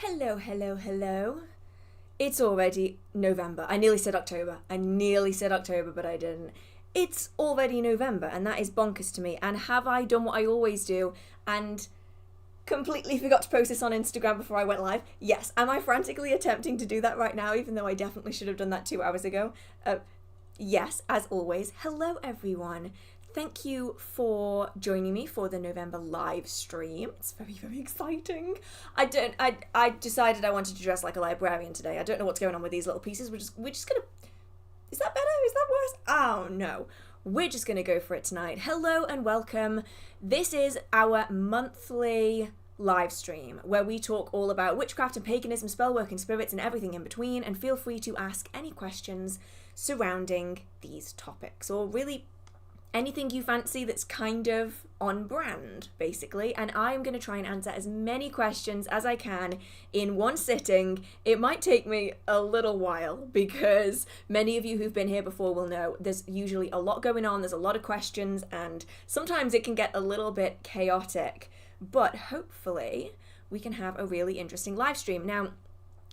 Hello, hello, hello. It's already November. I nearly said October, but I didn't. It's already November, and that is bonkers to me. And have I done what I always do and completely forgot to post this on Instagram before I went live? Yes. Am I frantically attempting to do that right now, even though I definitely should have done that 2 hours ago? Yes, as always. Hello, everyone. Thank you for joining me for the November live stream. It's very, very exciting. I decided I wanted to dress like a librarian today. I don't know what's going on with these little pieces. We're just gonna... Is that better? Is that worse? Oh, no. We're just gonna go for it tonight. Hello and welcome. This is our monthly live stream where we talk all about witchcraft and paganism, spellwork and spirits and everything in between, and feel free to ask any questions surrounding these topics, or really anything you fancy that's kind of on brand, basically. And I'm going to try and answer as many questions as I can in one sitting. It might take me a little while because many of you who've been here before will know there's usually a lot going on, there's a lot of questions, and sometimes it can get a little bit chaotic. But hopefully we can have a really interesting live stream. Now,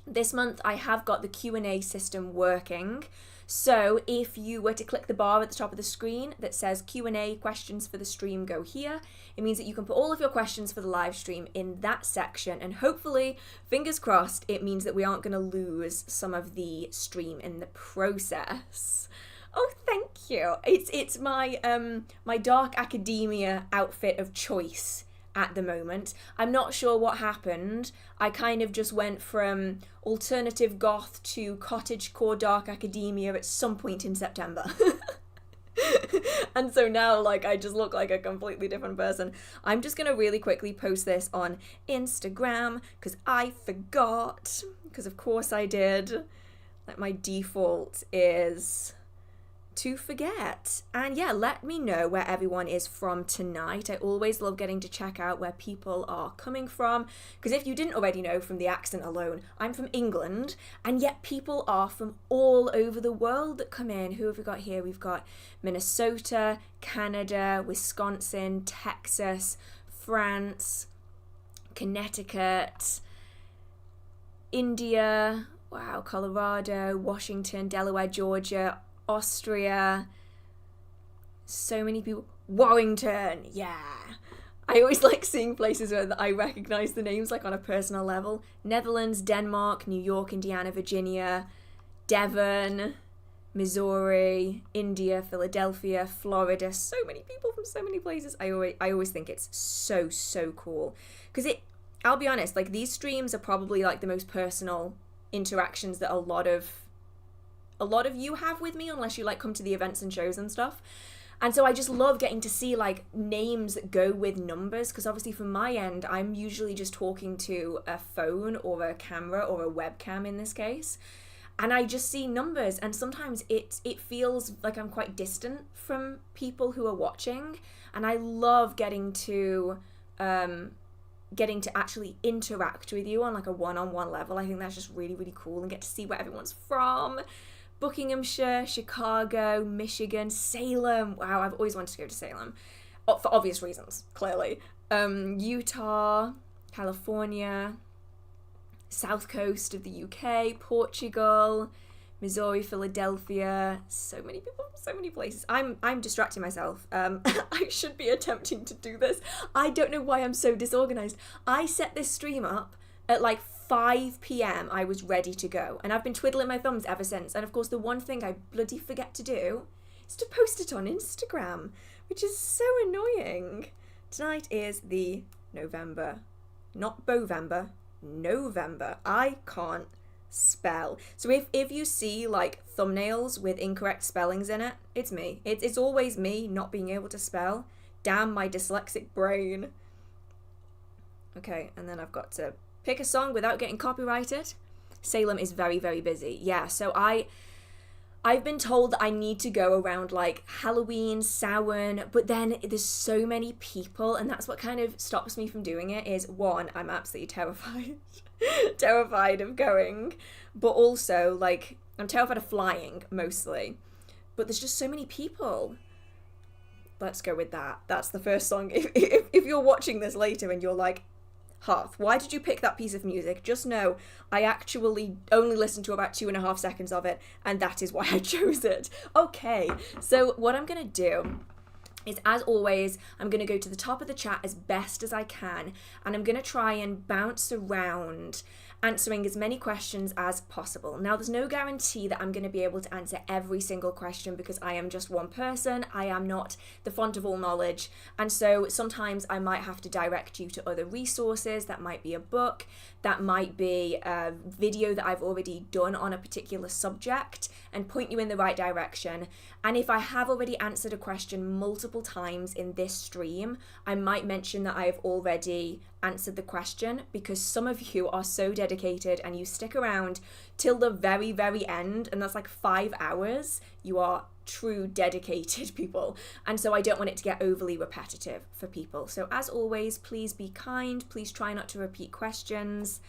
this month I have got the Q&A system working. So if you were to click the bar at the top of the screen that says Q&A, questions for the stream, go here. It means that you can put all of your questions for the live stream in that section, and hopefully, fingers crossed, it means that we aren't going to lose some of the stream in the process. Oh, thank you. It's my my dark academia outfit of choice at the moment. I'm not sure what happened. I kind of just went from alternative goth to cottagecore dark academia at some point in September. And so now, I just look like a completely different person. I'm just gonna really quickly post this on Instagram because I forgot, because of course I did. My default is to forget. And yeah, let me know where everyone is from tonight. I always love getting to check out where people are coming from, because if you didn't already know from the accent alone, I'm from England, and yet people are from all over the world that come in. Who have we got here? We've got Minnesota, Canada, Wisconsin, Texas, France, Connecticut, India, wow, Colorado, Washington, Delaware, Georgia, Austria, so many people. Warrington, yeah. I always like seeing places where I recognise the names on a personal level. Netherlands, Denmark, New York, Indiana, Virginia, Devon, Missouri, India, Philadelphia, Florida. So many people from so many places. I always think it's so cool, because I'll be honest, these streams are probably the most personal interactions that a lot of you have with me, unless you come to the events and shows and stuff. And so I just love getting to see names that go with numbers, because obviously from my end I'm usually just talking to a phone or a camera or a webcam in this case, and I just see numbers, and sometimes it feels like I'm quite distant from people who are watching, and I love getting to actually interact with you on a one-on-one level. I think that's just really, really cool, and get to see where everyone's from. Buckinghamshire, Chicago, Michigan, Salem. Wow, I've always wanted to go to Salem. For obvious reasons, clearly. Utah, California, South Coast of the UK, Portugal, Missouri, Philadelphia. So many people from so many places. I'm distracting myself. I should be attempting to do this. I don't know why I'm so disorganized. I set this stream up at 5 p.m. I was ready to go, and I've been twiddling my thumbs ever since. And of course, the one thing I bloody forget to do is to post it on Instagram, which is so annoying. Tonight is the November, not Bovember, November. I can't spell. So if you see thumbnails with incorrect spellings in it, it's me. It's always me not being able to spell. Damn my dyslexic brain. Okay, and then I've got to pick a song without getting copyrighted. Salem is very, very busy. Yeah, so I've been told that I need to go around Halloween, Samhain, but then there's so many people, and that's what kind of stops me from doing it. Is one, I'm absolutely terrified. Terrified of going, but also I'm terrified of flying mostly, but there's just so many people. Let's go with that. That's the first song. If you're watching this later and you're Hearth, why did you pick that piece of music? Just know I actually only listened to about 2.5 seconds of it, and that is why I chose it. Okay, so what I'm going to do is, as always, I'm going to go to the top of the chat as best as I can, and I'm going to try and bounce around answering as many questions as possible. Now, there's no guarantee that I'm going to be able to answer every single question because I am just one person. I am not the font of all knowledge. And so sometimes I might have to direct you to other resources. That might be a book, that might be a video that I've already done on a particular subject, and point you in the right direction. And if I have already answered a question multiple times in this stream, I might mention that I have already answered the question, because some of you are so dedicated and you stick around till the very, very end, and that's like 5 hours. You are true dedicated people, and so I don't want it to get overly repetitive for people. So as always, please be kind, please try not to repeat questions,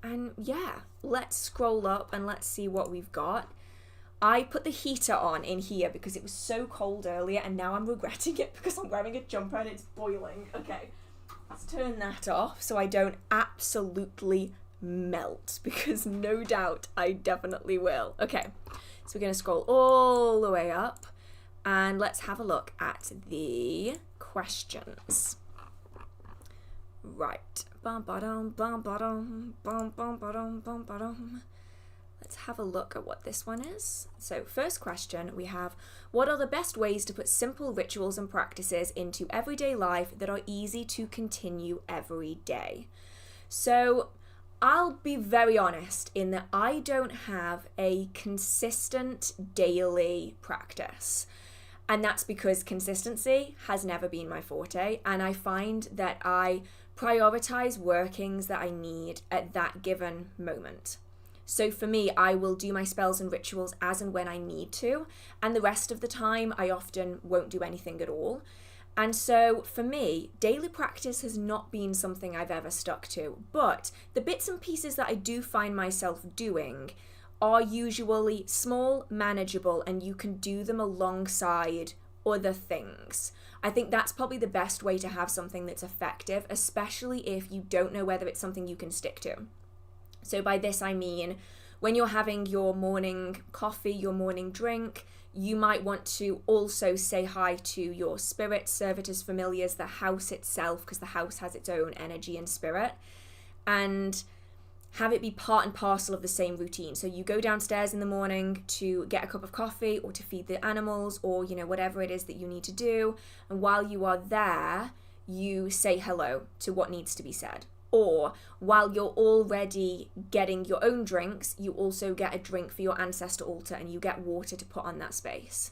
and yeah, let's scroll up and let's see what we've got. I put the heater on in here because it was so cold earlier, and now I'm regretting it because I'm wearing a jumper and it's boiling. Okay, let's turn that off so I don't absolutely melt, because no doubt I definitely will. Okay, so we're going to scroll all the way up and let's have a look at the questions. Right. Bum ba-dum, bum ba-dum, bum bum ba-dum, bum ba-dum. Let's have a look at what this one is. So first question we have, what are the best ways to put simple rituals and practices into everyday life that are easy to continue every day? So I'll be very honest in that I don't have a consistent daily practice. And that's because consistency has never been my forte. And I find that I prioritize workings that I need at that given moment. So for me, I will do my spells and rituals as and when I need to, and the rest of the time I often won't do anything at all. And so for me, daily practice has not been something I've ever stuck to, but the bits and pieces that I do find myself doing are usually small, manageable, and you can do them alongside other things. I think that's probably the best way to have something that's effective, especially if you don't know whether it's something you can stick to. So by this I mean, when you're having your morning coffee, your morning drink, you might want to also say hi to your spirits, servitors, familiars, the house itself, because the house has its own energy and spirit, and have it be part and parcel of the same routine. So you go downstairs in the morning to get a cup of coffee or to feed the animals, or, you know, whatever it is that you need to do. And while you are there, you say hello to what needs to be said. Or while you're already getting your own drinks, you also get a drink for your ancestor altar and you get water to put on that space.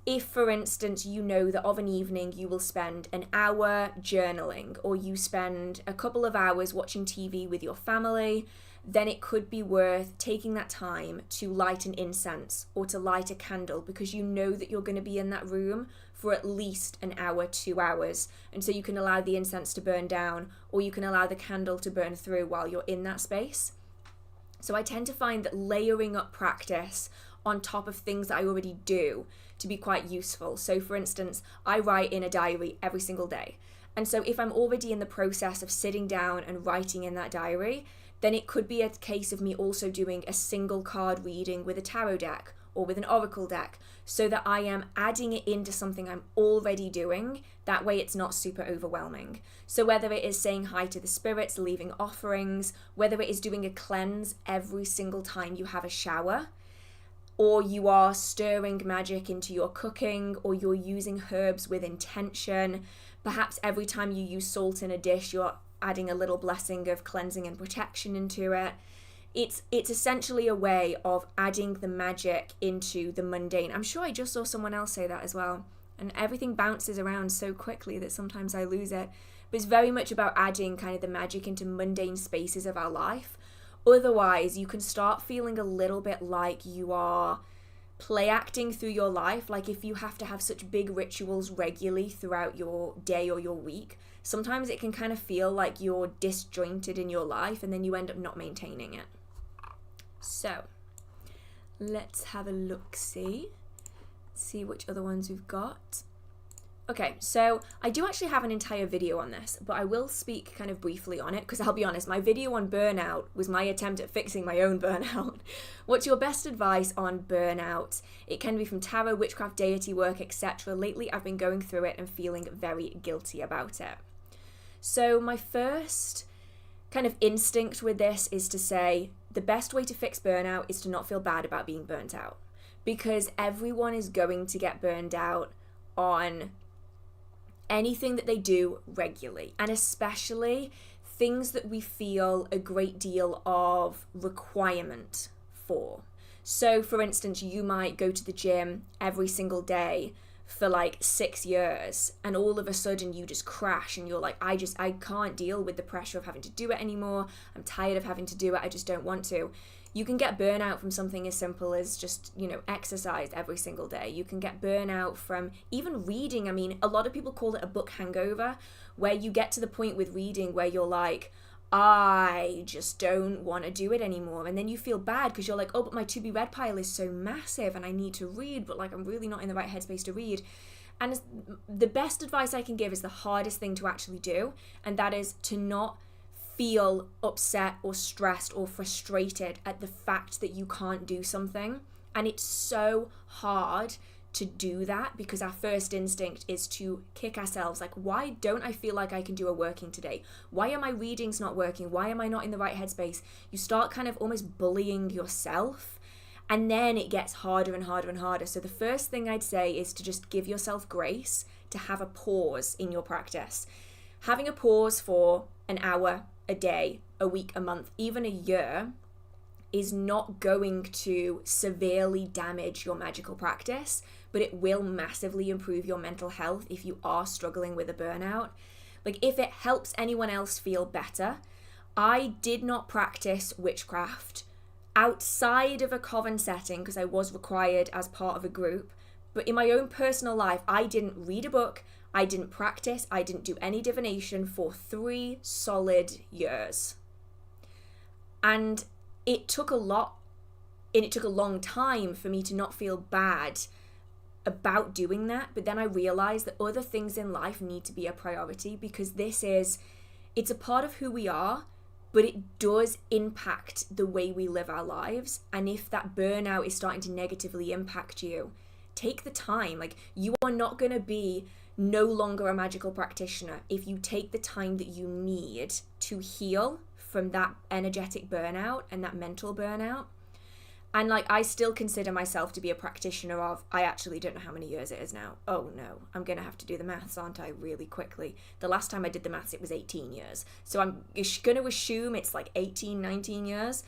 If, for instance, you know that of an evening you will spend an hour journaling, or you spend a couple of hours watching TV with your family, then it could be worth taking that time to light an incense or to light a candle, because you know that you're going to be in that room for at least an hour, 2 hours. And so you can allow the incense to burn down, or you can allow the candle to burn through while you're in that space. So I tend to find that layering up practice on top of things that I already do to be quite useful. So for instance, I write in a diary every single day. And so if I'm already in the process of sitting down and writing in that diary, then it could be a case of me also doing a single card reading with a tarot deck or with an oracle deck, so that I am adding it into something I'm already doing. That way it's not super overwhelming. So whether it is saying hi to the spirits, leaving offerings, whether it is doing a cleanse every single time you have a shower, or you are stirring magic into your cooking, or you're using herbs with intention, perhaps every time you use salt in a dish, you're adding a little blessing of cleansing and protection into it. It's essentially a way of adding the magic into the mundane. I'm sure I just saw someone else say that as well. And everything bounces around so quickly that sometimes I lose it. But it's very much about adding kind of the magic into mundane spaces of our life. Otherwise, you can start feeling a little bit like you are play acting through your life. Like if you have to have such big rituals regularly throughout your day or your week, sometimes it can kind of feel like you're disjointed in your life, and then you end up not maintaining it. So let's have a look, see which other ones we've got. Okay, so I do actually have an entire video on this, but I will speak kind of briefly on it, because I'll be honest, my video on burnout was my attempt at fixing my own burnout. What's your best advice on burnout? It can be from tarot, witchcraft, deity work, etc. Lately, I've been going through it and feeling very guilty about it. So my first kind of instinct with this is to say the best way to fix burnout is to not feel bad about being burnt out, because everyone is going to get burned out on anything that they do regularly, and especially things that we feel a great deal of requirement for. So for instance, you might go to the gym every single day for like 6 years, and all of a sudden you just crash and you're like, I can't deal with the pressure of having to do it anymore. I'm tired of having to do it. I just don't want to. You can get burnout from something as simple as just, exercise every single day. You can get burnout from even reading. I mean, a lot of people call it a book hangover, where you get to the point with reading where you're like, I just don't want to do it anymore. And then you feel bad because you're like, oh, but my to be read pile is so massive and I need to read, but like I'm really not in the right headspace to read. And the best advice I can give is the hardest thing to actually do, and that is to not feel upset or stressed or frustrated at the fact that you can't do something. And it's so hard to do that because our first instinct is to kick ourselves. Like, why don't I feel like I can do a working today? Why are my readings not working? Why am I not in the right headspace? You start kind of almost bullying yourself, and then it gets harder and harder and harder. So the first thing I'd say is to just give yourself grace, to have a pause in your practice. Having a pause for an hour, a day, a week, a month, even a year is not going to severely damage your magical practice, but it will massively improve your mental health if you are struggling with a burnout. Like, if it helps anyone else feel better, I did not practice witchcraft outside of a coven setting because I was required as part of a group, but in my own personal life, I didn't read a book, I didn't practice, I didn't do any divination for 3 solid years. And it took a lot, and it took a long time for me to not feel bad about doing that. But then I realized that other things in life need to be a priority, because it's a part of who we are, but it does impact the way we live our lives. And if that burnout is starting to negatively impact you, take the time. Like, you are not going to be no longer a magical practitioner if you take the time that you need to heal from that energetic burnout and that mental burnout. And like, I still consider myself to be a practitioner of, I actually don't know how many years it is now. Oh no, I'm going to have to do the maths, aren't I, really quickly. The last time I did the maths, it was 18 years. So I'm going to assume it's like 18, 19 years.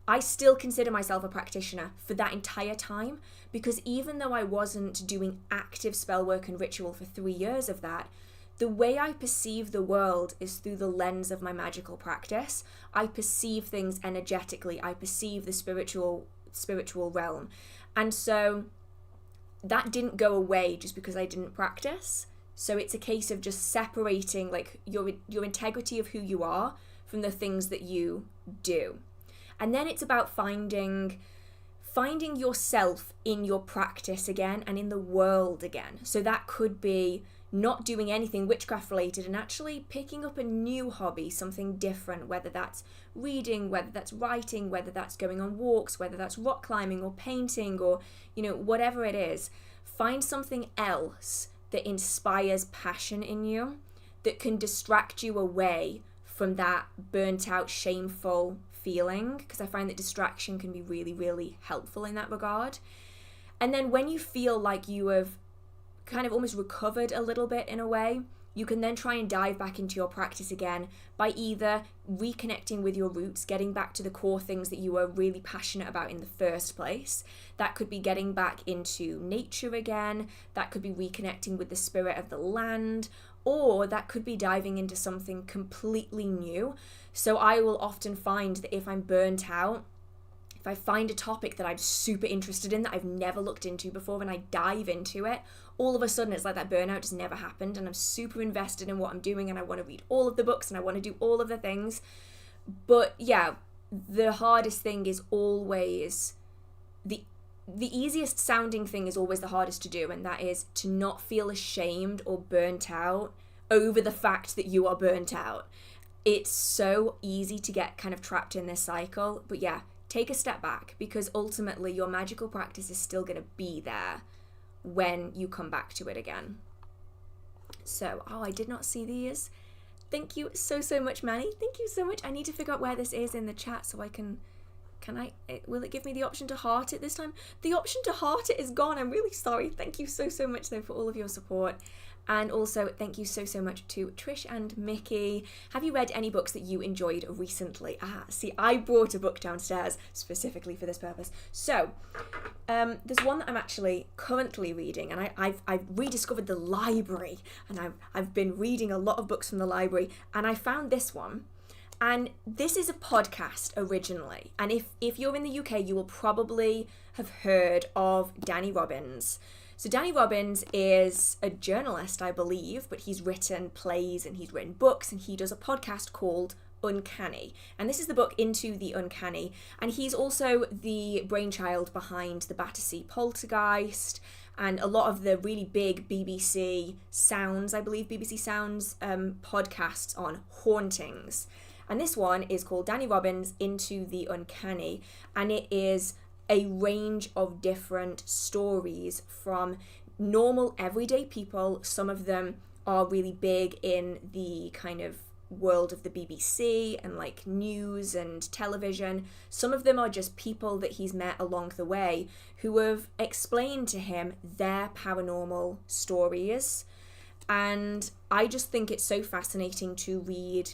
I still consider myself a practitioner for that entire time, because even though I wasn't doing active spell work and ritual for 3 years of that, the way I perceive the world is through the lens of my magical practice. I perceive things energetically. I perceive the spiritual realm. And so that didn't go away just because I didn't practice. So it's a case of just separating like your integrity of who you are from the things that you do. And then it's about finding yourself in your practice again and in the world again. So that could be not doing anything witchcraft related and actually picking up a new hobby, something different, whether that's reading, whether that's writing, whether that's going on walks, whether that's rock climbing or painting or, whatever it is. Find something else that inspires passion in you, that can distract you away from that burnt out, shameful feeling, because I find that distraction can be really, really helpful in that regard. And then when you feel like you have kind of almost recovered a little bit in a way, you can then try and dive back into your practice again by either reconnecting with your roots, getting back to the core things that you were really passionate about in the first place. That could be getting back into nature again, that could be reconnecting with the spirit of the land, or that could be diving into something completely new. So I will often find that if I'm burnt out, if I find a topic that I'm super interested in that I've never looked into before and I dive into it, all of a sudden it's like that burnout just never happened and I'm super invested in what I'm doing and I want to read all of the books and I want to do all of the things. But yeah, the hardest thing is always the easiest sounding thing is always the hardest to do, and that is to not feel ashamed or burnt out over the fact that you are burnt out. It's so easy to get kind of trapped in this cycle, but yeah, take a step back, because ultimately your magical practice is still going to be there when you come back to it again. So, I did not see these. Thank you so much, Manny. Thank you so much. I need to figure out where this is in the chat so I can will it give me the option to heart it this time? The option to heart it is gone. I'm really sorry. Thank you so much though for all of your support. And also, thank you so much to Trish and Mickey. Have you read any books that you enjoyed recently? See, I brought a book downstairs specifically for this purpose. So, there's one that I'm actually currently reading, and I've rediscovered the library, and I've been reading a lot of books from the library, and I found this one. And this is a podcast originally. And if you're in the UK, you will probably have heard of Danny Robbins. So Danny Robbins is a journalist, I believe, but he's written plays and he's written books, and he does a podcast called Uncanny. And this is the book Into the Uncanny. And he's also the brainchild behind the Battersea Poltergeist and a lot of the really big BBC Sounds, I believe, BBC Sounds podcasts on hauntings. And this one is called Danny Robbins Into the Uncanny. And it is a range of different stories from normal everyday people. Some of them are really big in the kind of world of the BBC and like news and television. Some of them are just people that he's met along the way who have explained to him their paranormal stories. And I just think it's so fascinating to read.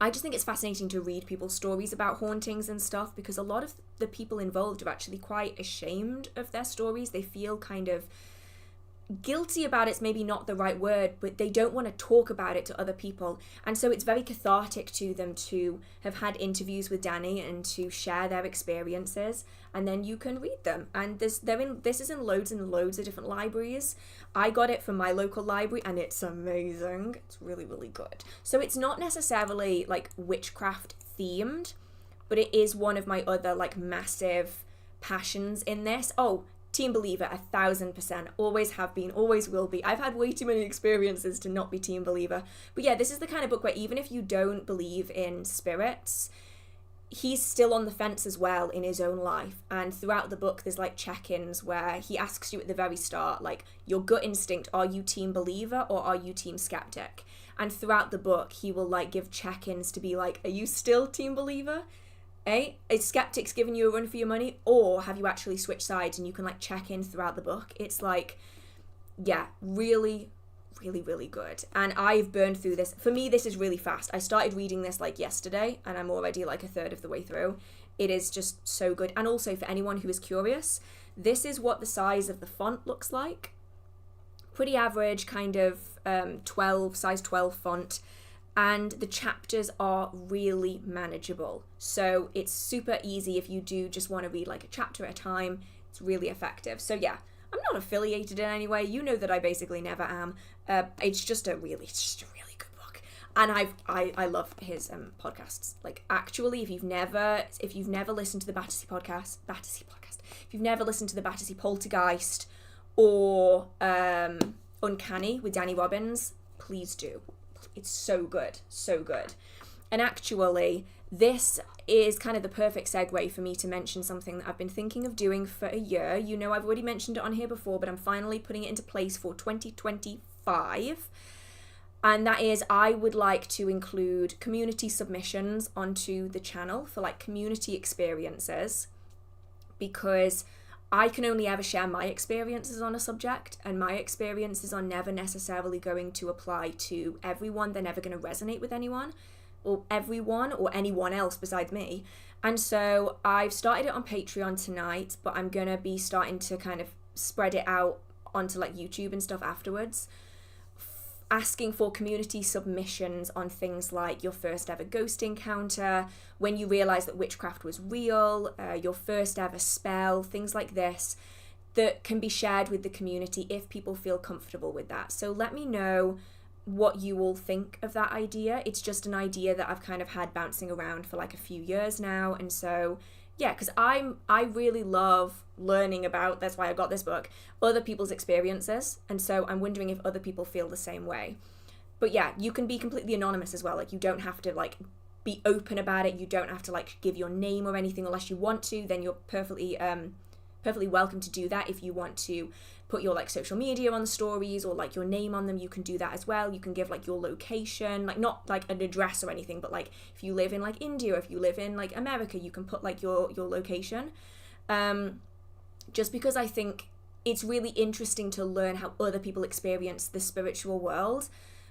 I just think it's fascinating to read people's stories about hauntings and stuff, because a lot of the people involved are actually quite ashamed of their stories. They feel kind of guilty about it's maybe not the right word, but they don't want to talk about it to other people. And so it's very cathartic to them to have had interviews with Danny and to share their experiences, and then you can this is in loads and loads of different libraries. I got it from my local library and it's amazing. It's really good. So it's not necessarily like witchcraft themed, but it is one of my other like massive passions in this. Team believer, 1,000%. Always have been, always will be. I've had way too many experiences to not be team believer. But yeah, this is the kind of book where even if you don't believe in spirits, he's still on the fence as well in his own life. And throughout the book, there's like check-ins where he asks you at the very start, like, your gut instinct, are you team believer or are you team skeptic? And throughout the book, he will like give check-ins to be like, are you still team believer? Is skeptics giving you a run for your money, or have you actually switched sides? And you can like check in throughout the book. It's like, yeah, really good. And I've burned through this. For me, this is really fast. I started reading this like yesterday and I'm already like a third of the way through. It is just so good. And also for anyone who is curious, this is what the size of the font looks like. Pretty average kind of size 12 font. And the chapters are really manageable. So it's super easy if you do just want to read like a chapter at a time. It's really effective. So yeah, I'm not affiliated in any way. You know that I basically never am. It's just a really good book. And I love his podcasts. Like actually, if you've never listened to the Battersea podcast, if you've never listened to the Battersea Poltergeist or Uncanny with Danny Robbins, please do. It's so good. And actually, this is kind of the perfect segue for me to mention something that I've been thinking of doing for a year. You know, I've already mentioned it on here before, but I'm finally putting it into place for 2025. And that is, I would like to include community submissions onto the channel for like community experiences, because I can only ever share my experiences on a subject, and my experiences are never necessarily going to apply to everyone. They're never going to resonate with anyone or anyone else besides me. And so I've started it on Patreon tonight, but I'm going to be starting to kind of spread it out onto like YouTube and stuff afterwards, asking for community submissions on things like your first ever ghost encounter, when you realised that witchcraft was real, your first ever spell, things like this that can be shared with the community if people feel comfortable with that. So let me know what you all think of that idea. It's just an idea that I've kind of had bouncing around for like a few years now, and so yeah, because I really love learning about, that's why I got this book, other people's experiences. And so I'm wondering if other people feel the same way. But yeah, you can be completely anonymous as well. Like, you don't have to like be open about it. You don't have to like give your name or anything unless you want to. Then you're perfectly welcome to do that. If you want to put your like social media on the stories or like your name on them, you can do that as well. You can give like your location, like not like an address or anything, but like if you live in like India, or if you live in like America, you can put like your location. Just because I think it's really interesting to learn how other people experience the spiritual world.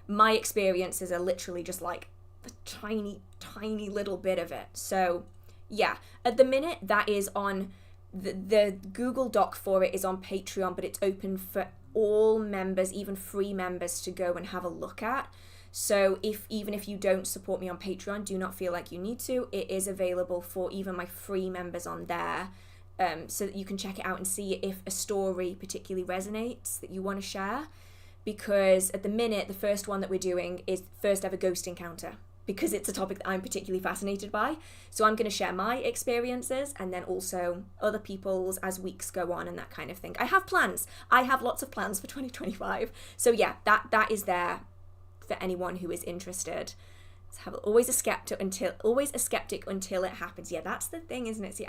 My experiences are literally just like a tiny little bit of it. So yeah, at the minute that is on the Google Doc for it is on Patreon, but it's open for all members, even free members, to go and have a look at. So even if you don't support me on Patreon, do not feel like you need to. It is available for even my free members on there, so that you can check it out and see if a story particularly resonates that you want to share. Because at the minute, the first one that we're doing is first ever ghost encounter, because it's a topic that I'm particularly fascinated by. So I'm going to share my experiences and then also other people's as weeks go on and that kind of thing. I have plans. I have lots of plans for 2025. So yeah, that is there for anyone who is interested. So have always a skeptic until it happens. Yeah, that's the thing, isn't it? See,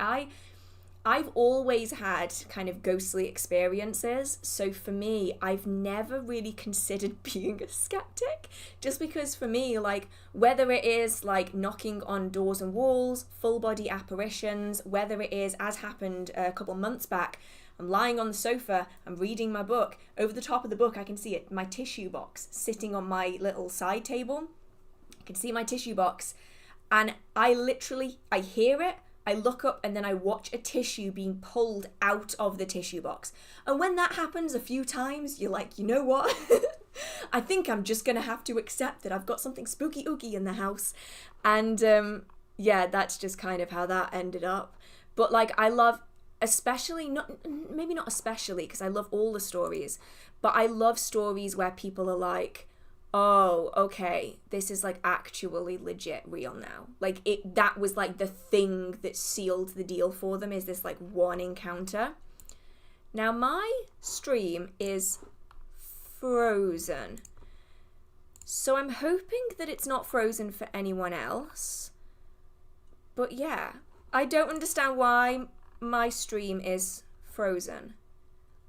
I've always had kind of ghostly experiences, so for me, I've never really considered being a skeptic, just because for me, like, whether it is like knocking on doors and walls, full body apparitions, whether it is, as happened a couple months back, I'm lying on the sofa, I'm reading my book, over the top of the book I can see it, my tissue box sitting on my little side table, I can see my tissue box, and I hear it, I look up and then I watch a tissue being pulled out of the tissue box. And when that happens a few times, you're like, you know what? I think I'm just going to have to accept that I've got something spooky ooky in the house. And yeah, that's just kind of how that ended up. But like, I love, maybe not especially, because I love all the stories, but I love stories where people are like, oh, okay, this is like actually legit real now. Like that was like the thing that sealed the deal for them, is this like one encounter. Now my stream is frozen, so I'm hoping that it's not frozen for anyone else. But yeah, I don't understand why my stream is frozen.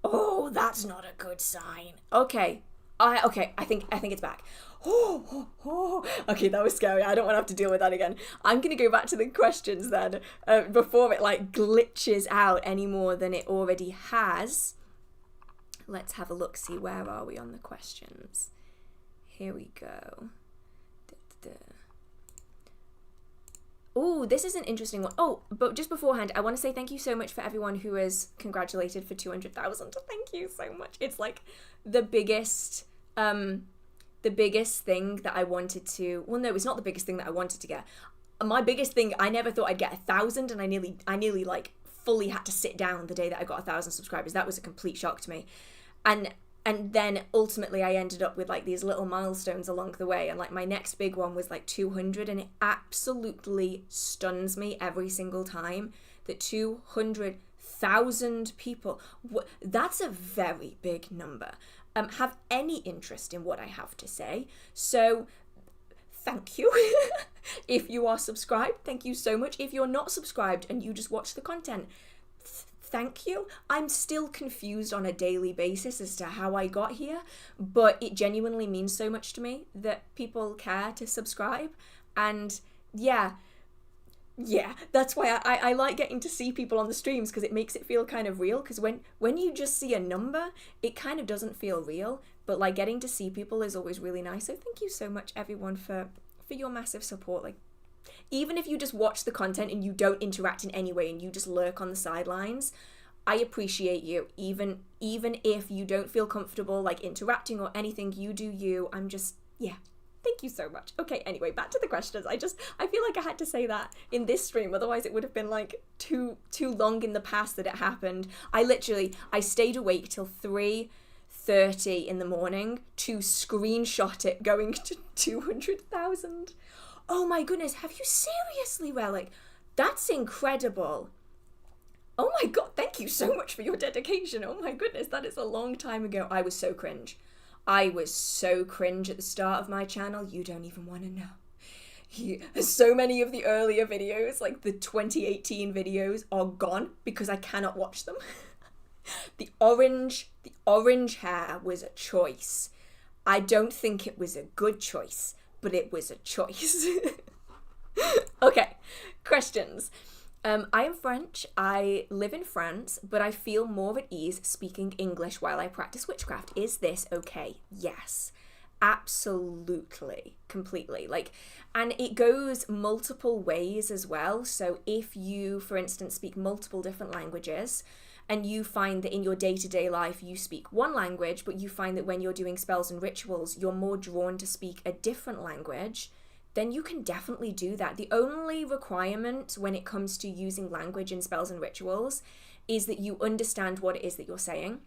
Oh, that's not a good sign. Okay. I think it's back. Okay, that was scary. I don't want to have to deal with that again. I'm going to go back to the questions then, before it like glitches out any more than it already has. Let's have a look, see where are we on the questions. Here we go. Oh, this is an interesting one. Oh, but just beforehand, I want to say thank you so much for everyone who has congratulated for 200,000. Thank you so much. It's like the biggest thing that I wanted to, well, no, it's not the biggest thing that I wanted to get. My biggest thing, I never thought I'd get 1,000, and I nearly like fully had to sit down the day that I got 1,000 subscribers. That was a complete shock to me. And then ultimately I ended up with like these little milestones along the way, and like my next big one was like 200, and it absolutely stuns me every single time that 200,000 people, that's a very big number, have any interest in what I have to say. So thank you. If you are subscribed, thank you so much. If you're not subscribed and you just watch the content, thank you. I'm still confused on a daily basis as to how I got here, but it genuinely means so much to me that people care to subscribe. And yeah, that's why I like getting to see people on the streams, because it makes it feel kind of real, because when you just see a number, it kind of doesn't feel real, but like getting to see people is always really nice. So thank you so much everyone for your massive support. Like, even if you just watch the content and you don't interact in any way and you just lurk on the sidelines, I appreciate you. Even if you don't feel comfortable like interacting or anything, you do you. I'm just, yeah. Thank you so much. Okay, anyway, back to the questions. I feel like I had to say that in this stream, otherwise it would have been like too long in the past that it happened. I stayed awake till 3:30 in the morning to screenshot it going to 200,000. Oh my goodness, have you seriously, Relic? That's incredible. Oh my god, thank you so much for your dedication. Oh my goodness, that is a long time ago. I was so cringe. I was so cringe at the start of my channel. You don't even want to know. So many of the earlier videos, like the 2018 videos, are gone because I cannot watch them. The orange hair was a choice. I don't think it was a good choice, but it was a choice. Okay, questions. I am French. I live in France, but I feel more at ease speaking English while I practice witchcraft. Is this okay? Yes. Absolutely. Completely. Like, and it goes multiple ways as well. So if you, for instance, speak multiple different languages, and you find that in your day-to-day life you speak one language, but you find that when you're doing spells and rituals, you're more drawn to speak a different language, then you can definitely do that. The only requirement when it comes to using language in spells and rituals is that you understand what it is that you're saying.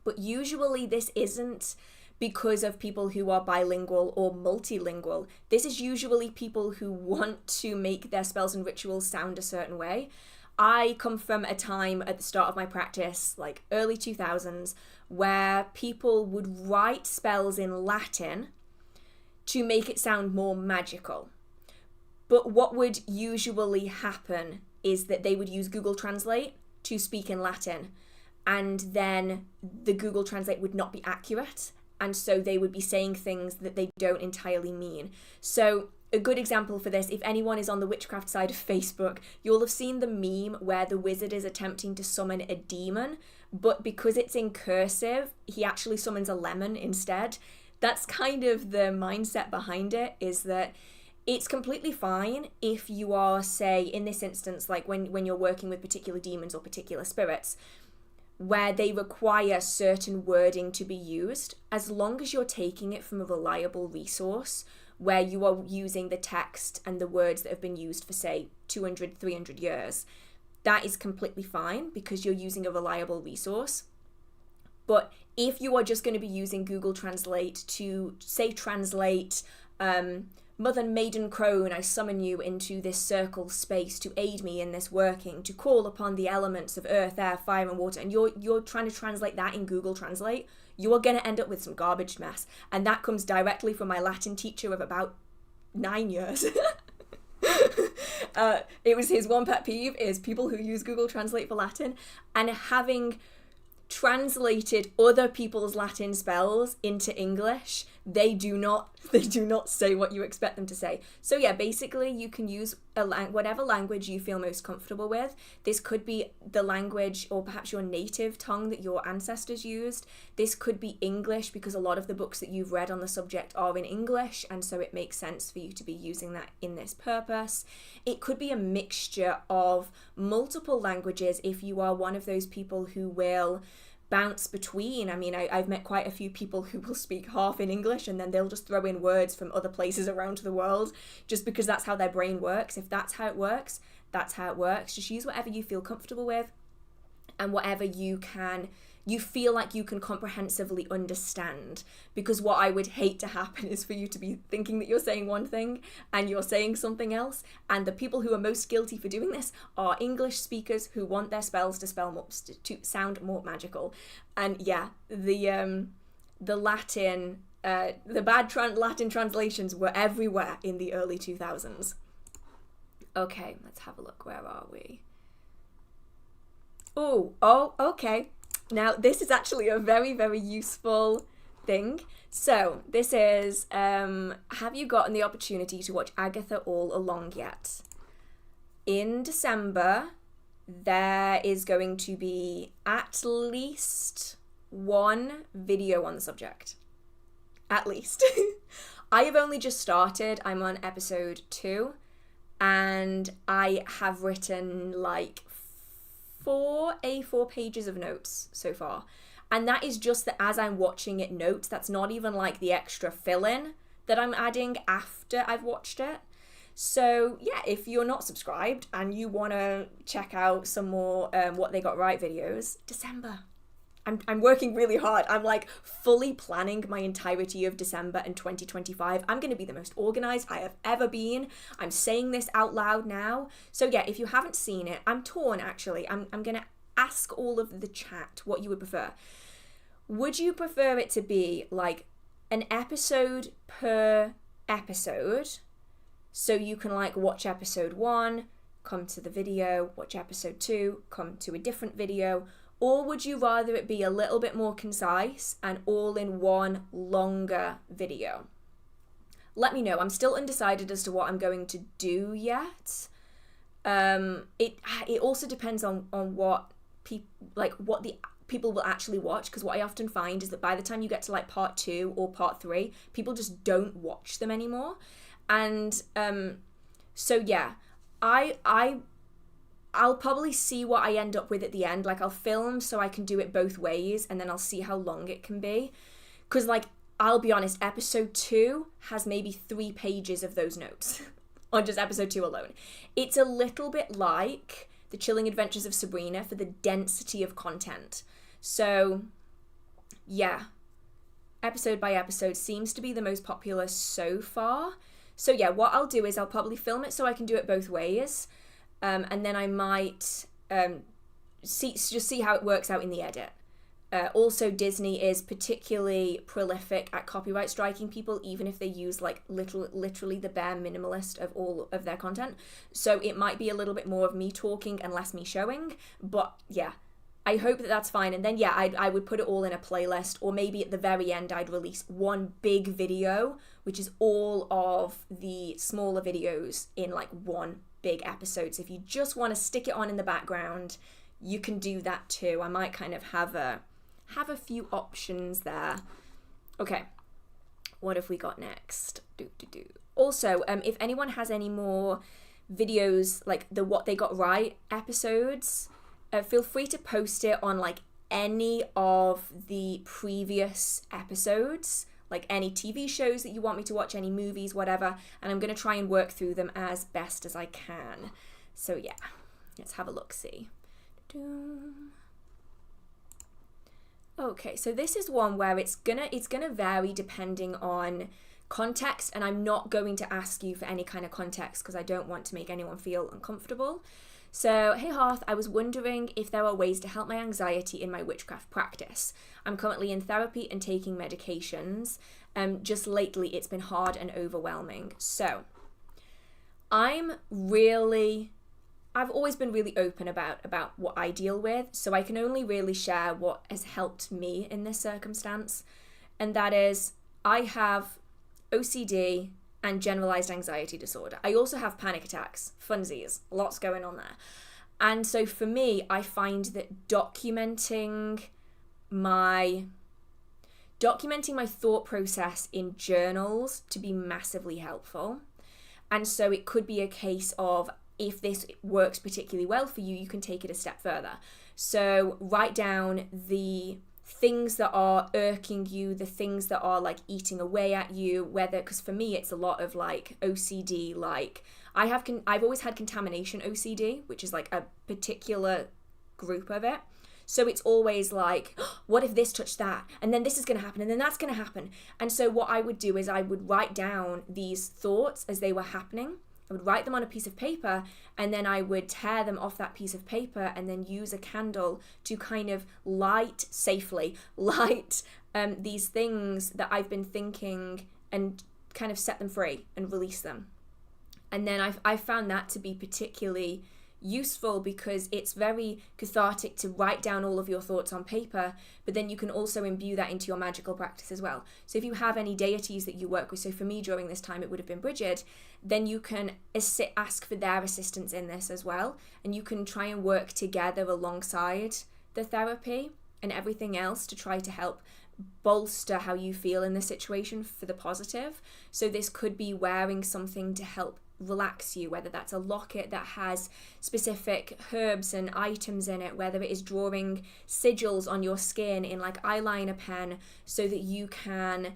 But usually this isn't because of people who are bilingual or multilingual. This is usually people who want to make their spells and rituals sound a certain way. I come from a time at the start of my practice, like early 2000s, where people would write spells in Latin to make it sound more magical. But what would usually happen is that they would use Google Translate to speak in Latin, and then the Google Translate would not be accurate, and so they would be saying things that they don't entirely mean. So a good example for this, if anyone is on the Witchcraft side of Facebook, you'll have seen the meme where the wizard is attempting to summon a demon, but because it's in cursive, he actually summons a lemon instead. That's kind of the mindset behind it, is that it's completely fine if you are, say, in this instance, like when you're working with particular demons or particular spirits, where they require certain wording to be used, as long as you're taking it from a reliable resource, where you are using the text and the words that have been used for, say, 200, 300 years, that is completely fine because you're using a reliable resource. But if you are just going to be using Google Translate to, say, translate Mother Maiden Crone, I summon you into this circle space to aid me in this working, to call upon the elements of earth, air, fire, and water, and you're trying to translate that in Google Translate, you are going to end up with some garbage mess. And that comes directly from my Latin teacher of about 9 years. It was his one pet peeve, is people who use Google Translate for Latin, and having translated other people's Latin spells into English, they do not say what you expect them to say. So yeah, basically you can use whatever language you feel most comfortable with. This could be the language or perhaps your native tongue that your ancestors used. This could be English because a lot of the books that you've read on the subject are in English, and so it makes sense for you to be using that in this purpose. It could be a mixture of multiple languages if you are one of those people who will bounce between. I mean, I've met quite a few people who will speak half in English and then they'll just throw in words from other places around the world just because that's how their brain works. If that's how it works, that's how it works. Just use whatever you feel comfortable with and whatever you feel like you can comprehensively understand, because what I would hate to happen is for you to be thinking that you're saying one thing and you're saying something else, and the people who are most guilty for doing this are English speakers who want their spells to sound more magical. And yeah, the Latin, the bad Latin translations were everywhere in the early 2000s. Okay, let's have a look. Where are we? Oh, okay. Now, this is actually a very, very useful thing. So, this is, have you gotten the opportunity to watch Agatha All Along yet? In December, there is going to be at least one video on the subject. At least. I have only just started. I'm on episode 2, and I have written like 4 A4 pages of notes so far, and that is just that as I'm watching it notes. That's not even like the extra fill-in that I'm adding after I've watched it. So yeah, if you're not subscribed and you want to check out some more What They Got Right videos, December, I'm working really hard. I'm like fully planning my entirety of December and 2025. I'm going to be the most organized I have ever been. I'm saying this out loud now. So yeah, if you haven't seen it, I'm torn actually. I'm going to ask all of the chat what you would prefer. Would you prefer it to be like an episode per episode? So you can like watch episode 1, come to the video, watch episode 2, come to a different video. Or would you rather it be a little bit more concise and all in one longer video? Let me know. I'm still undecided as to what I'm going to do yet. It also depends on what what the people will actually watch, because what I often find is that by the time you get to like part 2 or part 3, people just don't watch them anymore. And so yeah, I'll probably see what I end up with at the end. Like, I'll film so I can do it both ways, and then I'll see how long it can be. Because, like, I'll be honest, episode 2 has maybe 3 pages of those notes on just episode 2 alone. It's a little bit like The Chilling Adventures of Sabrina for the density of content. So, yeah, episode by episode seems to be the most popular so far. So, yeah, what I'll do is I'll probably film it so I can do it both ways. And then I might see how it works out in the edit. Also, Disney is particularly prolific at copyright striking people, even if they use like literally the bare minimalist of all of their content. So it might be a little bit more of me talking and less me showing. But yeah, I hope that that's fine. And then yeah, I would put it all in a playlist, or maybe at the very end I'd release one big video, which is all of the smaller videos in like one big episode. So if you just want to stick it on in the background, you can do that too. I might kind of have a few options there. Okay, what have we got next? Also, if anyone has any more videos like the What They Got Right episodes, feel free to post it on like any of the previous episodes, like any TV shows that you want me to watch, any movies, whatever, and I'm going to try and work through them as best as I can. So yeah, let's have a look-see. Okay, so this is one where it's gonna vary depending on context, and I'm not going to ask you for any kind of context because I don't want to make anyone feel uncomfortable. So, hey Hearth, I was wondering if there are ways to help my anxiety in my witchcraft practice. I'm currently in therapy and taking medications. Just lately it's been hard and overwhelming. So, I've always been really open about what I deal with, so I can only really share what has helped me in this circumstance. And that is, I have OCD and generalized anxiety disorder. I also have panic attacks, funsies, lots going on there. And so for me, I find that documenting my thought process in journals to be massively helpful. And so it could be a case of, if this works particularly well for you, you can take it a step further. So write down the things that are irking you, the things that are like eating away at you, because for me it's a lot of like OCD, like I've always had contamination OCD, which is like a particular group of it. So it's always like, what if this touched that? And then this is going to happen, and then that's going to happen. And so what I would do is I would write down these thoughts as they were happening. I would write them on a piece of paper, and then I would tear them off that piece of paper and then use a candle to kind of light these things that I've been thinking and kind of set them free and release them. And then I found that to be particularly useful because it's very cathartic to write down all of your thoughts on paper, but then you can also imbue that into your magical practice as well. So if you have any deities that you work with, so for me during this time it would have been Bridget, then you can ask for their assistance in this as well, and you can try and work together alongside the therapy and everything else to try to help bolster how you feel in the situation for the positive. So this could be wearing something to help relax you, whether that's a locket that has specific herbs and items in it, whether it is drawing sigils on your skin in like eyeliner pen so that you can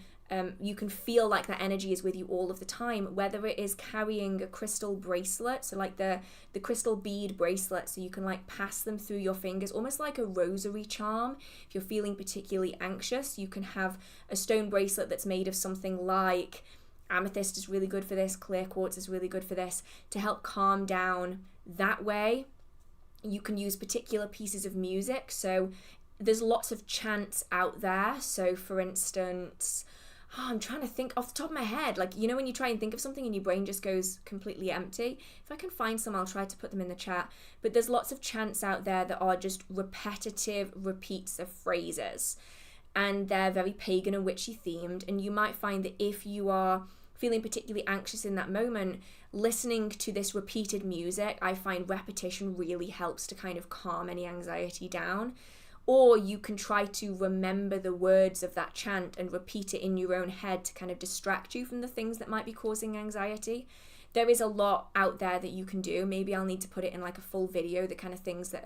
you can feel like that energy is with you all of the time, whether it is carrying a crystal bracelet, so like the crystal bead bracelet, so you can like pass them through your fingers, almost like a rosary charm. If you're feeling particularly anxious, you can have a stone bracelet that's made of something like amethyst is really good for this, clear quartz is really good for this, to help calm down that way. You can use particular pieces of music, so there's lots of chants out there. So for instance, I'm trying to think off the top of my head, like, you know, when you try and think of something and your brain just goes completely empty. If I can find some, I'll try to put them in the chat. But there's lots of chants out there that are just repetitive repeats of phrases, and they're very pagan and witchy themed. And you might find that if you are feeling particularly anxious in that moment, listening to this repeated music, I find repetition really helps to kind of calm any anxiety down. Or you can try to remember the words of that chant and repeat it in your own head to kind of distract you from the things that might be causing anxiety. There is a lot out there that you can do. Maybe I'll need to put it in like a full video, the kind of things that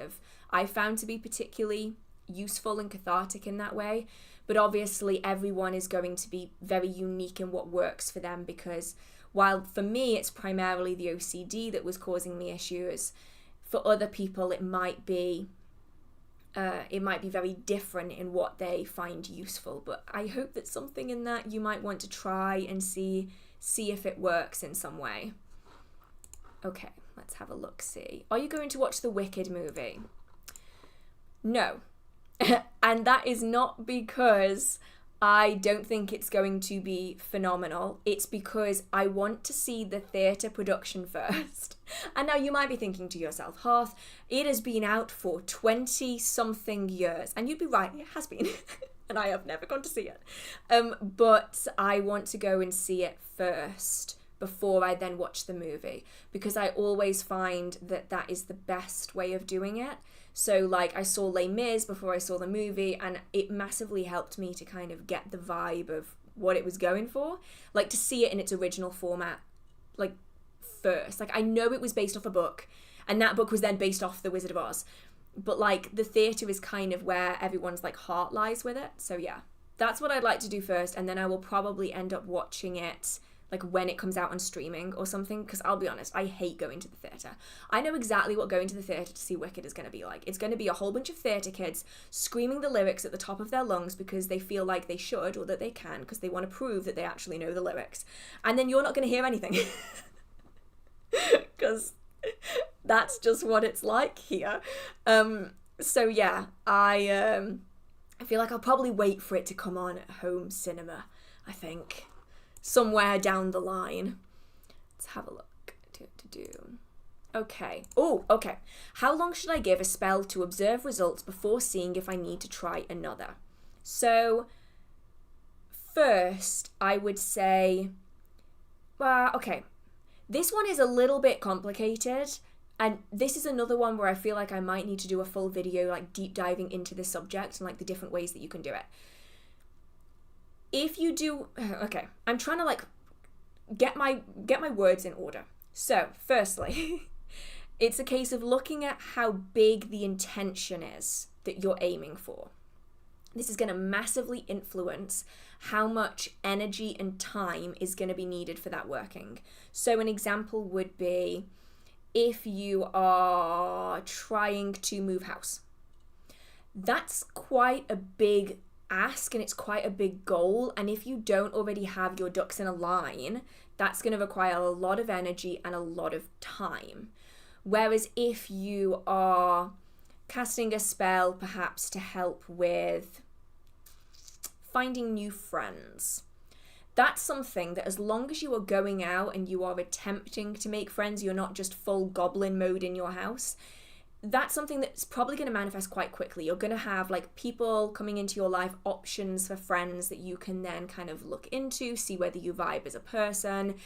I found to be particularly useful and cathartic in that way. But obviously everyone is going to be very unique in what works for them, because while for me it's primarily the OCD that was causing me issues, for other people it might be very different in what they find useful. But I hope that something in that you might want to try and see if it works in some way. Okay, let's have a look, see. Are you going to watch the Wicked movie? No. And that is not because I don't think it's going to be phenomenal. It's because I want to see the theatre production first. And now you might be thinking to yourself, Hearth, it has been out for 20-something years. And you'd be right, it has been. And I have never gone to see it. But I want to go and see it first before I then watch the movie, because I always find that that is the best way of doing it. So like I saw Les Mis before I saw the movie, and it massively helped me to kind of get the vibe of what it was going for, like to see it in its original format like first. Like I know it was based off a book, and that book was then based off The Wizard of Oz, but like the theatre is kind of where everyone's like heart lies with it. So yeah, that's what I'd like to do first, and then I will probably end up watching it like when it comes out on streaming or something, because I'll be honest, I hate going to the theatre. I know exactly what going to the theatre to see Wicked is going to be like. It's going to be a whole bunch of theatre kids screaming the lyrics at the top of their lungs because they feel like they should, or that they can, because they want to prove that they actually know the lyrics. And then you're not going to hear anything. Because that's just what it's like here. So yeah, I feel like I'll probably wait for it to come on at home cinema, I think. Somewhere down the line. Let's have a look. Okay. Oh, okay. How long should I give a spell to observe results before seeing if I need to try another? So, first, I would say, okay. This one is a little bit complicated, and this is another one where I feel like I might need to do a full video, like deep diving into the subject and like the different ways that you can do it. If you do, okay, I'm trying to like get my words in order. So, firstly, it's a case of looking at how big the intention is that you're aiming for. This is going to massively influence how much energy and time is going to be needed for that working. So, an example would be if you are trying to move house. That's quite a big ask, and it's quite a big goal, and if you don't already have your ducks in a line, that's going to require a lot of energy and a lot of time. Whereas if you are casting a spell perhaps to help with finding new friends, that's something that as long as you are going out and you are attempting to make friends, you're not just full goblin mode in your house, that's something that's probably going to manifest quite quickly. You're going to have like people coming into your life, options for friends that you can then kind of look into, see whether you vibe as a person.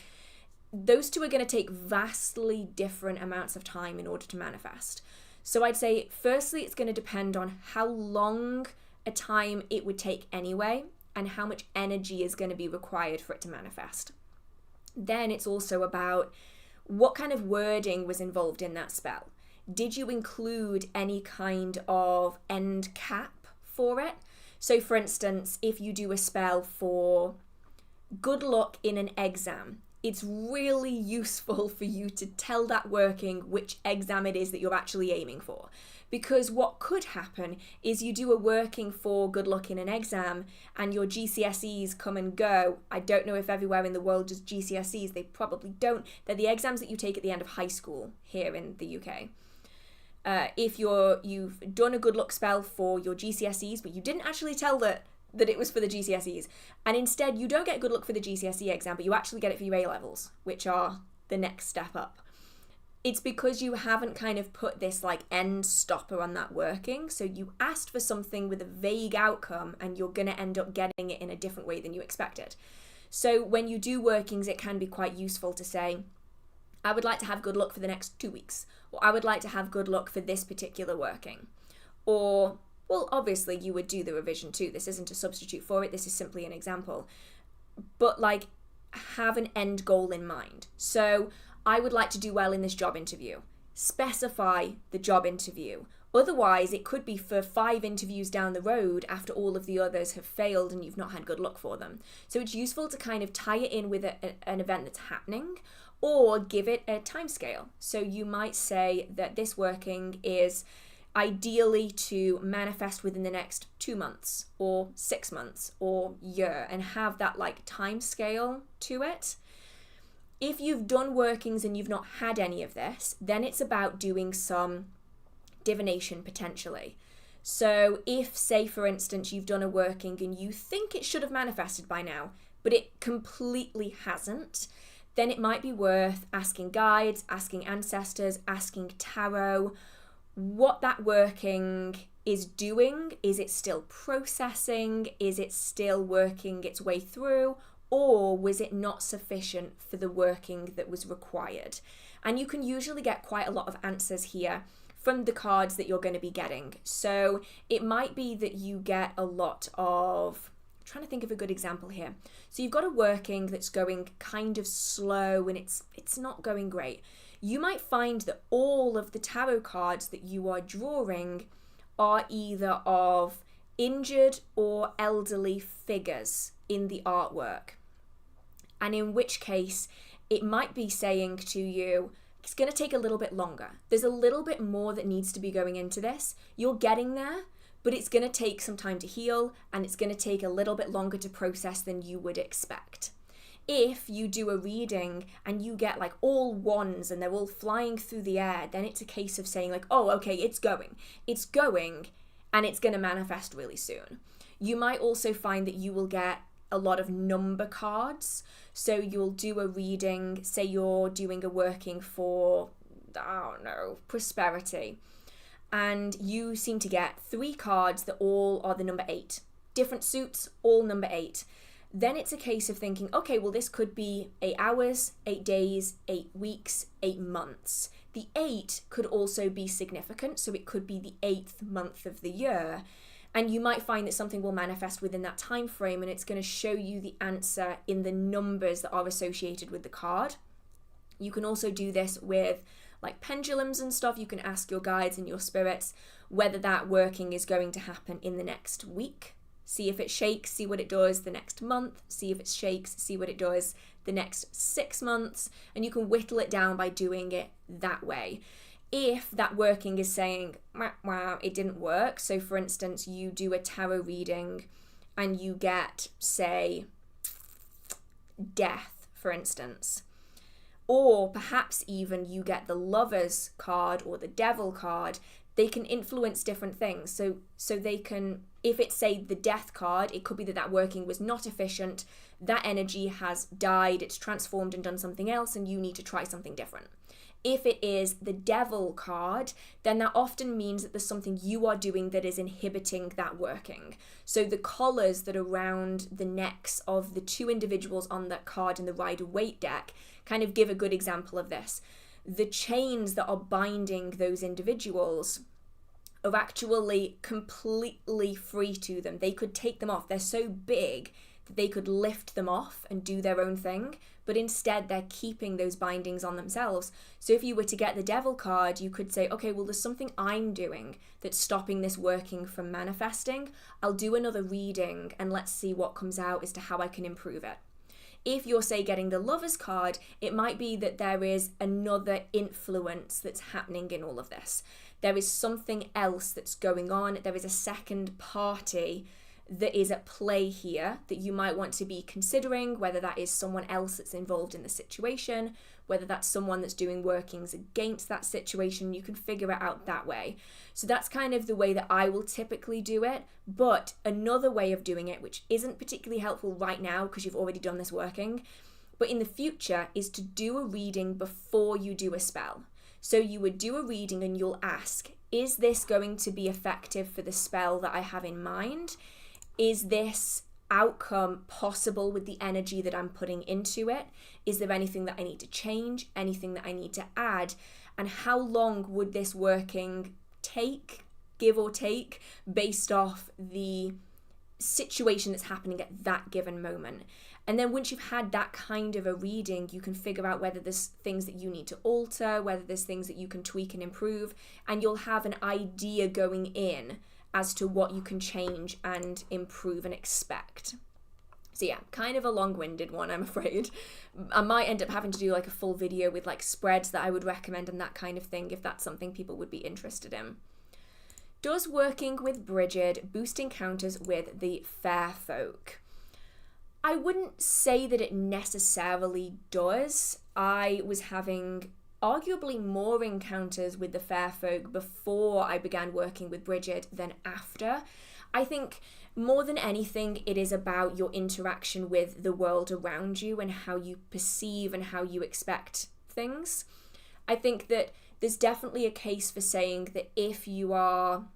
Those two are going to take vastly different amounts of time in order to manifest. So I'd say firstly, it's going to depend on how long a time it would take anyway, and how much energy is going to be required for it to manifest. Then it's also about what kind of wording was involved in that spell. Did you include any kind of end cap for it? So for instance, if you do a spell for good luck in an exam. It's really useful for you to tell that working which exam it is that you're actually aiming for. Because what could happen is you do a working for good luck in an exam and your GCSEs come and go. I don't know if everywhere in the world does GCSEs, they probably don't. They're the exams that you take at the end of high school here in the UK. If you've done a good luck spell for your GCSEs, but you didn't actually tell that it was for the GCSEs, and instead you don't get good luck for the GCSE exam, but you actually get it for your A levels, which are the next step up. It's because you haven't kind of put this like end stopper on that working. So you asked for something with a vague outcome and you're going to end up getting it in a different way than you expected. So when you do workings, it can be quite useful to say, I would like to have good luck for the next 2 weeks, or I would like to have good luck for this particular working. Or, well, obviously you would do the revision too. This isn't a substitute for it. This is simply an example. But like, have an end goal in mind. So I would like to do well in this job interview. Specify the job interview. Otherwise, it could be for 5 interviews down the road after all of the others have failed and you've not had good luck for them. So it's useful to kind of tie it in with an event that's happening, or give it a timescale. So you might say that this working is ideally to manifest within the next 2 months or 6 months or year, and have that like time scale to it. If you've done workings and you've not had any of this, then it's about doing some divination potentially. So if, say for instance, you've done a working and you think it should have manifested by now, but it completely hasn't, then it might be worth asking guides, asking ancestors, asking tarot, what that working is doing. Is it still processing? Is it still working its way through? Or was it not sufficient for the working that was required? And you can usually get quite a lot of answers here from the cards that you're going to be getting. So it might be that you get a lot of, I'm trying to think of a good example here. So you've got a working that's going kind of slow and it's not going great. You might find that all of the tarot cards that you are drawing are either of injured or elderly figures in the artwork. And in which case, it might be saying to you, it's going to take a little bit longer. There's a little bit more that needs to be going into this. You're getting there, but it's going to take some time to heal, and it's going to take a little bit longer to process than you would expect. If you do a reading and you get like all wands and they're all flying through the air, then it's a case of saying like, oh, okay, it's going, and it's going to manifest really soon. You might also find that you will get a lot of number cards. So you'll do a reading, say you're doing a working for, I don't know, prosperity, and you seem to get 3 cards that all are the number 8. Different suits, all number 8. Then it's a case of thinking, okay, well, this could be 8 hours, 8 days, 8 weeks, 8 months. The 8 could also be significant, so it could be the 8th month of the year. And you might find that something will manifest within that time frame, and it's going to show you the answer in the numbers that are associated with the card. You can also do this with like pendulums and stuff. You can ask your guides and your spirits whether that working is going to happen in the next week. See if it shakes, see what it does the next month. See if it shakes, see what it does the next 6 months. And you can whittle it down by doing it that way. If that working is saying, wow, it didn't work. So for instance, you do a tarot reading and you get, say, death, for instance. Or perhaps even you get the Lover's card or the Devil card. They can influence different things. So they can, if it's, say, the Death card, it could be that working was not efficient. That energy has died, it's transformed and done something else, and you need to try something different. If it is the Devil card, then that often means that there's something you are doing that is inhibiting that working. So the collars that are around the necks of the 2 individuals on that card in the Rider-Waite deck kind of give a good example of this. The chains that are binding those individuals are actually completely free to them. They could take them off. They're so big that they could lift them off and do their own thing, but instead they're keeping those bindings on themselves. So if you were to get the Devil card, you could say, okay, well, there's something I'm doing that's stopping this working from manifesting. I'll do another reading and let's see what comes out as to how I can improve it. If you're, say, getting the Lover's card, it might be that there is another influence that's happening in all of this. There is something else that's going on. There is a second party that is at play here that you might want to be considering, whether that is someone else that's involved in the situation, whether that's someone that's doing workings against that situation. You can figure it out that way. So that's kind of the way that I will typically do it. But another way of doing it, which isn't particularly helpful right now because you've already done this working, but in the future, is to do a reading before you do a spell. So you would do a reading and you'll ask, is this going to be effective for the spell that I have in mind? Is this outcome possible with the energy that I'm putting into it? Is there anything that I need to change? Anything that I need to add? And how long would this working take, give or take, based off the situation that's happening at that given moment? And then once you've had that kind of a reading, you can figure out whether there's things that you need to alter, whether there's things that you can tweak and improve, and you'll have an idea going in as to what you can change and improve and expect. So yeah, kind of a long-winded one, I'm afraid. I might end up having to do like a full video with like spreads that I would recommend and that kind of thing if that's something people would be interested in. Does working with Brigid boost encounters with the fair folk? I wouldn't say that it necessarily does. I was having arguably more encounters with the fair folk before I began working with Brigid than after. I think more than anything, it is about your interaction with the world around you and how you perceive and how you expect things. I think that there's definitely a case for saying that if you are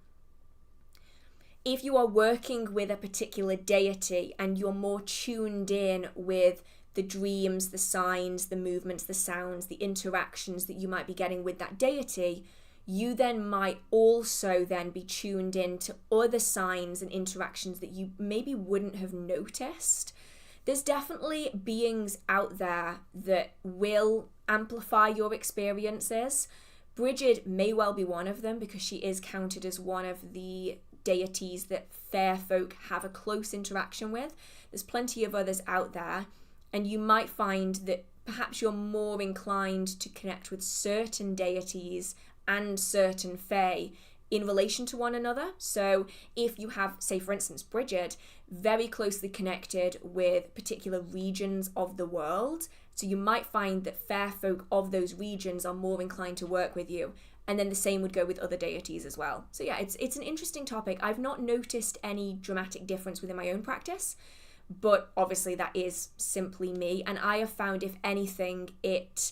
working with a particular deity and you're more tuned in with the dreams, the signs, the movements, the sounds, the interactions that you might be getting with that deity, you then might also then be tuned in to other signs and interactions that you maybe wouldn't have noticed. There's definitely beings out there that will amplify your experiences. Brigid may well be one of them because she is counted as one of the deities that fair folk have a close interaction with. There's plenty of others out there. And you might find that perhaps you're more inclined to connect with certain deities and certain fae in relation to one another. So if you have, say for instance, Brigid, very closely connected with particular regions of the world, so you might find that fair folk of those regions are more inclined to work with you. And then the same would go with other deities as well. So yeah, it's an interesting topic. I've not noticed any dramatic difference within my own practice, but obviously that is simply me. And I have found, if anything, it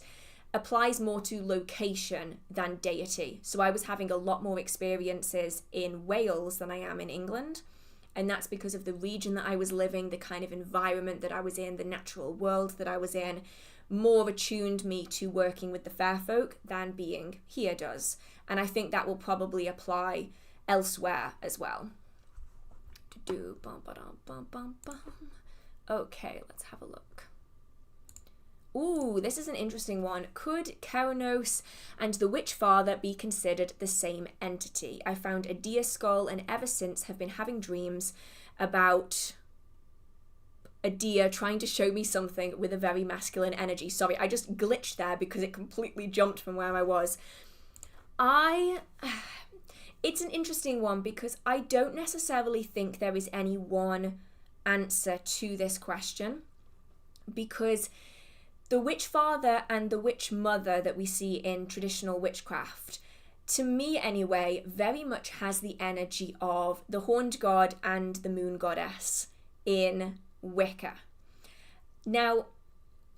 applies more to location than deity. So I was having a lot more experiences in Wales than I am in England. And that's because of the region that I was living, the kind of environment that I was in, the natural world that I was in, more attuned me to working with the fair folk than being here does. And I think that will probably apply elsewhere as well. Okay, let's have a look. Ooh, this is an interesting one. Could Keranos and the Witch Father be considered the same entity? I found a deer skull and ever since have been having dreams about a deer trying to show me something with a very masculine energy. Sorry, I just glitched there because it completely jumped from where I was. It's an interesting one because I don't necessarily think there is any one answer to this question, because the Witch Father and the Witch Mother that we see in traditional witchcraft, to me anyway, very much has the energy of the Horned God and the Moon Goddess in Wicca. Now,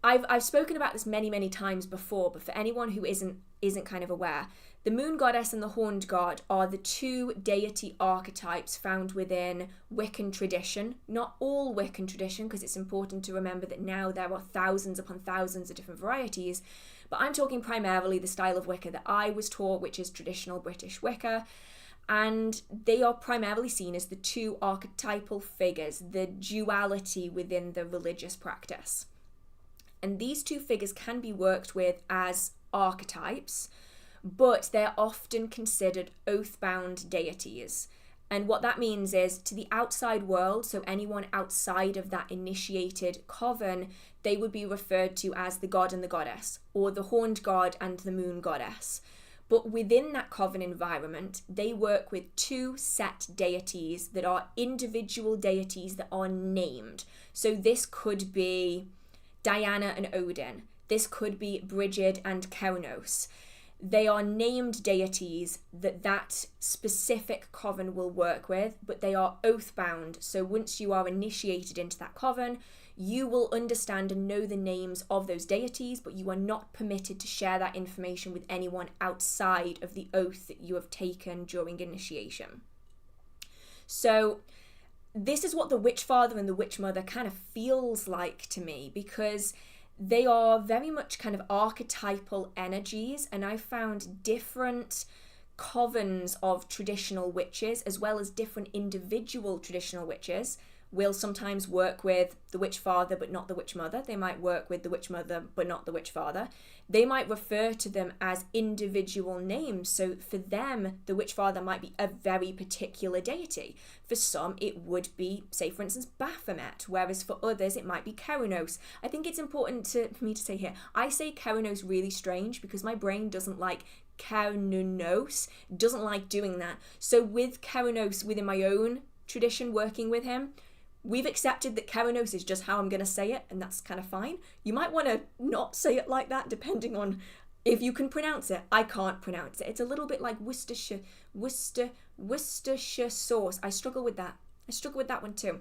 I've spoken about this many times before, but for anyone who isn't kind of aware, the Moon Goddess and the Horned God are the two deity archetypes found within Wiccan tradition. Not all Wiccan tradition, because it's important to remember that now there are thousands upon thousands of different varieties, but I'm talking primarily the style of Wicca that I was taught, which is traditional British Wicca, and they are primarily seen as the two archetypal figures, the duality within the religious practice. And these two figures can be worked with as archetypes, but they're often considered oath-bound deities. And what that means is to the outside world, so anyone outside of that initiated coven, they would be referred to as the god and the goddess, or the horned god and the moon goddess. But within that coven environment, they work with two set deities that are individual deities that are named. So this could be Diana and Odin. This could be Brigid and Kronos. They are named deities that specific coven will work with, but they are oath-bound. So once you are initiated into that coven, you will understand and know the names of those deities, but you are not permitted to share that information with anyone outside of the oath that you have taken during initiation. So this is what the Witch Father and the Witch Mother kind of feels like to me, because they are very much kind of archetypal energies, and I found different covens of traditional witches, as well as different individual traditional witches, will sometimes work with the Witch Father but not the Witch Mother. They might work with the Witch Mother but not the Witch Father. They might refer to them as individual names. So for them, the Witch Father might be a very particular deity. For some, it would be, say for instance, Baphomet, whereas for others, it might be Kronos. I think it's important for me to say here, I say Kronos really strange because my brain doesn't like Kronos, doesn't like doing that. So with Kronos within my own tradition working with him, we've accepted that Kronos is just how I'm going to say it, and that's kind of fine. You might want to not say it like that, depending on if you can pronounce it. I can't pronounce it. It's a little bit like Worcestershire sauce. I struggle with that. I struggle with that one too.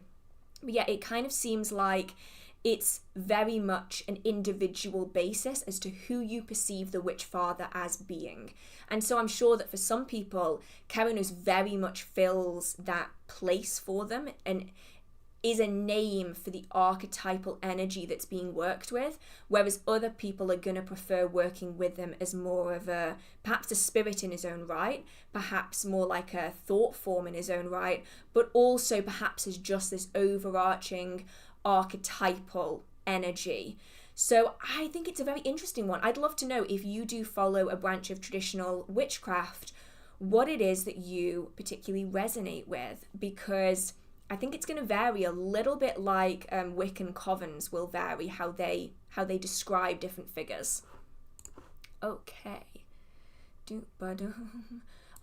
But yeah, it kind of seems like it's very much an individual basis as to who you perceive the Witch Father as being. And so I'm sure that for some people, Kronos very much fills that place for them and is a name for the archetypal energy that's being worked with, whereas other people are going to prefer working with them as more of a, perhaps a spirit in his own right, perhaps more like a thought form in his own right, but also perhaps as just this overarching archetypal energy. So I think it's a very interesting one. I'd love to know, if you do follow a branch of traditional witchcraft, what it is that you particularly resonate with, because I think it's going to vary a little bit, like Wiccan covens will vary how they describe different figures. Okay.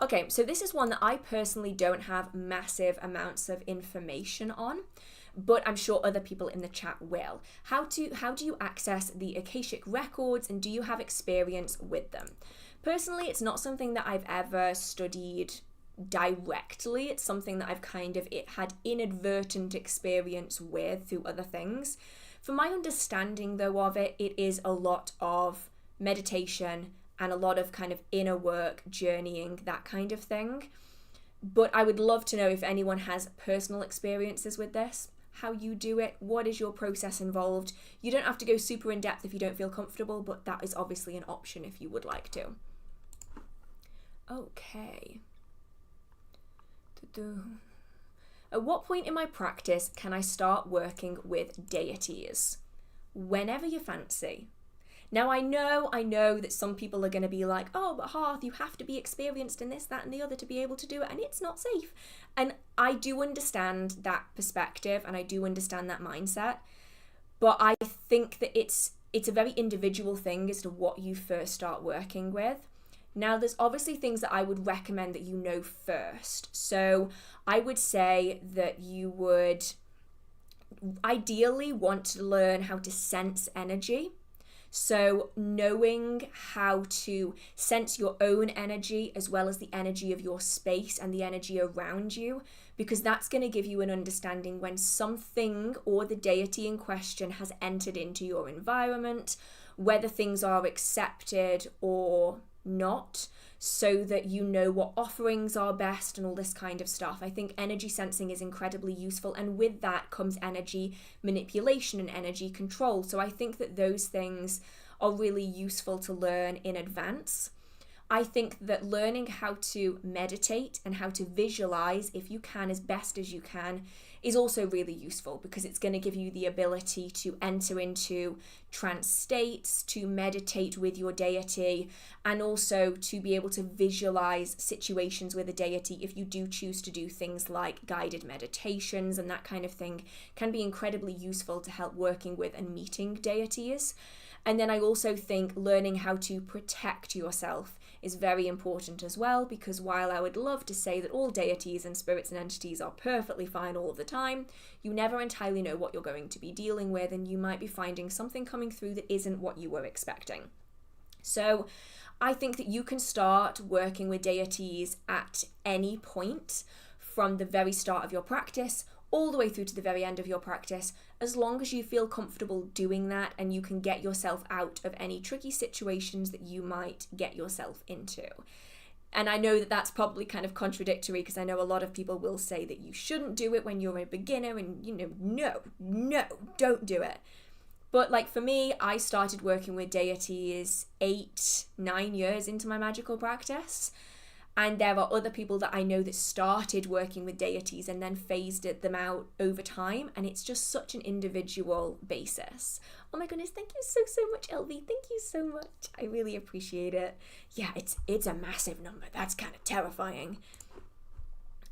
Okay, so this is one that I personally don't have massive amounts of information on, but I'm sure other people in the chat will. How do you access the Akashic records, and do you have experience with them? Personally, it's not something that I've ever studied directly. It's something that I've had inadvertent experience with through other things. For my understanding though of it, it is a lot of meditation and a lot of kind of inner work, journeying, that kind of thing. But I would love to know if anyone has personal experiences with this, how you do it, what is your process involved. You don't have to go super in depth if you don't feel comfortable, but that is obviously an option if you would like to. Okay. At what point in my practice can I start working with deities? Whenever you fancy. Now I know that some people are going to be like, oh, but Hearth, you have to be experienced in this, that and the other to be able to do it, and it's not safe. And I do understand that perspective, and I do understand that mindset, but I think that it's a very individual thing as to what you first start working with. Now, there's obviously things that I would recommend that you know first. So I would say that you would ideally want to learn how to sense energy. So knowing how to sense your own energy as well as the energy of your space and the energy around you, because that's going to give you an understanding when something or the deity in question has entered into your environment, whether things are accepted or not, so that you know what offerings are best and all this kind of stuff. I think energy sensing is incredibly useful, and with that comes energy manipulation and energy control. So I think that those things are really useful to learn in advance. I think that learning how to meditate and how to visualize, if you can, as best as you can, is also really useful, because it's going to give you the ability to enter into trance states, to meditate with your deity, and also to be able to visualize situations with a deity. If you do choose to do things like guided meditations and that kind of thing, can be incredibly useful to help working with and meeting deities. And then I also think learning how to protect yourself is very important as well, because while I would love to say that all deities and spirits and entities are perfectly fine all of the time, you never entirely know what you're going to be dealing with, and you might be finding something coming through that isn't what you were expecting. So I think that you can start working with deities at any point from the very start of your practice all the way through to the very end of your practice, as long as you feel comfortable doing that and you can get yourself out of any tricky situations that you might get yourself into. And I know that that's probably kind of contradictory, because I know a lot of people will say that you shouldn't do it when you're a beginner, and no, don't do it. But like for me, I started working with deities 8-9 years into my magical practice. And there are other people that I know that started working with deities and then phased them out over time. And it's just such an individual basis. Oh my goodness, thank you so much, LV. Thank you so much. I really appreciate it. Yeah, it's a massive number. That's kind of terrifying.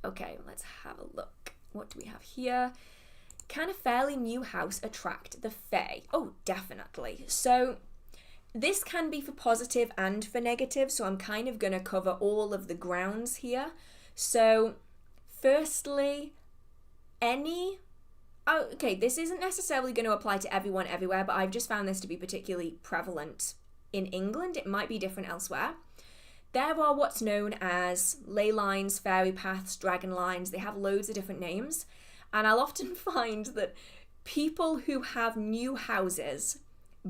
Okay, let's have a look. What do we have here? Can a fairly new house attract the Fae? Oh, definitely. So this can be for positive and for negative, so I'm kind of going to cover all of the grounds here. So firstly, this isn't necessarily going to apply to everyone everywhere, but I've just found this to be particularly prevalent in England. It might be different elsewhere. There are what's known as ley lines, fairy paths, dragon lines. They have loads of different names, and I'll often find that people who have new houses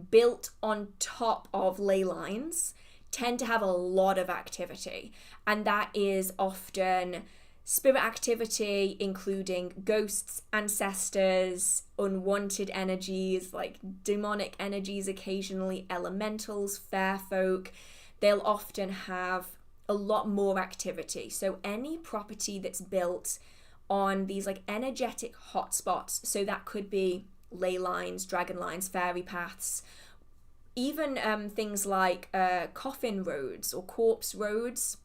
built on top of ley lines tend to have a lot of activity, and that is often spirit activity, including ghosts, ancestors, unwanted energies like demonic energies, occasionally elementals, fair folk. They'll often have a lot more activity. So any property that's built on these like energetic hotspots, so that could be ley lines, dragon lines, fairy paths, even things like coffin roads or corpse roads,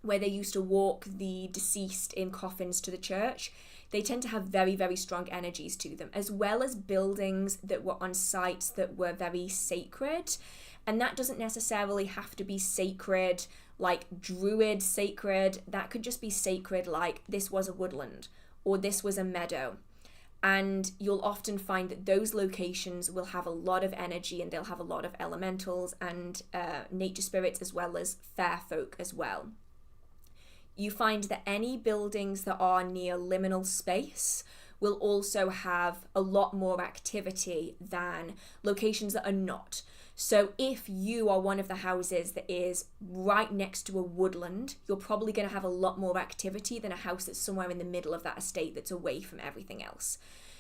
where they used to walk the deceased in coffins to the church. They tend to have very, very strong energies to them, as well as buildings that were on sites that were very sacred. And that doesn't necessarily have to be sacred, like druid sacred. That could just be sacred, like this was a woodland or this was a meadow. And you'll often find that those locations will have a lot of energy, and they'll have a lot of elementals and nature spirits, as well as fair folk as well. You find that any buildings that are near liminal space will also have a lot more activity than locations that are not. So if you are one of the houses that is right next to a woodland, you're probably going to have a lot more activity than a house that's somewhere in the middle of that estate that's away from everything else.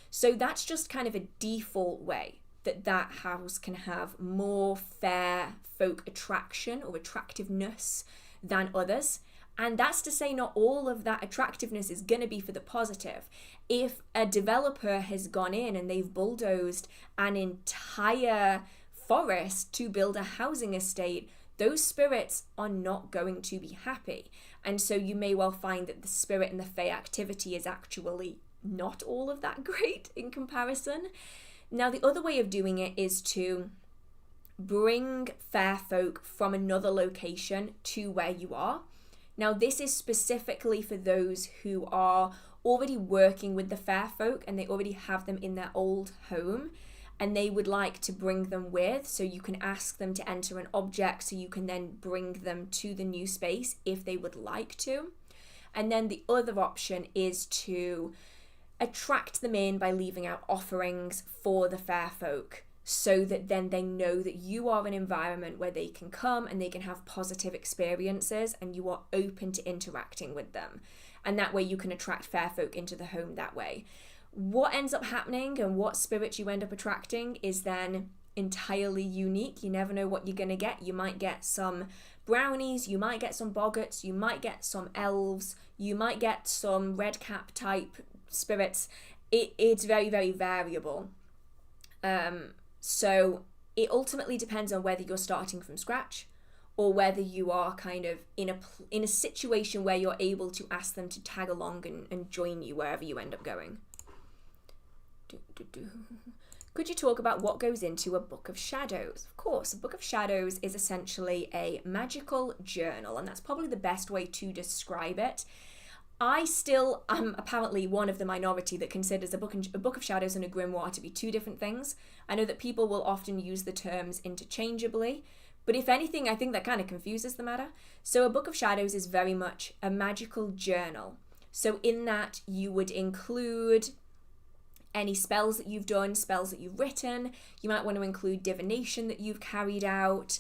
So that's just kind of a default way that house can have more fair folk attraction or attractiveness than others. And that's to say not all of that attractiveness is going to be for the positive. If a developer has gone in and they've bulldozed an entire forest to build a housing estate, those spirits are not going to be happy. And so you may well find that the spirit and the fae activity is actually not all of that great in comparison. Now, the other way of doing it is to bring fair folk from another location to where you are. Now, this is specifically for those who are already working with the fair folk and they already have them in their old home, and they would like to bring them with, so you can ask them to enter an object so you can then bring them to the new space if they would like to. And then the other option is to attract them in by leaving out offerings for the fair folk, so that then they know that you are an environment where they can come and they can have positive experiences and you are open to interacting with them. And that way you can attract fair folk into the home that way. What ends up happening and what spirit you end up attracting is then entirely unique. You never know what you're going to get. You might get some brownies, you might get some boggarts, you might get some elves, you might get some red cap type spirits, it's very, very variable. So it ultimately depends on whether you're starting from scratch or whether you are kind of in a situation where you're able to ask them to tag along and join you wherever you end up going. Could you talk about what goes into a Book of Shadows? Of course, a Book of Shadows is essentially a magical journal, and that's probably the best way to describe it. I still am apparently one of the minority that considers a Book of Shadows and a Grimoire to be two different things. I know that people will often use the terms interchangeably, but if anything, I think that kind of confuses the matter. So a Book of Shadows is very much a magical journal. So in that, you would include any spells that you've done, spells that you've written. You might want to include divination that you've carried out.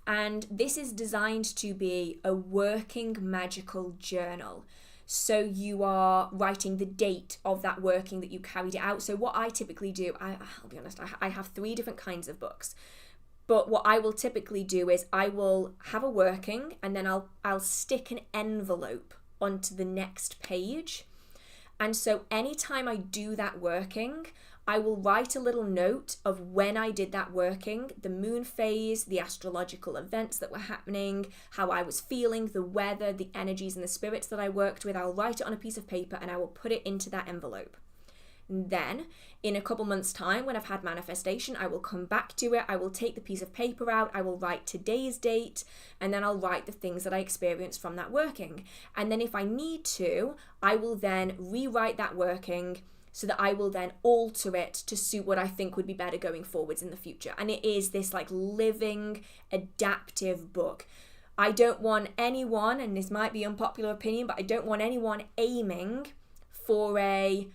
And this is designed to be a working magical journal. So you are writing the date of that working that you carried it out. So what I typically do, I'll be honest, I have 3 different kinds of books. But what I will typically do is I will have a working and then I'll stick an envelope onto the next page. And so anytime I do that working, I will write a little note of when I did that working, the moon phase, the astrological events that were happening, how I was feeling, the weather, the energies and the spirits that I worked with. I'll write it on a piece of paper and I will put it into that envelope. And then in a couple months' time, when I've had manifestation, I will come back to it. I will take the piece of paper out. I will write today's date, and then I'll write the things that I experienced from that working. And then if I need to, I will then rewrite that working so that I will then alter it to suit what I think would be better going forwards in the future. And it is this like living, adaptive book. I don't want anyone, and this might be unpopular opinion, but I don't want anyone aiming for a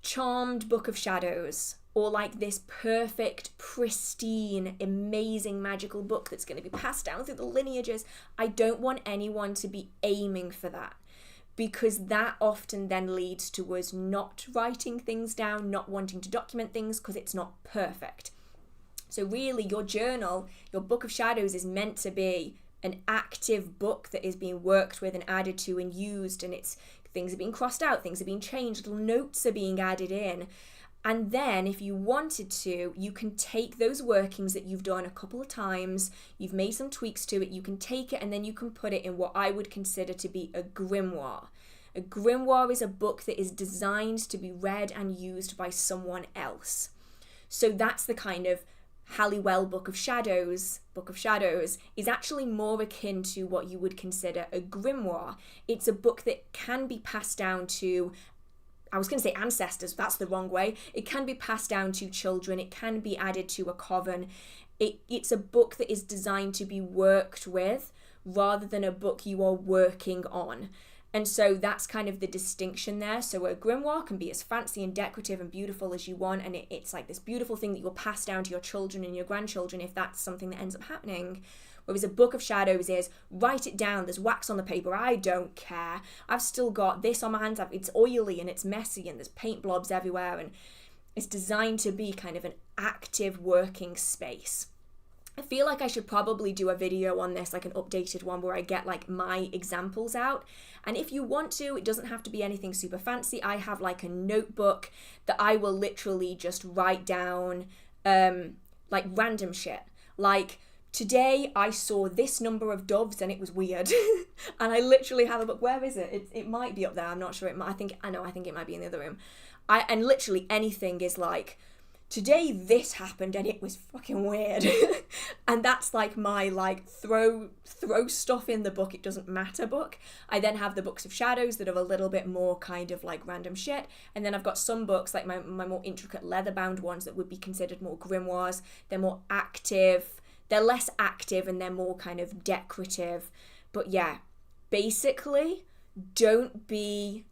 charmed Book of Shadows or like this perfect, pristine, amazing magical book that's going to be passed down through the lineages. I don't want anyone to be aiming for that, because that often then leads to us not writing things down, not wanting to document things because it's not perfect. So really your journal, your Book of Shadows is meant to be an active book that is being worked with and added to and used, and it's things are being crossed out, things are being changed, little notes are being added in. And then if you wanted to, you can take those workings that you've done a couple of times, you've made some tweaks to it, you can take it and then you can put it in what I would consider to be a grimoire. A grimoire is a book that is designed to be read and used by someone else. So that's the kind of Halliwell Book of Shadows is actually more akin to what you would consider a grimoire. It's a book that can be passed down to, I was going to say ancestors, that's the wrong way. It can be passed down to children. It can be added to a coven. It's a book that is designed to be worked with rather than a book you are working on. And so that's kind of the distinction there. So a grimoire can be as fancy and decorative and beautiful as you want, and it's like this beautiful thing that you'll pass down to your children and your grandchildren if that's something that ends up happening. Whereas a Book of Shadows is, write it down, there's wax on the paper, I don't care. I've still got this on my hands, it's oily and it's messy and there's paint blobs everywhere, and it's designed to be kind of an active working space. I feel like I should probably do a video on this, like an updated one where I get like my examples out. And if you want to, it doesn't have to be anything super fancy. I have like a notebook that I will literally just write down like random shit. Like, today I saw this number of doves and it was weird. And I literally have a book. Where is it? It might be up there. I'm not sure. I think it might be in the other room. And literally anything is like, today this happened and it was fucking weird. And that's like my like throw stuff in the book, it doesn't matter book. I then have the Books of Shadows that are a little bit more kind of like random shit. And then I've got some books like my more intricate leather bound ones that would be considered more grimoires. They're more active. They're less active and they're more kind of decorative. But yeah, basically don't be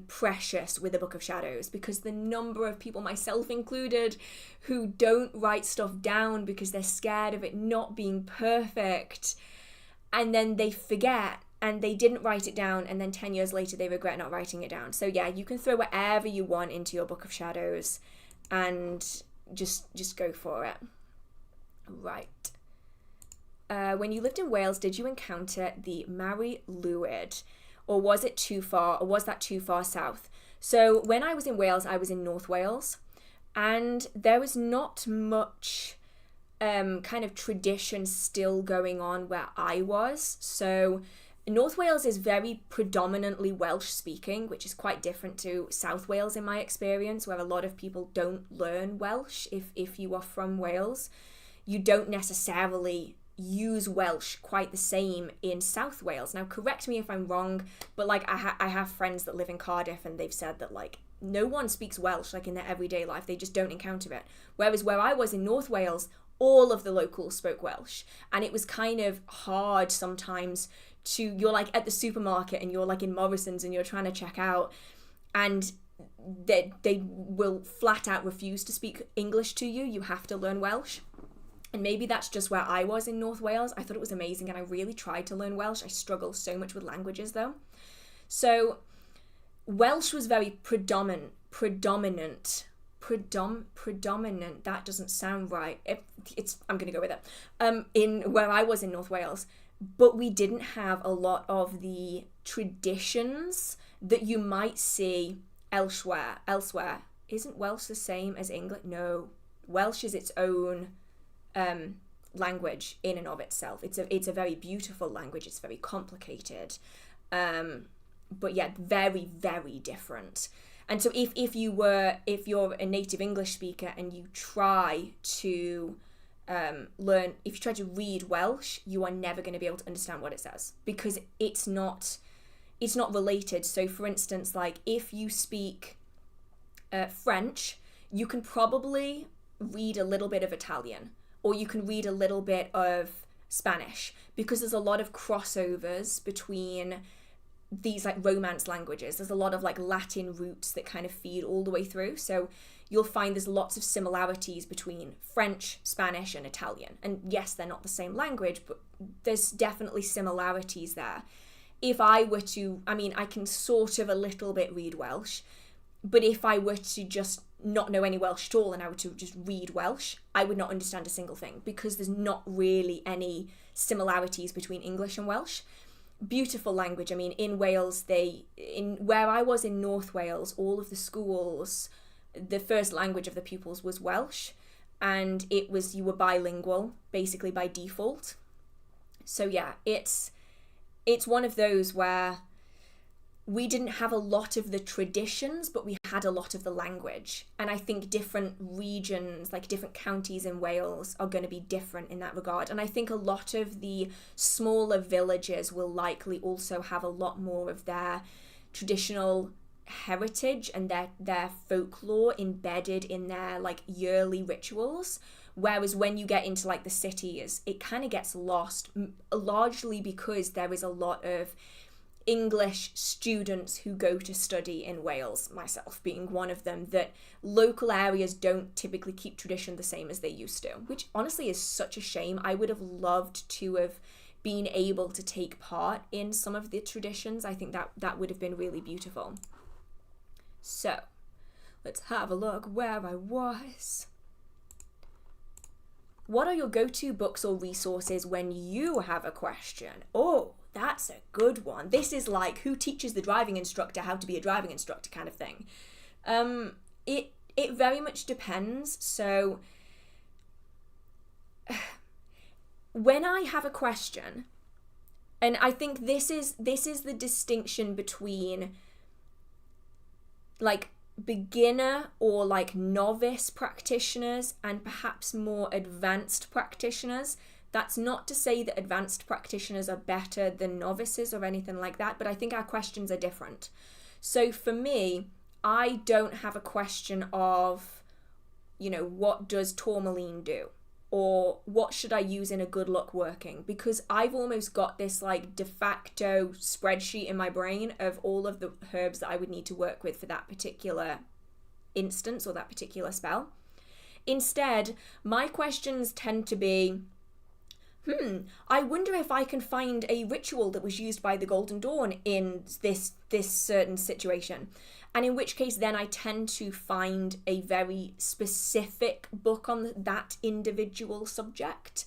precious with a Book of Shadows, because the number of people, myself included, who don't write stuff down because they're scared of it not being perfect, and then they forget and they didn't write it down, and then 10 years later they regret not writing it down. So yeah, you can throw whatever you want into your Book of Shadows and just go for it. Right. When you lived in Wales, did you encounter the Mari Lwyd? Or was that too far south? So when I was in Wales, I was in North Wales, and there was not much kind of tradition still going on where I was. So North Wales is very predominantly Welsh speaking, which is quite different to South Wales in my experience, where a lot of people don't learn Welsh. If you are from Wales, you don't necessarily use Welsh quite the same in South Wales. Now, correct me if I'm wrong, but like I have friends that live in Cardiff, and they've said that like no one speaks Welsh like in their everyday life. They just don't encounter it. Whereas where I was in North Wales, all of the locals spoke Welsh, and it was kind of hard sometimes you're like at the supermarket and you're like in Morrison's and you're trying to check out, and they will flat out refuse to speak English to you. You have to learn Welsh. And maybe that's just where I was in North Wales. I thought it was amazing, and I really tried to learn Welsh. I struggle so much with languages though. So Welsh was very predominant. That doesn't sound right. I'm going to go with it. In where I was in North Wales, but we didn't have a lot of the traditions that you might see elsewhere. Isn't Welsh the same as English? No, Welsh is its own language in and of itself. It's a very beautiful language. It's very complicated, but yeah, very, very different. And so if you're a native English speaker and you try to if you try to read Welsh, you are never going to be able to understand what it says, because it's not related. So for instance, like if you speak French, you can probably read a little bit of Italian, or you can read a little bit of Spanish, because there's a lot of crossovers between these like Romance languages. There's a lot of like Latin roots that kind of feed all the way through. So you'll find there's lots of similarities between French, Spanish, and Italian. And yes, they're not the same language, but there's definitely similarities there. If I were to, I can sort of a little bit read Welsh, but if I were to just not know any Welsh at all and I were to just read Welsh, I would not understand a single thing, because there's not really any similarities between English and Welsh. Beautiful language. In Wales, where I was in North Wales, all of the schools, the first language of the pupils was Welsh, and you were bilingual basically by default. So yeah, it's one of those where we didn't have a lot of the traditions, but we had a lot of the language. And I think different regions, like different counties in Wales, are going to be different in that regard. And I think a lot of the smaller villages will likely also have a lot more of their traditional heritage and their folklore embedded in their like yearly rituals. Whereas when you get into like the cities, it kind of gets lost, largely because there is a lot of English students who go to study in Wales, myself being one of them, that local areas don't typically keep tradition the same as they used to, which honestly is such a shame. I would have loved to have been able to take part in some of the traditions. I think that would have been really beautiful. So let's have a look where I was. What are your go-to books or resources when you have a question? Oh, that's a good one. This is like who teaches the driving instructor how to be a driving instructor kind of thing. It very much depends. So when I have a question, and I think this is the distinction between like beginner or like novice practitioners and perhaps more advanced practitioners. That's not to say that advanced practitioners are better than novices or anything like that, but I think our questions are different. So for me, I don't have a question of, what does tourmaline do? Or what should I use in a good luck working? Because I've almost got this like de facto spreadsheet in my brain of all of the herbs that I would need to work with for that particular instance or that particular spell. Instead, my questions tend to be, I wonder if I can find a ritual that was used by the Golden Dawn in this certain situation. And in which case, then I tend to find a very specific book on that individual subject.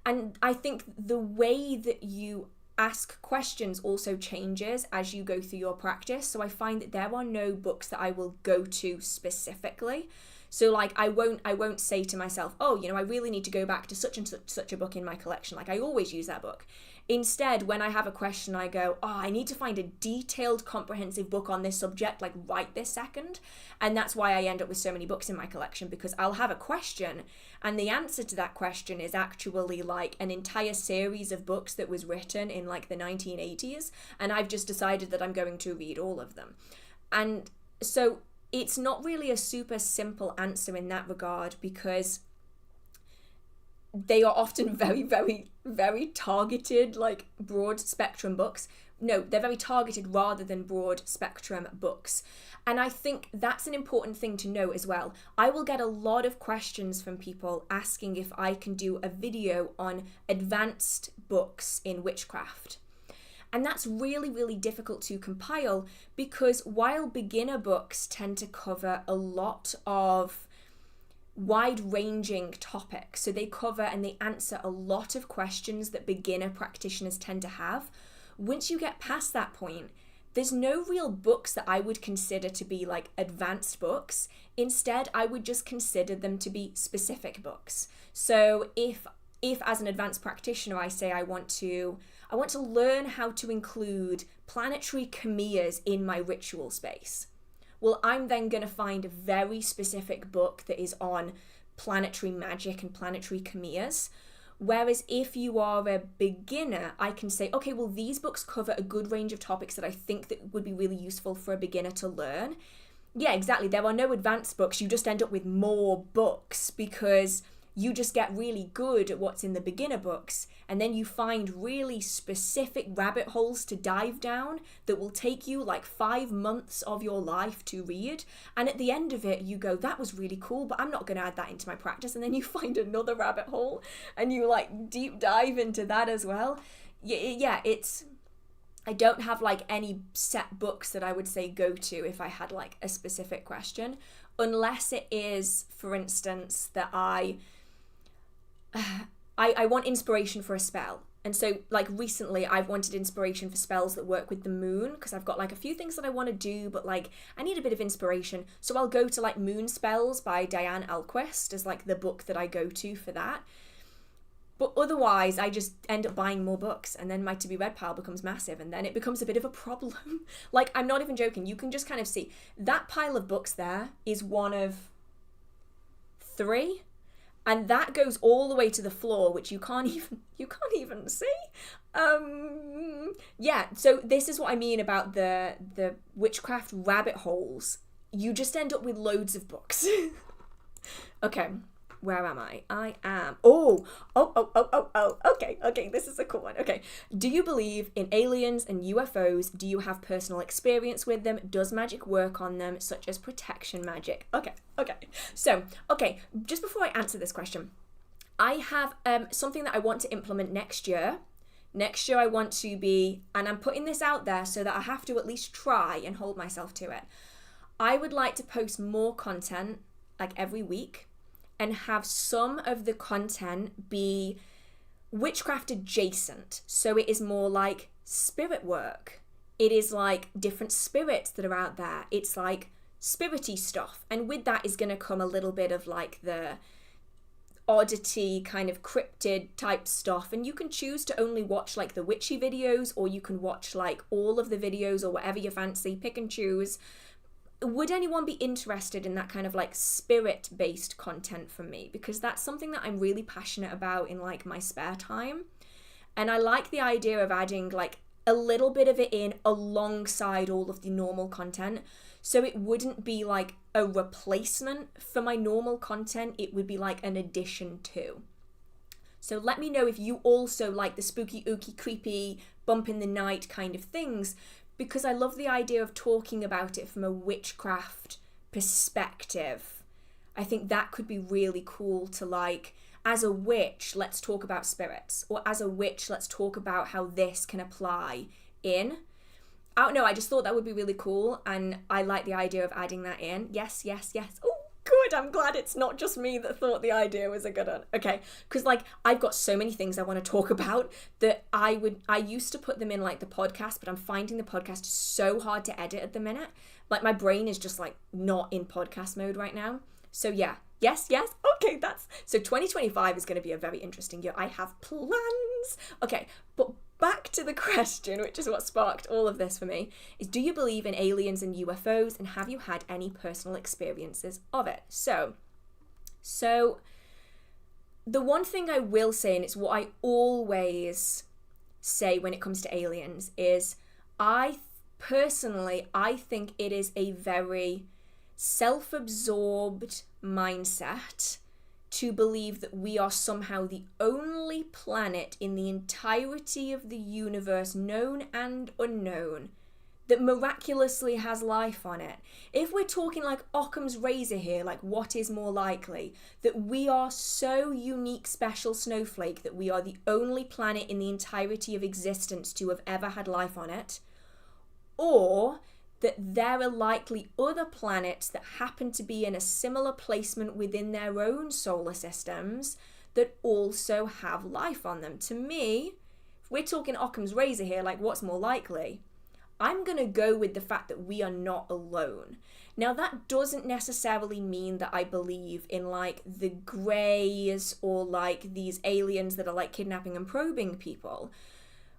And I think the way that you ask questions also changes as you go through your practice. So I find that there are no books that I will go to specifically. So like I won't say to myself, oh, I really need to go back to such and such a book in my collection. Like I always use that book. Instead, when I have a question, I go, oh, I need to find a detailed, comprehensive book on this subject, like right this second. And that's why I end up with so many books in my collection, because I'll have a question and the answer to that question is actually like an entire series of books that was written in like the 1980s. And I've just decided that I'm going to read all of them. And so it's not really a super simple answer in that regard, because they are often very, very, very targeted, like broad spectrum books. No, they're very targeted rather than broad spectrum books. And I think that's an important thing to know as well. I will get a lot of questions from people asking if I can do a video on advanced books in witchcraft. And that's really, really difficult to compile, because while beginner books tend to cover a lot of wide-ranging topics, so they cover and they answer a lot of questions that beginner practitioners tend to have, once you get past that point, there's no real books that I would consider to be like advanced books. Instead, I would just consider them to be specific books. So if as an advanced practitioner I say I want to learn how to include planetary chimers in my ritual space, well, I'm then going to find a very specific book that is on planetary magic and planetary chimers. Whereas if you are a beginner, I can say, okay, well, these books cover a good range of topics that I think that would be really useful for a beginner to learn. Yeah, exactly. There are no advanced books. You just end up with more books because you just get really good at what's in the beginner books, and then you find really specific rabbit holes to dive down that will take you like 5 months of your life to read, and at the end of it you go, that was really cool, but I'm not going to add that into my practice. And then you find another rabbit hole and you like deep dive into that as well. Yeah, I don't have like any set books that I would say go to if I had like a specific question, unless it is, for instance, that I want inspiration for a spell. And so like recently I've wanted inspiration for spells that work with the moon, because I've got like a few things that I want to do, but like I need a bit of inspiration. So I'll go to like Moon Spells by Diane Elquist as like the book that I go to for that. But otherwise I just end up buying more books, and then my to be read pile becomes massive, and then it becomes a bit of a problem. Like, I'm not even joking. You can just kind of see that pile of books there is one of 3. And that goes all the way to the floor, which you can't even see. Yeah, so this is what I mean about the witchcraft rabbit holes. You just end up with loads of books. Okay, where am I? I am. Oh, okay, this is a cool one. Okay, do you believe in aliens and UFOs? Do you have personal experience with them? Does magic work on them, such as protection magic? Okay. So, just before I answer this question, I have something that I want to implement next year. Next year I want to be, and I'm putting this out there so that I have to at least try and hold myself to it. I would like to post more content like every week, and have some of the content be witchcraft adjacent. So it is more like spirit work. It is like different spirits that are out there. It's like spirity stuff. And with that is going to come a little bit of like the oddity kind of cryptid type stuff. And you can choose to only watch like the witchy videos, or you can watch like all of the videos, or whatever you fancy, pick and choose. Would anyone be interested in that kind of like spirit-based content from me? Because that's something that I'm really passionate about in like my spare time. And I like the idea of adding like a little bit of it in alongside all of the normal content. So it wouldn't be like a replacement for my normal content. It would be like an addition to. So let me know if you also like the spooky, ooky, creepy, bump in the night kind of things, because I love the idea of talking about it from a witchcraft perspective. I think that could be really cool to like, as a witch, let's talk about spirits, or as a witch, let's talk about how this can apply in. I don't know, I just thought that would be really cool, and I like the idea of adding that in. Yes. Oh, Good, I'm glad it's not just me that thought the idea was a good one. Okay, because like I've got so many things I want to talk about that I used to put them in like the podcast, but I'm finding the podcast so hard to edit at the minute. Like my brain is just like not in podcast mode right now. So yeah, yes, okay, so 2025 is going to be a very interesting year. I have plans. Okay, but back to the question, which is what sparked all of this for me, is do you believe in aliens and UFOs, and have you had any personal experiences of it? So the one thing I will say, and it's what I always say when it comes to aliens, is I think it is a very self-absorbed mindset to believe that we are somehow the only planet in the entirety of the universe, known and unknown, that miraculously has life on it. If we're talking like Occam's razor here, like what is more likely? That we are so unique, special snowflake that we are the only planet in the entirety of existence to have ever had life on it? Or that there are likely other planets that happen to be in a similar placement within their own solar systems that also have life on them. To me, if we're talking Occam's razor here, like what's more likely, I'm going to go with the fact that we are not alone. Now, that doesn't necessarily mean that I believe in like the greys or like these aliens that are like kidnapping and probing people.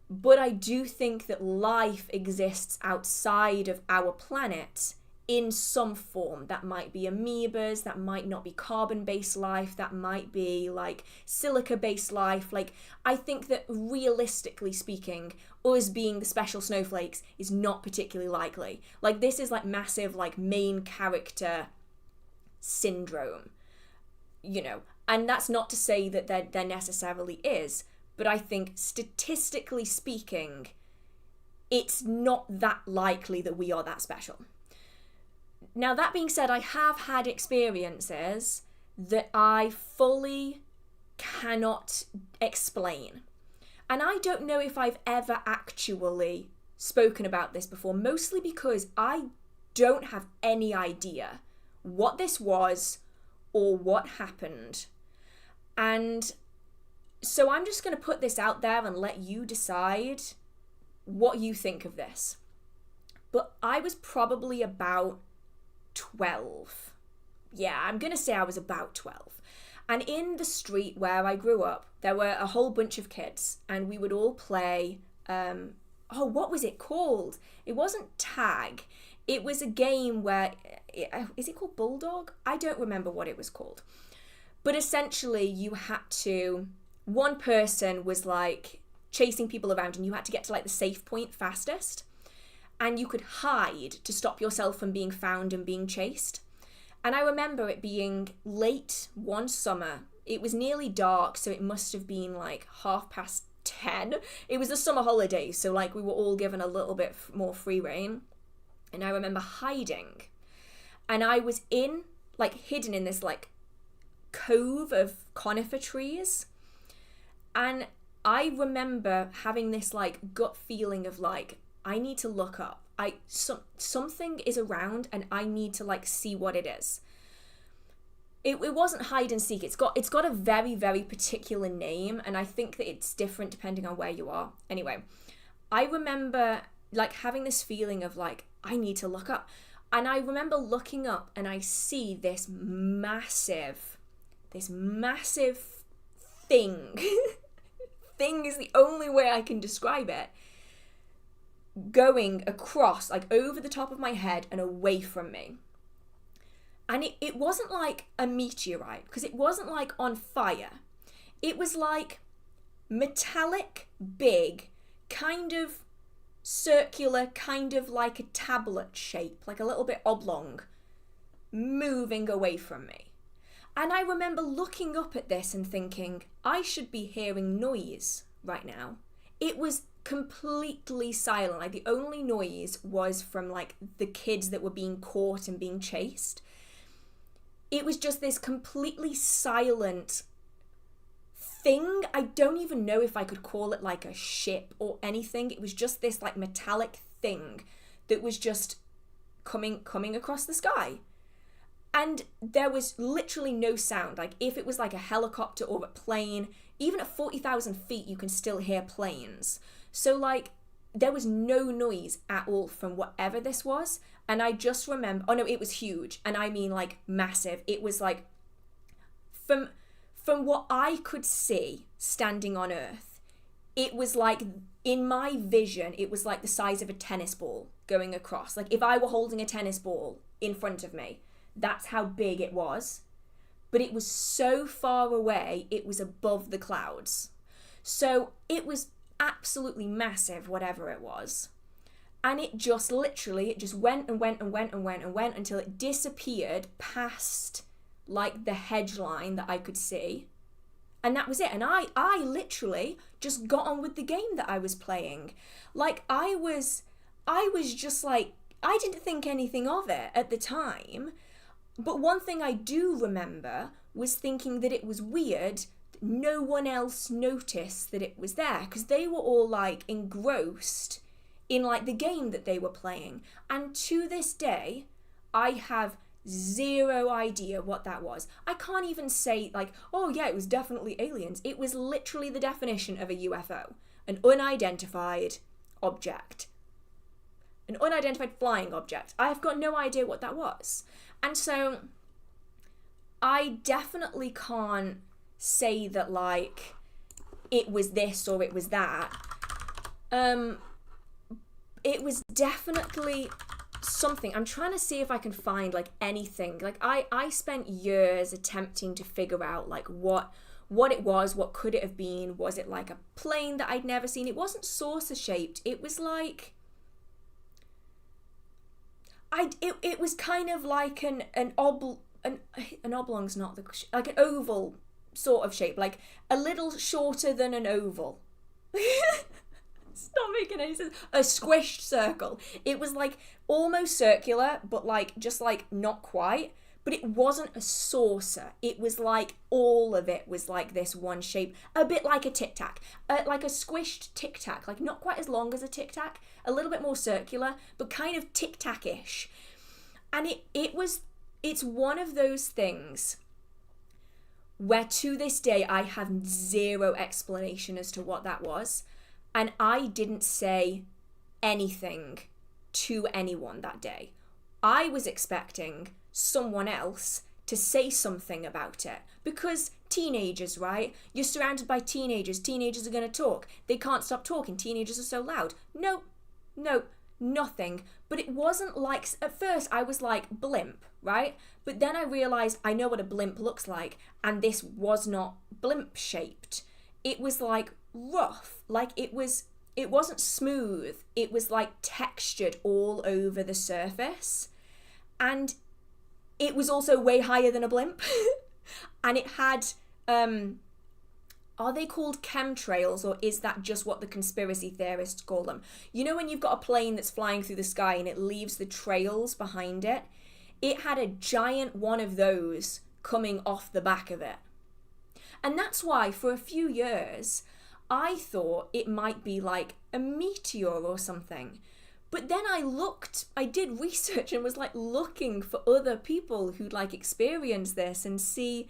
But I do think that life exists outside of our planet in some form. That might be amoebas, that might not be carbon-based life, that might be like silica-based life. Like, I think that realistically speaking, us being the special snowflakes is not particularly likely. Like, this is like massive like main character syndrome, you know. And that's not to say that there necessarily is. But I think statistically speaking, it's not that likely that we are that special. Now, that being said, I have had experiences that I fully cannot explain. And I don't know if I've ever actually spoken about this before, mostly because I don't have any idea what this was or what happened. And so I'm just going to put this out there and let you decide what you think of this. But I was probably about 12. Yeah, I'm going to say I was about 12. And in the street where I grew up, there were a whole bunch of kids, and we would all play, what was it called? It wasn't tag. It was a game where, is it called Bulldog? I don't remember what it was called. But essentially you had to, one person was like chasing people around and you had to get to like the safe point fastest, and you could hide to stop yourself from being found and being chased. And I remember it being late one summer. It was nearly dark, so it must have been like 10:30. It was the summer holidays, so like we were all given a little bit more free rein. And I remember hiding, and I was hidden in this like cove of conifer trees. And I remember having this like gut feeling of like, I need to look up. Something is around and I need to like see what it is. It wasn't hide and seek. It's got a very, very particular name, and I think that it's different depending on where you are. Anyway, I remember like having this feeling of like, I need to look up. And I remember looking up and I see this massive thing. Thing is the only way I can describe it. Going across, like over the top of my head and away from me. And it wasn't like a meteorite, because it wasn't like on fire. It was like metallic, big, kind of circular, kind of like a tablet shape, like a little bit oblong, moving away from me. And I remember looking up at this and thinking, I should be hearing noise right now. It was completely silent. Like the only noise was from like the kids that were being caught and being chased. It was just this completely silent thing. I don't even know if I could call it like a ship or anything. It was just this like metallic thing that was just coming across the sky. And there was literally no sound. Like, if it was like a helicopter or a plane, even at 40,000 feet, you can still hear planes. So, like, there was no noise at all from whatever this was. And I just remember, oh no, it was huge. And I mean, like, massive. It was like, from what I could see standing on Earth, it was like, in my vision, it was like the size of a tennis ball going across. Like, if I were holding a tennis ball in front of me, that's how big it was. But it was so far away, it was above the clouds. So it was absolutely massive, whatever it was. And it just literally, it just went and went and went and went and went until it disappeared past, like, the hedge line that I could see. And that was it. And I literally just got on with the game that I was playing. Like, I was just like, I didn't think anything of it at the time. But one thing I do remember was thinking that it was weird that no one else noticed that it was there, because they were all, like, engrossed in, like, the game that they were playing. And to this day, I have zero idea what that was. I can't even say, like, oh yeah, it was definitely aliens. It was literally the definition of a UFO, an unidentified object, an unidentified flying object. I've got no idea what that was. And so I definitely can't say that, like, it was this or it was that. It was definitely something. I'm trying to see if I can find, like, anything. Like, I spent years attempting to figure out, like, what it was, what could it have been. Was it like a plane that I'd never seen? It wasn't saucer shaped. It was like, it was kind of like an oblong's not the, like, an oval sort of shape, like a little shorter than an oval. It's not making any sense. A squished circle. It was like almost circular, but like just like not quite. But it wasn't a saucer. It was like all of it was like this one shape, a bit like a Tic Tac, like a squished Tic Tac, like not quite as long as a Tic Tac, a little bit more circular, but kind of Tic Tac-ish. And it's one of those things where to this day I have zero explanation as to what that was. And I didn't say anything to anyone that day. I was expecting someone else to say something about it, because teenagers, right? You're surrounded by teenagers. Teenagers are going to talk. They can't stop talking. Teenagers are so loud. No, nothing. But it wasn't like, at first I was like, blimp, right? But then I realized I know what a blimp looks like, and this was not blimp shaped. It was like rough, like it wasn't smooth. It was like textured all over the surface. And it was also way higher than a blimp. And it had, are they called chemtrails, or is that just what the conspiracy theorists call them? You know when you've got a plane that's flying through the sky and it leaves the trails behind it? It had a giant one of those coming off the back of it. And that's why for a few years, I thought it might be like a meteor or something. But then I did research and was like looking for other people who'd like experienced this and see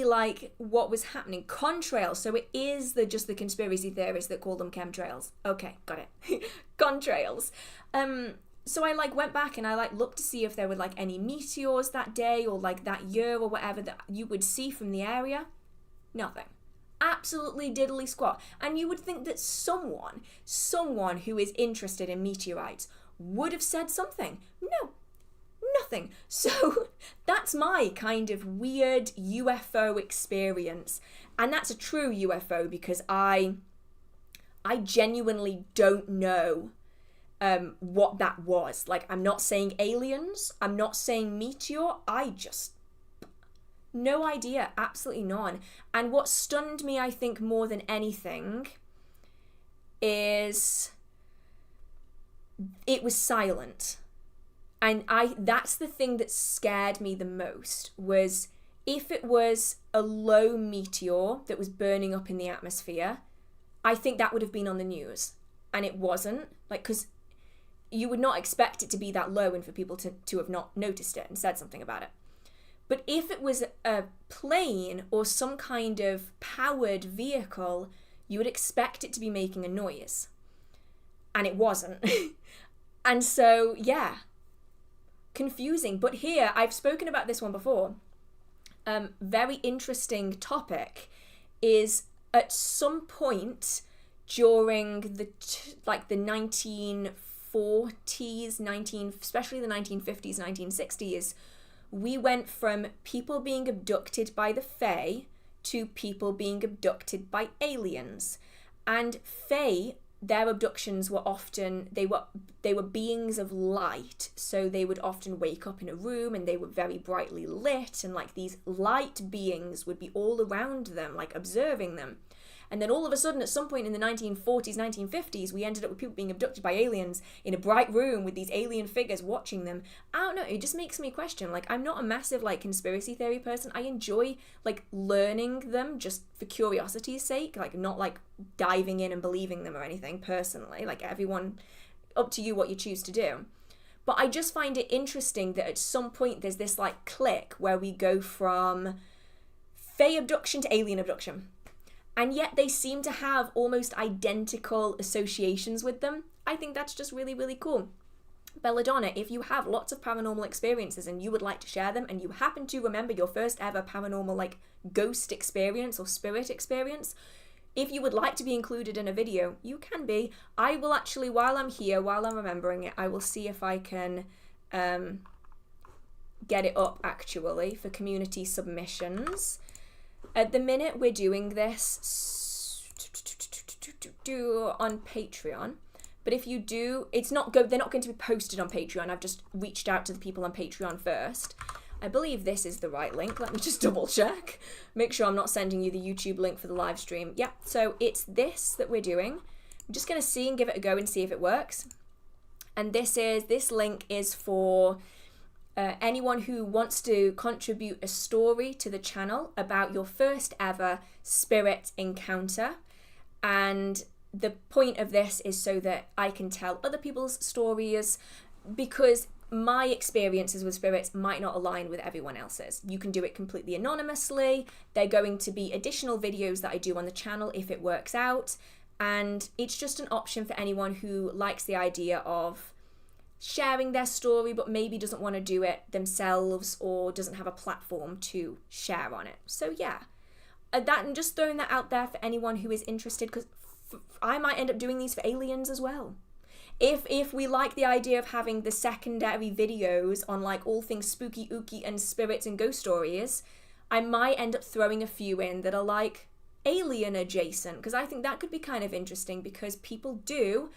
like what was happening. Contrails. So it is just the conspiracy theorists that call them chemtrails. Okay, got it. Contrails. So I like went back and I like looked to see if there were like any meteors that day or like that year or whatever that you would see from the area. Nothing. Absolutely diddly squat. And you would think that someone who is interested in meteorites would have said something. No, nothing. So that's my kind of weird UFO experience. And that's a true UFO because I genuinely don't know what that was. Like, I'm not saying aliens, I'm not saying meteor, no idea, absolutely none. And what stunned me, I think, more than anything is it was silent. And that's the thing that scared me the most, was if it was a low meteor that was burning up in the atmosphere, I think that would have been on the news. And it wasn't, like, because you would not expect it to be that low and for people to have not noticed it and said something about it. But if it was a plane or some kind of powered vehicle, you would expect it to be making a noise. And it wasn't. And so, yeah, confusing. But here, I've spoken about this one before. Very interesting topic is at some point during the 1940s, especially the 1950s, 1960s, we went from people being abducted by the Fae to people being abducted by aliens. And Fae, their abductions were often, they were beings of light, so they would often wake up in a room and they were very brightly lit, and like these light beings would be all around them, like observing them. And then all of a sudden, at some point in the 1940s, 1950s, we ended up with people being abducted by aliens in a bright room with these alien figures watching them. I don't know, it just makes me question. Like, I'm not a massive, like, conspiracy theory person. I enjoy, like, learning them just for curiosity's sake. Like, not, like, diving in and believing them or anything, personally. Like, everyone, up to you what you choose to do. But I just find it interesting that at some point there's this, like, click where we go from Fae abduction to alien abduction. And yet they seem to have almost identical associations with them. I think that's just really, really cool. Belladonna, if you have lots of paranormal experiences and you would like to share them, and you happen to remember your first ever paranormal, like, ghost experience or spirit experience, if you would like to be included in a video, you can be. I will actually, while I'm here, while I'm remembering it, I will see if I can get it up, actually, for community submissions. At the minute, we're doing this on Patreon. But if you do, they're not going to be posted on Patreon. I've just reached out to the people on Patreon first. I believe this is the right link. Let me just double check. Make sure I'm not sending you the YouTube link for the live stream. Yeah, so it's this that we're doing. I'm just going to see and give it a go and see if it works. And this link is for anyone who wants to contribute a story to the channel about your first ever spirit encounter. And the point of this is so that I can tell other people's stories, because my experiences with spirits might not align with everyone else's. You can do it completely anonymously. They're going to be additional videos that I do on the channel if it works out. And it's just an option for anyone who likes the idea of sharing their story but maybe doesn't want to do it themselves or doesn't have a platform to share on it. So yeah, that, and just throwing that out there for anyone who is interested, because I might end up doing these for aliens as well. If we like the idea of having the secondary videos on, like, all things spooky, ooky and spirits and ghost stories, I might end up throwing a few in that are like alien adjacent, because I think that could be kind of interesting, because people do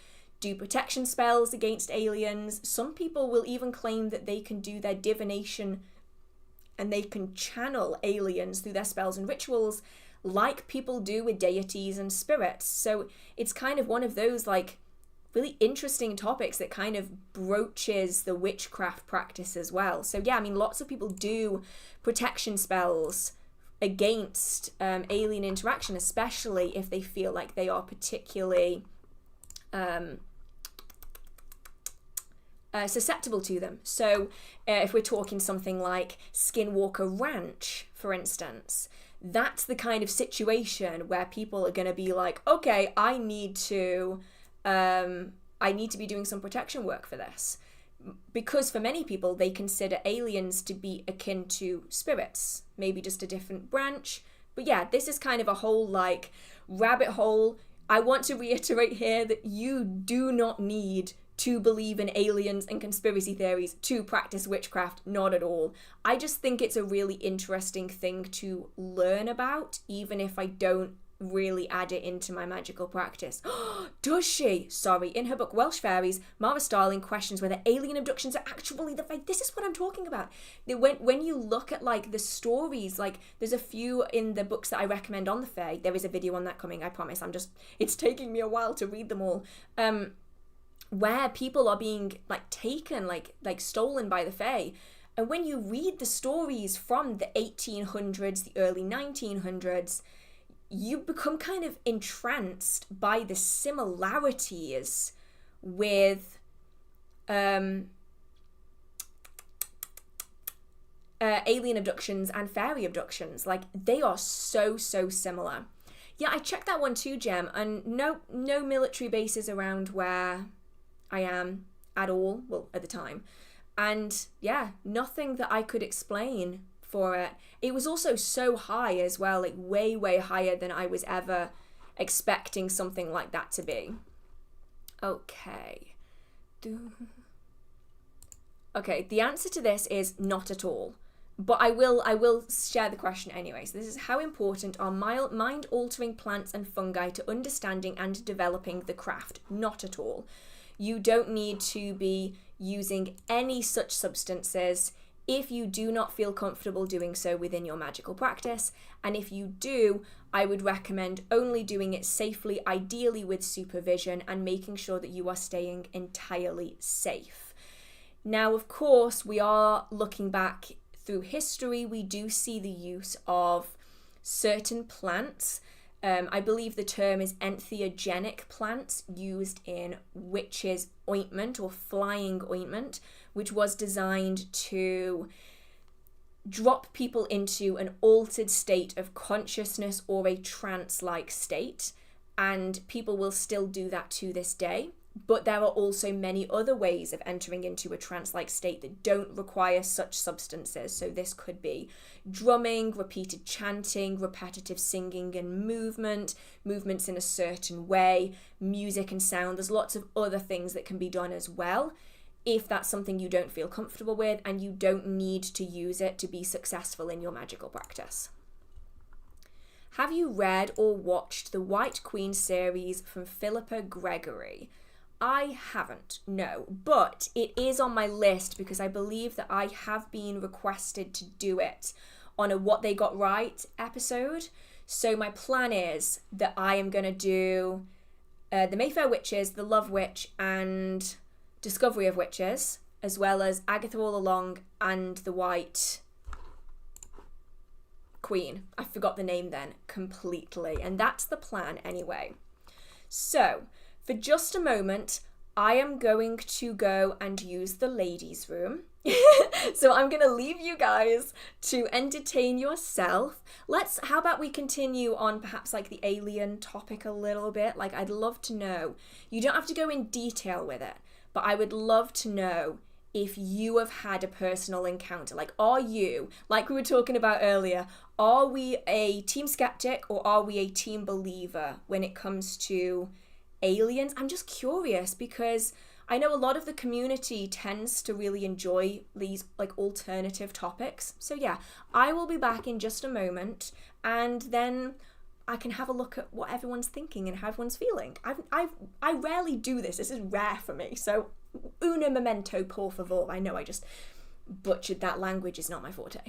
protection spells against aliens. Some people will even claim that they can do their divination and they can channel aliens through their spells and rituals like people do with deities and spirits. So it's kind of one of those, like, really interesting topics that kind of broaches the witchcraft practice as well. So yeah, I mean, lots of people do protection spells against alien interaction, especially if they feel like they are particularly susceptible to them. So if we're talking something like Skinwalker Ranch, for instance, that's the kind of situation where people are going to be like, okay, I need to be doing some protection work for this. Because for many people, they consider aliens to be akin to spirits, maybe just a different branch. But yeah, this is kind of a whole, like, rabbit hole. I want to reiterate here that you do not need to believe in aliens and conspiracy theories to practice witchcraft, not at all. I just think it's a really interesting thing to learn about, even if I don't really add it into my magical practice. Does she? Sorry. In her book Welsh Fairies, Mara Starling questions whether alien abductions are actually the Fae. This is what I'm talking about. When you look at, like, the stories, like, there's a few in the books that I recommend on the Fae. There is a video on that coming, I promise. It's taking me a while to read them all. Where people are being, like, taken, like stolen by the Fae. And when you read the stories from the 1800s, the early 1900s, you become kind of entranced by the similarities with alien abductions and fairy abductions. Like, they are so similar. Yeah, I checked that one too, Gem, and no military bases around where I am at all, well, at the time. And yeah, nothing that I could explain for it. It was also so high as well, like way higher than I was ever expecting something like that to be. Okay. Okay, the answer to this is not at all. But I will share the question anyway. So this is, how important are mind-altering plants and fungi to understanding and developing the craft? Not at all. You don't need to be using any such substances if you do not feel comfortable doing so within your magical practice. And if you do, I would recommend only doing it safely, ideally with supervision, and making sure that you are staying entirely safe. Now, of course, we are looking back through history. We do see the use of certain plants. I believe the term is entheogenic plants, used in witches' ointment or flying ointment, which was designed to drop people into an altered state of consciousness or a trance-like state. And people will still do that to this day. But there are also many other ways of entering into a trance-like state that don't require such substances. So this could be drumming, repeated chanting, repetitive singing and movements in a certain way, music and sound. There's lots of other things that can be done as well, if that's something you don't feel comfortable with and you don't need to use it to be successful in your magical practice. Have you read or watched the White Queen series from Philippa Gregory? I haven't, no, but it is on my list because I believe that I have been requested to do it on a What They Got Right episode. So my plan is that I am going to do the Mayfair Witches, the Love Witch, and Discovery of Witches, as well as Agatha All Along and the White Queen. I forgot the name then completely, and that's the plan anyway. So for just a moment, I am going to go and use the ladies' room. So I'm going to leave you guys to entertain yourself. How about we continue on perhaps like the alien topic a little bit? Like, I'd love to know. You don't have to go in detail with it, but I would love to know if you have had a personal encounter. Like, are you, like we were talking about earlier, are we a team skeptic or are we a team believer when it comes to aliens? I'm just curious because I know a lot of the community tends to really enjoy these like alternative topics. So yeah, I will be back in just a moment and then I can have a look at what everyone's thinking and how everyone's feeling. I rarely do this. This is rare for me. So uno momento, por favor. I know I just butchered that language. Is not my forte.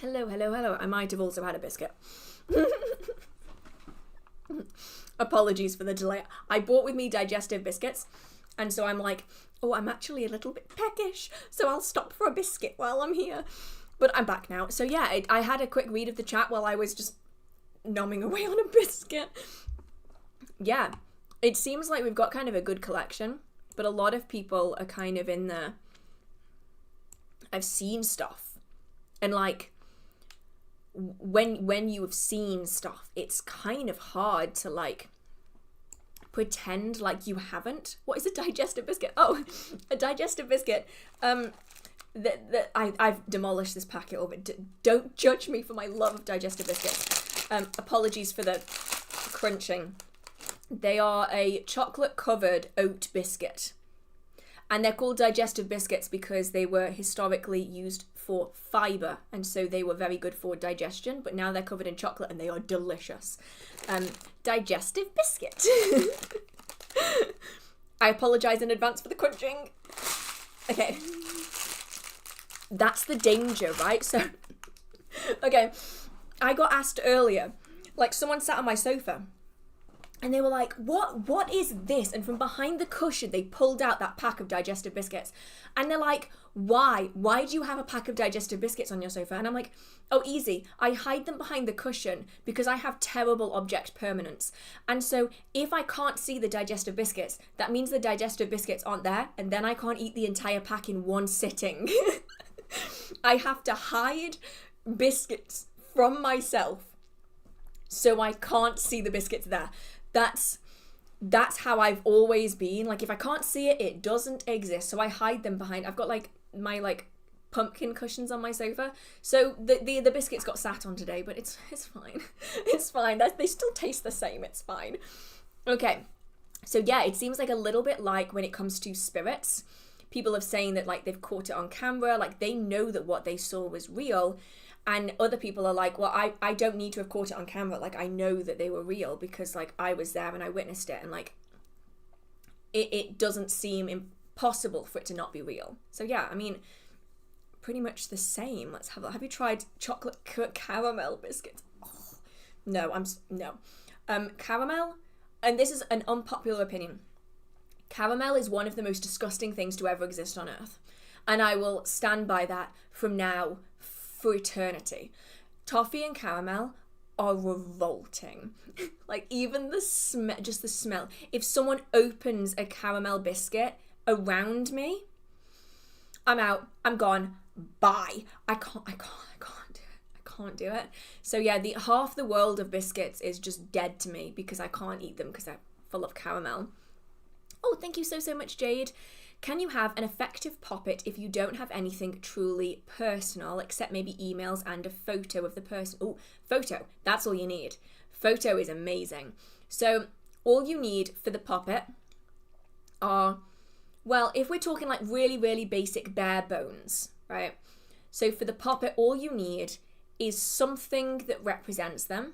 Hello, hello, hello. I might have also had a biscuit. Apologies for the delay. I brought with me digestive biscuits, and so I'm like, oh, I'm actually a little bit peckish, so I'll stop for a biscuit while I'm here. But I'm back now. So yeah, I had a quick read of the chat while I was just nomming away on a biscuit. Yeah, it seems like we've got kind of a good collection, but a lot of people are kind of in the I've seen stuff. And like, when you have seen stuff, it's kind of hard to like pretend like you haven't. What is a digestive biscuit? Oh, a digestive biscuit. I've demolished this packet over. Don't judge me for my love of digestive biscuits. Apologies for the crunching. They are a chocolate covered oat biscuit. And they're called digestive biscuits because they were historically used for fibre, and so they were very good for digestion, but now they're covered in chocolate and they are delicious. Digestive biscuit. I apologise in advance for the crunching. Okay. That's the danger, right? So, okay, I got asked earlier, like someone sat on my sofa and they were like, what is this? And from behind the cushion, they pulled out that pack of digestive biscuits. And they're like, why? Why do you have a pack of digestive biscuits on your sofa? And I'm like, oh, easy. I hide them behind the cushion because I have terrible object permanence. And so if I can't see the digestive biscuits, that means the digestive biscuits aren't there. And then I can't eat the entire pack in one sitting. I have to hide biscuits from myself so I can't see the biscuits there. That's how I've always been. Like, if I can't see it, it doesn't exist. So I hide them behind. I've got like my like pumpkin cushions on my sofa. So the biscuits got sat on today, but it's fine. It's fine. They still taste the same. It's fine. Okay. So yeah, it seems like a little bit like when it comes to spirits. People are saying that like they've caught it on camera, like they know that what they saw was real. And other people are like, well, I don't need to have caught it on camera. Like, I know that they were real because, like, I was there and I witnessed it. And, like, it doesn't seem impossible for it to not be real. So, yeah, I mean, pretty much the same. Let's have a look. Have you tried chocolate caramel biscuits? Oh, no, no. Caramel, and this is an unpopular opinion. Caramel is one of the most disgusting things to ever exist on Earth. And I will stand by that from now for eternity. Toffee and caramel are revolting. Like, even the smell, just the smell. If someone opens a caramel biscuit around me, I'm out. I'm gone. Bye. I can't do it. I can't do it. So yeah, half the world of biscuits is just dead to me because I can't eat them because they're full of caramel. Oh, thank you so much, Jade. Can you have an effective poppet if you don't have anything truly personal, except maybe emails and a photo of the person? Oh, photo. That's all you need. Photo is amazing. So all you need for the poppet are, well, if we're talking like really, really basic bare bones, right? So for the poppet, all you need is something that represents them.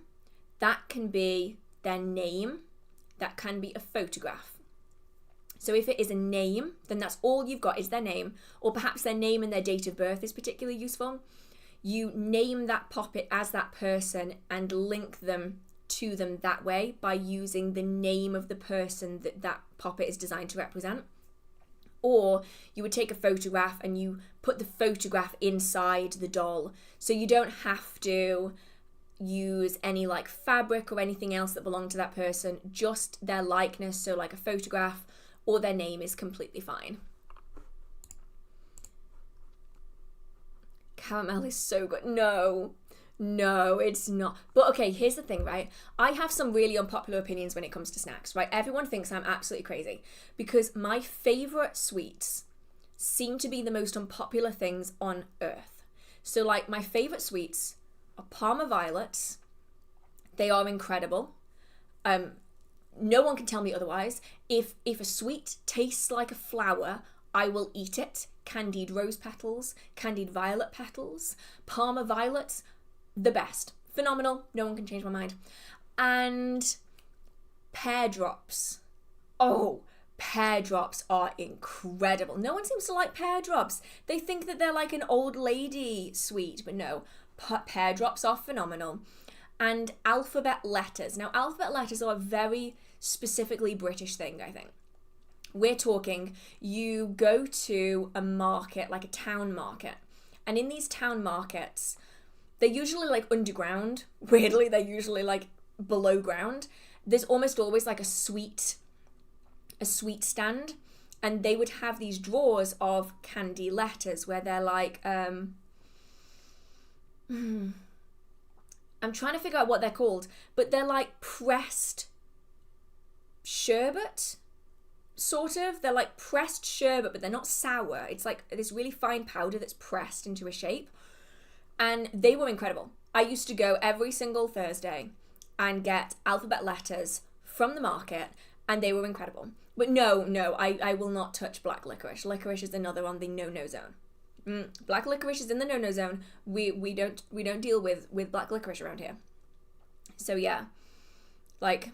That can be their name. That can be a photograph. So if it is a name, then that's all you've got is their name, or perhaps their name and their date of birth is particularly useful. You name that poppet as that person and link them to them that way by using the name of the person that poppet is designed to represent. Or you would take a photograph and you put the photograph inside the doll. So you don't have to use any like fabric or anything else that belonged to that person, just their likeness. So like a photograph or their name is completely fine. Caramel is so good. No, it's not. But okay, here's the thing, right? I have some really unpopular opinions when it comes to snacks, right? Everyone thinks I'm absolutely crazy because my favourite sweets seem to be the most unpopular things on earth. So like my favourite sweets are Parma violets. They are incredible. No one can tell me otherwise. If a sweet tastes like a flower, I will eat it. Candied rose petals, candied violet petals, Parma violets, the best. Phenomenal. No one can change my mind. And pear drops. Oh, pear drops are incredible. No one seems to like pear drops. They think that they're like an old lady sweet, but no. Pear drops are phenomenal. And alphabet letters. Now, alphabet letters are a very specifically British thing, I think. We're talking, you go to a market, like a town market. And in these town markets, they're usually like underground. Weirdly, they're usually like below ground. There's almost always like a sweet stand. And they would have these drawers of candy letters where they're like, I'm trying to figure out what they're called, but they're like pressed sherbet, sort of. They're like pressed sherbet, but they're not sour. It's like this really fine powder that's pressed into a shape. And they were incredible. I used to go every single Thursday and get alphabet letters from the market, and they were incredible. But no, I will not touch black licorice. Licorice is another on the no-no zone. Black licorice is in the no-no zone. We don't deal with black licorice around here. So yeah, like,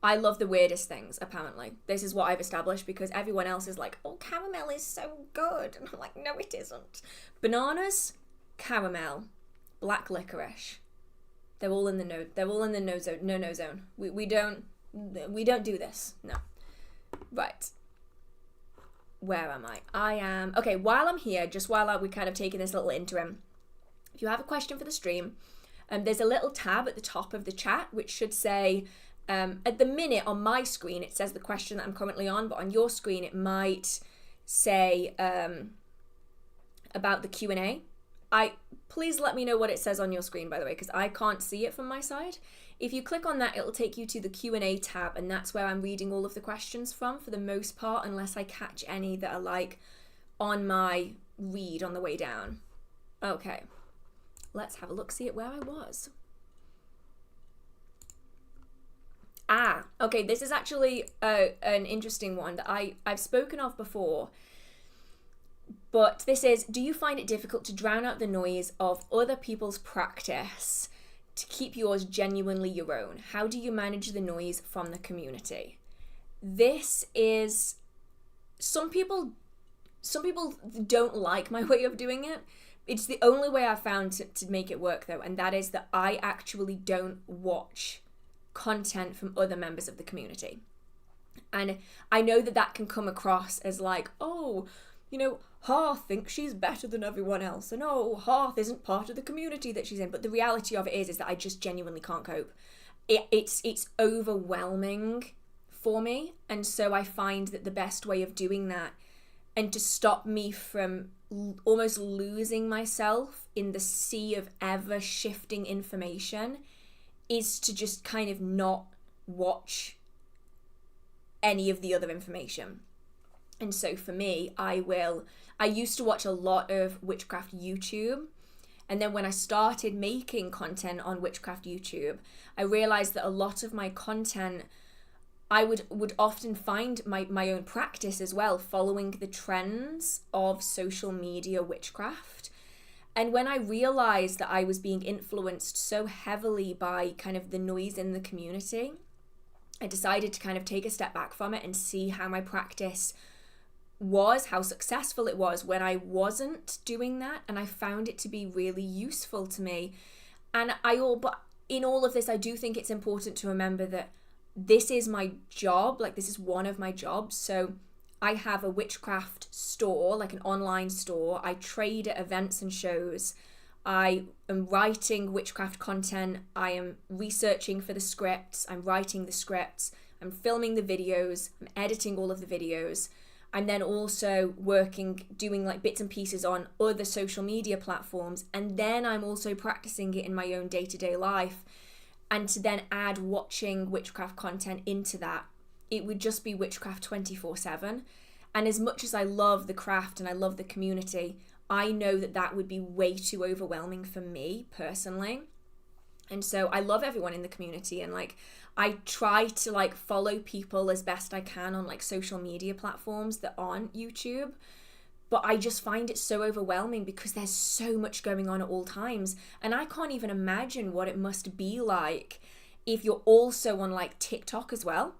I love the weirdest things, apparently. This is what I've established, because everyone else is like, oh, caramel is so good. And I'm like, no, it isn't. Bananas, caramel, black licorice. They're all in the no zone. We don't do this. No. Right. Where am I? Okay, while I'm here, just while we're kind of taking this little interim, if you have a question for the stream, there's a little tab at the top of the chat which should say, at the minute on my screen it says the question that I'm currently on, but on your screen it might say about the Q&A. Please let me know what it says on your screen, by the way, because I can't see it from my side. If you click on that, it'll take you to the Q&A tab, and that's where I'm reading all of the questions from for the most part, unless I catch any that are like on my read on the way down. Okay, let's have a look, see at where I was. Okay, this is actually an interesting one that I've spoken of before. But this is, do you find it difficult to drown out the noise of other people's practice to keep yours genuinely your own? How do you manage the noise from the community? This is, some people don't like my way of doing it. It's the only way I've found to make it work, though, and that is that I actually don't watch content from other members of the community. And I know that can come across as like, oh, you know, Hearth thinks she's better than everyone else, and oh, Hearth isn't part of the community that she's in. But the reality of it is that I just genuinely can't cope. It's overwhelming for me, and so I find that the best way of doing that, and to stop me from almost losing myself in the sea of ever shifting information, is to just kind of not watch any of the other information. And so for me, I used to watch a lot of witchcraft YouTube. And then when I started making content on witchcraft YouTube, I realized that a lot of my content, I would often find my own practice as well, following the trends of social media witchcraft. And when I realized that I was being influenced so heavily by kind of the noise in the community, I decided to kind of take a step back from it and see how my practice was, how successful it was when I wasn't doing that. And I found it to be really useful to me. But in all of this, I do think it's important to remember that this is my job, like this is one of my jobs. So I have a witchcraft store, like an online store. I trade at events and shows. I am writing witchcraft content. I am researching for the scripts. I'm writing the scripts. I'm filming the videos. I'm editing all of the videos. I'm then also doing like bits and pieces on other social media platforms. And then I'm also practicing it in my own day-to-day life. And to then add watching witchcraft content into that, it would just be witchcraft 24/7. And as much as I love the craft and I love the community, I know that would be way too overwhelming for me personally. And so I love everyone in the community, and like I try to like follow people as best I can on like social media platforms that aren't YouTube. But I just find it so overwhelming because there's so much going on at all times. And I can't even imagine what it must be like if you're also on like TikTok as well.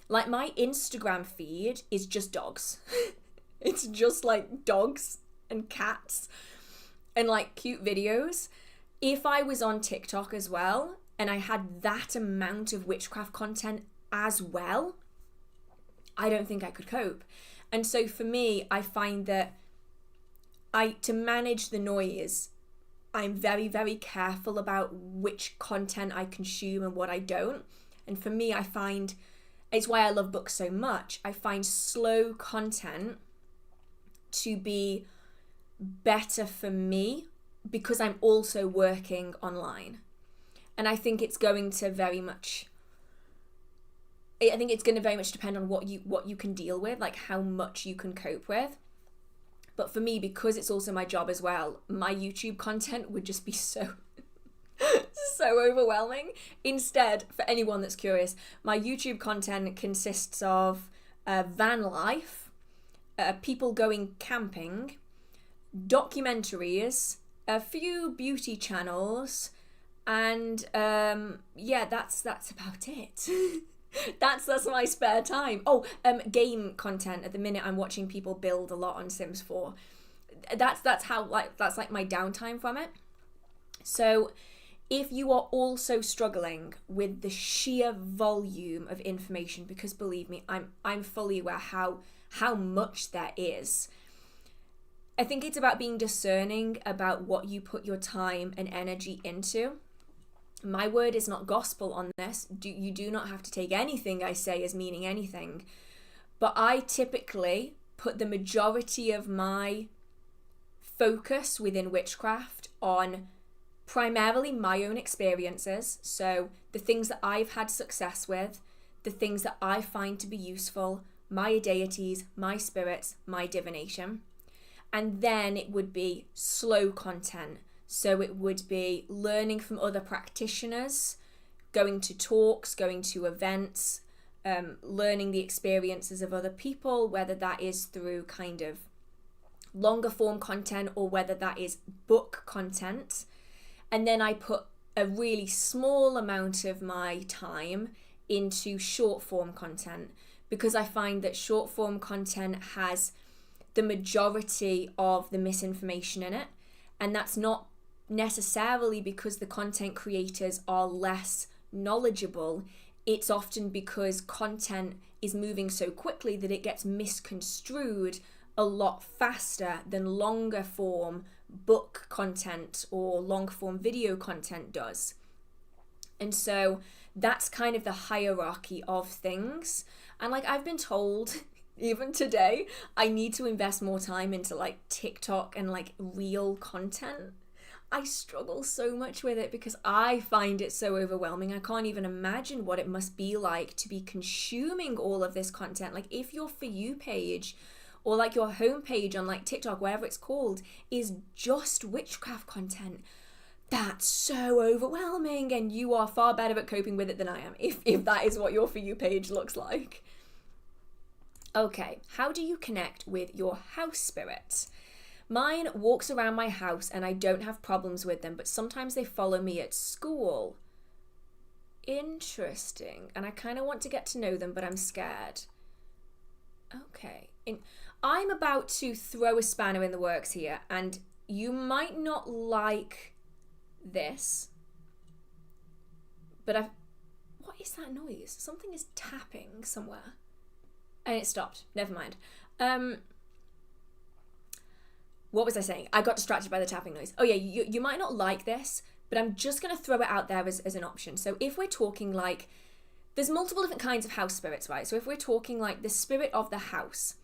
Like my Instagram feed is just dogs. It's just like dogs and cats. and like cute videos. If I was on TikTok as well and I had that amount of witchcraft content as well, I don't think I could cope. And so for me, I find that to manage the noise, I'm very, very careful about which content I consume and what I don't. And for me, I find, it's why I love books so much, I find slow content to be better for me because I'm also working online. And I think it's going to very much depend on what you can deal with, like how much you can cope with. But for me, because it's also my job as well, my YouTube content would just be so overwhelming. Instead, for anyone that's curious, my YouTube content consists of van life, people going camping, documentaries, a few beauty channels, and that's about it. That's my spare time. Game content. At the minute, I'm watching people build a lot on Sims 4. That's like my downtime from it. So if you are also struggling with the sheer volume of information, because believe me, I'm fully aware how much there is, I think it's about being discerning about what you put your time and energy into. My word is not gospel on this. You do not have to take anything I say as meaning anything. But I typically put the majority of my focus within witchcraft on primarily my own experiences. So the things that I've had success with, the things that I find to be useful, my deities, my spirits, my divination. And then it would be slow content. So it would be learning from other practitioners, going to talks, going to events, learning the experiences of other people, whether that is through kind of longer form content or whether that is book content. And then I put a really small amount of my time into short form content, because I find that short form content has the majority of the misinformation in it. And that's not necessarily because the content creators are less knowledgeable. It's often because content is moving so quickly that it gets misconstrued a lot faster than longer form book content or long form video content does. And so that's kind of the hierarchy of things. And like I've been told even today, I need to invest more time into like TikTok and like real content. I struggle so much with it because I find it so overwhelming. I can't even imagine what it must be like to be consuming all of this content. Like if your For You page or like your homepage on like TikTok, whatever it's called, is just witchcraft content, that's so overwhelming, and you are far better at coping with it than I am if that is what your For You page looks like. Okay, how do you connect with your house spirit? Mine walks around my house and I don't have problems with them, but sometimes they follow me at school. Interesting. And I kind of want to get to know them, but I'm scared. Okay. I'm about to throw a spanner in the works here, and you might not like this, but what is that noise? Something is tapping somewhere. And it stopped. Never mind. What was I saying? I got distracted by the tapping noise. Oh yeah, you might not like this, but I'm just going to throw it out there as an option. So if we're talking like, there's multiple different kinds of house spirits, right? So if we're talking like the spirit of the house,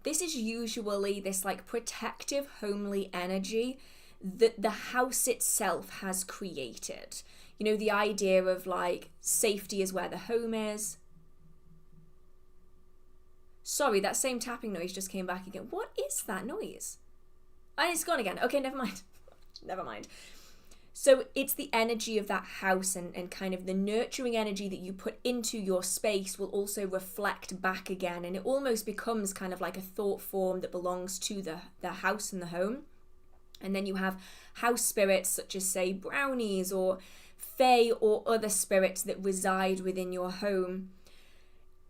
this is usually this like protective, homely energy that the house itself has created. You know, the idea of like safety is where the home is. Sorry, that same tapping noise just came back again. What is that noise? And it's gone again. Okay, never mind. Never mind. So it's the energy of that house and kind of the nurturing energy that you put into your space will also reflect back again. And it almost becomes kind of like a thought form that belongs to the house and the home. And then you have house spirits such as, say, brownies or fae or other spirits that reside within your home.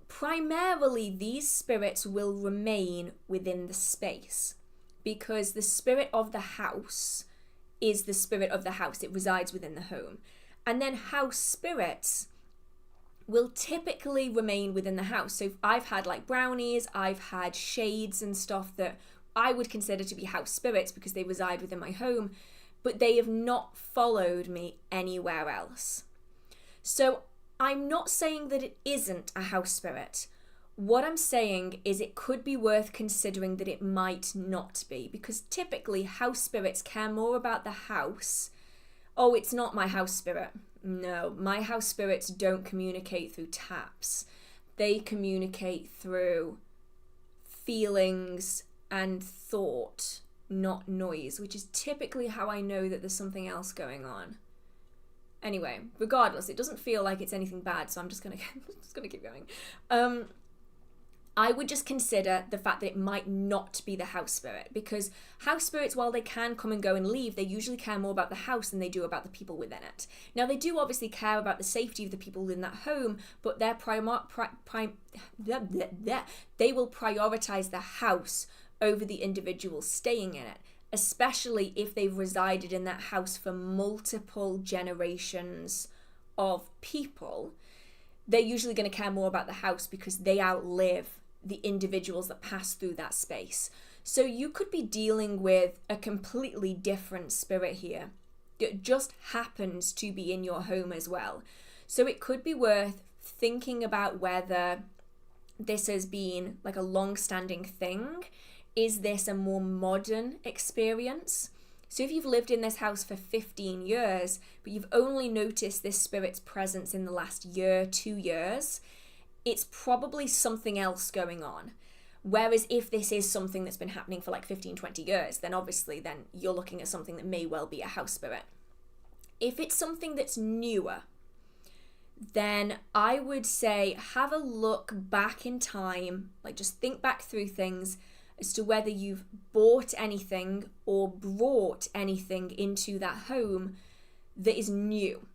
Primarily, these spirits will remain within the space, because the spirit of the house is the spirit of the house. It resides within the home. And then house spirits will typically remain within the house. So I've had like brownies, I've had shades and stuff that I would consider to be house spirits because they reside within my home, but they have not followed me anywhere else. So I'm not saying that it isn't a house spirit. What I'm saying is it could be worth considering that it might not be, because typically house spirits care more about the house. Oh, it's not my house spirit. No, my house spirits don't communicate through taps. They communicate through feelings and thought, not noise, which is typically how I know that there's something else going on. Anyway, regardless, it doesn't feel like it's anything bad, so I'm just gonna keep going. I would just consider the fact that it might not be the house spirit, because house spirits, while they can come and go and leave, they usually care more about the house than they do about the people within it. Now, they do obviously care about the safety of the people in that home, but they will prioritize the house over the individual staying in it, especially if they've resided in that house for multiple generations of people. They're usually going to care more about the house because they outlive the individuals that pass through that space. So you could be dealing with a completely different spirit here. It just happens to be in your home as well. So it could be worth thinking about whether this has been like a long-standing thing. Is this a more modern experience? So if you've lived in this house for 15 years, but you've only noticed this spirit's presence in the last year, 2 years, it's probably something else going on. Whereas if this is something that's been happening for like 15, 20 years, then obviously then you're looking at something that may well be a house spirit. If it's something that's newer, then I would say have a look back in time, like just think back through things as to whether you've bought anything or brought anything into that home that is new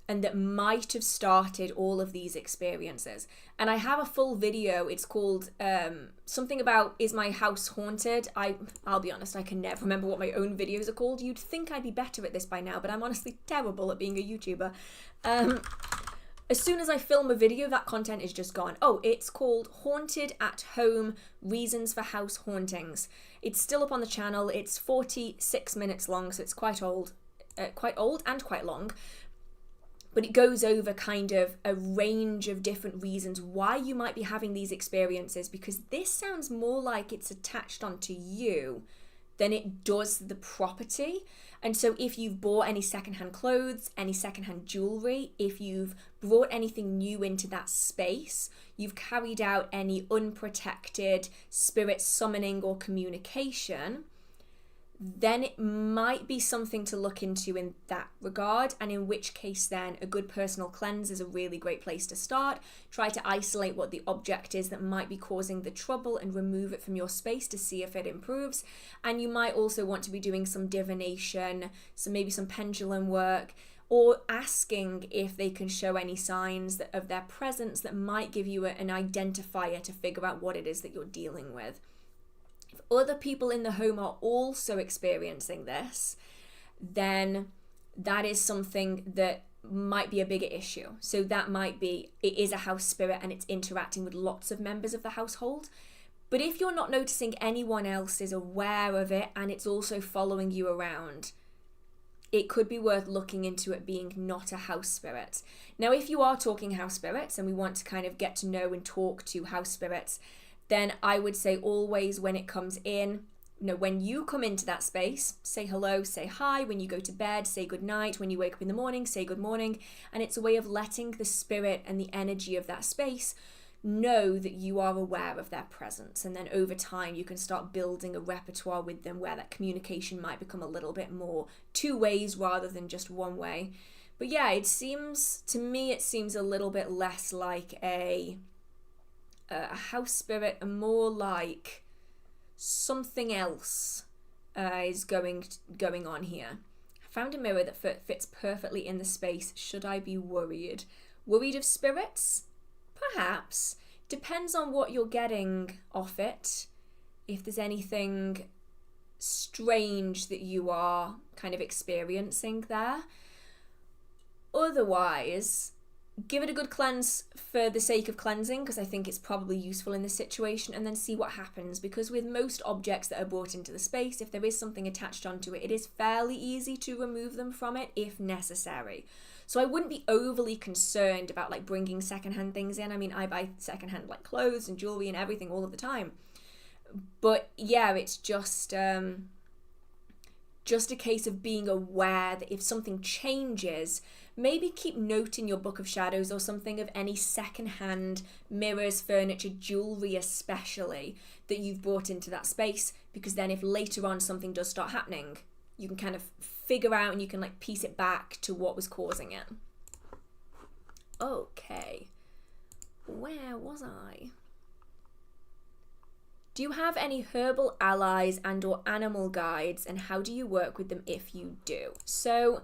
and that might have started all of these experiences. And I have a full video. It's called something about, is my house haunted? I'll be honest, I can never remember what my own videos are called. You'd think I'd be better at this by now, but I'm honestly terrible at being a YouTuber. As soon as I film a video, that content is just gone. Oh, it's called Haunted at Home, Reasons for House Hauntings. It's still up on the channel. It's 46 minutes long, so it's quite old and quite long. But it goes over kind of a range of different reasons why you might be having these experiences, because this sounds more like it's attached onto you than it does the property. And so if you've bought any secondhand clothes, any secondhand jewelry, if you've brought anything new into that space, you've carried out any unprotected spirit summoning or communication, then it might be something to look into in that regard, and in which case then a good personal cleanse is a really great place to start. Try to isolate what the object is that might be causing the trouble and remove it from your space to see if it improves. And you might also want to be doing some divination, maybe some pendulum work, or asking if they can show any signs of their presence that might give you an identifier to figure out what it is that you're dealing with. Other people in the home are also experiencing this, then that is something that might be a bigger issue. So that might be, it is a house spirit and it's interacting with lots of members of the household. But if you're not noticing anyone else is aware of it and it's also following you around, it could be worth looking into it being not a house spirit. Now, if you are talking house spirits and we want to kind of get to know and talk to house spirits, then I would say always when it comes in, when you come into that space, say hello, say hi. When you go to bed, say good night. When you wake up in the morning, say good morning. And it's a way of letting the spirit and the energy of that space know that you are aware of their presence. And then over time, you can start building a repertoire with them where that communication might become a little bit more two ways rather than just one way. But yeah, to me, it seems a little bit less like a house spirit and more like something else is going on here. I found a mirror that fits perfectly in the space. Should I be worried? Worried of spirits? Perhaps. Depends on what you're getting off it. If there's anything strange that you are kind of experiencing there. Otherwise, give it a good cleanse for the sake of cleansing, because I think it's probably useful in this situation, and then see what happens. Because with most objects that are brought into the space, if there is something attached onto it, it is fairly easy to remove them from it if necessary. So I wouldn't be overly concerned about like bringing secondhand things in. I mean, I buy secondhand like clothes and jewelry and everything all of the time. But yeah, it's just a case of being aware that if something changes, maybe keep note in your book of shadows or something of any secondhand mirrors, furniture, jewelry especially, that you've brought into that space, because then if later on something does start happening, you can kind of figure out and you can like piece it back to what was causing it. Okay, where was I? Do you have any herbal allies and or animal guides, and how do you work with them if you do? So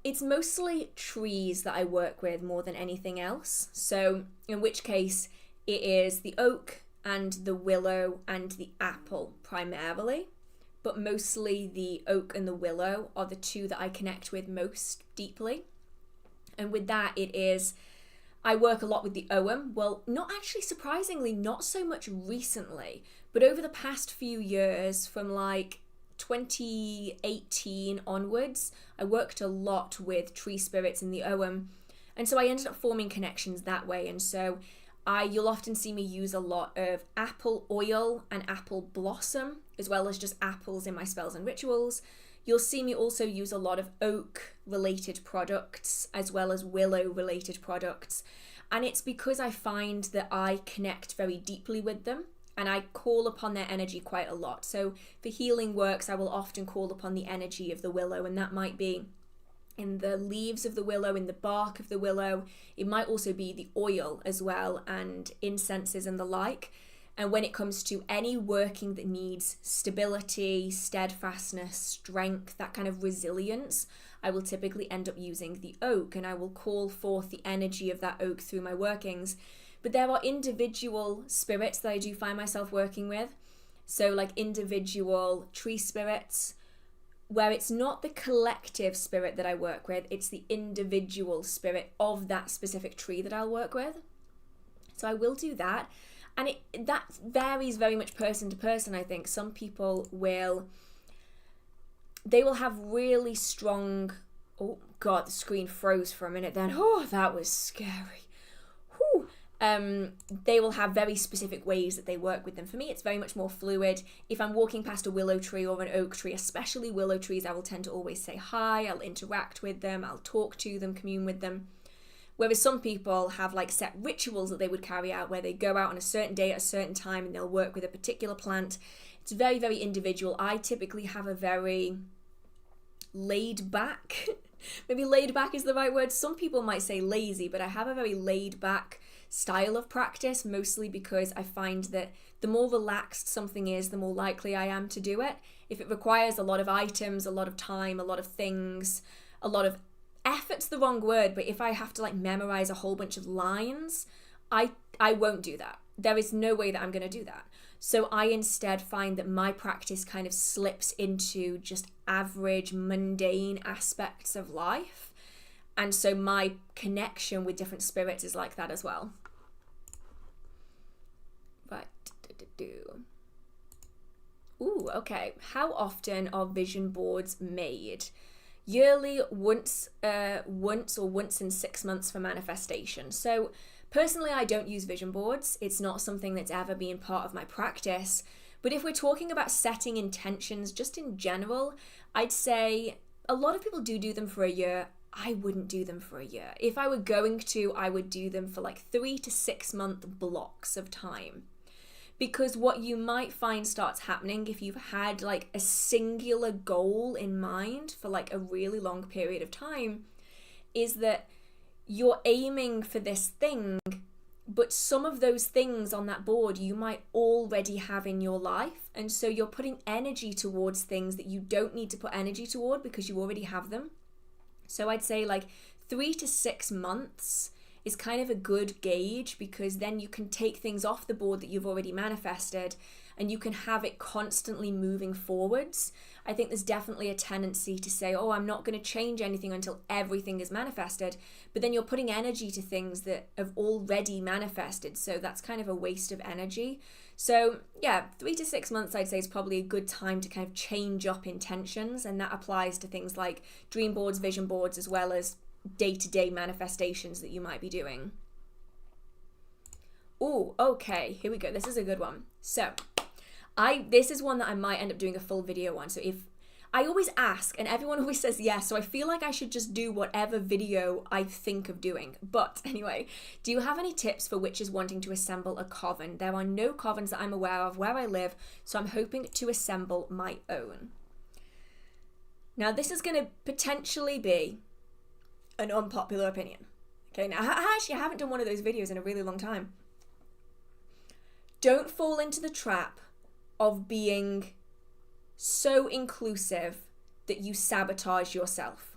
it's mostly trees that I work with more than anything else. So in which case it is the oak and the willow and the apple primarily, but mostly the oak and the willow are the two that I connect with most deeply. And with that, I work a lot with the Ogham. Well, not actually, surprisingly, not so much recently, but over the past few years, from like 2018 onwards, I worked a lot with tree spirits in the Ogham, and so I ended up forming connections that way. And so you'll often see me use a lot of apple oil and apple blossom, as well as just apples in my spells and rituals. You'll see me also use a lot of oak related products as well as willow related products, and it's because I find that I connect very deeply with them and I call upon their energy quite a lot. So for healing works, I will often call upon the energy of the willow, and that might be in the leaves of the willow, in the bark of the willow. It might also be the oil as well, and incenses and the like. And when it comes to any working that needs stability, steadfastness, strength, that kind of resilience, I will typically end up using the oak, and I will call forth the energy of that oak through my workings. But there are individual spirits that I do find myself working with. So like individual tree spirits, where it's not the collective spirit that I work with, it's the individual spirit of that specific tree that I'll work with. So I will do that. And that varies very much person to person, I think. Some people will have really strong... Oh, God, the screen froze for a minute then. Oh, that was scary. Whew. They will have very specific ways that they work with them. For me, it's very much more fluid. If I'm walking past a willow tree or an oak tree, especially willow trees, I will tend to always say hi. I'll interact with them. I'll talk to them, commune with them. Whereas some people have like set rituals that they would carry out where they go out on a certain day at a certain time and they'll work with a particular plant. It's very, very individual. I typically have a very laid back, maybe laid back is the right word. Some people might say lazy, but I have a very laid back style of practice, mostly because I find that the more relaxed something is, the more likely I am to do it. If it requires a lot of items, a lot of time, a lot of things, a lot of effort's the wrong word, but if I have to like memorize a whole bunch of lines, I won't do that. There is no way that I'm going to do that. So I instead find that my practice kind of slips into just average, mundane aspects of life. And so my connection with different spirits is like that as well. Right. Ooh, okay. How often are vision boards made? Yearly, once in 6 months for manifestation. So personally, I don't use vision boards. It's not something that's ever been part of my practice. But if we're talking about setting intentions just in general, I'd say a lot of people do them for a year. I wouldn't do them for a year. If I were going to, I would do them for like 3 to 6 month blocks of time. Because what you might find starts happening if you've had like a singular goal in mind for like a really long period of time is that you're aiming for this thing, but some of those things on that board you might already have in your life. And so you're putting energy towards things that you don't need to put energy toward because you already have them. So I'd say like 3 to 6 months is kind of a good gauge, because then you can take things off the board that you've already manifested and you can have it constantly moving forwards. I think there's definitely a tendency to say, oh, I'm not going to change anything until everything is manifested, but then you're putting energy to things that have already manifested, so that's kind of a waste of energy. So yeah, 3 to 6 months I'd say is probably a good time to kind of change up intentions, and that applies to things like dream boards, vision boards, as well as day-to-day manifestations that you might be doing. Oh, okay, here we go. This is a good one. So this is one that I might end up doing a full video on. So if I always ask and everyone always says yes, so I feel like I should just do whatever video I think of doing. But anyway, do you have any tips for witches wanting to assemble a coven? There are no covens that I'm aware of where I live, so I'm hoping to assemble my own. Now this is going to potentially be an unpopular opinion. Okay, now I haven't done one of those videos in a really long time. Don't fall into the trap of being so inclusive that you sabotage yourself.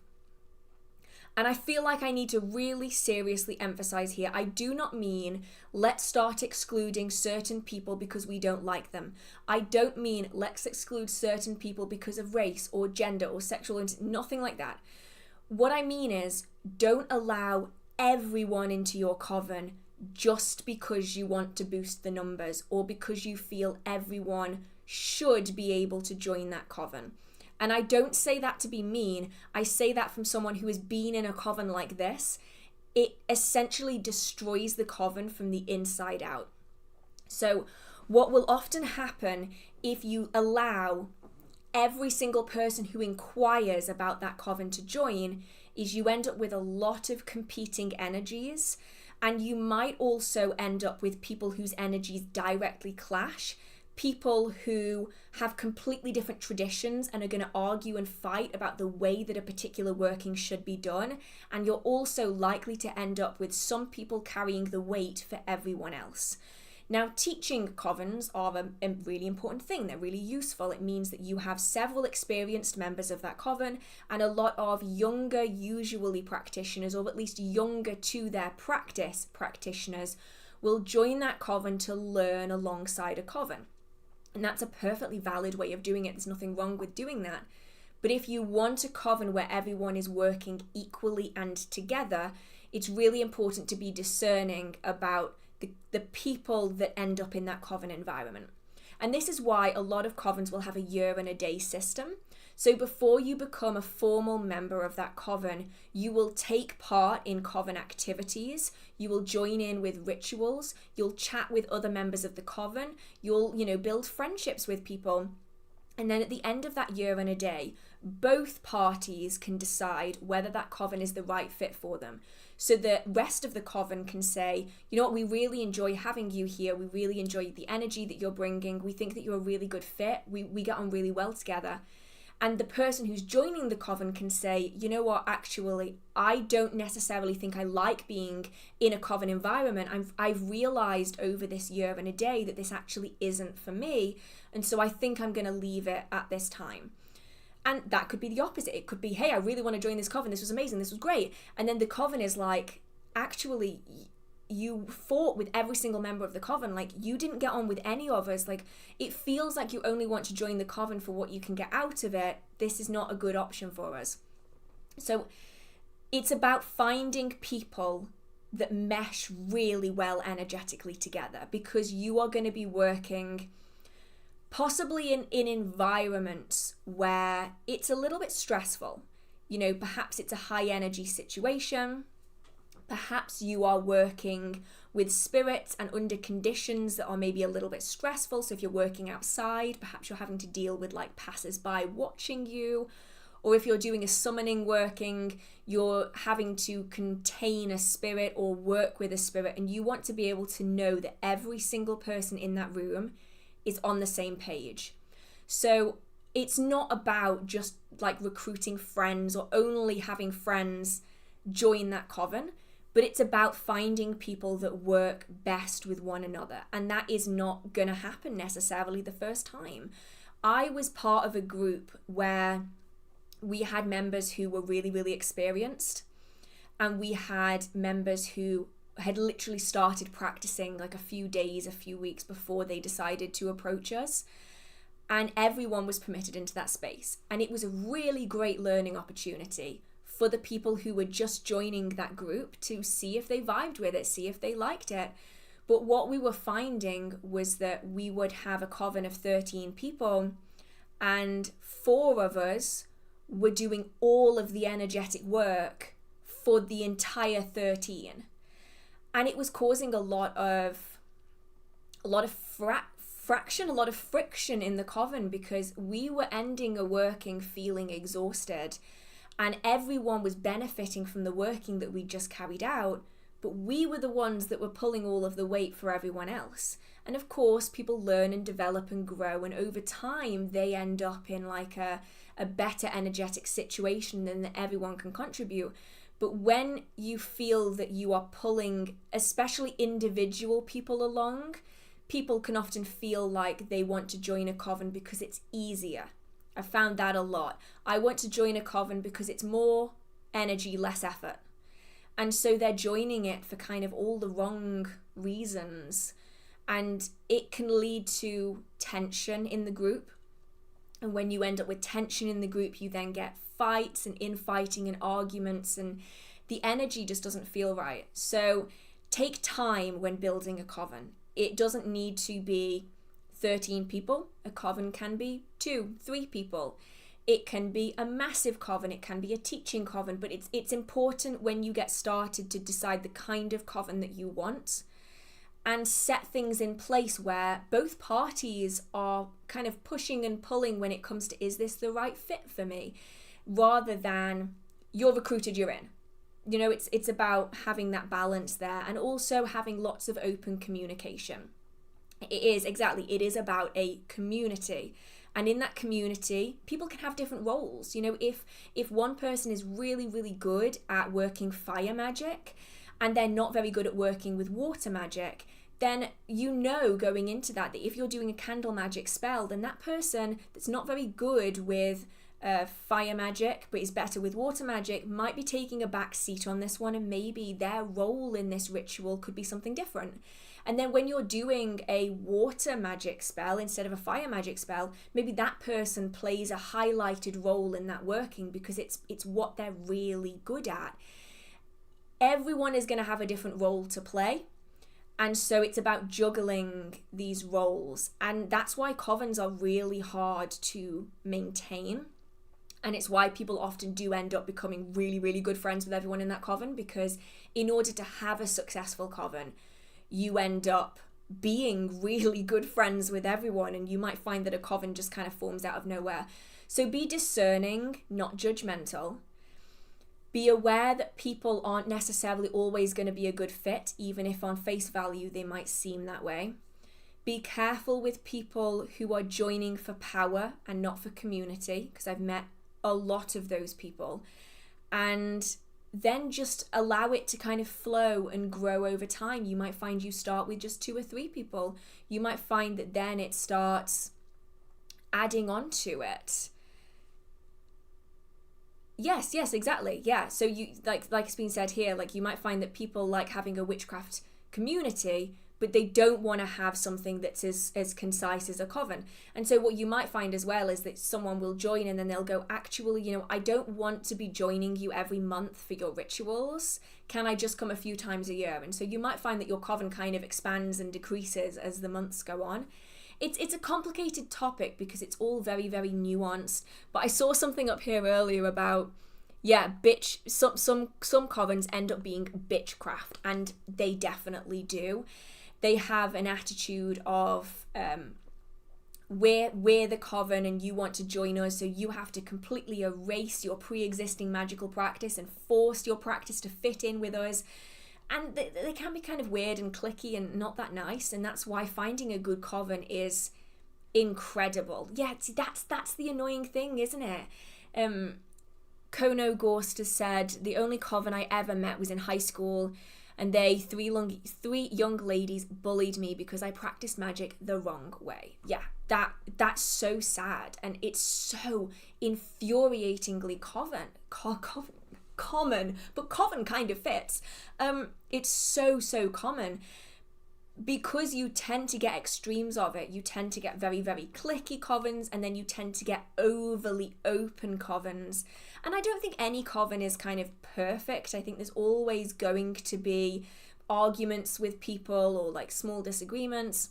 And I feel like I need to really seriously emphasize here, I do not mean let's start excluding certain people because we don't like them. I don't mean let's exclude certain people because of race or gender or sexual, nothing like that. What I mean is, don't allow everyone into your coven just because you want to boost the numbers or because you feel everyone should be able to join that coven. And I don't say that to be mean. I say that from someone who has been in a coven like this. It essentially destroys the coven from the inside out. So what will often happen if you allow every single person who inquires about that coven to join is you end up with a lot of competing energies, and you might also end up with people whose energies directly clash, people who have completely different traditions and are going to argue and fight about the way that a particular working should be done, and you're also likely to end up with some people carrying the weight for everyone else. Now, teaching covens are a really important thing. They're really useful. It means that you have several experienced members of that coven and a lot of younger, usually practitioners, or at least younger to their practice practitioners, will join that coven to learn alongside a coven. And that's a perfectly valid way of doing it. There's nothing wrong with doing that. But if you want a coven where everyone is working equally and together, it's really important to be discerning about the people that end up in that coven environment. And this is why a lot of covens will have a year and a day system. So before you become a formal member of that coven, you will take part in coven activities, you will join in with rituals, you'll chat with other members of the coven, you'll, build friendships with people. And then at the end of that year and a day, both parties can decide whether that coven is the right fit for them. So the rest of the coven can say, you know what, we really enjoy having you here. We really enjoy the energy that you're bringing. We think that you're a really good fit. We get on really well together. And the person who's joining the coven can say, you know what, actually, I don't necessarily think I like being in a coven environment. I've realized over this year and a day that this actually isn't for me. And so I think I'm going to leave it at this time. And that could be the opposite. It could be, hey, I really want to join this coven. This was amazing. This was great. And then the coven is like, actually, you fought with every single member of the coven. Like, you didn't get on with any of us. Like, it feels like you only want to join the coven for what you can get out of it. This is not a good option for us. So it's about finding people that mesh really well energetically together, because you are going to be working possibly in environments where it's a little bit stressful. Perhaps it's a high energy situation. Perhaps you are working with spirits and under conditions that are maybe a little bit stressful. So if you're working outside, perhaps you're having to deal with like passers-by watching you. Or if you're doing a summoning working, you're having to contain a spirit or work with a spirit, and you want to be able to know that every single person in that room is on the same page. So it's not about just like recruiting friends or only having friends join that coven, but it's about finding people that work best with one another. And that is not going to happen necessarily the first time. I was part of a group where we had members who were really, really experienced, and we had members who had literally started practicing like a few days, a few weeks before they decided to approach us. And everyone was permitted into that space. And it was a really great learning opportunity for the people who were just joining that group to see if they vibed with it, see if they liked it. But what we were finding was that we would have a coven of 13 people, and 4 of us were doing all of the energetic work for the entire 13. And it was causing a lot of friction in the coven, because we were ending a working feeling exhausted, and everyone was benefiting from the working that we just carried out, but we were the ones that were pulling all of the weight for everyone else. And of course, people learn and develop and grow, and over time they end up in like a better energetic situation than that everyone can contribute. But when you feel that you are pulling, especially individual people along, people can often feel like they want to join a coven because it's easier. I found that a lot. I want to join a coven because it's more energy, less effort. And so they're joining it for kind of all the wrong reasons. And it can lead to tension in the group. And when you end up with tension in the group, you then get fights and infighting and arguments, and the energy just doesn't feel right. So take time when building a coven. It doesn't need to be 13 people. A coven can be 2, 3 people. It can be a massive coven, it can be a teaching coven, but it's important when you get started to decide the kind of coven that you want and set things in place where both parties are kind of pushing and pulling when it comes to, is this the right fit for me? Rather than you're recruited, you're in. You know, it's about having that balance there, and also having lots of open communication. It is about a community. And in that community, people can have different roles. You know, if one person is really, really good at working fire magic and they're not very good at working with water magic, then you know going into that if you're doing a candle magic spell, then that person that's not very good with fire magic but is better with water magic might be taking a back seat on this one, and maybe their role in this ritual could be something different. And then when you're doing a water magic spell instead of a fire magic spell, maybe that person plays a highlighted role in that working because it's what they're really good at. Everyone is going to have a different role to play. And so it's about juggling these roles. And that's why covens are really hard to maintain. And it's why people often do end up becoming really, really good friends with everyone in that coven, because in order to have a successful coven, you end up being really good friends with everyone, and you might find that a coven just kind of forms out of nowhere. So be discerning, not judgmental. Be aware that people aren't necessarily always going to be a good fit, even if on face value they might seem that way. Be careful with people who are joining for power and not for community, because I've met a lot of those people. And then just allow it to kind of flow and grow over time. You might find you start with just 2 or 3 people. You might find that then it starts adding on to it. Yes, exactly. Yeah. So you like it's been said here, like you might find that people like having a witchcraft community, but they don't want to have something that's as concise as a coven. And so what you might find as well is that someone will join and then they'll go, actually, you know, I don't want to be joining you every month for your rituals. Can I just come a few times a year? And so you might find that your coven kind of expands and decreases as the months go on. It's a complicated topic because it's all very, very nuanced. But I saw something up here earlier about, some covens end up being bitchcraft, and they definitely do. They have an attitude of we're the coven and you want to join us, so you have to completely erase your pre-existing magical practice and force your practice to fit in with us. And they can be kind of weird and cliquey and not that nice, and that's why finding a good coven is incredible. Yeah, that's the annoying thing, isn't it? Kono Gorst has said, the only coven I ever met was in high school, and three young ladies bullied me because I practiced magic the wrong way. Yeah, that's so sad, and it's so infuriatingly common, but coven kind of fits. It's so common. Because you tend to get extremes of it, you tend to get very, very cliquey covens, and then you tend to get overly open covens. And I don't think any coven is kind of perfect. I think there's always going to be arguments with people or like small disagreements.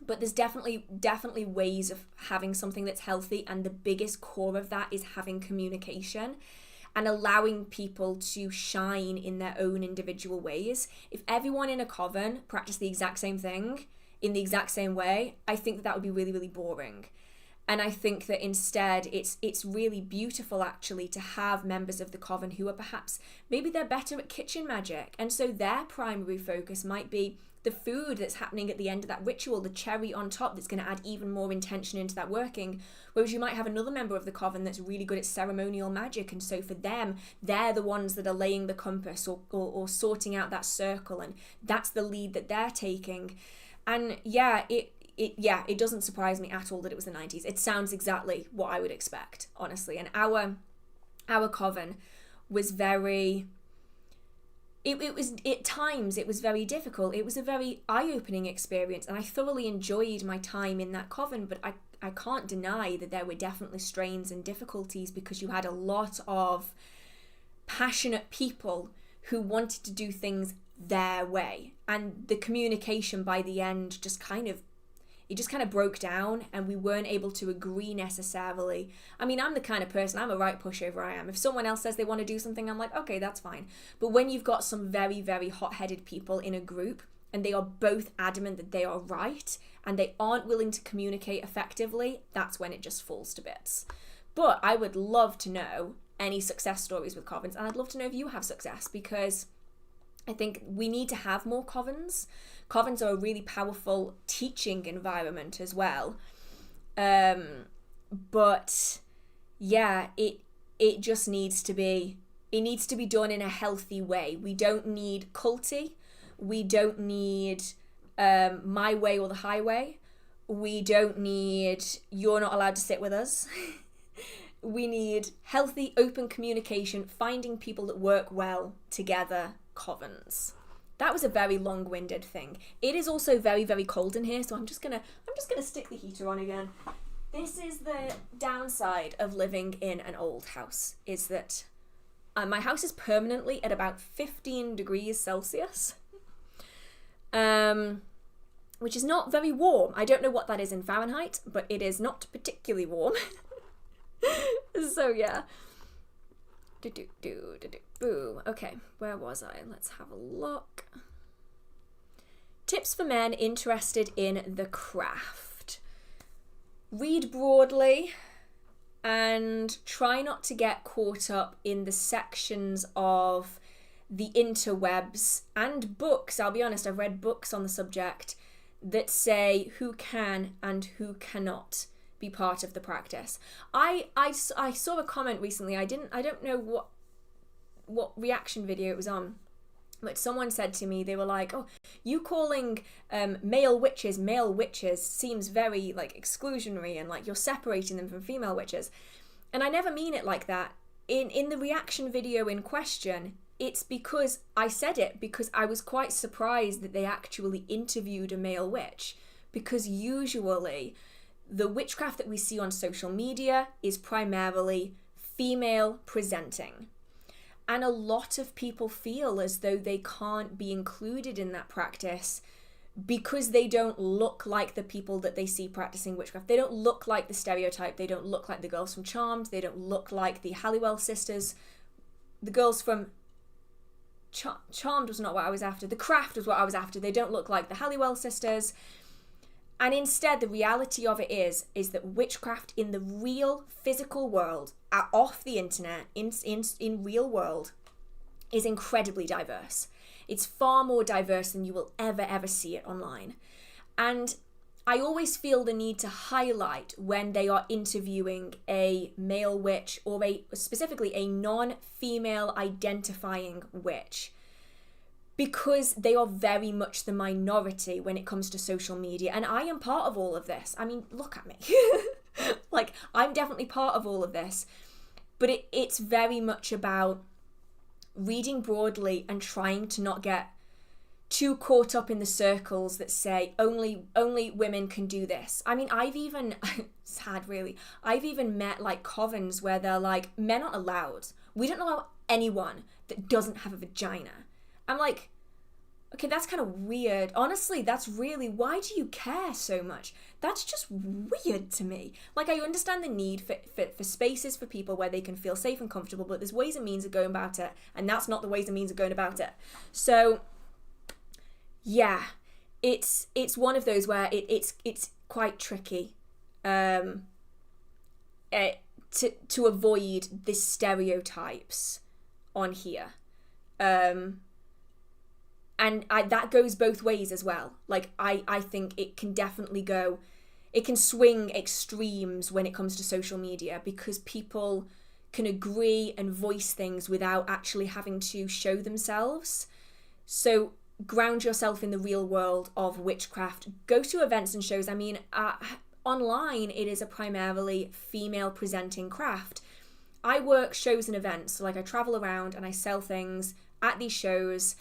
But there's definitely ways of having something that's healthy, and the biggest core of that is having communication and allowing people to shine in their own individual ways. If everyone in a coven practiced the exact same thing in the exact same way, I think that would be really, really boring. And I think that instead it's really beautiful actually to have members of the coven who are perhaps, maybe they're better at kitchen magic, and so their primary focus might be the food that's happening at the end of that ritual, the cherry on top that's going to add even more intention into that working. Whereas you might have another member of the coven that's really good at ceremonial magic, and so for them, they're the ones that are laying the compass or sorting out that circle, and that's the lead that they're taking. And it doesn't surprise me at all that it was the 90s. It sounds exactly what I would expect, honestly. And our coven was very... It was at times it was very difficult. It was a very eye-opening experience, and I thoroughly enjoyed my time in that coven, but I can't deny that there were definitely strains and difficulties, because you had a lot of passionate people who wanted to do things their way, and the communication by the end just kind of broke down, and we weren't able to agree necessarily. I mean, I'm the kind of person, I'm a right pushover, I am. If someone else says they want to do something, I'm like, okay, that's fine. But when you've got some very, very hot-headed people in a group, and they are both adamant that they are right, and they aren't willing to communicate effectively, that's when it just falls to bits. But I would love to know any success stories with covens, and I'd love to know if you have success, because I think we need to have more covens. Covens are a really powerful teaching environment as well. But yeah, it just needs to be done in a healthy way. We don't need culty. We don't need my way or the highway. We don't need you're not allowed to sit with us. We need healthy, open communication, finding people that work well together, covens. That was a very long-winded thing. It is also very, very cold in here, so I'm just gonna stick the heater on again. This is the downside of living in an old house, is that my house is permanently at about 15 degrees Celsius, which is not very warm. I don't know what that is in Fahrenheit, but it is not particularly warm. So yeah. Boo. Okay, where was I? Let's have a look. Tips for men interested in the craft. Read broadly and try not to get caught up in the sections of the interwebs and books. I'll be honest, I've read books on the subject that say who can and who cannot be part of the practice. I saw a comment recently. I don't know what reaction video it was on, but someone said to me, they were like, oh, you calling male witches seems very like exclusionary, and like you're separating them from female witches. And I never mean it like that. In the reaction video in question, it's because I said it because I was quite surprised that they actually interviewed a male witch, because usually the witchcraft that we see on social media is primarily female presenting. And a lot of people feel as though they can't be included in that practice because they don't look like the people that they see practicing witchcraft. They don't look like the stereotype. They don't look like the girls from Charmed. They don't look like the Halliwell sisters. The girls from Charmed was not what I was after. The Craft was what I was after. They don't look like the Halliwell sisters. And instead, the reality of it is that witchcraft in the real physical world, off the internet, in real world, is incredibly diverse. It's far more diverse than you will ever see it online. And I always feel the need to highlight when they are interviewing a male witch or specifically a non-female identifying witch, because they are very much the minority when it comes to social media. And I am part of all of this. I mean, look at me. Like, I'm definitely part of all of this. But it's very much about reading broadly and trying to not get too caught up in the circles that say only women can do this. I mean, I've even sad really, I've even met like covens where they're like, men aren't allowed. We don't allow anyone that doesn't have a vagina. I'm like, okay, that's kind of weird. Honestly, that's really, why do you care so much? That's just weird to me. Like, I understand the need for spaces for people where they can feel safe and comfortable, but there's ways and means of going about it, and that's not the ways and means of going about it. So yeah, it's one of those where it's quite tricky to avoid the stereotypes on here. And that goes both ways as well. Like, I think it can definitely it can swing extremes when it comes to social media, because people can agree and voice things without actually having to show themselves. So ground yourself in the real world of witchcraft. Go to events and shows. I mean, online, it is a primarily female presenting craft. I work shows and events. So, like, I travel around and I sell things at these shows.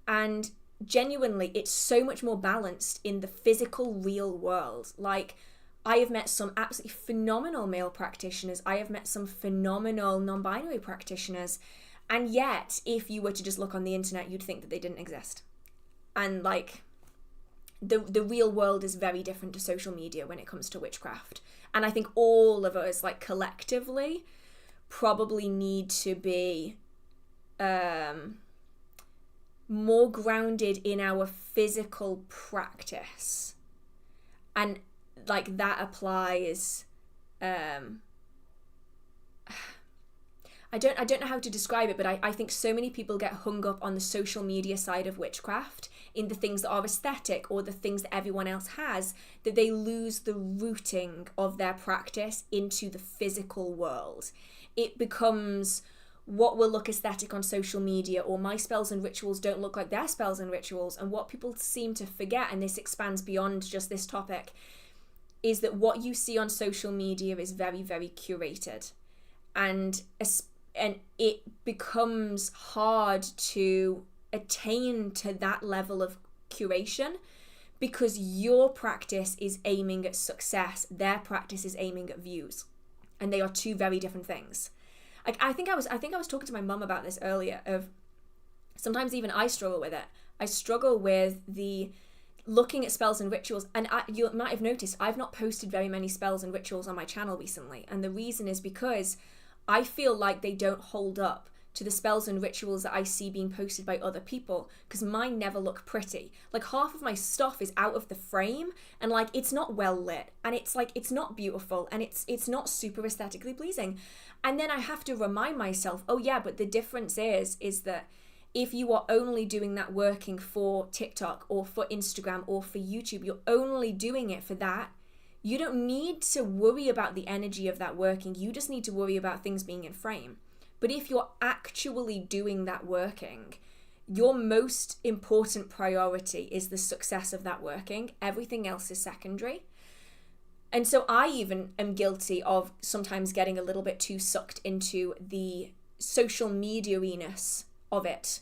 And genuinely, it's so much more balanced in the physical, real world. Like, I have met some absolutely phenomenal male practitioners. I have met some phenomenal non-binary practitioners. And yet, if you were to just look on the internet, you'd think that they didn't exist. And, like, the real world is very different to social media when it comes to witchcraft. And I think all of us, like, collectively, probably need to be more grounded in our physical practice. And, like, that applies I don't know how to describe it, but I think so many people get hung up on the social media side of witchcraft, in the things that are aesthetic or the things that everyone else has, that they lose the rooting of their practice into the physical world. It becomes what will look aesthetic on social media, or my spells and rituals don't look like their spells and rituals. And what people seem to forget, and this expands beyond just this topic, is that what you see on social media is very, very curated. And it becomes hard to attain to that level of curation, because your practice is aiming at success, their practice is aiming at views, and they are two very different things. Like, I think I was talking to my mum about this earlier, of sometimes even I struggle with it. I struggle with the looking at spells and rituals, and you might have noticed I've not posted very many spells and rituals on my channel recently, and the reason is because I feel like they don't hold up to the spells and rituals that I see being posted by other people, because mine never look pretty. Like, half of my stuff is out of the frame, and, like, it's not well lit, and it's like, it's not beautiful, and it's not super aesthetically pleasing. And then I have to remind myself, oh yeah, but the difference is that if you are only doing that working for TikTok or for Instagram or for YouTube, you're only doing it for that. You don't need to worry about the energy of that working. You just need to worry about things being in frame. But if you're actually doing that working, your most important priority is the success of that working. Everything else is secondary. And so I even am guilty of sometimes getting a little bit too sucked into the social media-iness of it,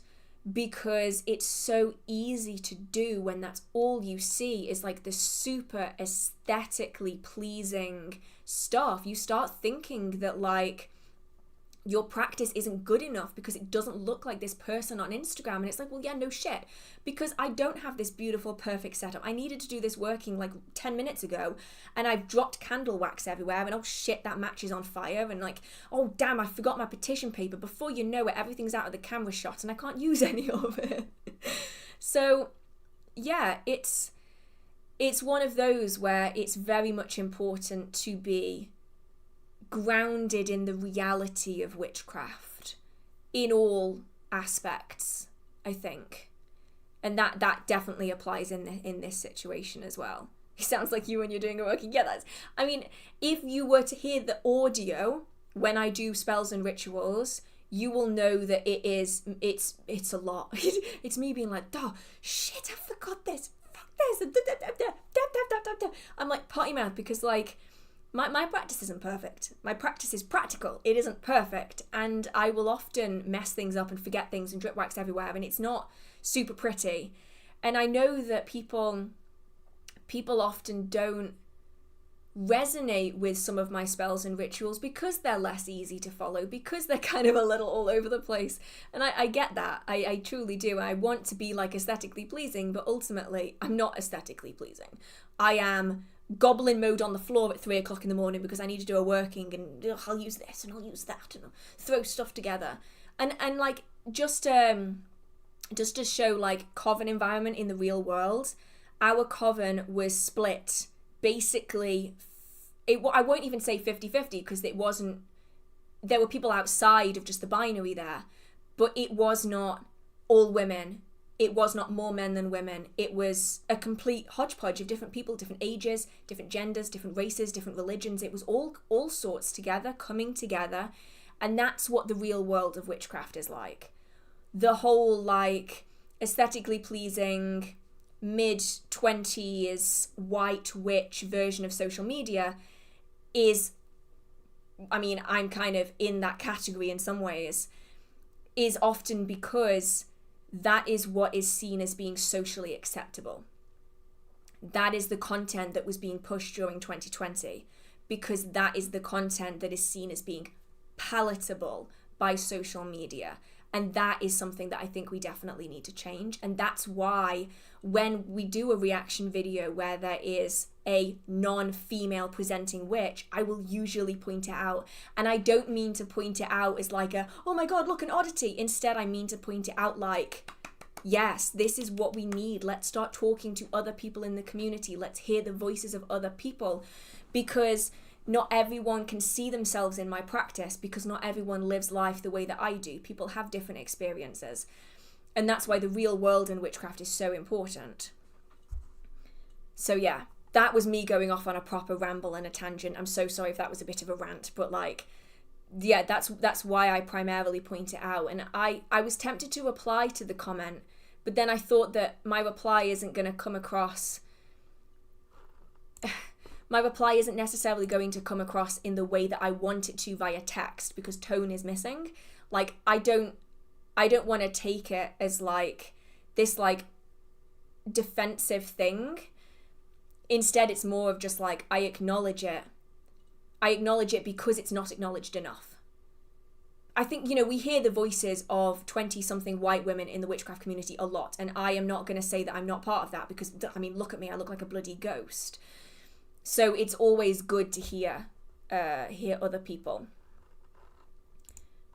because it's so easy to do when that's all you see is like the super aesthetically pleasing stuff. You start thinking that, like, your practice isn't good enough because it doesn't look like this person on Instagram. And it's like, well, yeah, no shit, because I don't have this beautiful, perfect setup. I needed to do this working like 10 minutes ago, and I've dropped candle wax everywhere, and oh shit, that match is on fire, and like, oh damn, I forgot my petition paper. Before you know it, everything's out of the camera shot and I can't use any of it. So yeah, it's one of those where it's very much important to be grounded in the reality of witchcraft in all aspects, I think. And that definitely applies in this situation as well. It sounds like you when you're doing a working. Yeah, I mean, if you were to hear the audio when I do spells and rituals, you will know that it's a lot. It's me being like, oh shit, I forgot this. Fuck this. I'm like potty mouth, because like my practice isn't perfect. My practice is practical. It isn't perfect. And I will often mess things up and forget things and drip wax everywhere. And it's not super pretty. And I know that people often don't resonate with some of my spells and rituals because they're less easy to follow, because they're kind of a little all over the place. And I get that. I truly do. I want to be like aesthetically pleasing, but ultimately I'm not aesthetically pleasing. I am goblin mode on the floor at 3 o'clock in the morning because I need to do a working, and I'll use this and I'll use that, and I'll throw stuff together. And like, just to show like coven environment in the real world, our coven was split basically, I won't even say 50-50 because it wasn't, there were people outside of just the binary there, but it was not all women. It was not more men than women. It was a complete hodgepodge of different people, different ages, different genders, different races, different religions. It was all sorts together, coming together. And that's what the real world of witchcraft is like. The whole like aesthetically pleasing, mid-20s white witch version of social media is, I mean, I'm kind of in that category in some ways, is often because that is what is seen as being socially acceptable. That is the content that was being pushed during 2020, because that is the content that is seen as being palatable by social media. And that is something that I think we definitely need to change. And that's why when we do a reaction video where there is a non-female presenting witch, I will usually point it out. And I don't mean to point it out as like a, oh my God, look, an oddity. Instead, I mean to point it out like, yes, this is what we need. Let's start talking to other people in the community. Let's hear the voices of other people, because not everyone can see themselves in my practice, because not everyone lives life the way that I do. People have different experiences. And that's why the real world in witchcraft is so important. So yeah, that was me going off on a proper ramble and a tangent. I'm so sorry if that was a bit of a rant, but like, yeah, that's why I primarily point it out. And I was tempted to reply to the comment, but then I thought that my reply isn't going to come across... my reply isn't necessarily going to come across in the way that I want it to via text, because tone is missing. Like, I don't want to take it as like this like defensive thing. Instead, it's more of just like, I acknowledge it. I acknowledge it because it's not acknowledged enough. I think, you know, we hear the voices of 20-something white women in the witchcraft community a lot, and I am not going to say that I'm not part of that, because, I mean, look at me, I look like a bloody ghost. So it's always good to hear other people.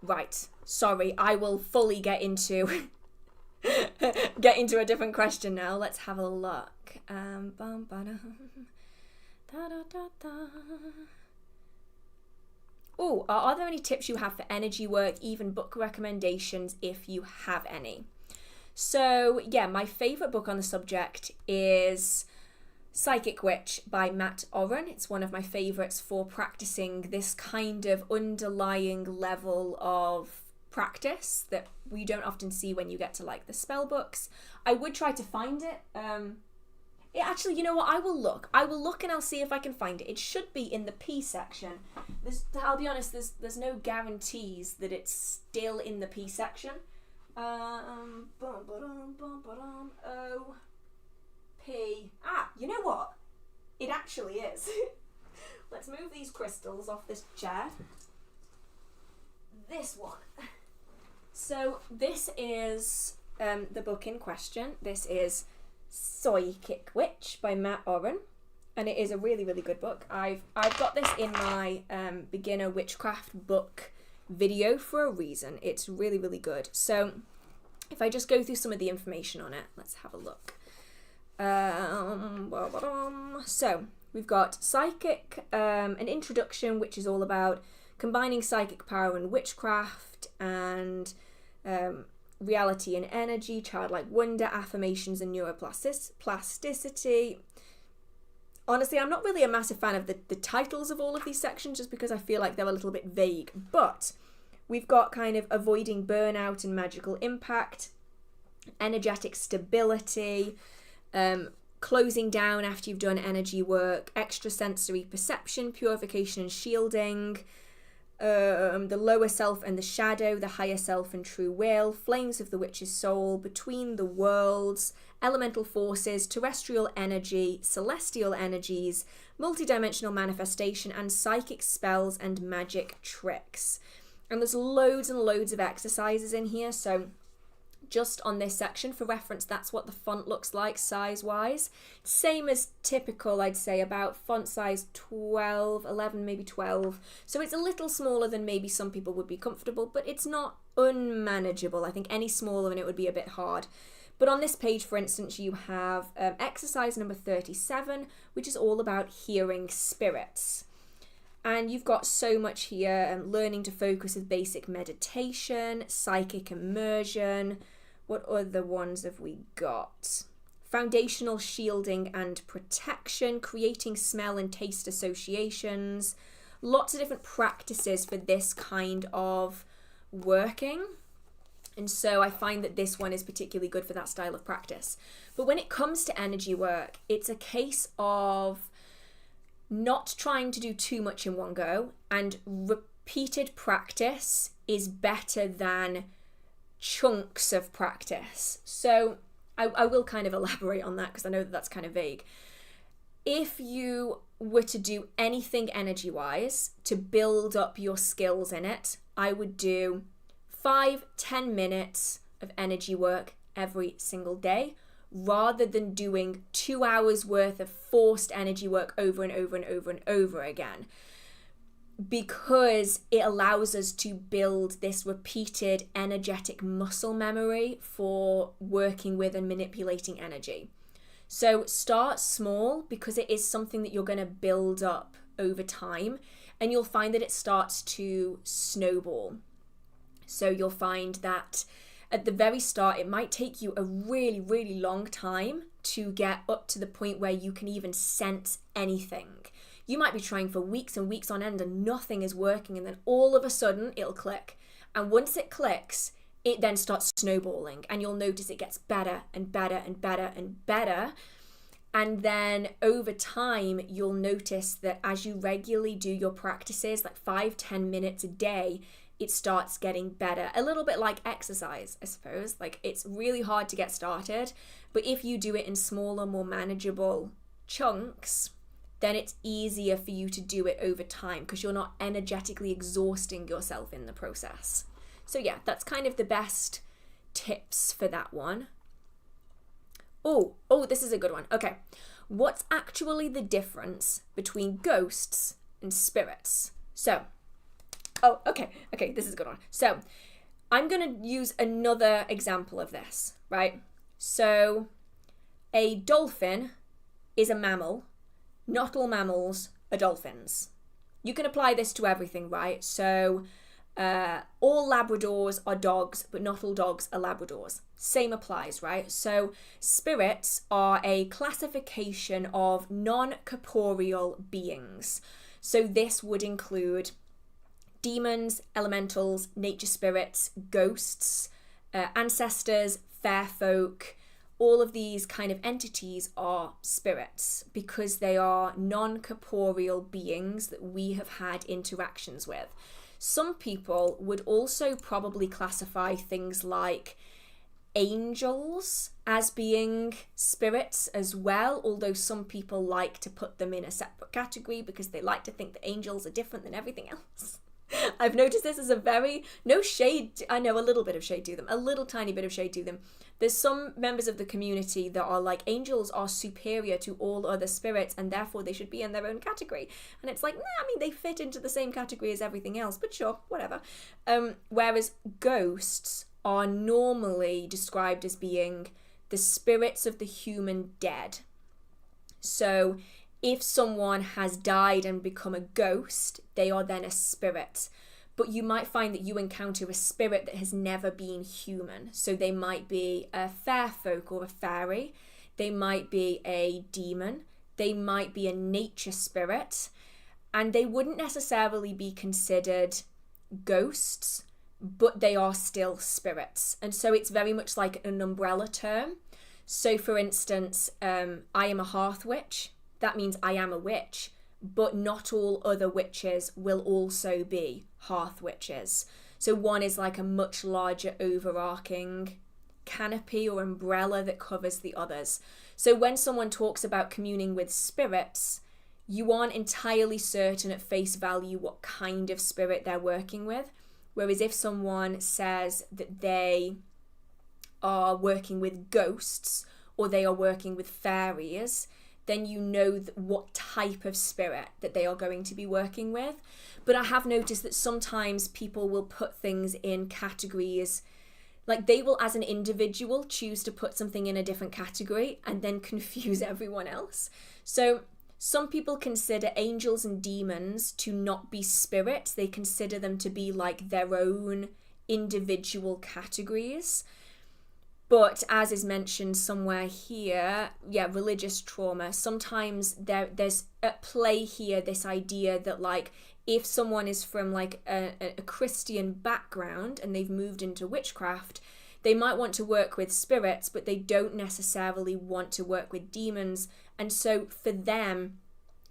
Right. Sorry, I will fully get into a different question now. Let's have a look. Oh, are there any tips you have for energy work, even book recommendations if you have any? So yeah, my favourite book on the subject is Psychic Witch by Matt Oren. It's one of my favourites for practicing this kind of underlying level of practice that we don't often see when you get to like the spell books. I would try to find it. Actually, you know what? I will look and I'll see if I can find it. It should be in the P section. I'll be honest, there's no guarantees that it's still in the P section. You know what? It actually is. Let's move these crystals off this chair. This one. So this is the book in question. This is Psychic Witch by Matt Oren, and it is a really, really good book. I've got this in my beginner witchcraft book video for a reason. It's really, really good. So if I just go through some of the information on it, let's have a look. So we've got Psychic, an introduction, which is all about combining psychic power and witchcraft, and reality and energy, childlike wonder, affirmations and neuroplasticity. Honestly, I'm not really a massive fan of the titles of all of these sections, just because I feel like they're a little bit vague, but we've got kind of avoiding burnout and magical impact, energetic stability, closing down after you've done energy work, extrasensory perception, purification and shielding, the lower self and the shadow, the higher self and true will, flames of the witch's soul, between the worlds, elemental forces, terrestrial energy, celestial energies, multidimensional manifestation, and psychic spells and magic tricks. And there's loads and loads of exercises in here, so just on this section, for reference, that's what the font looks like size-wise. Same as typical, I'd say, about font size 12, 11, maybe 12. So it's a little smaller than maybe some people would be comfortable, but it's not unmanageable. I think any smaller and it would be a bit hard. But on this page, for instance, you have exercise number 37, which is all about hearing spirits. And you've got so much here, learning to focus with basic meditation, psychic immersion. What other ones have we got? Foundational shielding and protection, creating smell and taste associations. Lots of different practices for this kind of working. And so I find that this one is particularly good for that style of practice. But when it comes to energy work, it's a case of not trying to do too much in one go, and repeated practice is better than chunks of practice. So I will kind of elaborate on that because I know that that's kind of vague. If you were to do anything energy-wise to build up your skills in it, I would do 5-10 minutes of energy work every single day, rather than doing 2 hours worth of forced energy work over and over and over and over again, because it allows us to build this repeated energetic muscle memory for working with and manipulating energy. So start small, because it is something that you're going to build up over time, and you'll find that it starts to snowball. So you'll find that at the very start, it might take you a really, really long time to get up to the point where you can even sense anything. You might be trying for weeks and weeks on end and nothing is working, and then all of a sudden it'll click. And once it clicks, it then starts snowballing, and you'll notice it gets better and better and better and better. And then over time, you'll notice that as you regularly do your practices, like 5-10 minutes a day, it starts getting better. A little bit like exercise, I suppose. Like, it's really hard to get started, but if you do it in smaller, more manageable chunks, then it's easier for you to do it over time because you're not energetically exhausting yourself in the process. So yeah, that's kind of the best tips for that one. Oh, this is a good one. Okay. What's actually the difference between ghosts and spirits? So, okay, this is a good one. So, I'm going to use another example of this, right? So, a dolphin is a mammal. Not all mammals are dolphins. You can apply this to everything, right? So, all Labradors are dogs, but not all dogs are Labradors. Same applies, right? So, spirits are a classification of non-corporeal beings. So, this would include demons, elementals, nature spirits, ghosts, ancestors, fair folk. All of these kind of entities are spirits because they are non-corporeal beings that we have had interactions with. Some people would also probably classify things like angels as being spirits as well, although some people like to put them in a separate category because they like to think that angels are different than everything else. I've noticed this as a very, no shade, I know a little bit of shade to them, a little tiny bit of shade to them. There's some members of the community that are like, angels are superior to all other spirits and therefore they should be in their own category. And it's like, nah, I mean, they fit into the same category as everything else, but sure, whatever. Whereas ghosts are normally described as being the spirits of the human dead. So if someone has died and become a ghost, they are then a spirit. But you might find that you encounter a spirit that has never been human. So they might be a fair folk or a fairy. They might be a demon. They might be a nature spirit. And they wouldn't necessarily be considered ghosts, but they are still spirits. And so it's very much like an umbrella term. So for instance, I am a hearth witch. That means I am a witch, but not all other witches will also be hearth witches. So one is like a much larger overarching canopy or umbrella that covers the others. So when someone talks about communing with spirits, you aren't entirely certain at face value what kind of spirit they're working with. Whereas if someone says that they are working with ghosts or they are working with fairies, then you know what type of spirit that they are going to be working with. But I have noticed that sometimes people will put things in categories, like they will as an individual choose to put something in a different category and then confuse everyone else. So some people consider angels and demons to not be spirits. They consider them to be like their own individual categories. But as is mentioned somewhere here, religious trauma, sometimes there's at play here this idea that like if someone is from like a Christian background and they've moved into witchcraft, they might want to work with spirits, but they don't necessarily want to work with demons. And so for them,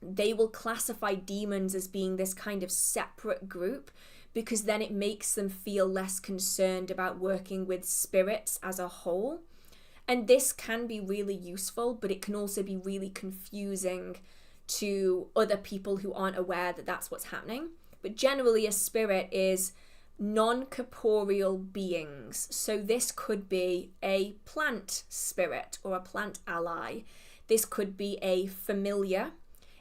they will classify demons as being this kind of separate group, because then it makes them feel less concerned about working with spirits as a whole. And this can be really useful, but it can also be really confusing to other people who aren't aware that that's what's happening. But generally, a spirit is non-corporeal beings. So this could be a plant spirit or a plant ally. This could be a familiar.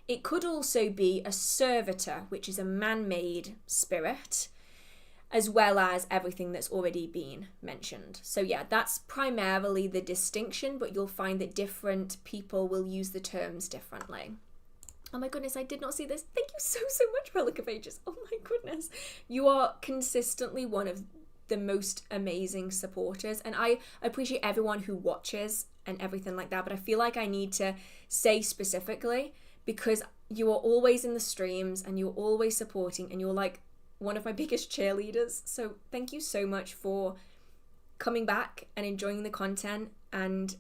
It could also be a servitor, which is a man-made spirit, as well as everything that's already been mentioned. So yeah, that's primarily the distinction, but you'll find that different people will use the terms differently. Oh my goodness, I did not see this. Thank you so much, Relic of Ages. Oh my goodness. You are consistently one of the most amazing supporters, and I appreciate everyone who watches and everything like that, but I feel like I need to say specifically, because you are always in the streams and you're always supporting and you're like one of my biggest cheerleaders. So thank you so much for coming back and enjoying the content and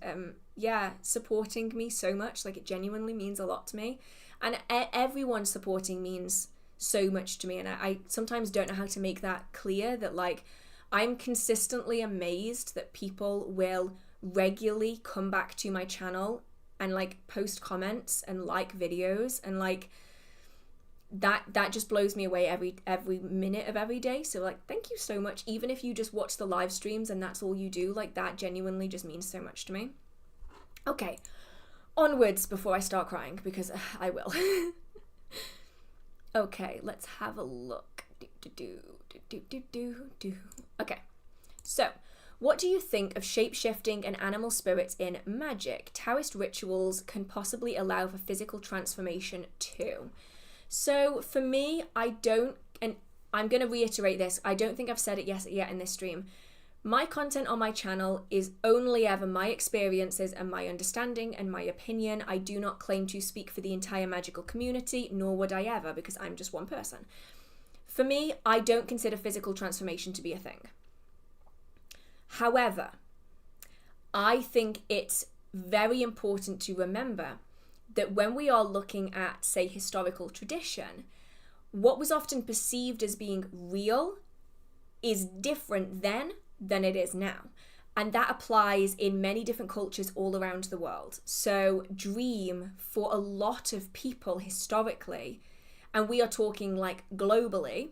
supporting me so much. Like, it genuinely means a lot to me, and everyone supporting means so much to me. And I sometimes don't know how to make that clear, that like I'm consistently amazed that people will regularly come back to my channel and like post comments and like videos, and like that just blows me away every minute of every day. So like, thank you so much. Even if you just watch the live streams and that's all you do, like that genuinely just means so much to me. Okay, onwards before I start crying, because I will. Okay, let's have a look. Okay, so what do you think of shapeshifting and animal spirits in magic? Taoist rituals can possibly allow for physical transformation too. So for me, I don't, and I'm going to reiterate this, I don't think I've said it yet in this stream. My content on my channel is only ever my experiences and my understanding and my opinion. I do not claim to speak for the entire magical community, nor would I ever, because I'm just one person. For me, I don't consider physical transformation to be a thing. However, I think it's very important to remember that when we are looking at, say, historical tradition, what was often perceived as being real is different then than it is now. And that applies in many different cultures all around the world. So dream, for a lot of people historically, and we are talking like globally,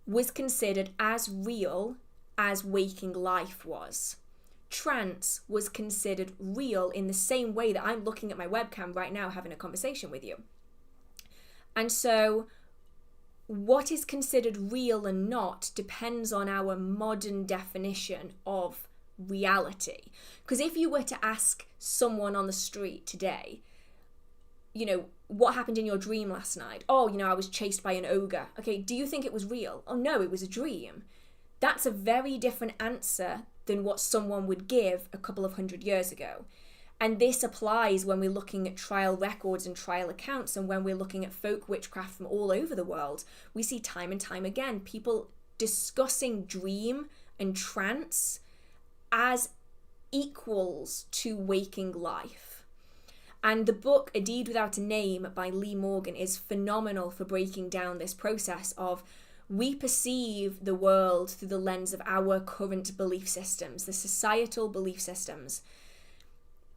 was considered as real as waking life was. Trance was considered real in the same way that I'm looking at my webcam right now having a conversation with you. And so what is considered real and not depends on our modern definition of reality. Because if you were to ask someone on the street today, you know, what happened in your dream last night? Oh, you know, I was chased by an ogre. Okay, do you think it was real? Oh no, it was a dream. That's a very different answer than what someone would give a couple of 100 years ago. And this applies when we're looking at trial records and trial accounts, and when we're looking at folk witchcraft from all over the world. We see time and time again people discussing dream and trance as equals to waking life. And the book A Deed Without a Name by Lee Morgan is phenomenal for breaking down this process of we perceive the world through the lens of our current belief systems, the societal belief systems.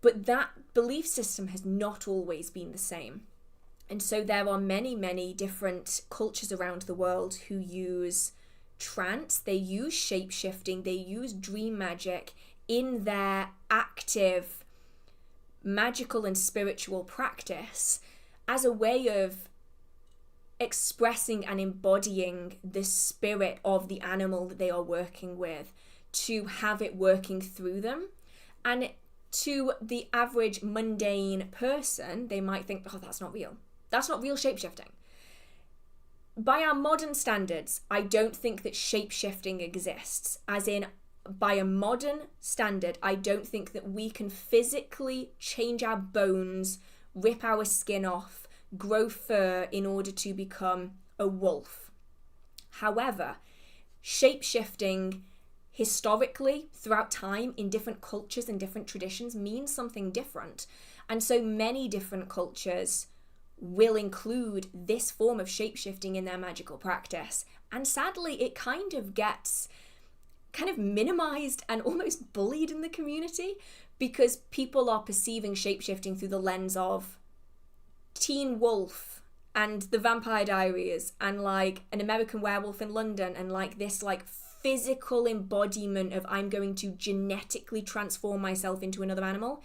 But that belief system has not always been the same. And so there are many, many different cultures around the world who use trance, they use shape-shifting, they use dream magic in their active magical and spiritual practice as a way of expressing and embodying the spirit of the animal that they are working with, to have it working through them. And to the average mundane person, they might think, oh, that's not real. That's not real shape-shifting. By our modern standards, I don't think that shape-shifting exists. As in, by a modern standard, I don't think that we can physically change our bones, rip our skin off, grow fur in order to become a wolf. However, shape-shifting historically, throughout time, in different cultures and different traditions, means something different. And so many different cultures will include this form of shape-shifting in their magical practice. And sadly, it kind of gets minimized and almost bullied in the community because people are perceiving shape-shifting through the lens of Teen Wolf and the Vampire Diaries and like an American Werewolf in London and like this like physical embodiment of I'm going to genetically transform myself into another animal,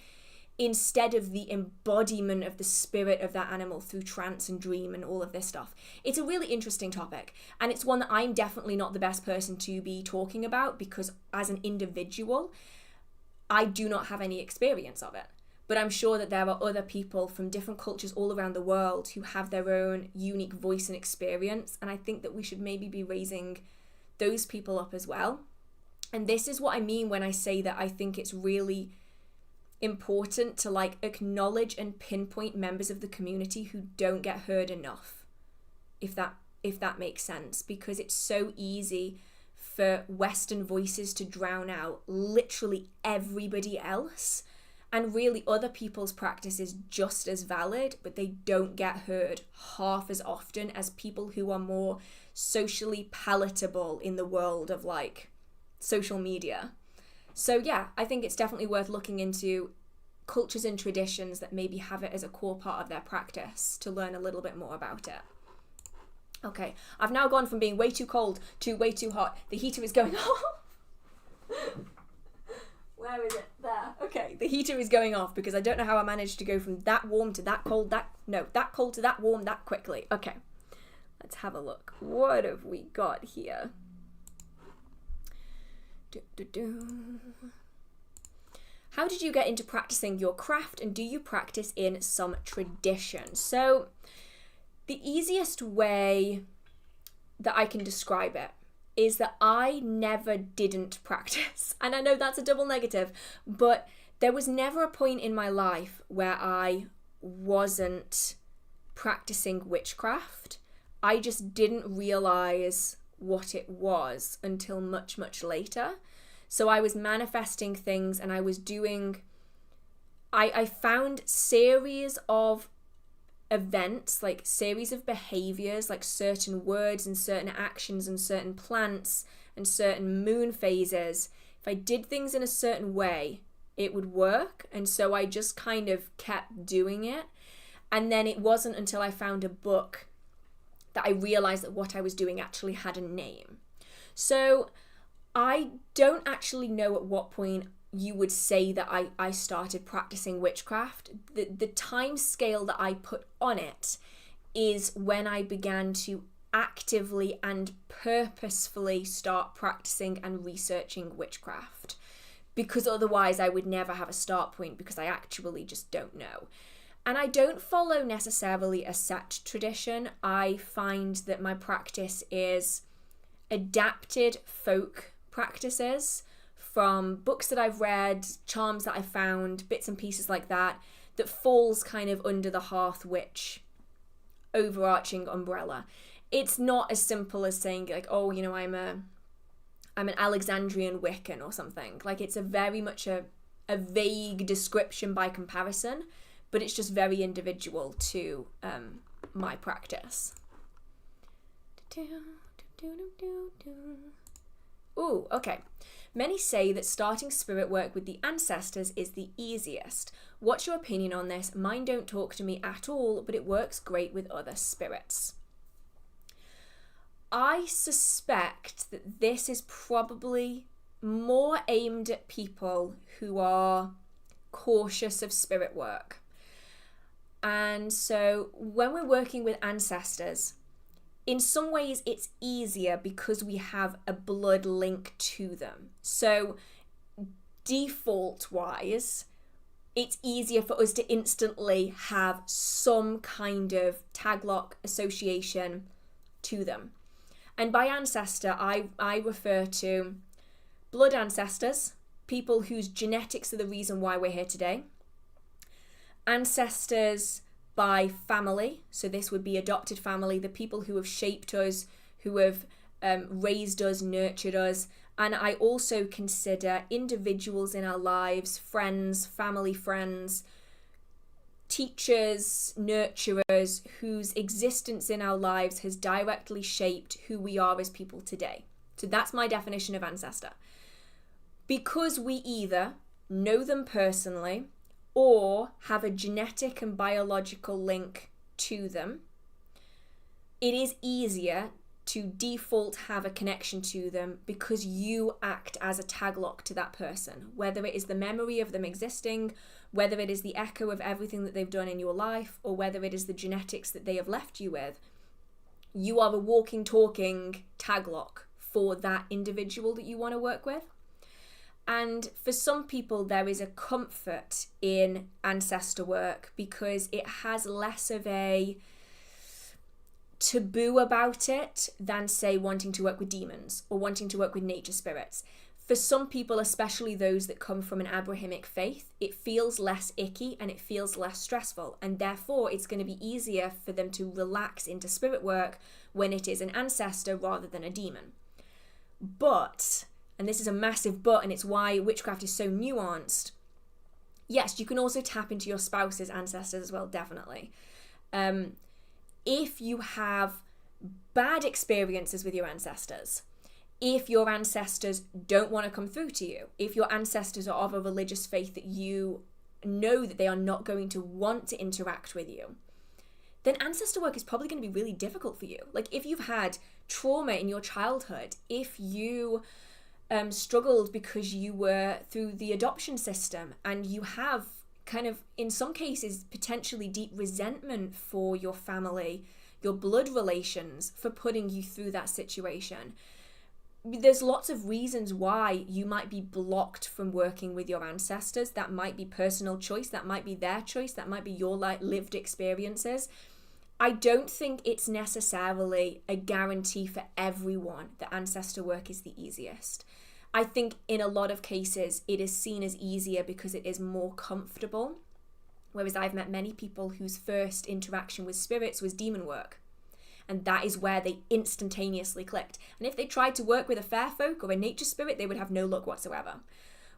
instead of the embodiment of the spirit of that animal through trance and dream and all of this stuff. It's a really interesting topic, and it's one that I'm definitely not the best person to be talking about because as an individual, I do not have any experience of it. But I'm sure that there are other people from different cultures all around the world who have their own unique voice and experience, and I think that we should maybe be raising those people up as well. And this is what I mean when I say that I think it's really important to like acknowledge and pinpoint members of the community who don't get heard enough, if that makes sense, because it's so easy for Western voices to drown out literally everybody else, and really other people's practice is just as valid, but they don't get heard half as often as people who are more socially palatable in the world of like social media. So yeah, I think it's definitely worth looking into cultures and traditions that maybe have it as a core part of their practice to learn a little bit more about it. Okay, I've now gone from being way too cold to way too hot. The heater is going off. Where is it? There. Okay, the heater is going off because I don't know how I managed to go from that warm to that cold, that cold to that warm that quickly. Okay, let's have a look. What have we got here? How did you get into practicing your craft, and do you practice in some tradition? So the easiest way that I can describe it is that I never didn't practice. And I know that's a double negative, but there was never a point in my life where I wasn't practicing witchcraft. I just didn't realize what it was until much, much later. So I was manifesting things and I was doing, I found series of events, like series of behaviors, like certain words and certain actions and certain plants and certain moon phases. If I did things in a certain way, it would work. And so I just kind of kept doing it. And then it wasn't until I found a book that I realized that what I was doing actually had a name. So I don't actually know at what point you would say that I started practicing witchcraft. The time scale that I put on it is when I began to actively and purposefully start practicing and researching witchcraft, because otherwise I would never have a start point, because I actually just don't know. And I don't follow necessarily a set tradition. I find that my practice is adapted folk practices from books that I've read, charms that I've found, bits and pieces like that, that falls kind of under the Hearth Witch overarching umbrella. It's not as simple as saying like, oh, you know, I'm an Alexandrian Wiccan or something. Like, it's a very much a a vague description by comparison, but it's just very individual to my practice. Ooh, okay. Many say that starting spirit work with the ancestors is the easiest. What's your opinion on this? Mine don't talk to me at all, but it works great with other spirits. I suspect that this is probably more aimed at people who are cautious of spirit work. And so when we're working with ancestors, in some ways it's easier because we have a blood link to them. So default-wise, it's easier for us to instantly have some kind of taglock association to them. And by ancestor, I refer to blood ancestors, people whose genetics are the reason why we're here today. Ancestors by family, so this would be adopted family, the people who have shaped us, who have raised us, nurtured us. And I also consider individuals in our lives, friends, family friends, teachers, nurturers, whose existence in our lives has directly shaped who we are as people today. So that's my definition of ancestor. Because we either know them personally or have a genetic and biological link to them, it is easier to default have a connection to them because you act as a taglock to that person, whether it is the memory of them existing, whether it is the echo of everything that they've done in your life, or whether it is the genetics that they have left you with. You are a walking, talking taglock for that individual that you want to work with. And for some people, there is a comfort in ancestor work because it has less of a taboo about it than, say, wanting to work with demons or wanting to work with nature spirits. For some people, especially those that come from an Abrahamic faith, it feels less icky and it feels less stressful, and therefore it's going to be easier for them to relax into spirit work when it is an ancestor rather than a demon. But, and this is a massive but, and it's why witchcraft is so nuanced, yes, you can also tap into your spouse's ancestors as well, definitely. If you have bad experiences with your ancestors, if your ancestors don't want to come through to you, if your ancestors are of a religious faith that you know that they are not going to want to interact with you, then ancestor work is probably going to be really difficult for you. Like if you've had trauma in your childhood, if you struggled because you were through the adoption system and you have kind of, in some cases, potentially deep resentment for your family, your blood relations for putting you through that situation, there's lots of reasons why you might be blocked from working with your ancestors. That might be personal choice, that might be their choice, that might be your lived experiences. I don't think it's necessarily a guarantee for everyone that ancestor work is the easiest. I think in a lot of cases it is seen as easier because it is more comfortable, whereas I've met many people whose first interaction with spirits was demon work. And that is where they instantaneously clicked. And if they tried to work with a fair folk or a nature spirit, they would have no luck whatsoever.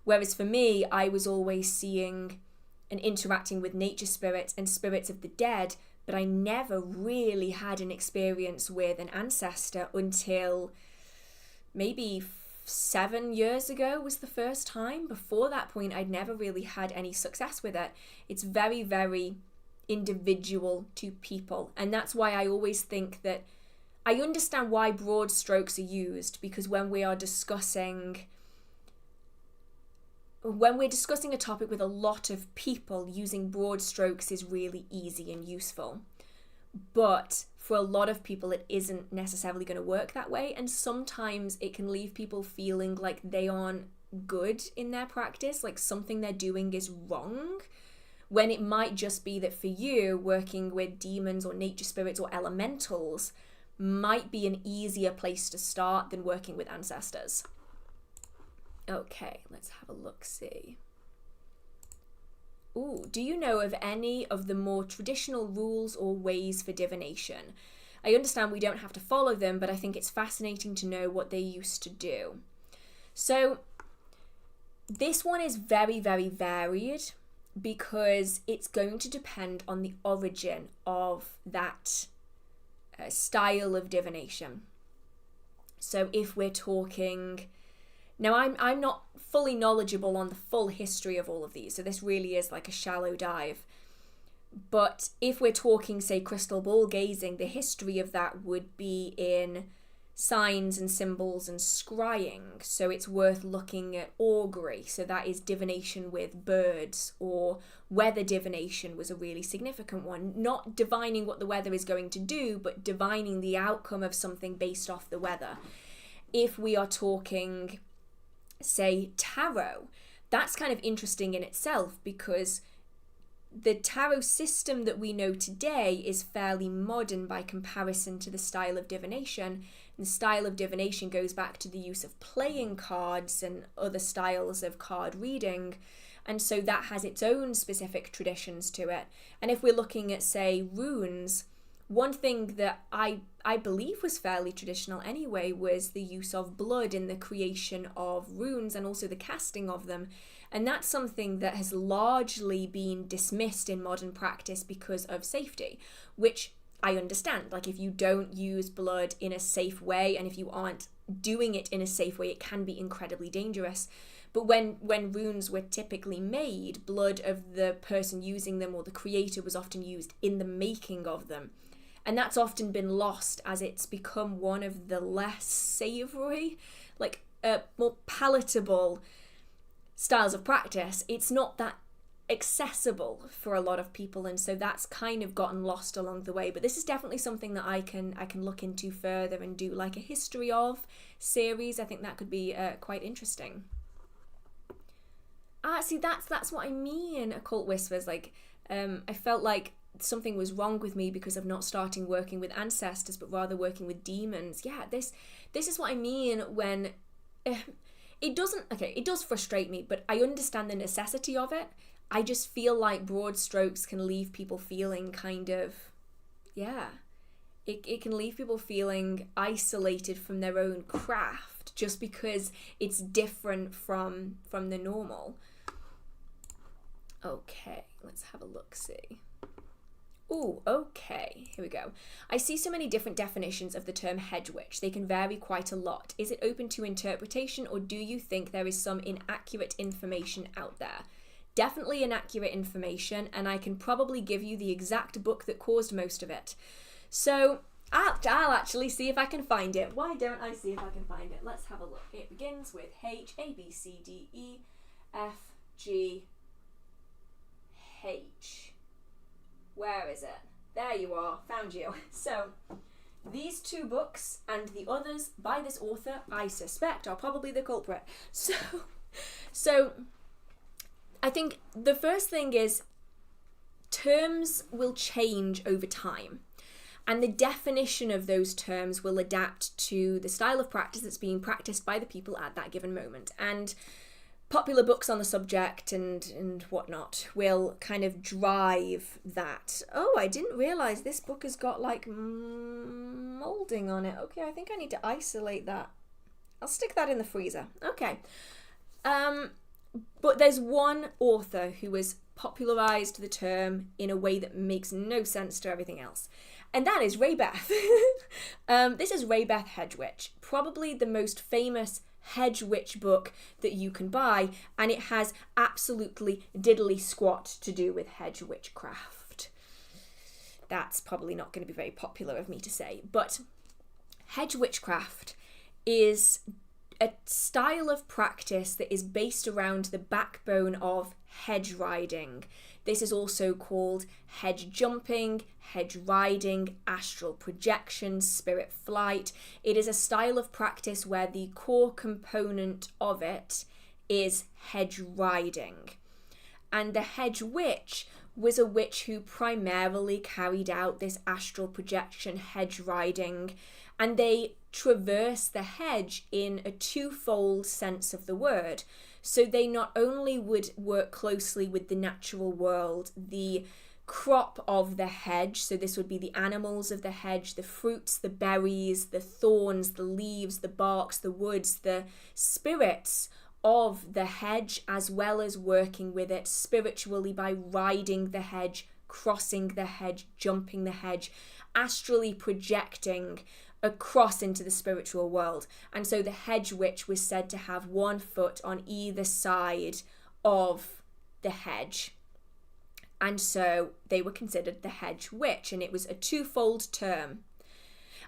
Whereas for me, I was always seeing and interacting with nature spirits and spirits of the dead, but I never really had an experience with an ancestor until maybe 7 years ago was the first time. Before that point, I'd never really had any success with it. It's very, very individual to people, and that's why I always think that I understand why broad strokes are used, because when we're discussing a topic with a lot of people, using broad strokes is really easy and useful. But for a lot of people, it isn't necessarily going to work that way, and sometimes it can leave people feeling like they aren't good in their practice, like something they're doing is wrong, when it might just be that for you, working with demons or nature spirits or elementals might be an easier place to start than working with ancestors. Okay, let's have a look-see. Ooh, do you know of any of the more traditional rules or ways for divination? I understand we don't have to follow them, but I think it's fascinating to know what they used to do. So, This one is very, very varied because it's going to depend on the origin of that style of divination. So if we're talking... Now, I'm not fully knowledgeable on the full history of all of these, so this really is like a shallow dive. But if we're talking, say, crystal ball gazing, the history of that would be in signs and symbols and scrying. So it's worth looking at augury. So that is divination with birds, or weather divination was a really significant one. Not divining what the weather is going to do, but divining the outcome of something based off the weather. If we are talking, say, tarot, that's kind of interesting in itself, because the tarot system that we know today is fairly modern by comparison to the style of divination. And the style of divination goes back to the use of playing cards and other styles of card reading. And so that has its own specific traditions to it. And if we're looking at, say, runes, one thing that I believe was fairly traditional anyway was the use of blood in the creation of runes and also the casting of them. And that's something that has largely been dismissed in modern practice because of safety, which I understand. Like, if you don't use blood in a safe way, and if you aren't doing it in a safe way, it can be incredibly dangerous. But when runes were typically made, blood of the person using them or the creator was often used in the making of them. And that's often been lost as it's become one of the less savoury, like more palatable styles of practice. It's not that accessible for a lot of people, and so that's kind of gotten lost along the way. But this is definitely something that I can look into further and do like a history of series. I think that could be quite interesting. See, that's what I mean. Occult Whispers, like I felt like something was wrong with me because of not starting working with ancestors but rather working with demons. Yeah, this is what I mean when it does frustrate me, but I understand the necessity of it. I just feel like broad strokes can leave people feeling kind of, it can leave people feeling isolated from their own craft just because it's different from the normal. Okay, let's have a look-see. Ooh, okay, here we go. I see so many different definitions of the term hedge witch. They can vary quite a lot. Is it open to interpretation, or do you think there is some inaccurate information out there? Definitely inaccurate information, and I can probably give you the exact book that caused most of it. So I'll actually see if I can find it. Why don't I see if I can find it? Let's have a look. It begins with H, A, B, C, D, E, F, G, H. Where is it? There you are. Found you. So, these two books and the others by this author, I suspect, are probably the culprit. So I think the first thing is terms will change over time. And the definition of those terms will adapt to the style of practice that's being practiced by the people at that given moment. And popular books on the subject and whatnot will kind of drive that. Oh, I didn't realise this book has got like moulding on it. Okay, I think I need to isolate that. I'll stick that in the freezer. Okay. But there's one author who has popularised the term in a way that makes no sense to everything else. And that is Ray Beth. This is Ray Beth Hedge Witch, probably the most famous hedge witch book that you can buy, and it has absolutely diddly squat to do with hedge witchcraft. That's probably not going to be very popular of me to say, but hedge witchcraft is a style of practice that is based around the backbone of hedge riding. This is also called hedge jumping, hedge riding, astral projection, spirit flight. It is a style of practice where the core component of it is hedge riding. And the hedge witch was a witch who primarily carried out this astral projection hedge riding, and they traverse the hedge in a twofold sense of the word. So they not only would work closely with the natural world, the crop of the hedge, so this would be the animals of the hedge, the fruits, the berries, the thorns, the leaves, the barks, the woods, the spirits of the hedge, as well as working with it spiritually by riding the hedge, crossing the hedge, jumping the hedge, astrally projecting across into the spiritual world. And so the hedge witch was said to have one foot on either side of the hedge. And so they were considered the hedge witch, and it was a twofold term.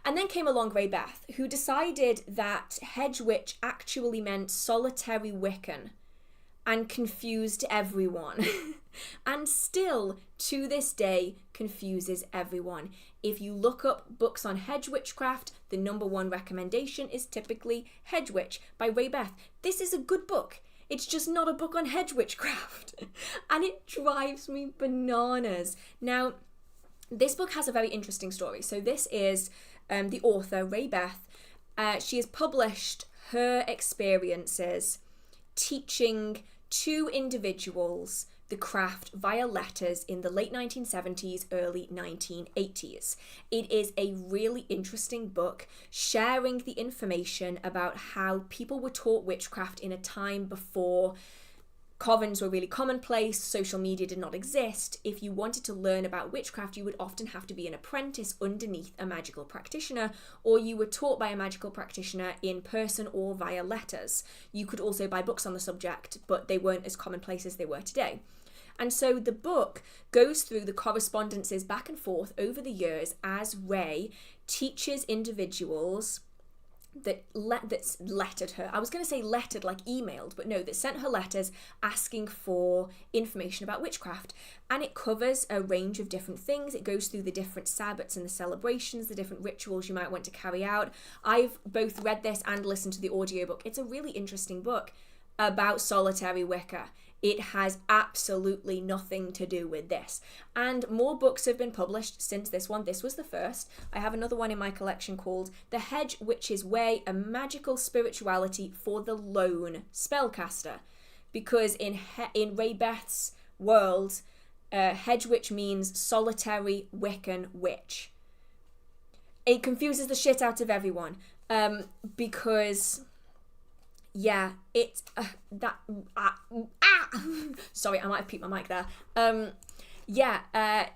And then came along Ray Beth, who decided that hedge witch actually meant solitary Wiccan, and confused everyone. And still, to this day, confuses everyone. If you look up books on hedge witchcraft, the number one recommendation is typically Hedge Witch by Ray Beth. This is a good book. It's just not a book on hedge witchcraft. And it drives me bananas. Now, this book has a very interesting story. So this is the author, Ray Beth. She has published her experiences teaching two individuals the craft via letters in the late 1970s, early 1980s. It is a really interesting book sharing the information about how people were taught witchcraft in a time before covens were really commonplace, social media did not exist. If you wanted to learn about witchcraft, you would often have to be an apprentice underneath a magical practitioner, or you were taught by a magical practitioner in person or via letters. You could also buy books on the subject, but they weren't as commonplace as they were today. And so the book goes through the correspondences back and forth over the years as Ray teaches individuals that's lettered her. I was going to say lettered like emailed, but no, that sent her letters asking for information about witchcraft. And it covers a range of different things. It goes through the different sabbats and the celebrations, the different rituals you might want to carry out. I've both read this and listened to the audiobook. It's a really interesting book about solitary Wicca. It has absolutely nothing to do with this. And more books have been published since this one. This was the first. I have another one in my collection called The Hedge Witch's Way, a Magical Spirituality for the Lone Spellcaster. Because in Ray Beth's world, hedge witch means solitary Wiccan witch. It confuses the shit out of everyone. Because... yeah, it's sorry, I might have peeped my mic there.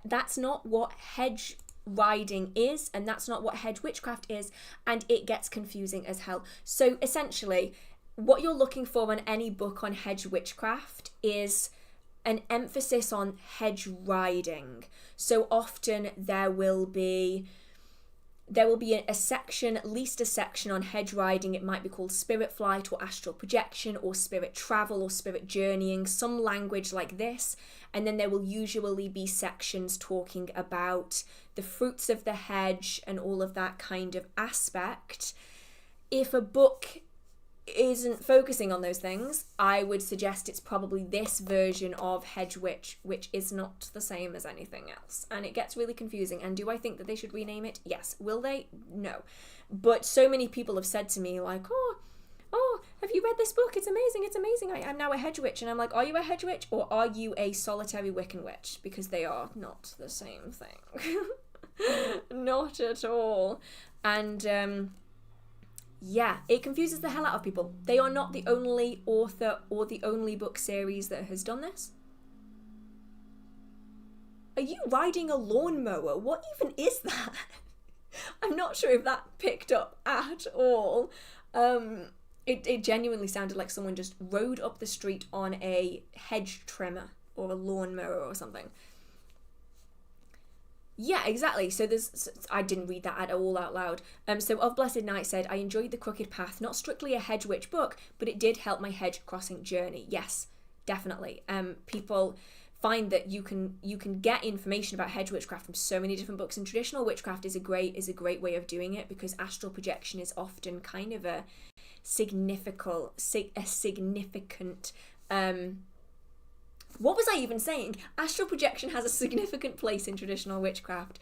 That's not what hedge riding is, and that's not what hedge witchcraft is, and it gets confusing as hell. So essentially, what you're looking for in any book on hedge witchcraft is an emphasis on hedge riding. So often there will be a section, at least a section on hedge riding. It might be called spirit flight or astral projection or spirit travel or spirit journeying, some language like this. And then there will usually be sections talking about the fruits of the hedge and all of that kind of aspect. If a book isn't focusing on those things, I would suggest it's probably this version of hedge witch, which is not the same as anything else, and it gets really confusing. And do I think that they should rename it? Yes. Will they? No. But so many people have said to me like, oh, have you read this book? It's amazing, I'm now a hedge witch. And I'm like, are you a hedge witch or are you a solitary Wiccan witch? Because they are not the same thing. Not at all. And yeah, it confuses the hell out of people. They are not the only author or the only book series that has done this. Are you riding a lawnmower? What even is that? I'm not sure if that picked up at all. It genuinely sounded like someone just rode up the street on a hedge trimmer or a lawnmower or something. Yeah, exactly. So I didn't read that at all out loud. So Of Blessed Night said, I enjoyed The Crooked Path, not strictly a hedge witch book, but it did help my hedge crossing journey. Yes, definitely. People find that you can get information about hedge witchcraft from so many different books, and traditional witchcraft is a great way of doing it, because astral projection is often kind of a significant what was I even saying? Astral projection has a significant place in traditional witchcraft.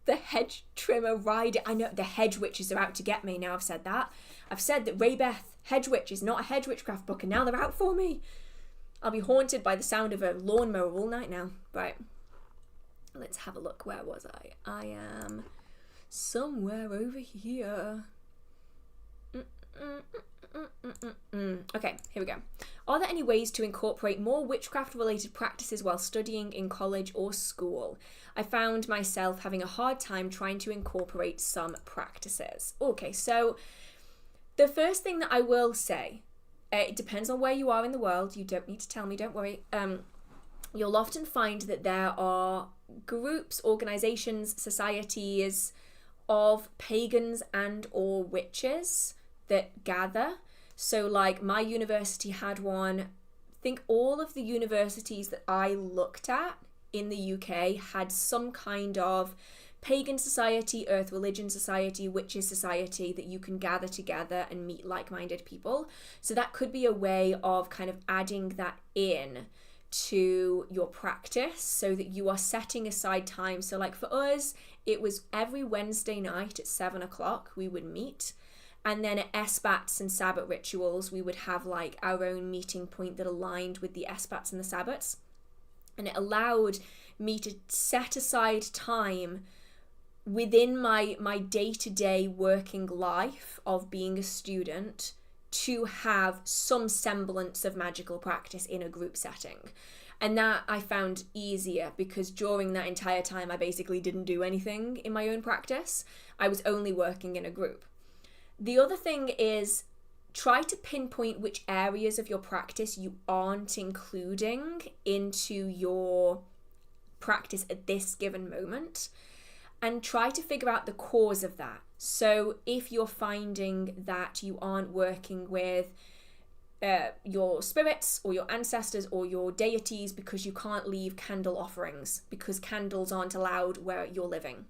The hedge trimmer rider. I know the hedge witches are out to get me now I've said that. I've said that Ray Beth Hedge Witch is not a hedge witchcraft book, and now they're out for me. I'll be haunted by the sound of a lawnmower all night now. Right. Let's have a look. Where was I? I am somewhere over here. Okay, here we go. Are there any ways to incorporate more witchcraft-related practices while studying in college or school? I found myself having a hard time trying to incorporate some practices. Okay, so the first thing that I will say, it depends on where you are in the world. You don't need to tell me, don't worry. You'll often find that there are groups, organizations, societies of pagans and or witches that gather. So like my university had one. I think all of the universities that I looked at in the UK had some kind of pagan society, earth religion society, witches society that you can gather together and meet like-minded people. So that could be a way of kind of adding that in to your practice so that you are setting aside time. So like for us, it was every Wednesday night at 7:00 we would meet. And then at Esbats and Sabbat rituals, we would have like our own meeting point that aligned with the Esbats and the Sabbats. And it allowed me to set aside time within my day-to-day working life of being a student to have some semblance of magical practice in a group setting. And that I found easier because during that entire time, I basically didn't do anything in my own practice. I was only working in a group. The other thing is try to pinpoint which areas of your practice you aren't including into your practice at this given moment, and try to figure out the cause of that. So if you're finding that you aren't working with your spirits or your ancestors or your deities because you can't leave candle offerings because candles aren't allowed where you're living,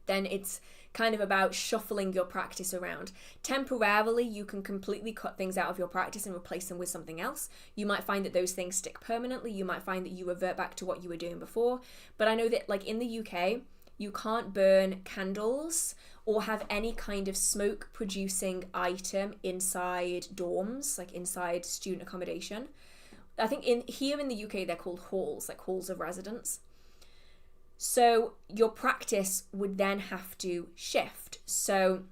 then it's kind of about shuffling your practice around. Temporarily, you can completely cut things out of your practice and replace them with something else. You might find that those things stick permanently. You might find that you revert back to what you were doing before. But I know that like in the UK, you can't burn candles or have any kind of smoke producing item inside dorms, like inside student accommodation. I think here in the UK, they're called halls, like halls of residence. So your practice would then have to shift. So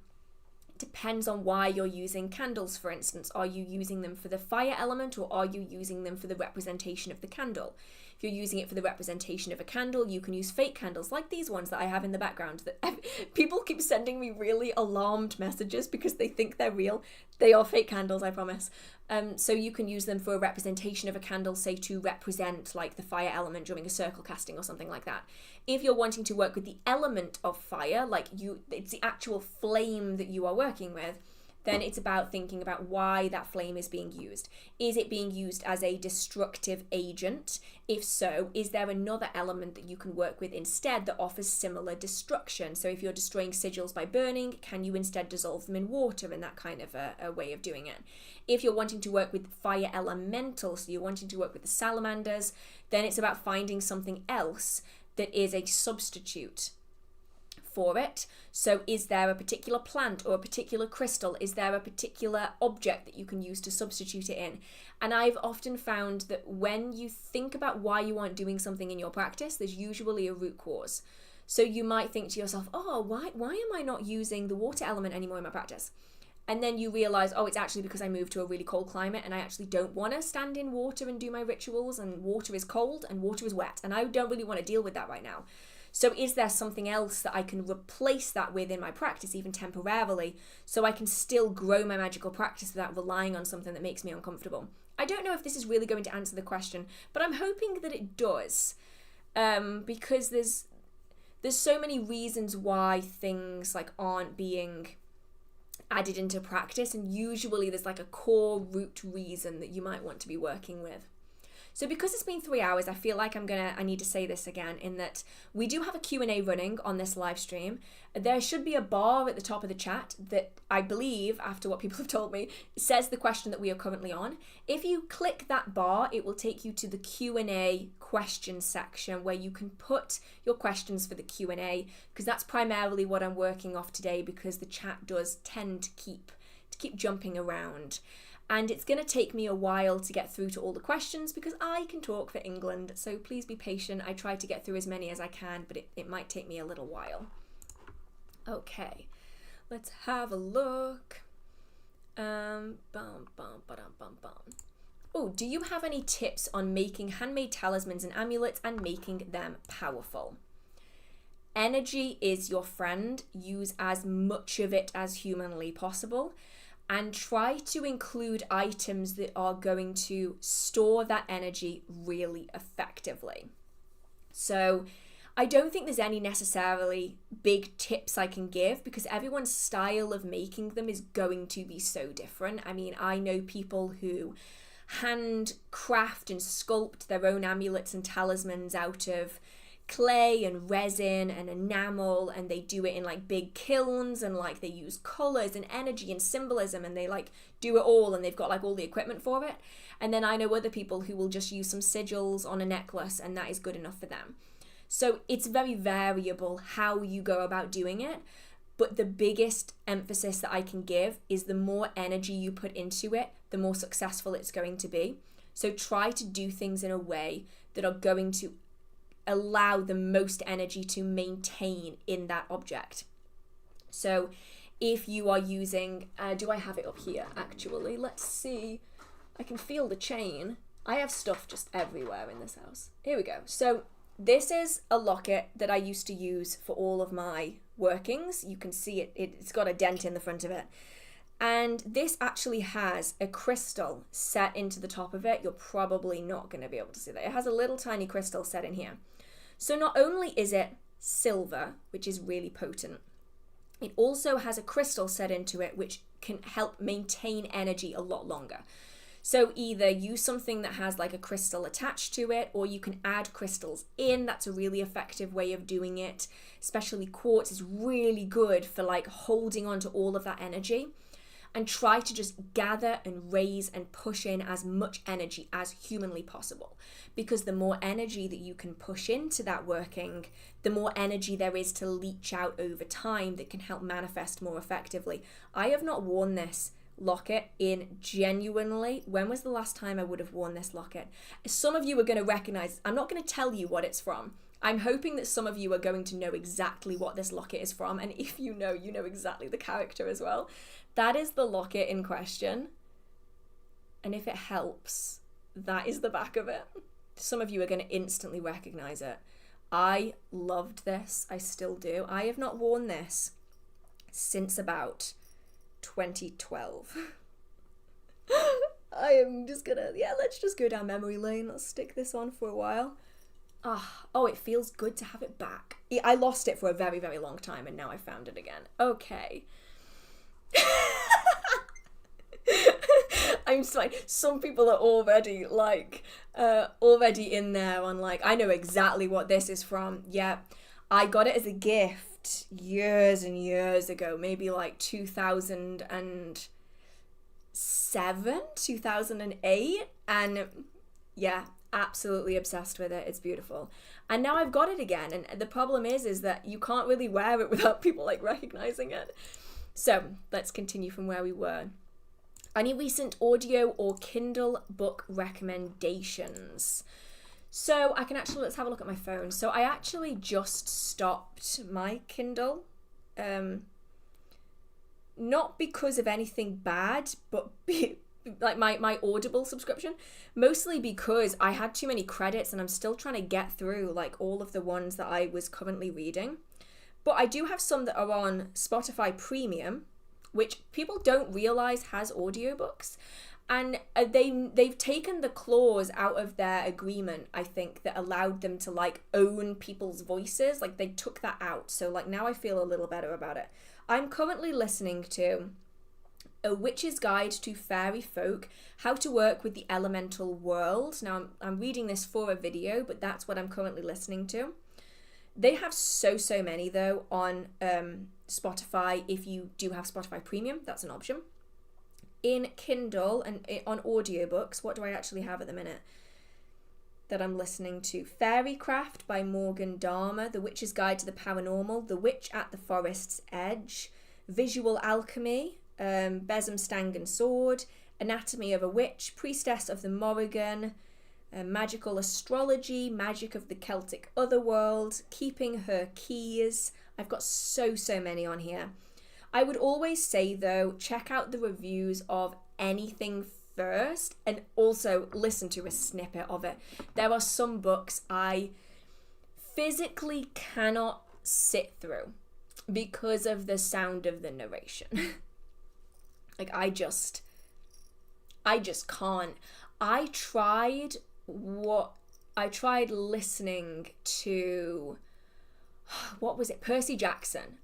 it depends on why you're using candles, for instance. Are you using them for the fire element or are you using them for the representation of the candle? If you're using it for the representation of a candle, you can use fake candles like these ones that I have in the background that people keep sending me really alarmed messages because they think they're real. They are fake candles, I promise. So you can use them for a representation of a candle, say to represent like the fire element during a circle casting or something like that. If you're wanting to work with the element of fire, like it's the actual flame that you are working with, then it's about thinking about why that flame is being used. Is it being used as a destructive agent? If so, is there another element that you can work with instead that offers similar destruction? So if you're destroying sigils by burning, can you instead dissolve them in water in that kind of a way of doing it? If you're wanting to work with fire elementals, so you're wanting to work with the salamanders, then it's about finding something else that is a substitute for it. So is there a particular plant or a particular crystal? Is there a particular object that you can use to substitute it in? And I've often found that when you think about why you aren't doing something in your practice, there's usually a root cause. So you might think to yourself, oh, why am I not using the water element anymore in my practice? And then you realize, oh, it's actually because I moved to a really cold climate and I actually don't want to stand in water and do my rituals, and water is cold and water is wet and I don't really want to deal with that right now. So is there something else that I can replace that with in my practice, even temporarily, so I can still grow my magical practice without relying on something that makes me uncomfortable? I don't know if this is really going to answer the question, but I'm hoping that it does, because there's so many reasons why things like aren't being added into practice, and usually there's like a core root reason that you might want to be working with. So because it's been 3 hours, I feel like I need to say this again, in that we do have a Q&A running on this live stream. There should be a bar at the top of the chat that I believe, after what people have told me, says the question that we are currently on. If you click that bar, it will take you to the Q&A question section where you can put your questions for the Q&A, because that's primarily what I'm working off today, because the chat does tend to keep jumping around. And it's going to take me a while to get through to all the questions because I can talk for England, so please be patient. I try to get through as many as I can, but it might take me a little while. Okay, let's have a look. Oh, do you have any tips on making handmade talismans and amulets and making them powerful? Energy is your friend. Use as much of it as humanly possible, and try to include items that are going to store that energy really effectively. So I don't think there's any necessarily big tips I can give, because everyone's style of making them is going to be so different. I mean, I know people who handcraft and sculpt their own amulets and talismans out of clay and resin and enamel, and they do it in like big kilns, and like they use colors and energy and symbolism, and they like do it all, and they've got like all the equipment for it. And then I know other people who will just use some sigils on a necklace, and that is good enough for them. So it's very variable how you go about doing it, but the biggest emphasis that I can give is the more energy you put into it, the more successful it's going to be. So try to do things in a way that are going to allow the most energy to maintain in that object. So if you are using, do I have it up here actually? Let's see. I can feel the chain. I have stuff just everywhere in this house. Here we go. So this is a locket that I used to use for all of my workings. You can see it, it's got a dent in the front of it. And this actually has a crystal set into the top of it. You're probably not going to be able to see that. It has a little tiny crystal set in here. So not only is it silver, which is really potent, it also has a crystal set into it, which can help maintain energy a lot longer. So either use something that has like a crystal attached to it, or you can add crystals in. That's a really effective way of doing it. Especially quartz is really good for like holding on to all of that energy. And try to just gather and raise and push in as much energy as humanly possible. Because the more energy that you can push into that working, the more energy there is to leach out over time that can help manifest more effectively. I have not worn this locket in genuinely, when was the last time I would have worn this locket? Some of you are going to recognize, I'm not going to tell you what it's from. I'm hoping that some of you are going to know exactly what this locket is from, and if you know exactly the character as well. That is the locket in question, and if it helps, that is the back of it. Some of you are going to instantly recognize it. I loved this, I still do. I have not worn this since about 2012. I am just gonna, let's just go down memory lane. Let's stick this on for a while. Oh, it feels good to have it back. I lost it for a very, very long time, and now I found it again. Okay. I'm sorry. Some people are already already in there on like, I know exactly what this is from. Yeah, I got it as a gift years and years ago, maybe like 2007, 2008, and yeah, absolutely obsessed with it. It's beautiful. And now I've got it again, and the problem is that you can't really wear it without people like recognizing it. So let's continue from where we were. Any recent audio or Kindle book recommendations? So I can actually, let's have a look at my phone. So I actually just stopped my Kindle. Not because of anything bad, but like my Audible subscription, mostly because I had too many credits and I'm still trying to get through like all of the ones that I was currently reading. But I do have some that are on Spotify Premium, which people don't realize has audiobooks. And they've taken the clause out of their agreement, I think, that allowed them to like own people's voices. Like they took that out. So like now I feel a little better about it. I'm currently listening to A Witch's Guide to Fairy Folk, How to Work with the Elemental World. Now I'm reading this for a video, but that's what I'm currently listening to. They have so many though on Spotify. If you do have Spotify Premium, that's an option. In Kindle and on audiobooks, what do I actually have at the minute that I'm listening to? Fairycraft by Morgan Dharma, The Witch's Guide to the Paranormal, The Witch at the Forest's Edge, Visual Alchemy, Besom Stang and Sword, Anatomy of a Witch, Priestess of the Morrigan, Magical Astrology, Magic of the Celtic Otherworld, Keeping Her Keys. I've got so many on here. I would always say, though, check out the reviews of anything first and also listen to a snippet of it. There are some books I physically cannot sit through because of the sound of the narration. Like, I just can't. I tried listening to, what was it? Percy Jackson.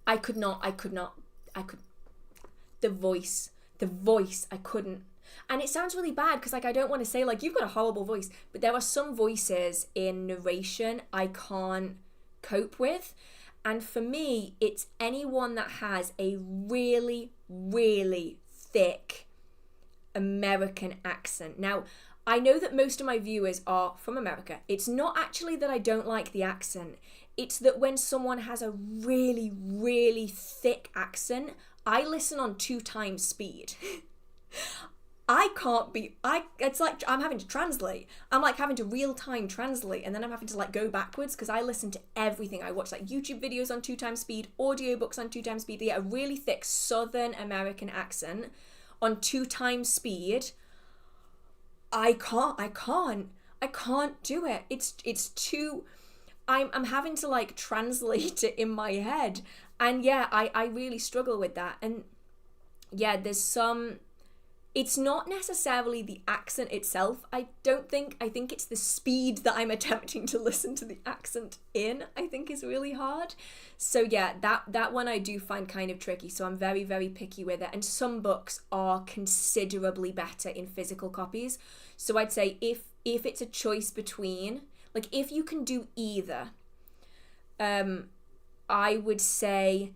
The voice, I couldn't. And it sounds really bad because, like, I don't want to say, like, you've got a horrible voice, but there are some voices in narration I can't cope with. And for me, it's anyone that has a really, really thick American accent. Now, I know that most of my viewers are from America. It's not actually that I don't like the accent. It's that when someone has a really, really thick accent, I listen on 2 times speed. It's like I'm having to translate. I'm like having to real time translate, and then I'm having to like go backwards because I listen to everything. I watch like YouTube videos on 2 times speed, audiobooks on 2 times speed. They get a really thick Southern American accent on 2 times speed. I can't do it. It's too, I'm having to like translate it in my head. And yeah, I really struggle with that. And yeah, it's not necessarily the accent itself, I think it's the speed that I'm attempting to listen to the accent in, I think is really hard. So yeah, that one I do find kind of tricky, so I'm very, very picky with it. And some books are considerably better in physical copies. So I'd say if it's a choice between, like, if you can do either, I would say,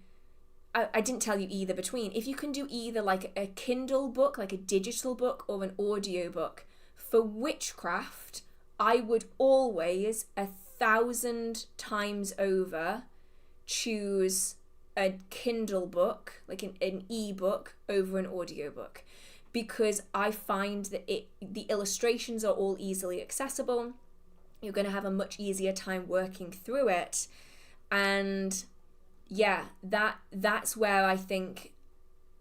I didn't tell you either between. If you can do either like a Kindle book, like a digital book, or an audio book, for Witchcraft, I would always 1,000 times over choose a Kindle book, like an e-book, over an audio book, because I find that the illustrations are all easily accessible. You're going to have a much easier time working through it. And yeah, that's where I think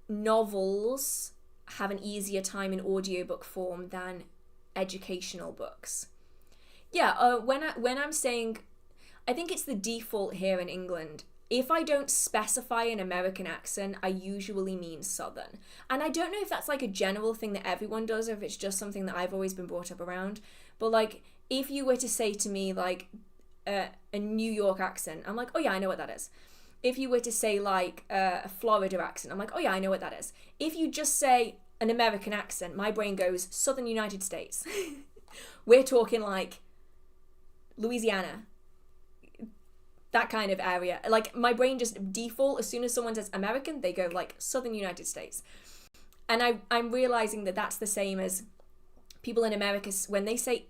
novels have an easier time in audiobook form than educational books. Yeah, when I'm saying, I think it's the default here in England. If I don't specify an American accent, I usually mean Southern. And I don't know if that's like a general thing that everyone does, or if it's just something that I've always been brought up around. But like, if you were to say to me like a New York accent, I'm like, oh yeah, I know what that is. If you were to say like a Florida accent, I'm like, oh yeah, I know what that is. If you just say an American accent, my brain goes Southern United States. We're talking like Louisiana, that kind of area. Like, my brain just default, as soon as someone says American, they go like Southern United States. And I'm realizing that that's the same as people in America, when they say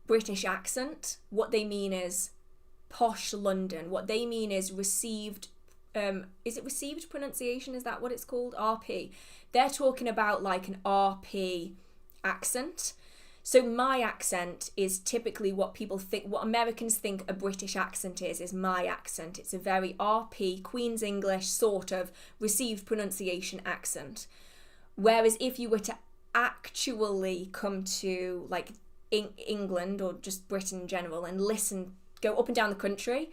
British accent, what they mean is posh London. What they mean is received, is it received pronunciation? Is that what it's called? RP. They're talking about like an RP accent. So my accent is typically what people think, what Americans think a British accent is my accent. It's a very RP, Queen's English sort of received pronunciation accent. Whereas if you were to actually come to like England or just Britain in general and listen, go up and down the country,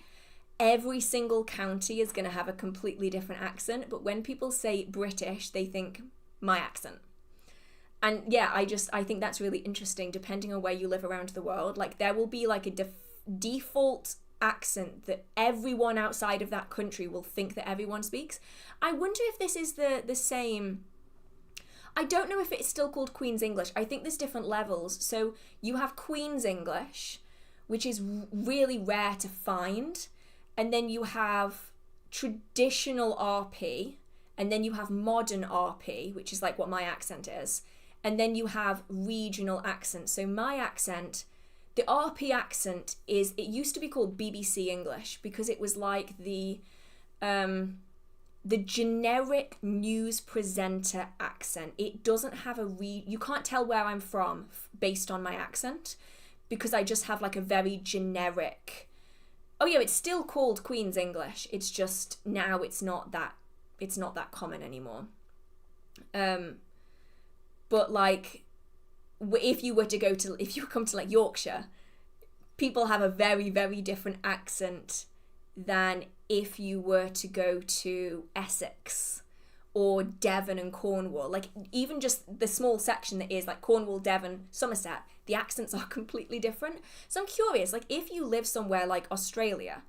every single county is going to have a completely different accent. But when people say British, they think my accent. And yeah, I think that's really interesting, depending on where you live around the world. Like, there will be like a default accent that everyone outside of that country will think that everyone speaks. I wonder if this is the same. I don't know if it's still called Queen's English. I think there's different levels. So you have Queen's English, which is really rare to find. And then you have traditional RP. And then you have modern RP, which is like what my accent is. And then you have regional accents. So my accent, the RP accent it used to be called BBC English because it was like the generic news presenter accent. It doesn't have you can't tell where I'm from based on my accent because I just have like a very generic, oh yeah, it's still called Queen's English. It's just now it's not that. it's not that common anymore. But like, if you come to like Yorkshire, people have a very, very different accent than if you were to go to Essex or Devon and Cornwall. Like, even just the small section that is like Cornwall, Devon, Somerset, the accents are completely different. So I'm curious, like, if you live somewhere like Australia,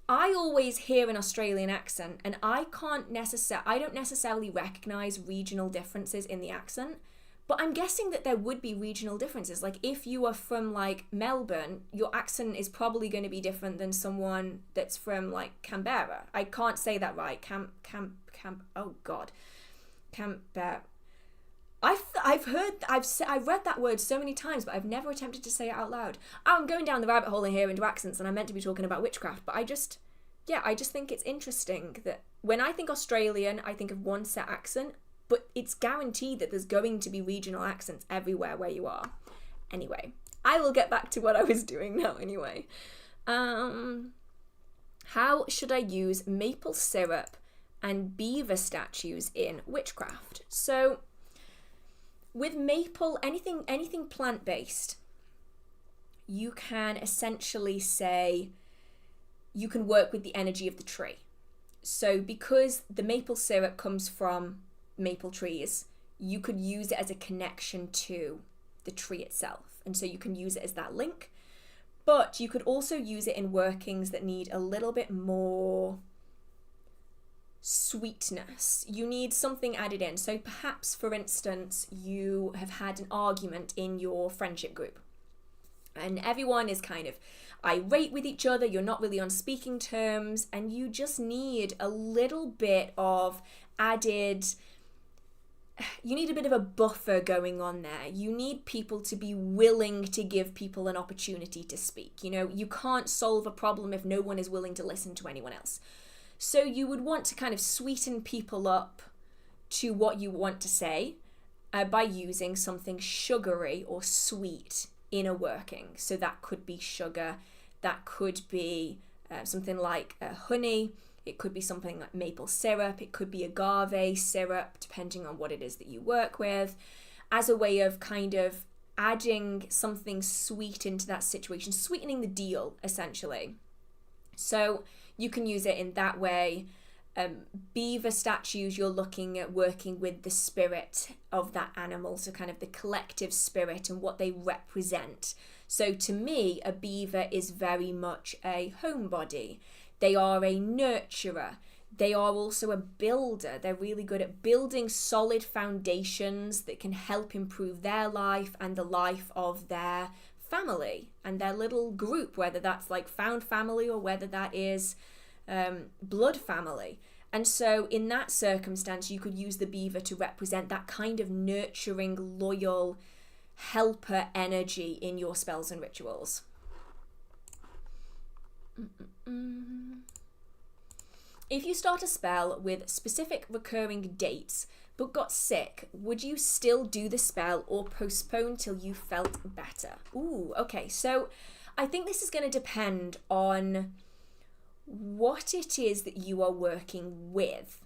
I always hear an Australian accent, and I don't necessarily recognize regional differences in the accent, but I'm guessing that there would be regional differences. Like, if you are from like Melbourne, your accent is probably going to be different than someone that's from like Canberra. I can't say that right. Canberra. I've read that word so many times, but I've never attempted to say it out loud. I'm going down the rabbit hole in here into accents, and I'm meant to be talking about witchcraft, but I just think it's interesting that when I think Australian, I think of one set accent, but it's guaranteed that there's going to be regional accents everywhere where you are. Anyway, I will get back to what I was doing now anyway. How should I use maple syrup and beaver statues in witchcraft? So, with maple, anything plant-based, you can essentially say you can work with the energy of the tree. So because the maple syrup comes from maple trees, you could use it as a connection to the tree itself. And so you can use it as that link. But you could also use it in workings that need a little bit more sweetness. You need something added in. So perhaps, for instance, you have had an argument in your friendship group and everyone is kind of irate with each other, you're not really on speaking terms, and you just need a little bit of you need a bit of a buffer going on there. You need people to be willing to give people an opportunity to speak. You know, you can't solve a problem if no one is willing to listen to anyone else. So you would want to kind of sweeten people up to what you want to say by using something sugary or sweet in a working. So that could be sugar, that could be something like honey, it could be something like maple syrup, it could be agave syrup, depending on what it is that you work with, as a way of kind of adding something sweet into that situation, sweetening the deal, essentially. So you can use it in that way. Beaver statues, you're looking at working with the spirit of that animal, so kind of the collective spirit and what they represent. So to me, a beaver is very much a homebody. They are a nurturer. They are also a builder. They're really good at building solid foundations that can help improve their life and the life of their family and their little group, whether that's like found family or whether that is blood family. And so in that circumstance, you could use the beaver to represent that kind of nurturing, loyal, helper energy in your spells and rituals. If you start a spell with specific recurring dates but got sick, would you still do the spell or postpone till you felt better? Ooh, okay, so I think this is going to depend on what it is that you are working with.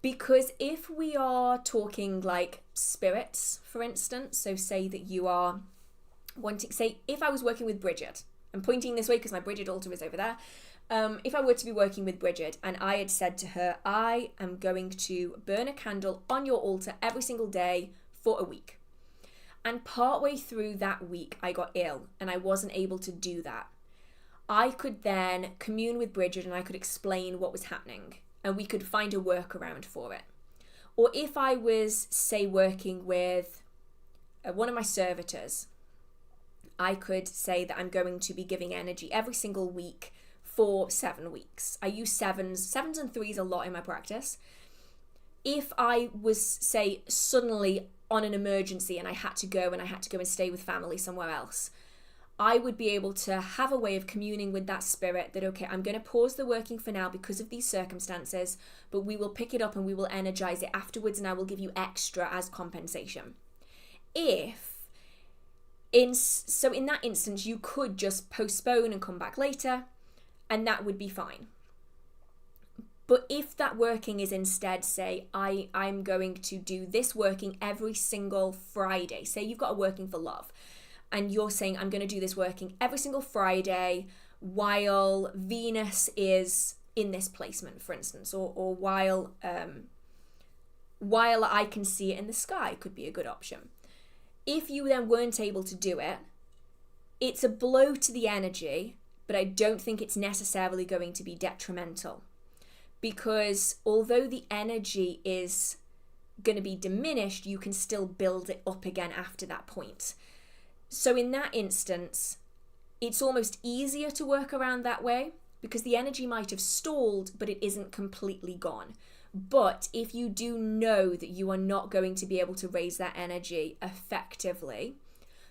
Because if we are talking like spirits, for instance, so say that you are wanting, say if I was working with Bridget, I'm pointing this way because my Bridget altar is over there. If I were to be working with Bridget and I had said to her, I am going to burn a candle on your altar every single day for a week. And partway through that week, I got ill and I wasn't able to do that. I could then commune with Bridget and I could explain what was happening and we could find a workaround for it. Or if I was, say, working with one of my servitors, I could say that I'm going to be giving energy every single week for 7 weeks. I use sevens and threes a lot in my practice. If I was, say, suddenly on an emergency and I had to go and stay with family somewhere else, I would be able to have a way of communing with that spirit that, okay, I'm going to pause the working for now because of these circumstances, but we will pick it up and we will energize it afterwards and I will give you extra as compensation. In that instance, you could just postpone and come back later, and that would be fine. But if that working is instead, say, I'm going to do this working every single Friday. Say you've got a working for love, and you're saying, I'm going to do this working every single Friday while Venus is in this placement, for instance, or while I can see it in the sky could be a good option. If you then weren't able to do it, it's a blow to the energy, but I don't think it's necessarily going to be detrimental. Because although the energy is going to be diminished, you can still build it up again after that point. So in that instance, it's almost easier to work around that way because the energy might have stalled, but it isn't completely gone. But if you do know that you are not going to be able to raise that energy effectively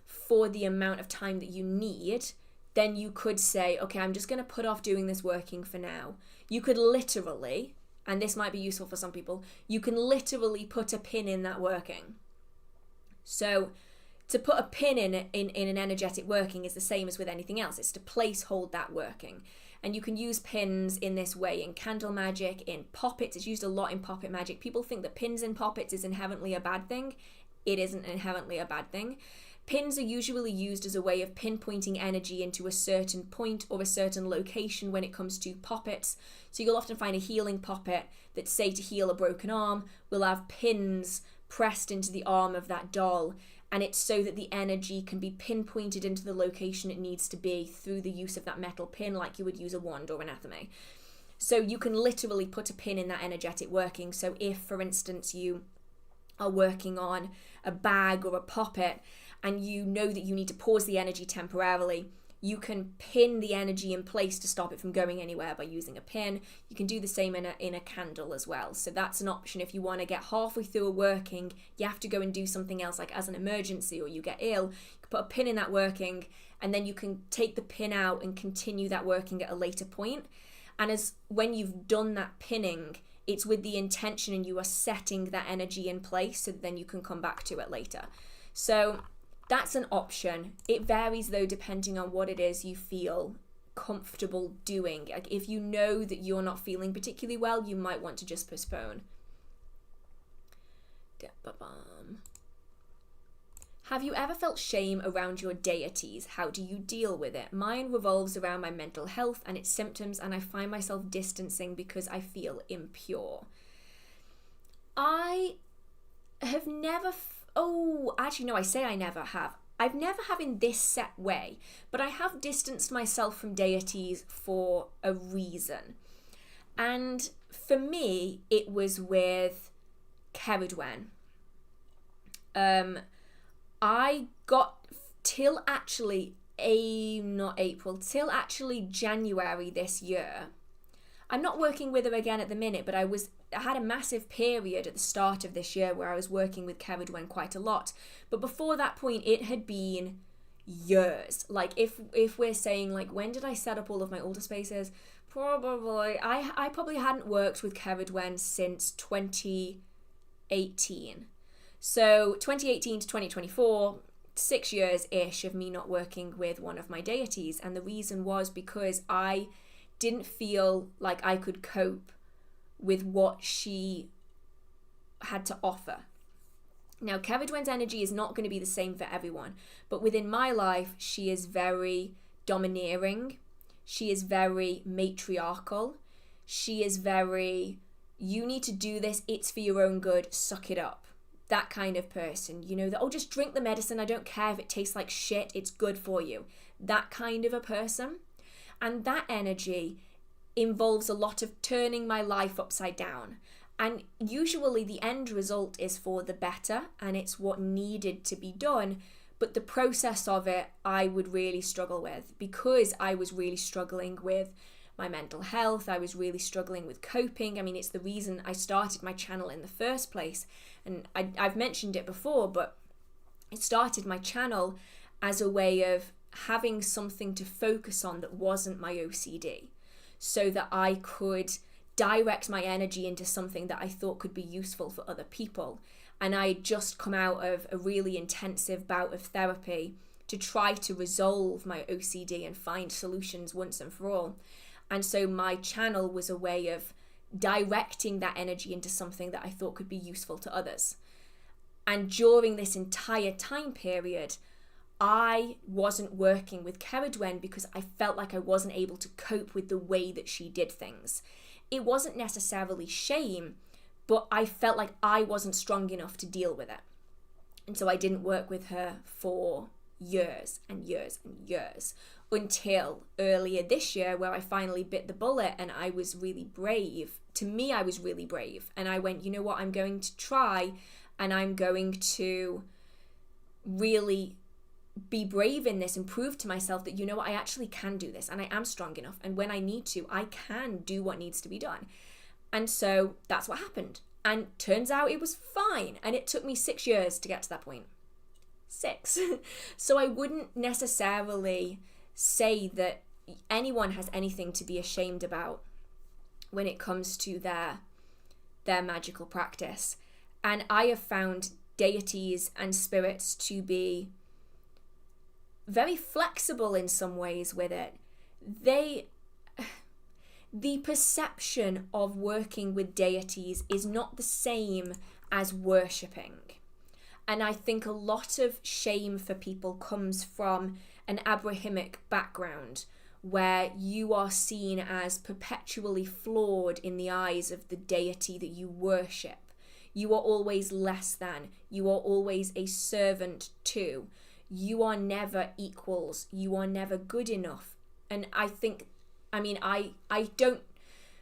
for the amount of time that you need, then you could say, okay, I'm just going to put off doing this working for now. You could literally, and this might be useful for some people, you can literally put a pin in that working. So to put a pin in an energetic working is the same as with anything else. It's to place hold that working. And you can use pins in this way in candle magic, in poppets. It's used a lot in poppet magic. People think that pins in poppets is inherently a bad thing. It isn't inherently a bad thing. Pins are usually used as a way of pinpointing energy into a certain point or a certain location when it comes to poppets. So you'll often find a healing poppet that, say, to heal a broken arm, will have pins pressed into the arm of that doll. And it's so that the energy can be pinpointed into the location it needs to be through the use of that metal pin, like you would use a wand or anathema. So you can literally put a pin in that energetic working. So if, for instance, you are working on a bag or a poppet, and you know that you need to pause the energy temporarily, you can pin the energy in place to stop it from going anywhere by using a pin. You can do the same in a candle as well. So that's an option if you want to get halfway through a working, you have to go and do something else, like as an emergency, or you get ill, you can put a pin in that working, and then you can take the pin out and continue that working at a later point. And as when you've done that pinning, it's with the intention and you are setting that energy in place so that then you can come back to it later. So that's an option. It varies though depending on what it is you feel comfortable doing. Like if you know that you're not feeling particularly well, you might want to just postpone. Have you ever felt shame around your deities? How do you deal with it? Mine revolves around my mental health and its symptoms, and I find myself distancing because I feel impure. I have never... I say I never have. I've never have in this set way, but I have distanced myself from deities for a reason. And for me, it was with Ceridwen. I got till actually January this year. I'm not working with her again at the minute, but I had a massive period at the start of this year where I was working with Ceridwen quite a lot. But before that point, it had been years. Like if we're saying, like, when did I set up all of my altar spaces? Probably, I probably hadn't worked with Ceridwen since 2018. So 2018 to 2024, 6 years-ish of me not working with one of my deities. And the reason was because I didn't feel like I could cope with what she had to offer. Now, Ceridwen's energy is not going to be the same for everyone, but within my life, she is very domineering. She is very matriarchal. She is very, you need to do this, it's for your own good, suck it up. That kind of person, you know, that, oh, just drink the medicine, I don't care if it tastes like shit, it's good for you. That kind of a person. And that energy involves a lot of turning my life upside down. And usually the end result is for the better and it's what needed to be done. But the process of it, I would really struggle with because I was really struggling with my mental health. I was really struggling with coping. I mean, it's the reason I started my channel in the first place. And I've mentioned it before, but I started my channel as a way of having something to focus on that wasn't my OCD, so that I could direct my energy into something that I thought could be useful for other people. And I had just come out of a really intensive bout of therapy to try to resolve my OCD and find solutions once and for all. And so my channel was a way of directing that energy into something that I thought could be useful to others. And during this entire time period, I wasn't working with Ceridwen because I felt like I wasn't able to cope with the way that she did things. It wasn't necessarily shame, but I felt like I wasn't strong enough to deal with it. And so I didn't work with her for years and years and years, until earlier this year, where I finally bit the bullet and I was really brave. To me, I was really brave. And I went, you know what, I'm going to try, and I'm going to really be brave in this and prove to myself that, you know what, I actually can do this and I am strong enough. And when I need to, I can do what needs to be done. And so that's what happened. And turns out it was fine. And it took me 6 years to get to that point. 6. So I wouldn't necessarily say that anyone has anything to be ashamed about when it comes to their magical practice. And I have found deities and spirits to be very flexible in some ways with it. The perception of working with deities is not the same as worshipping. And I think a lot of shame for people comes from an Abrahamic background, where you are seen as perpetually flawed in the eyes of the deity that you worship. You are always less than. You are always a servant to. You are never equals. You are never good enough. And I think, I don't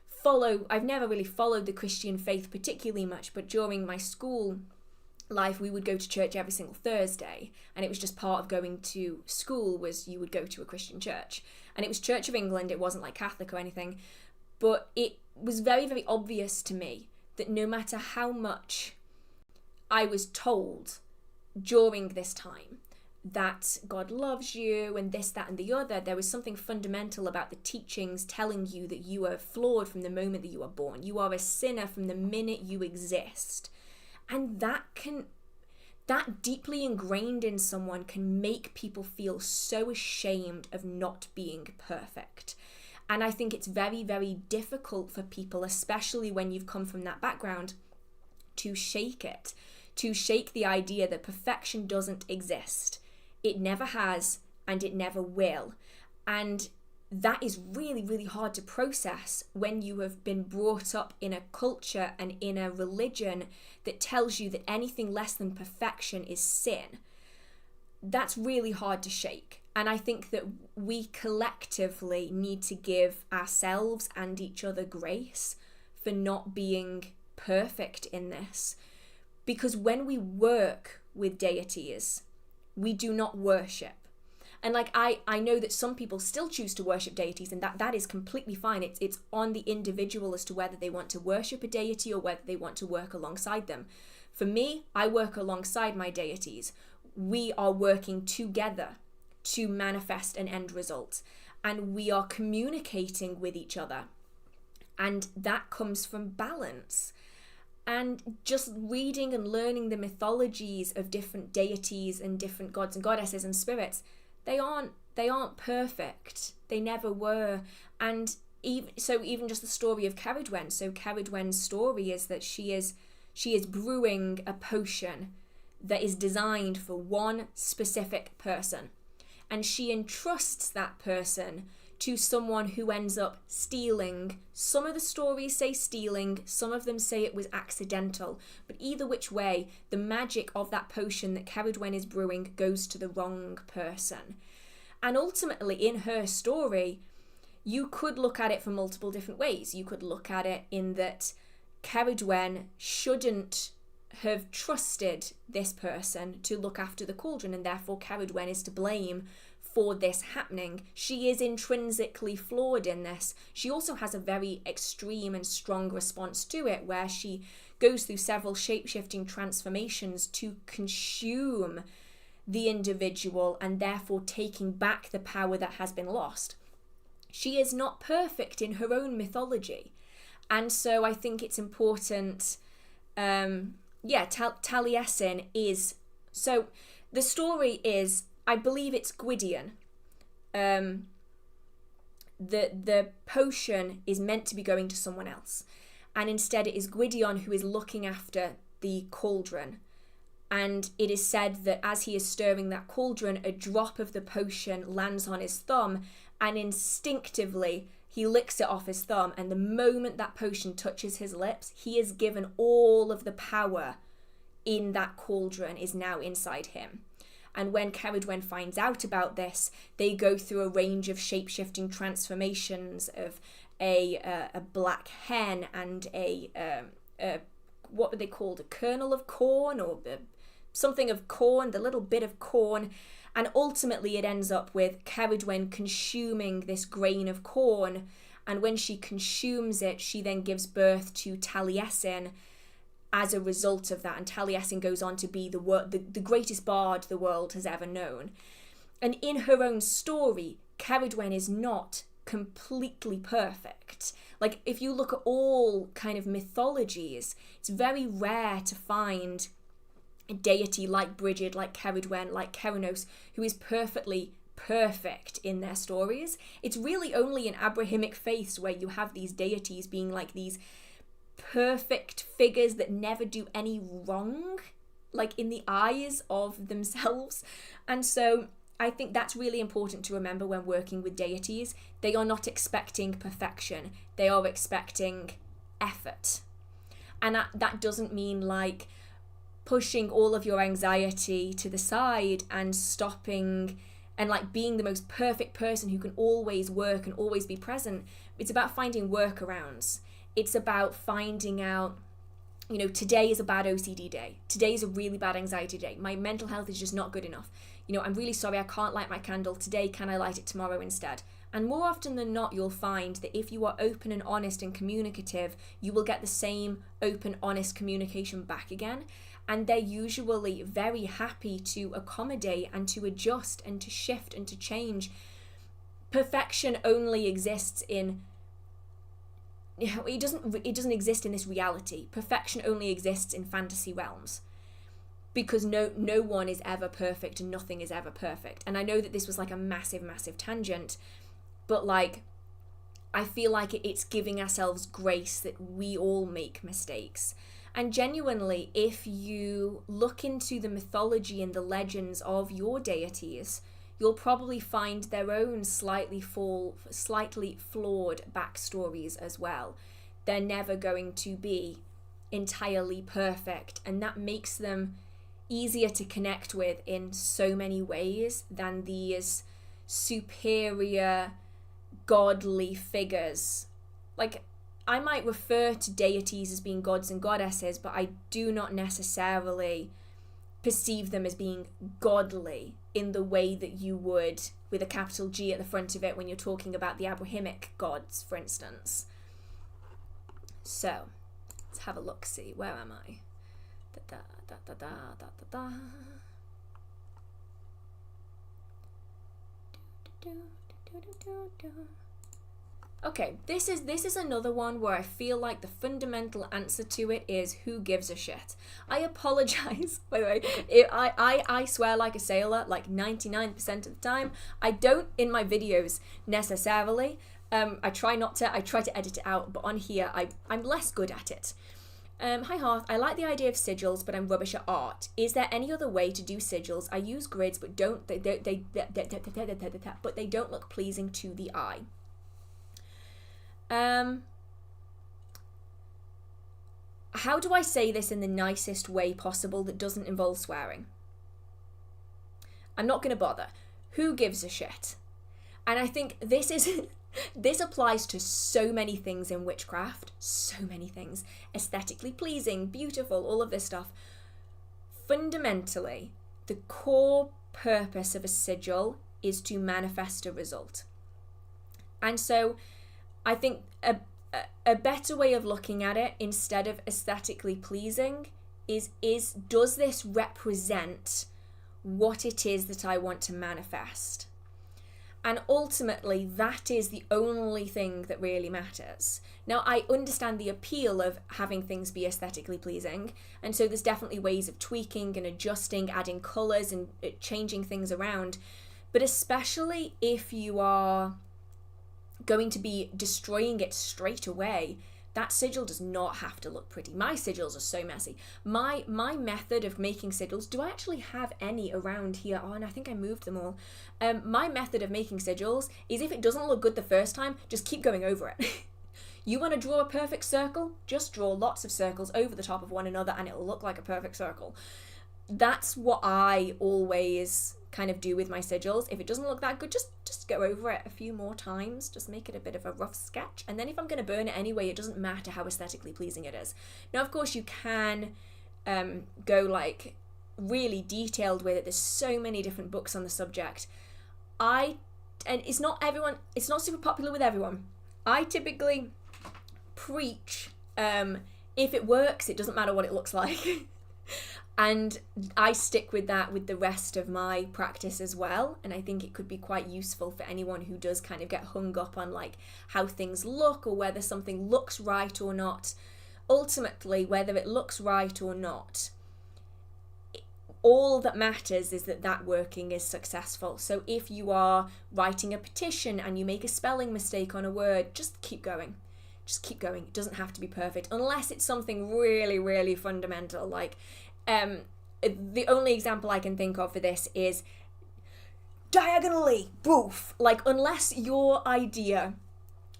follow, I've never really followed the Christian faith particularly much, but during my school life, we would go to church every single Thursday, and it was just part of going to school was you would go to a Christian church. And it was Church of England, it wasn't like Catholic or anything, but it was very, very obvious to me that no matter how much I was told during this time that God loves you and this, that and the other, there was something fundamental about the teachings telling you that you are flawed from the moment that you are born. You are a sinner from the minute you exist. And that deeply ingrained in someone can make people feel so ashamed of not being perfect. And I think it's very, very difficult for people, especially when you've come from that background, to shake it, to shake the idea that perfection doesn't exist. It never has, and it never will. And that is really, really hard to process when you have been brought up in a culture and in a religion that tells you that anything less than perfection is sin. That's really hard to shake. And I think that we collectively need to give ourselves and each other grace for not being perfect in this. Because when we work with deities, we do not worship. And I know that some people still choose to worship deities, and that is completely fine. It's on the individual as to whether they want to worship a deity or whether they want to work alongside them. For me, I work alongside my deities. We are working together to manifest an end result, and we are communicating with each other. And that comes from balance. And just reading and learning the mythologies of different deities and different gods and goddesses and spirits, they aren't perfect. They never were. And even just the story of Ceridwen. So Ceridwen's story is that she is brewing a potion that is designed for one specific person. And she entrusts that person to someone who ends up stealing. Some of the stories say stealing, some of them say it was accidental, but either which way, the magic of that potion that Ceridwen is brewing goes to the wrong person. And ultimately, in her story, you could look at it from multiple different ways. You could look at it in that Ceridwen shouldn't have trusted this person to look after the cauldron, and therefore Ceridwen is to blame for this happening. She is intrinsically flawed in this. She also has a very extreme and strong response to it, where she goes through several shape-shifting transformations to consume the individual and therefore taking back the power that has been lost. She is not perfect in her own mythology. And so I think it's important, Taliesin is, so the story is, I believe it's Gwydion. The potion is meant to be going to someone else. and instead it is Gwydion who is looking after the cauldron. And it is said that as he is stirring that cauldron, a drop of the potion lands on his thumb, and instinctively he licks it off his thumb, and the moment that potion touches his lips, he is given all of the power in that cauldron is now inside him. And when Ceridwen finds out about this, they go through a range of shape-shifting transformations of a black hen and a what were they called? A kernel of corn, or something of corn, the little bit of corn. And ultimately it ends up with Ceridwen consuming this grain of corn. And when she consumes it, she then gives birth to Taliesin as a result of that. And Taliesin goes on to be the greatest bard the world has ever known. And in her own story, Ceridwen is not completely perfect. Like, if you look at all kind of mythologies, it's very rare to find a deity like Brigid, like Ceridwen, like Ceranos, who is perfectly perfect in their stories. It's really only in Abrahamic faiths where you have these deities being like these perfect figures that never do any wrong, like in the eyes of themselves. And so I think that's really important to remember when working with deities. They are not expecting perfection. They are expecting effort. And that doesn't mean like pushing all of your anxiety to the side and stopping and like being the most perfect person who can always work and always be present. It's about finding workarounds. It's about finding out, you know, today is a bad OCD day. Today is a really bad anxiety day. My mental health is just not good enough. You know, I'm really sorry I can't light my candle today. Can I light it tomorrow instead? And more often than not, you'll find that if you are open and honest and communicative, you will get the same open, honest communication back again. And they're usually very happy to accommodate and to adjust and to shift and to change. Perfection only exists in, you know, it doesn't exist in this reality. Perfection only exists in fantasy realms, because no one is ever perfect and nothing is ever perfect. And I know that this was like a massive tangent, but like I feel like it's giving ourselves grace that we all make mistakes. And genuinely, if you look into the mythology and the legends of your deities, you'll probably find their own slightly flawed backstories as well. They're never going to be entirely perfect, and that makes them easier to connect with in so many ways than these superior godly figures. Like, I might refer to deities as being gods and goddesses, but I do not necessarily perceive them as being godly in the way that you would with a capital G at the front of it when you're talking about the Abrahamic gods, for instance. So, let's have a look-see. Where am I? Okay, this is another one where I feel like the fundamental answer to it is who gives a shit. I apologize, by the way. I swear like a sailor like 99% of the time. I don't in my videos necessarily. I try to edit it out, but on here I'm less good at it. Hi Hearth, I like the idea of sigils, but I'm rubbish at art. Is there any other way to do sigils? I use grids, but they don't look pleasing to the eye. How do I say this in the nicest way possible that doesn't involve swearing? I'm not going to bother. Who gives a shit? And I think this applies to so many things in witchcraft. So many things. Aesthetically pleasing, beautiful, all of this stuff. Fundamentally, the core purpose of a sigil is to manifest a result. And so I think a better way of looking at it, instead of aesthetically pleasing, is does this represent what it is that I want to manifest? And ultimately, that is the only thing that really matters. Now, I understand the appeal of having things be aesthetically pleasing, and so there's definitely ways of tweaking and adjusting, adding colours and changing things around. But especially if you are going to be destroying it straight away, that sigil does not have to look pretty. My sigils are so messy. My method of making sigils, do I actually have any around here? Oh, and I think I moved them all. My method of making sigils is, if it doesn't look good the first time, just keep going over it. You want to draw a perfect circle? Just draw lots of circles over the top of one another and it'll look like a perfect circle. That's what I always kind of do with my sigils. If it doesn't look that good, just go over it a few more times. Just make it a bit of a rough sketch. And then if I'm going to burn it anyway, it doesn't matter how aesthetically pleasing it is. Now, of course, you can go like really detailed with it. There's so many different books on the subject. And it's not super popular with everyone. I typically preach, if it works, it doesn't matter what it looks like. And I stick with that with the rest of my practice as well. And I think it could be quite useful for anyone who does kind of get hung up on like how things look or whether something looks right or not. Ultimately, whether it looks right or not, all that matters is that working is successful. So if you are writing a petition and you make a spelling mistake on a word, just keep going. Just keep going. It doesn't have to be perfect unless it's something really, really fundamental. Like, the only example I can think of for this is diagonally, boof. Like, unless your idea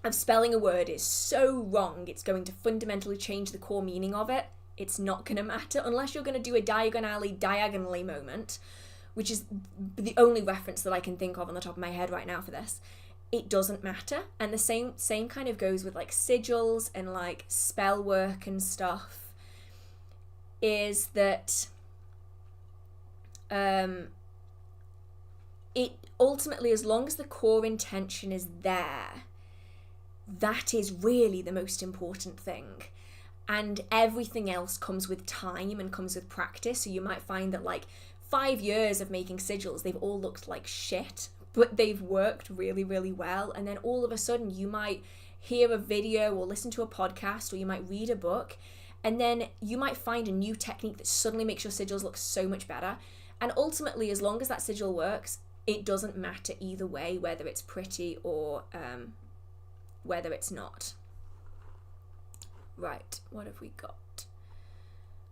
of spelling a word is so wrong, it's going to fundamentally change the core meaning of it, it's not going to matter. Unless you're going to do a diagonally moment, which is the only reference that I can think of on the top of my head right now for this, it doesn't matter. And the same kind of goes with like sigils and like spell work and stuff. Is that it ultimately, as long as the core intention is there, that is really the most important thing. And everything else comes with time and comes with practice. So you might find that like 5 years of making sigils, they've all looked like shit, but they've worked really, really well. And then all of a sudden you might hear a video or listen to a podcast, or you might read a book, and then you might find a new technique that suddenly makes your sigils look so much better. And ultimately, as long as that sigil works, it doesn't matter either way, whether it's pretty or whether it's not. Right, what have we got?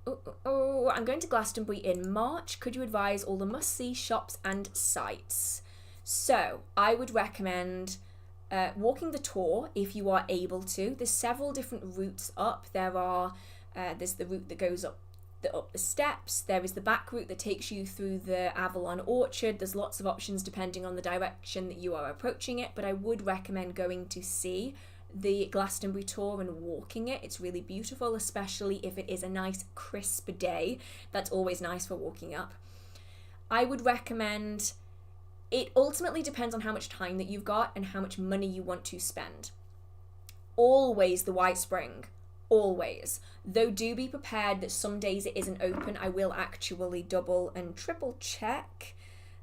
I'm going to Glastonbury in March. Could you advise all the must-see shops and sites? So, I would recommend walking the tour if you are able to. There's several different routes up. There's the route that goes up the steps. There is the back route that takes you through the Avalon Orchard. There's lots of options depending on the direction that you are approaching it, but I would recommend going to see the Glastonbury tour and walking it. It's really beautiful, especially if it is a nice crisp day. That's always nice for walking up. I would recommend, it ultimately depends on how much time that you've got and how much money you want to spend. Always the White Spring. Always. Though do be prepared that some days it isn't open. I will actually double and triple check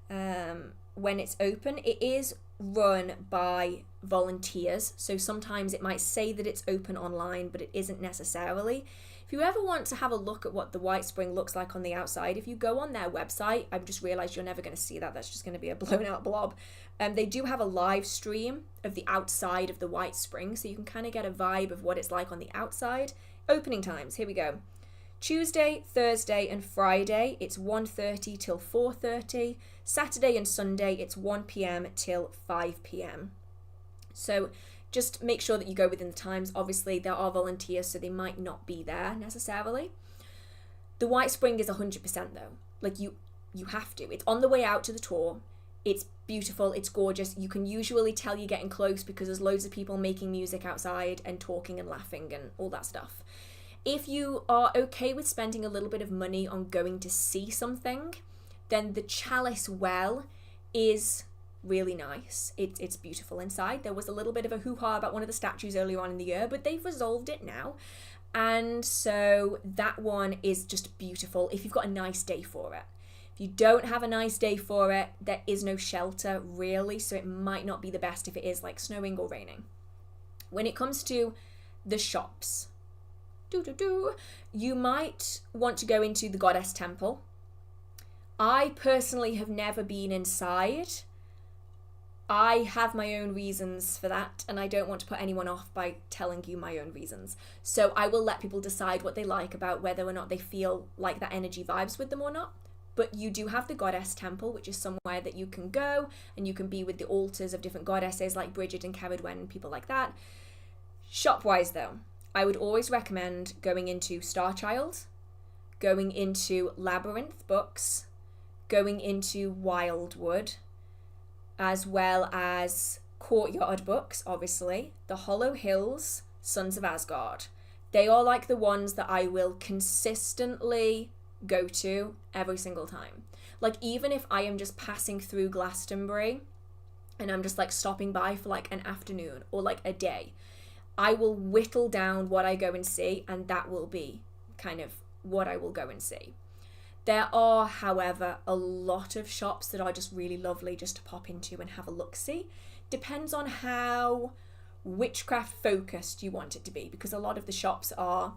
when it's open. It is run by volunteers, so sometimes it might say that it's open online, but it isn't necessarily. If you ever want to have a look at what the White Spring looks like on the outside, if you go on their website, I've just realised you're never going to see that. That's just going to be a blown out blob. They do have a live stream of the outside of the White Spring, so you can kind of get a vibe of what it's like on the outside. Opening times, here we go. Tuesday, Thursday and Friday, it's 1:30 till 4:30. Saturday and Sunday, it's 1 p.m. till 5 p.m. So just make sure that you go within the times. Obviously, there are volunteers, so they might not be there necessarily. The White Spring is 100% though. Like you have to. It's on the way out to the tour. It's beautiful. It's gorgeous. You can usually tell you're getting close because there's loads of people making music outside and talking and laughing and all that stuff. If you are okay with spending a little bit of money on going to see something, then the Chalice Well is really nice. It's beautiful inside. There was a little bit of a hoo-ha about one of the statues earlier on in the year, but they've resolved it now. And so that one is just beautiful if you've got a nice day for it. If you don't have a nice day for it, there is no shelter really, so it might not be the best if it is like snowing or raining. When it comes to the shops, you might want to go into the Goddess Temple. I personally have never been inside. I have my own reasons for that, and I don't want to put anyone off by telling you my own reasons. So I will let people decide what they like about whether or not they feel like that energy vibes with them or not. But you do have the goddess temple, which is somewhere that you can go and you can be with the altars of different goddesses like Bridget and Ceridwen and people like that. Shop-wise though, I would always recommend going into Starchild, going into Labyrinth books, going into Wildwood, as well as Courtyard books, obviously, the Hollow Hills, Sons of Asgard. They are like the ones that I will consistently go to every single time. Like, even if I am just passing through Glastonbury and I'm just like stopping by for like an afternoon or like a day, I will whittle down what I go and see, and that will be kind of what I will go and see. There are, however, a lot of shops that are just really lovely just to pop into and have a look-see. Depends on how witchcraft focused you want it to be, because a lot of the shops are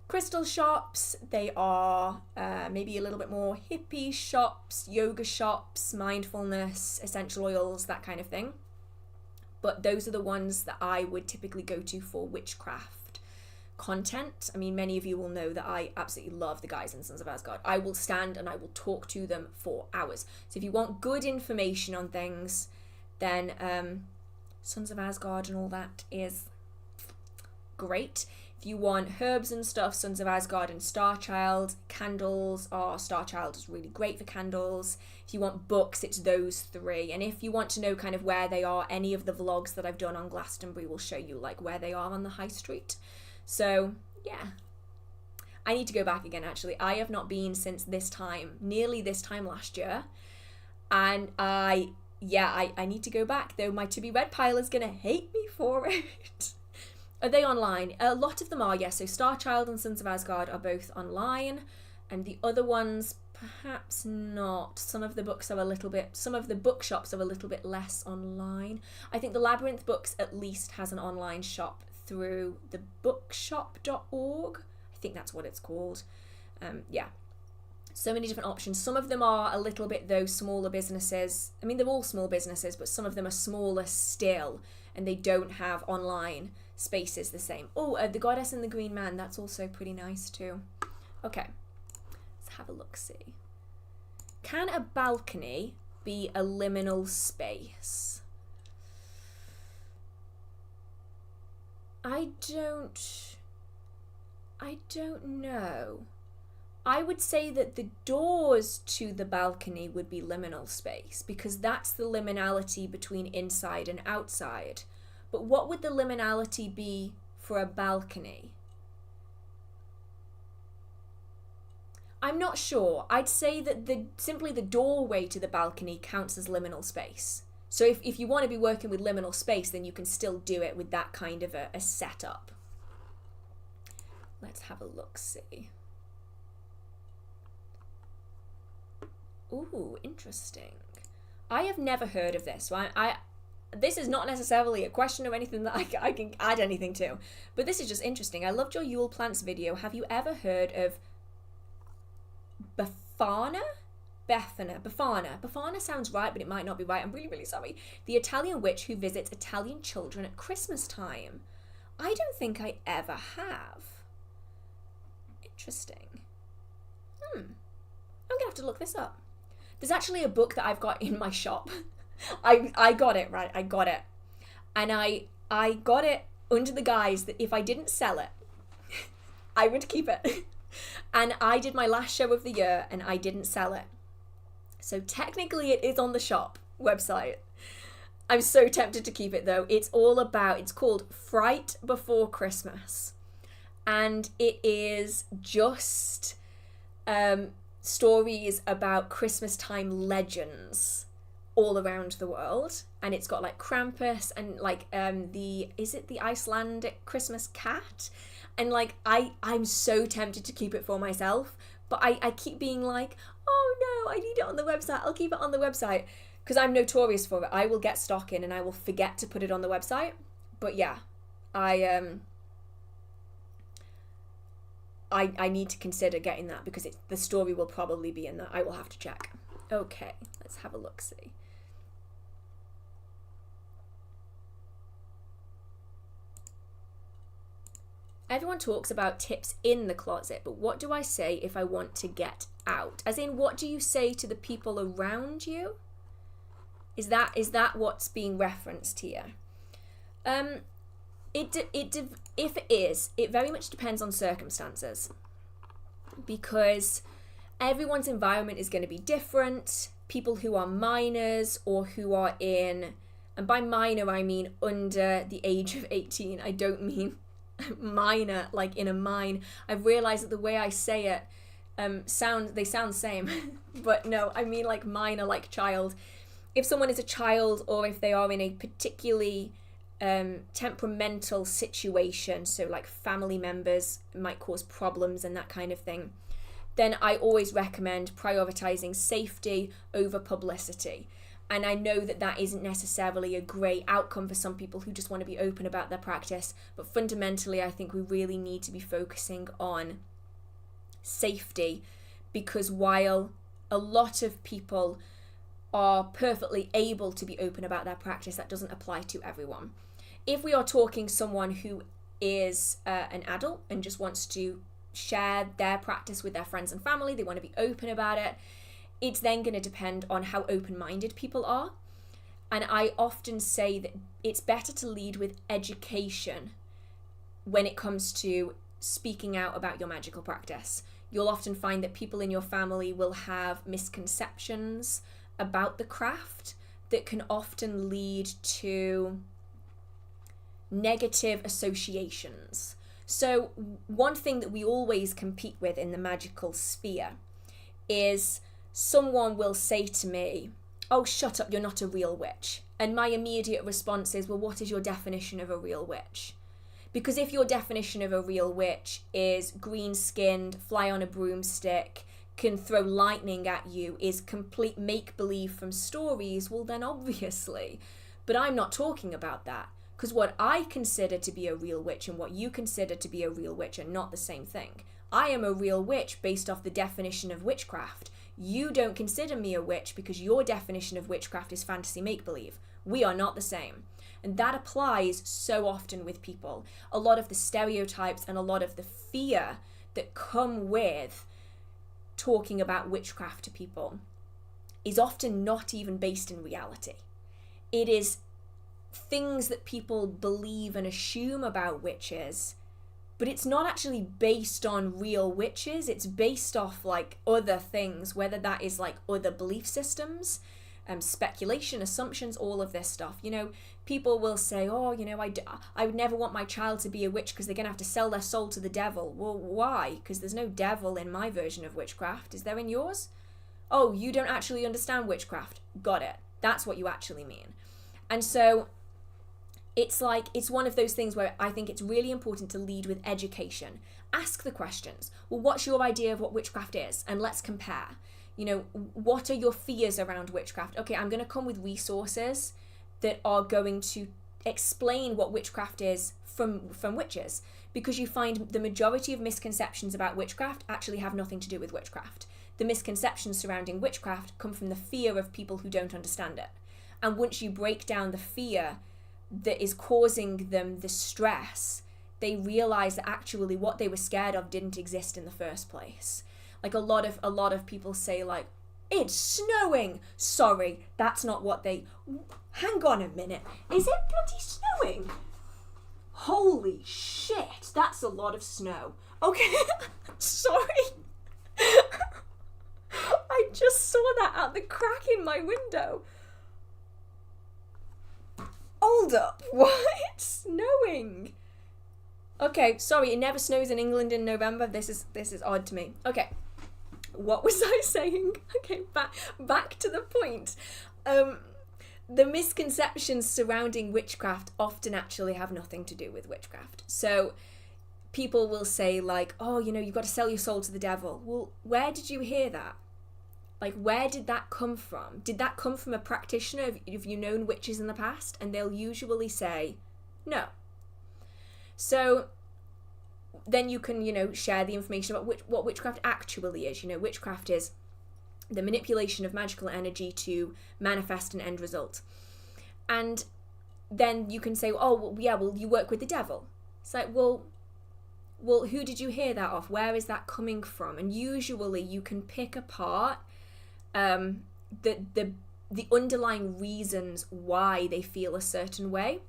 crystal shops, they are maybe a little bit more hippie shops, yoga shops, mindfulness, essential oils, that kind of thing. But those are the ones that I would typically go to for witchcraft content. I mean, many of you will know that I absolutely love the guys in Sons of Asgard. I will stand and I will talk to them for hours. So if you want good information on things, then Sons of Asgard and all that is great. If you want herbs and stuff, Sons of Asgard and Starchild. Candles are, Starchild is really great for candles. If you want books, it's those three. And if you want to know kind of where they are, any of the vlogs that I've done on Glastonbury will show you like where they are on the high street. So yeah, I need to go back again actually. I have not been since this time, nearly this time last year. And I need to go back, though my to be read pile is gonna hate me for it. Are they online? A lot of them are, yes. So Starchild and Sons of Asgard are both online, and the other ones perhaps not. Some of the books are a little bit, some of the bookshops are a little bit less online. I think the Labyrinth Books at least has an online shop through the bookshop.org. I think that's what it's called. Yeah. So many different options. Some of them are a little bit, though, smaller businesses. I mean, they're all small businesses, but some of them are smaller still, and they don't have online spaces the same. Oh, the Goddess and the Green Man, that's also pretty nice too. Okay, let's have a look-see. Can a balcony be a liminal space? I don't know. I would say that the doors to the balcony would be liminal space, because that's the liminality between inside and outside. But what would the liminality be for a balcony? I'm not sure. I'd say that simply the doorway to the balcony counts as liminal space. So if you want to be working with liminal space, then you can still do it with that kind of a setup. Let's have a look-see. Ooh, interesting. I have never heard of this. So this is not necessarily a question or anything that I can add anything to, but this is just interesting. I loved your Yule plants video. Have you ever heard of Befana? Befana sounds right, but it might not be right. I'm really, really sorry. The Italian witch who visits Italian children at Christmas time. I don't think I ever have. Interesting. I'm gonna have to look this up. There's actually a book that I've got in my shop. I got it, right? I got it. And I got it under the guise that if I didn't sell it, I would keep it. And I did my last show of the year and I didn't sell it. So technically it is on the shop website. I'm so tempted to keep it though. It's called Fright Before Christmas. And it is just stories about Christmas time legends all around the world. And it's got like Krampus and like is it the Icelandic Christmas cat? And like I'm so tempted to keep it for myself, but I keep being like, oh no, I need it on the website. I'll keep it on the website because I'm notorious for it. I will get stock in and I will forget to put it on the website. But yeah, I need to consider getting that because the story will probably be in that. I will have to check. Okay, let's have a look-see. everyone talks about tips in the closet, but what do I say if I want to get out? As in, what do you say to the people around you? Is that what's being referenced here? If it is, it very much depends on circumstances, because everyone's environment is going to be different. People who are minors or who are in, and by minor I mean under the age of 18. I don't mean minor like in a mine. I've realized that the way I say it sound the same. But no, I mean like minor, like child. If someone is a child, or if they are in a particularly temperamental situation, so like family members might cause problems and that kind of thing, then I always recommend prioritizing safety over publicity. And I know that that isn't necessarily a great outcome for some people who just want to be open about their practice, but fundamentally I think we really need to be focusing on safety, because while a lot of people are perfectly able to be open about their practice, that doesn't apply to everyone. If we are talking someone who is an adult and just wants to share their practice with their friends and family, they want to be open about it, it's then going to depend on how open-minded people are. And I often say that it's better to lead with education when it comes to speaking out about your magical practice. You'll often find that people in your family will have misconceptions about the craft that can often lead to negative associations. So one thing that we always compete with in the magical sphere is someone will say to me, "Oh, shut up, you're not a real witch." And my immediate response is, well, what is your definition of a real witch? Because if your definition of a real witch is green-skinned, fly on a broomstick, can throw lightning at you, is complete make-believe from stories, well then obviously. But I'm not talking about that, because what I consider to be a real witch and what you consider to be a real witch are not the same thing. I am a real witch based off the definition of witchcraft. You don't consider me a witch because your definition of witchcraft is fantasy make-believe. We are not the same. And that applies so often with people. A lot of the stereotypes and a lot of the fear that come with talking about witchcraft to people is often not even based in reality. It is things that people believe and assume about witches, but it's not actually based on real witches. It's based off like other things, whether that is like other belief systems, speculation, assumptions, all of this stuff. You know, people will say, oh, you know, I would never want my child to be a witch because they're going to have to sell their soul to the devil. Well, why? Because there's no devil in my version of witchcraft. Is there in yours? Oh, you don't actually understand witchcraft. Got it. That's what you actually mean. And so it's like, it's one of those things where I think it's really important to lead with education. Ask the questions. Well, what's your idea of what witchcraft is? And let's compare. You know, what are your fears around witchcraft? Okay, I'm going to come with resources that are going to explain what witchcraft is from witches, because you find the majority of misconceptions about witchcraft actually have nothing to do with witchcraft. The misconceptions surrounding witchcraft come from the fear of people who don't understand it. And once you break down the fear that is causing them the stress, they realize that actually what they were scared of didn't exist in the first place. Like a lot of people say like, it's snowing. Sorry, that's not what they... Hang on a minute. Is it bloody snowing? Holy shit, that's a lot of snow. Okay, sorry. I just saw that out the crack in my window. Hold up, what? It's snowing. Okay, sorry, it never snows in England in November. This is odd to me. Okay. What was I saying? Okay, back to the point. The misconceptions surrounding witchcraft often actually have nothing to do with witchcraft. So people will say like, oh, you know, you've got to sell your soul to the devil. Well, where did you hear that? Like, where did that come from? Did that come from a practitioner? Have you known witches in the past? And they'll usually say, no. So then you can, you know, share the information about what witchcraft actually is. You know, witchcraft is the manipulation of magical energy to manifest an end result. And then you can say, oh, well, yeah, well, you work with the devil. It's like, well, well, who did you hear that off? Where is that coming from? And usually you can pick apart the underlying reasons why they feel a certain way,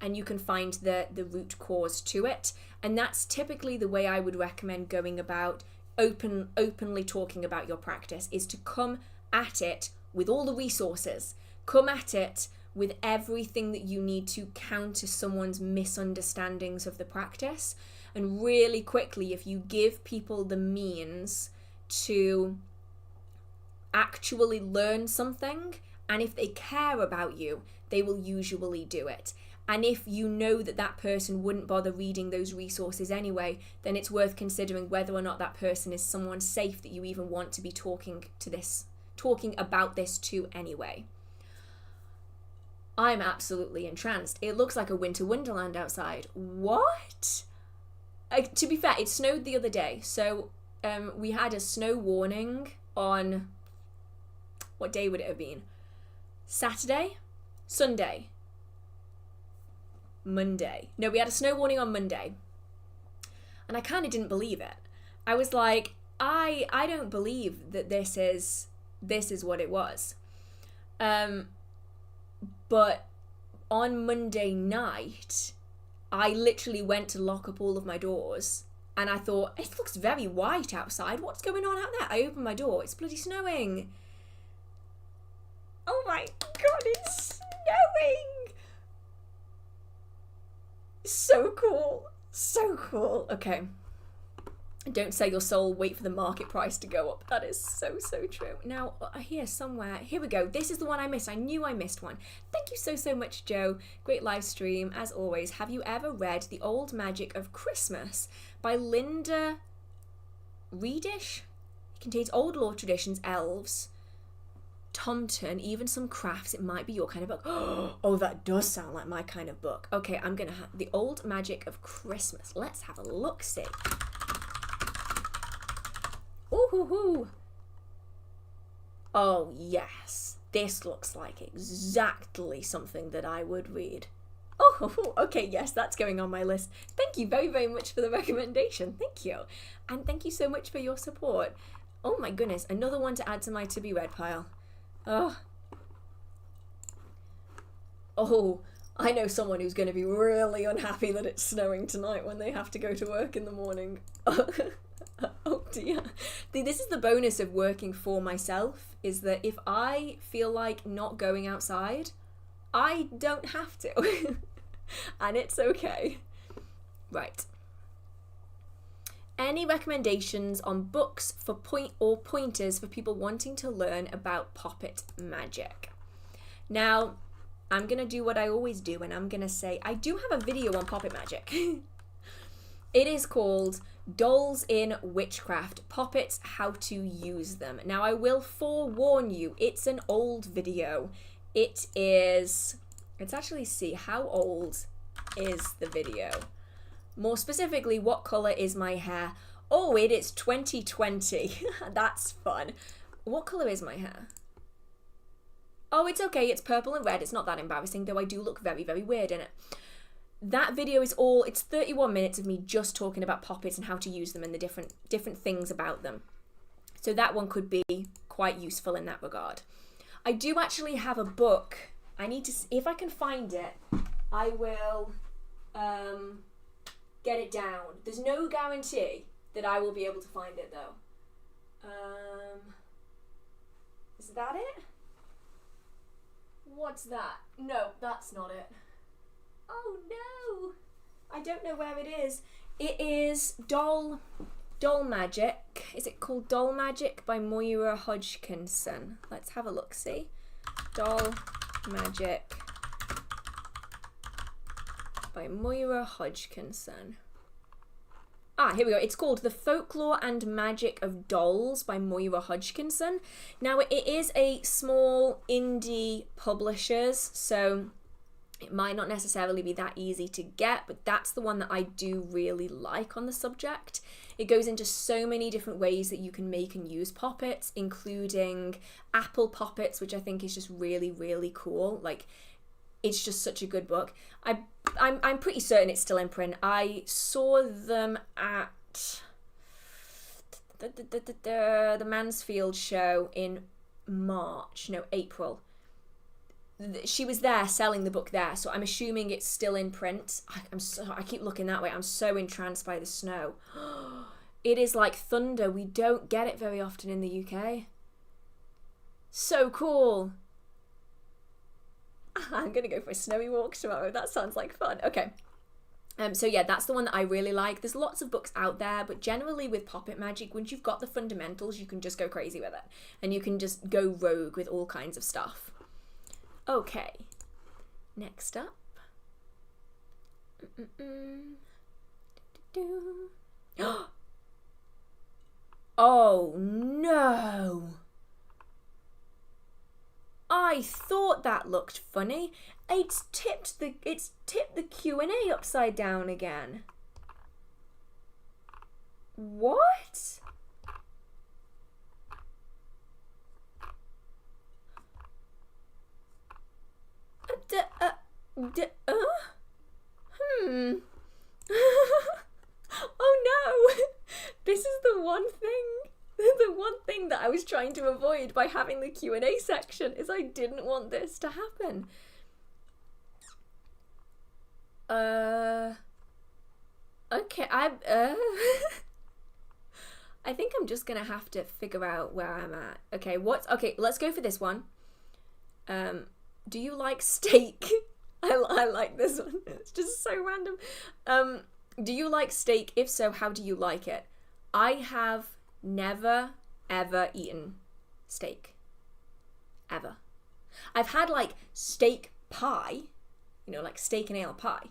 and you can find the root cause to it. And that's typically the way I would recommend going about openly talking about your practice, is to come at it with all the resources. Come at it with everything that you need to counter someone's misunderstandings of the practice. And really quickly, if you give people the means to actually learn something, and if they care about you, they will usually do it. And if you know that that person wouldn't bother reading those resources anyway, then it's worth considering whether or not that person is someone safe that you even want to be talking about this to anyway. I'm absolutely entranced. It looks like a winter wonderland outside. What? To be fair, it snowed the other day. So we had a snow warning on, what day would it have been? Saturday? Sunday? Monday. No, we had a snow warning on Monday. And I kind of didn't believe it. I was like, I don't believe that this is what it was. But on Monday night, I literally went to lock up all of my doors, and I thought, it looks very white outside. What's going on out there? I opened my door. It's bloody snowing. Oh my God, it's snowing. So cool. So cool. Okay. Don't sell your soul, wait for the market price to go up. That is so, so true. Now, here somewhere, here we go. This is the one I missed. I knew I missed one. Thank you so, so much, Joe. Great live stream, as always. Have you ever read The Old Magic of Christmas by Linda Reedish? It contains old lore traditions, elves, Tomton, even some crafts. It might be your kind of book. Oh, that does sound like my kind of book. Okay, I'm going to have The Old Magic of Christmas. Let's have a look-see. Ooh. Oh, yes. This looks like exactly something that I would read. Oh, okay, yes, that's going on my list. Thank you very, very much for the recommendation. Thank you. And thank you so much for your support. Oh my goodness, another one to add to my to-be-read pile. Oh, I know someone who's going to be really unhappy that it's snowing tonight when they have to go to work in the morning. Oh dear. This is the bonus of working for myself, is that if I feel like not going outside, I don't have to. And it's okay. Right. Any recommendations on books for pointers for people wanting to learn about puppet magic? Now, I'm going to do what I always do, and I'm going to say I do have a video on puppet magic. It is called Dolls in Witchcraft, Puppets, How to Use Them. Now, I will forewarn you, it's an old video. Let's actually see, how old is the video? More specifically, what colour is my hair? Oh, it is 2020. That's fun. What colour is my hair? Oh, it's okay, it's purple and red. It's not that embarrassing, though I do look very, very weird in it. That video is it's 31 minutes of me just talking about puppets and how to use them and the different things about them. So that one could be quite useful in that regard. I do actually have a book. I need to see if I can find it. I will get it down. There's no guarantee that I will be able to find it though. Is that it? What's that? No, that's not it. Oh no! I don't know where it is. It is Doll Magic. Is it called Doll Magic by Moira Hodgkinson? Let's have a look, see? Doll Magic by Moira Hodgkinson. Ah, here we go. It's called The Folklore and Magic of Dolls by Moira Hodgkinson. Now, it is a small indie publishers, so it might not necessarily be that easy to get, but that's the one that I do really like on the subject. It goes into so many different ways that you can make and use puppets, including apple puppets, which I think is just really, really cool. Like, it's just such a good book. I'm pretty certain it's still in print. I saw them at the Mansfield show in April. She was there selling the book there, so I'm assuming it's still in print. I keep looking that way. I'm so entranced by the snow. It is like thunder. We don't get it very often in the UK. So cool. I'm gonna go for a snowy walk tomorrow. That sounds like fun. Okay. So yeah, that's the one that I really like. There's lots of books out there, but generally with Poppet Magic, once you've got the fundamentals, you can just go crazy with it. And you can just go rogue with all kinds of stuff. Okay. Next up. Oh no! I thought that looked funny. It's tipped the Q&A upside down again. What? Oh no! This is the one thing that I was trying to avoid by having the Q&A section, is I didn't want this to happen. Okay, I think I'm just gonna have to figure out where I'm at. Okay, let's go for this one. Do you like steak? I like this one. It's just so random. Do you like steak? If so, how do you like it? I have never, ever eaten steak. Ever. I've had like steak pie, like steak and ale pie.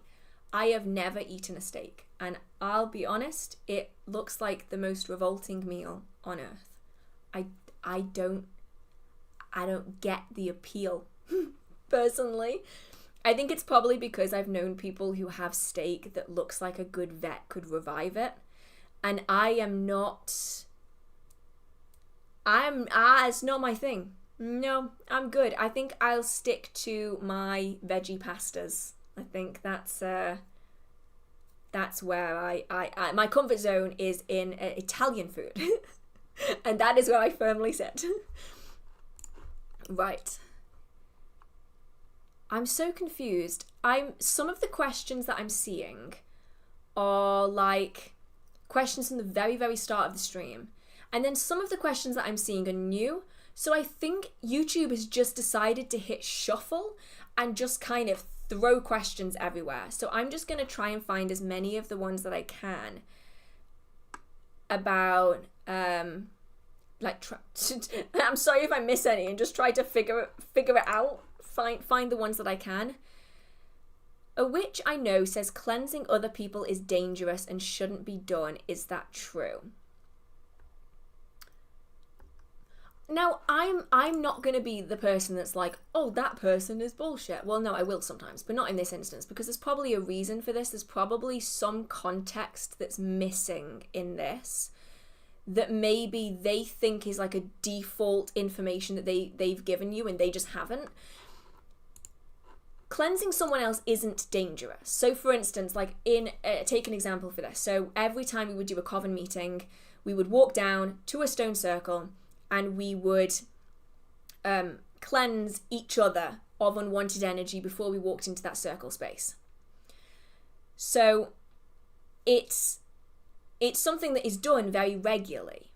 I have never eaten a steak. And I'll be honest, it looks like the most revolting meal on earth. I don't get the appeal, personally. I think it's probably because I've known people who have steak that looks like a good vet could revive it. And it's not my thing. No, I'm good. I think I'll stick to my veggie pastas. I think that's where I my comfort zone is in Italian food. And that is where I firmly sit. Right. I'm so confused. Some of the questions that I'm seeing are like questions from the very, very start of the stream. And then some of the questions that I'm seeing are new. So I think YouTube has just decided to hit shuffle and just kind of throw questions everywhere. So I'm just going to try and find as many of the ones that I can about I'm sorry if I miss any, and just try to figure it out. Find the ones that I can. A witch I know says cleansing other people is dangerous and shouldn't be done. Is that true? Now, I'm not going to be the person that's like, oh, that person is bullshit. Well, no, I will sometimes, but not in this instance, because there's probably a reason for this. There's probably some context that's missing in this that maybe they think is like a default information that they've given you and they just haven't. Cleansing someone else isn't dangerous. So for instance, like take an example for this. So every time we would do a coven meeting, we would walk down to a stone circle and we would cleanse each other of unwanted energy before we walked into that circle space. So it's something that is done very regularly,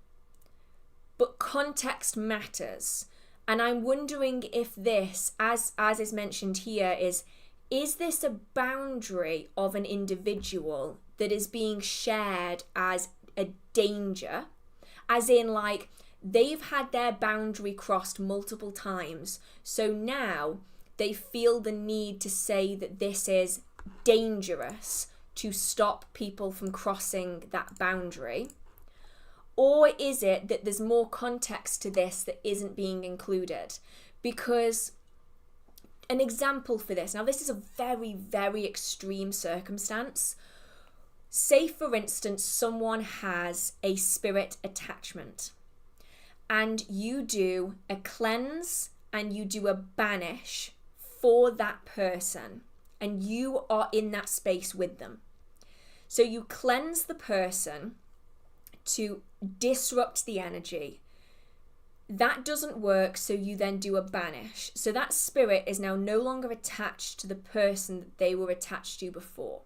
but context matters. And I'm wondering if this, as is mentioned here, is this a boundary of an individual that is being shared as a danger? As in, like, they've had their boundary crossed multiple times, so now they feel the need to say that this is dangerous to stop people from crossing that boundary? Or is it that there's more context to this that isn't being included? Because an example for this, now this is a very, very extreme circumstance. Say, for instance, someone has a spirit attachment and you do a cleanse and you do a banish for that person, and you are in that space with them. So you cleanse the person to disrupt the energy. That doesn't work, so you then do a banish. So that spirit is now no longer attached to the person that they were attached to before.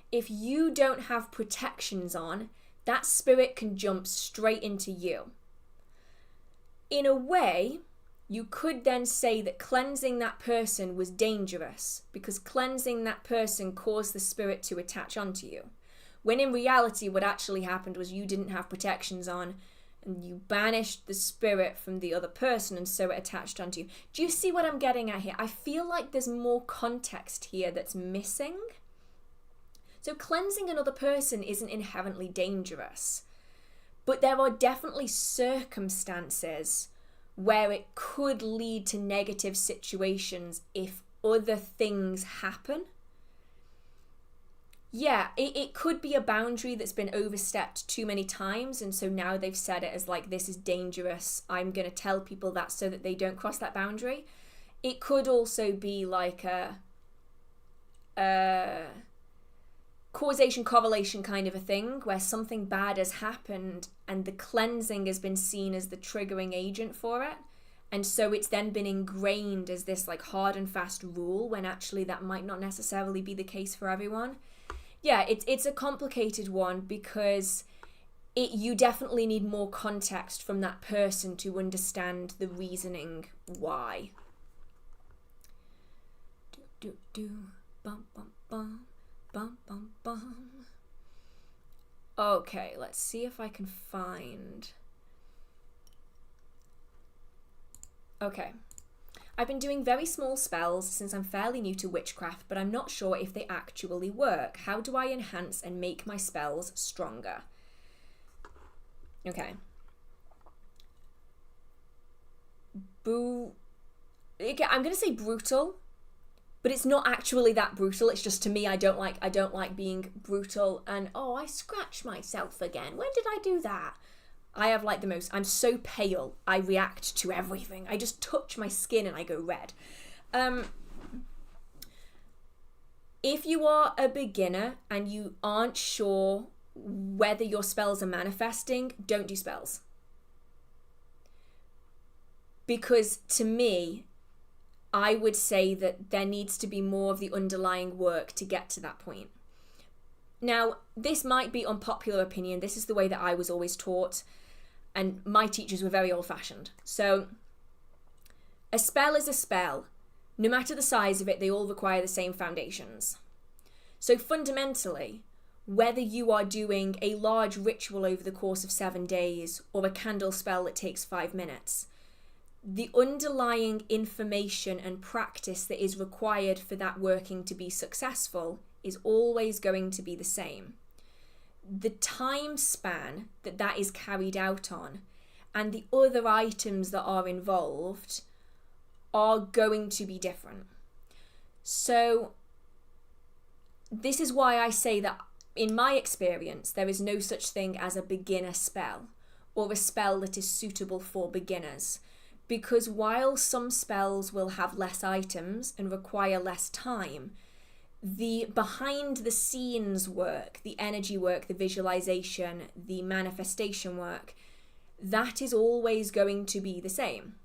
If you don't have protections on, that spirit can jump straight into you. In a way, you could then say that cleansing that person was dangerous because cleansing that person caused the spirit to attach onto you. When in reality, what actually happened was you didn't have protections on and you banished the spirit from the other person and so it attached onto you. Do you see what I'm getting at here? I feel like there's more context here that's missing. So cleansing another person isn't inherently dangerous, but there are definitely circumstances where it could lead to negative situations if other things happen. Yeah, it could be a boundary that's been overstepped too many times, and so now they've said it as like, this is dangerous, I'm going to tell people that so that they don't cross that boundary. It could also be like a causation correlation kind of a thing where something bad has happened and the cleansing has been seen as the triggering agent for it, and so it's then been ingrained as this like hard and fast rule when actually that might not necessarily be the case for everyone. Yeah, it's a complicated one because you definitely need more context from that person to understand the reasoning why. Bum bum bum. Bum, bum, bum. Okay, let's see if I can find... Okay. I've been doing very small spells since I'm fairly new to witchcraft, but I'm not sure if they actually work. How do I enhance and make my spells stronger? Okay. I'm going to say brutal. But it's not actually that brutal. It's just, to me, I don't like being brutal. And oh, I scratched myself again. When did I do that? I have like the most, I'm so pale. I react to everything. I just touch my skin and I go red. If you are a beginner and you aren't sure whether your spells are manifesting, don't do spells. Because to me, I would say that there needs to be more of the underlying work to get to that point. Now, this might be unpopular opinion. This is the way that I was always taught, and my teachers were very old-fashioned. So, a spell is a spell. No matter the size of it, they all require the same foundations. So fundamentally, whether you are doing a large ritual over the course of 7 days or a candle spell that takes 5 minutes, the underlying information and practice that is required for that working to be successful is always going to be the same. The time span that is carried out on and the other items that are involved are going to be different. So this is why I say that in my experience, there is no such thing as a beginner spell or a spell that is suitable for beginners. Because while some spells will have less items and require less time, the behind the scenes work, the energy work, the visualization, the manifestation work, that is always going to be the same.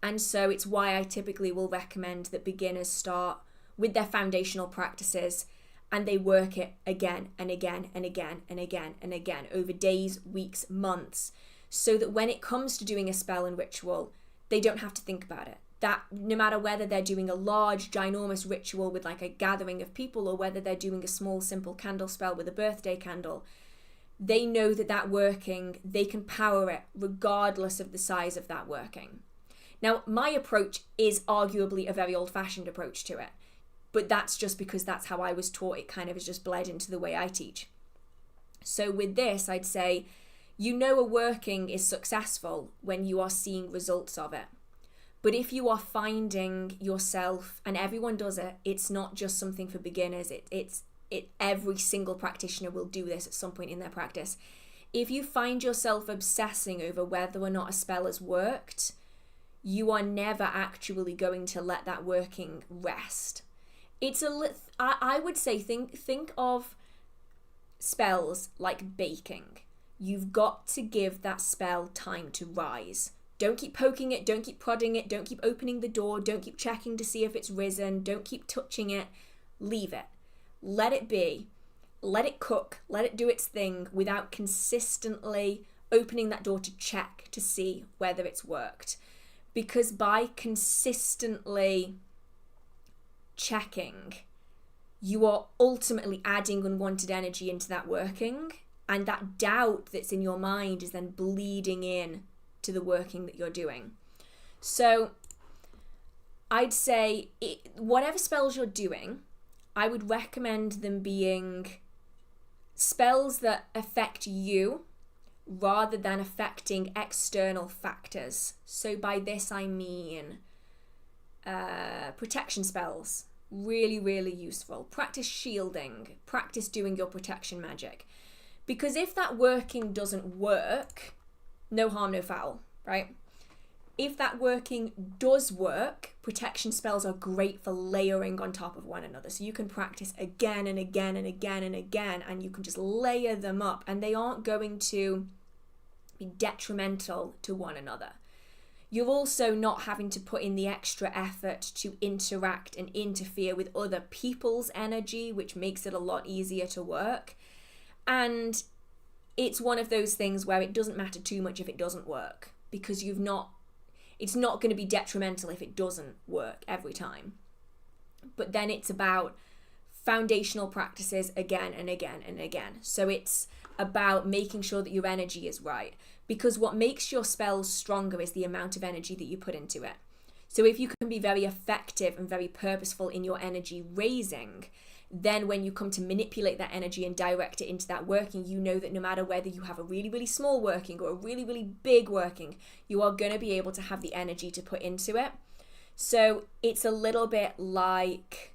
And so it's why I typically will recommend that beginners start with their foundational practices and they work it again and again and again and again and again over days, weeks, months, so that when it comes to doing a spell and ritual, they don't have to think about it. That no matter whether they're doing a large, ginormous ritual with like a gathering of people or whether they're doing a small, simple candle spell with a birthday candle, they know that working, they can power it regardless of the size of that working. Now, my approach is arguably a very old-fashioned approach to it, but that's just because that's how I was taught. It kind of is just bled into the way I teach. So with this, I'd say, you know a working is successful when you are seeing results of it. But if you are finding yourself, and everyone does it, it's not just something for beginners, every single practitioner will do this at some point in their practice. If you find yourself obsessing over whether or not a spell has worked, you are never actually going to let that working rest. It's I would say think of spells like baking. You've got to give that spell time to rise. Don't keep poking it, don't keep prodding it, don't keep opening the door, don't keep checking to see if it's risen, don't keep touching it. Leave it. Let it be. Let it cook, let it do its thing without consistently opening that door to check to see whether it's worked. Because by consistently checking, you are ultimately adding unwanted energy into that working, and that doubt that's in your mind is then bleeding in to the working that you're doing. So I'd say whatever spells you're doing, I would recommend them being spells that affect you rather than affecting external factors. So by this I mean protection spells. Really, really useful. Practice shielding. Practice doing your protection magic. Because if that working doesn't work, no harm, no foul, right? If that working does work, protection spells are great for layering on top of one another. So you can practice again and again and again and again, and you can just layer them up, and they aren't going to be detrimental to one another. You're also not having to put in the extra effort to interact and interfere with other people's energy, which makes it a lot easier to work. And it's one of those things where it doesn't matter too much if it doesn't work, because it's not going to be detrimental if it doesn't work every time. But then it's about foundational practices again and again and again. So it's about making sure that your energy is right, because what makes your spells stronger is the amount of energy that you put into it. So if you can be very effective and very purposeful in your energy raising, then when you come to manipulate that energy and direct it into that working, you know that no matter whether you have a really, really small working or a really, really big working, you are going to be able to have the energy to put into it. So it's a little bit like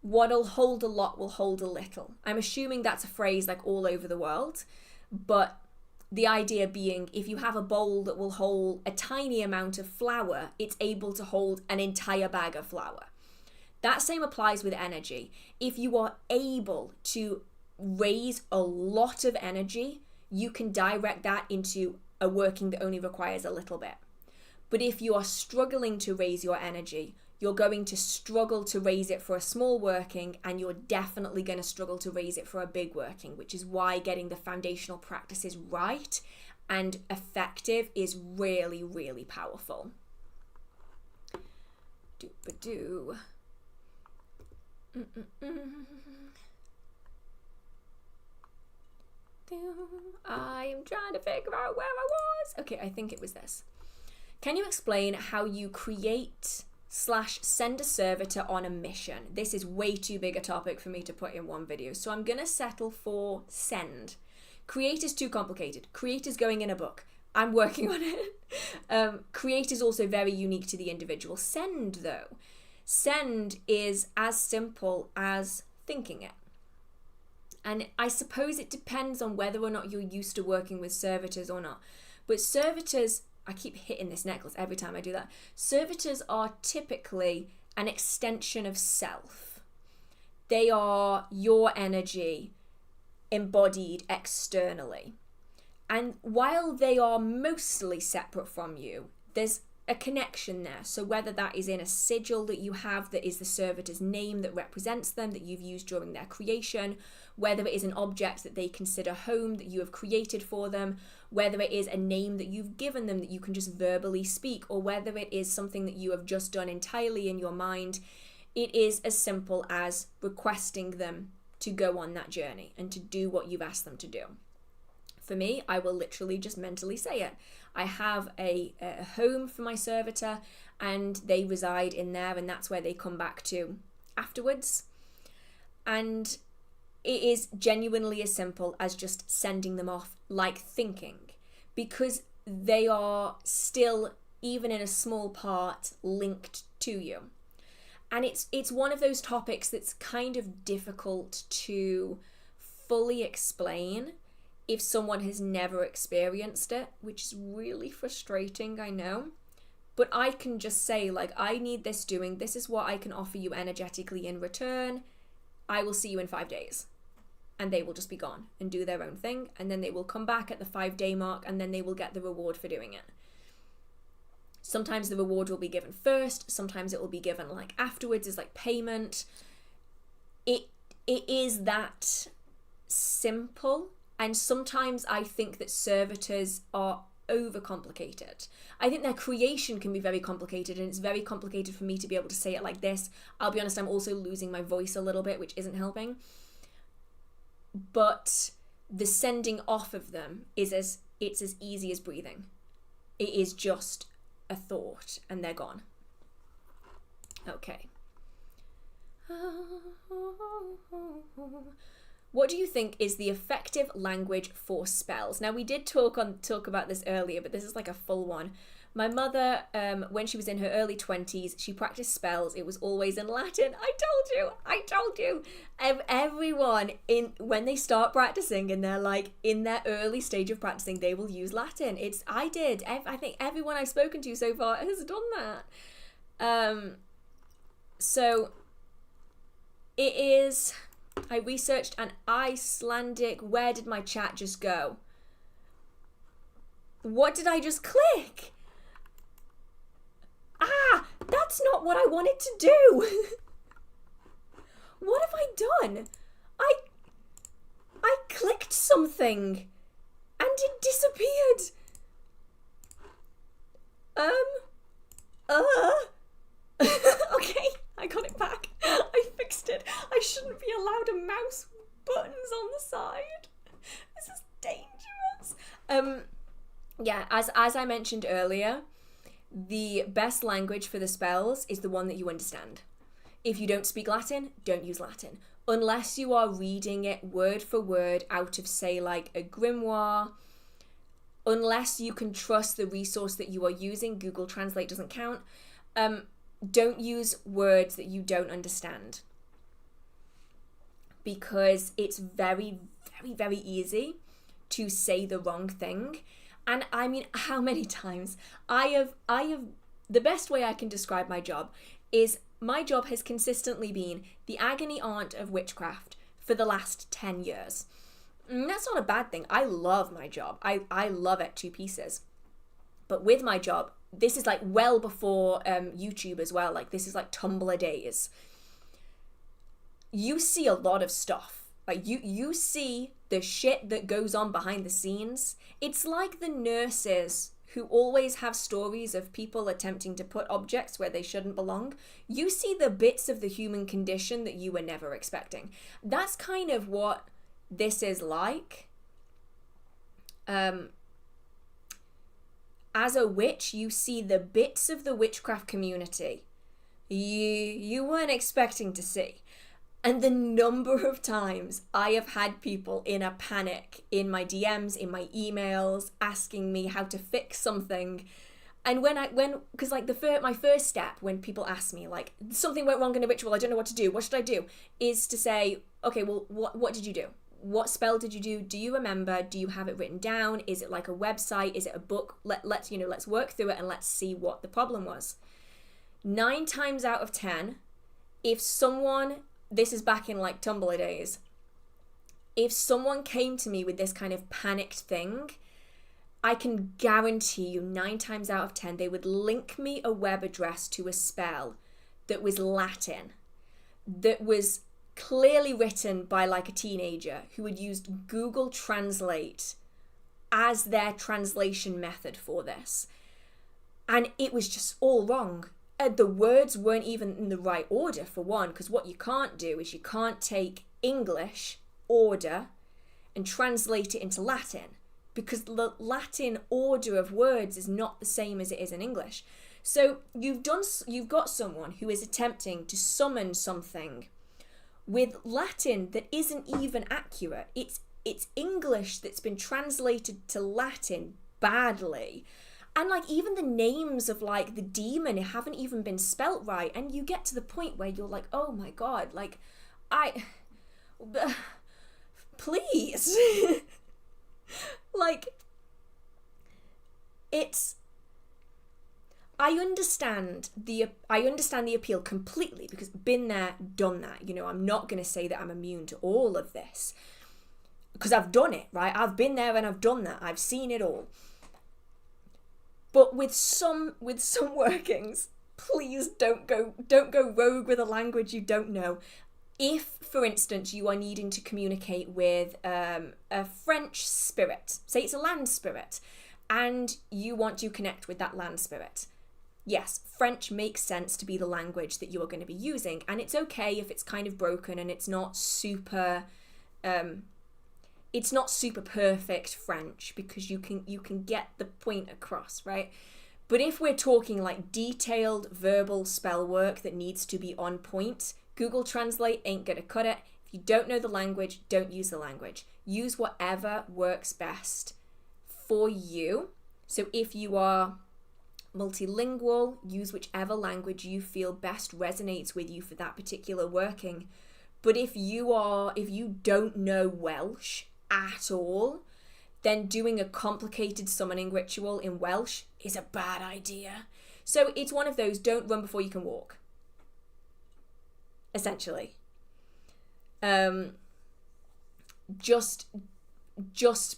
what'll hold a lot will hold a little. I'm assuming that's a phrase like all over the world, but the idea being, if you have a bowl that will hold a tiny amount of flour, it's able to hold an entire bag of flour. That same applies with energy. If you are able to raise a lot of energy, you can direct that into a working that only requires a little bit. But if you are struggling to raise your energy, you're going to struggle to raise it for a small working, and you're definitely going to struggle to raise it for a big working, which is why getting the foundational practices right and effective is really, really powerful. Doop-a-doo. I am trying to figure out where I was. Okay, I think it was this. Can you explain how you create / send a servitor on a mission? This is way too big a topic for me to put in one video, so I'm gonna settle for send. Create is too complicated. Create is going in a book. I'm working on it. Create is also very unique to the individual. Send, though. Send is as simple as thinking it. And I suppose it depends on whether or not you're used to working with servitors or not. But servitors, I keep hitting this necklace every time I do that. Servitors are typically an extension of self. They are your energy embodied externally. And while they are mostly separate from you, there's a connection there. So whether that is in a sigil that you have that is the servitor's name that represents them, that you've used during their creation, whether it is an object that they consider home that you have created for them, whether it is a name that you've given them that you can just verbally speak, or whether it is something that you have just done entirely in your mind, it is as simple as requesting them to go on that journey and to do what you've asked them to do. For me, I will literally just mentally say it. I have a home for my servitor, and they reside in there, and that's where they come back to afterwards. And it is genuinely as simple as just sending them off like thinking, because they are still, even in a small part, linked to you. And it's one of those topics that's kind of difficult to fully explain if someone has never experienced it, which is really frustrating, I know. But I can just say, like, I need this doing. This is what I can offer you energetically in return. I will see you in 5 days. And they will just be gone and do their own thing. And then they will come back at the 5-day mark, and then they will get the reward for doing it. Sometimes the reward will be given first. Sometimes it will be given like afterwards as like payment. It is that simple. And sometimes I think that servitors are overcomplicated. I think their creation can be very complicated, and it's very complicated for me to be able to say it like this. I'll be honest, I'm also losing my voice a little bit, which isn't helping. But the sending off of them it's as easy as breathing. It is just a thought and they're gone. Okay. What do you think is the effective language for spells? Now, we did talk about this earlier, but this is like a full one. My mother, when she was in her early 20s, she practiced spells. It was always in Latin. I told you. Everyone, when they start practicing and they're like in their early stage of practicing, they will use Latin. I think everyone I've spoken to so far has done that. So it is, I researched an Icelandic, where did my chat just go? What did I just click? That's not what I wanted to do. What have I done? I clicked something and it disappeared. Okay, I got it back. I fixed it. I shouldn't be allowed a mouse buttons on the side. This is dangerous. Yeah, as I mentioned earlier, the best language for the spells is the one that you understand. If you don't speak Latin, don't use Latin. Unless you are reading it word for word out of, say, like a grimoire. Unless you can trust the resource that you are using, Google Translate doesn't count. Don't use words that you don't understand. Because it's very, very, very easy to say the wrong thing. And I mean, how many times I have, the best way I can describe my job is my job has consistently been the agony aunt of witchcraft for the last 10 years. And that's not a bad thing. I love my job. I love it to pieces. But with my job, this is like well before YouTube as well. Like this is like Tumblr days. You see a lot of stuff. Like you see the shit that goes on behind the scenes. It's like the nurses who always have stories of people attempting to put objects where they shouldn't belong. You see the bits of the human condition that you were never expecting. That's kind of what this is like. As a witch, you see the bits of the witchcraft community you weren't expecting to see. And the number of times I have had people in a panic in my DMs, in my emails, asking me how to fix something. And because like my first step when people ask me like, something went wrong in a ritual, I don't know what to do, what should I do? Is to say, okay, well, what did you do? What spell did you do? Do you remember? Do you have it written down? Is it like a website? Is it a book? Let's work through it and let's see what the problem was. 9 times out of 10, if someone, this is back in like Tumblr days, if someone came to me with this kind of panicked thing, I can guarantee you 9 times out of 10, they would link me a web address to a spell that was Latin, that was clearly written by like a teenager who had used Google Translate as their translation method for this. And it was just all wrong. The words weren't even in the right order, for one, because what you can't do is you can't take English order and translate it into Latin, because the Latin order of words is not the same as it is in English. So you've got someone who is attempting to summon something with Latin that isn't even accurate. It's English that's been translated to Latin badly. And like even the names of like the demon haven't even been spelt right. And you get to the point where you're like, oh my God, like please. Like, I understand the appeal completely, because been there, done that. You know, I'm not going to say that I'm immune to all of this, because I've done it, right? I've been there and I've done that. I've seen it all. But with some workings, please don't go rogue with a language you don't know. If, for instance, you are needing to communicate with a French spirit, say it's a land spirit, and you want to connect with that land spirit, yes, French makes sense to be the language that you are going to be using, and it's okay if it's kind of broken and it's not super perfect French, because you can get the point across, right? But if we're talking like detailed verbal spell work that needs to be on point, Google Translate ain't gonna cut it. If you don't know the language, don't use the language. Use whatever works best for you. So if you are multilingual, use whichever language you feel best resonates with you for that particular working. But if you don't know Welsh at all, then doing a complicated summoning ritual in Welsh is a bad idea. So it's one of those, don't run before you can walk, essentially. Just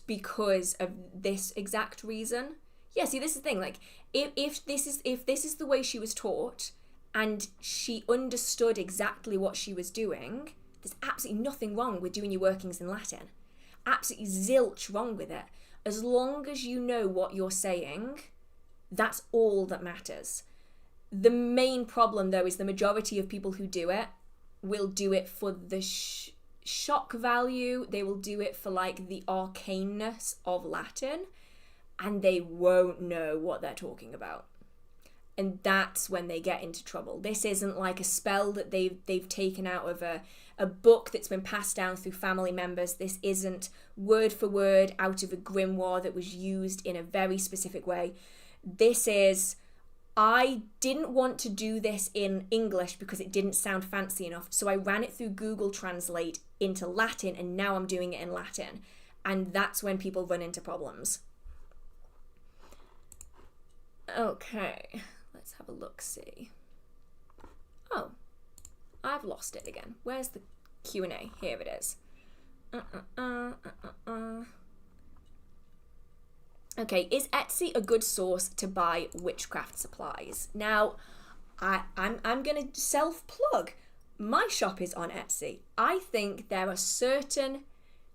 because of this exact reason. Yeah, see, this is the thing, like, if this is the way she was taught and she understood exactly what she was doing, there's absolutely nothing wrong with doing your workings in Latin. Absolutely zilch wrong with it. As long as you know what you're saying, that's all that matters. The main problem, though, is the majority of people who do it will do it for the shock value. They will do it for, like, the arcaneness of Latin, and they won't know what they're talking about. And that's when they get into trouble. This isn't like a spell that they've taken out of a book that's been passed down through family members. This isn't word for word out of a grimoire that was used in a very specific way. This is, I didn't want to do this in English because it didn't sound fancy enough, so I ran it through Google Translate into Latin, and now I'm doing it in Latin. And that's when people run into problems. Okay, let's have a look-see. Oh, I've lost it again. Where's the Q&A? Here it is. Okay, is Etsy a good source to buy witchcraft supplies? Now, I'm going to self-plug. My shop is on Etsy. I think there are certain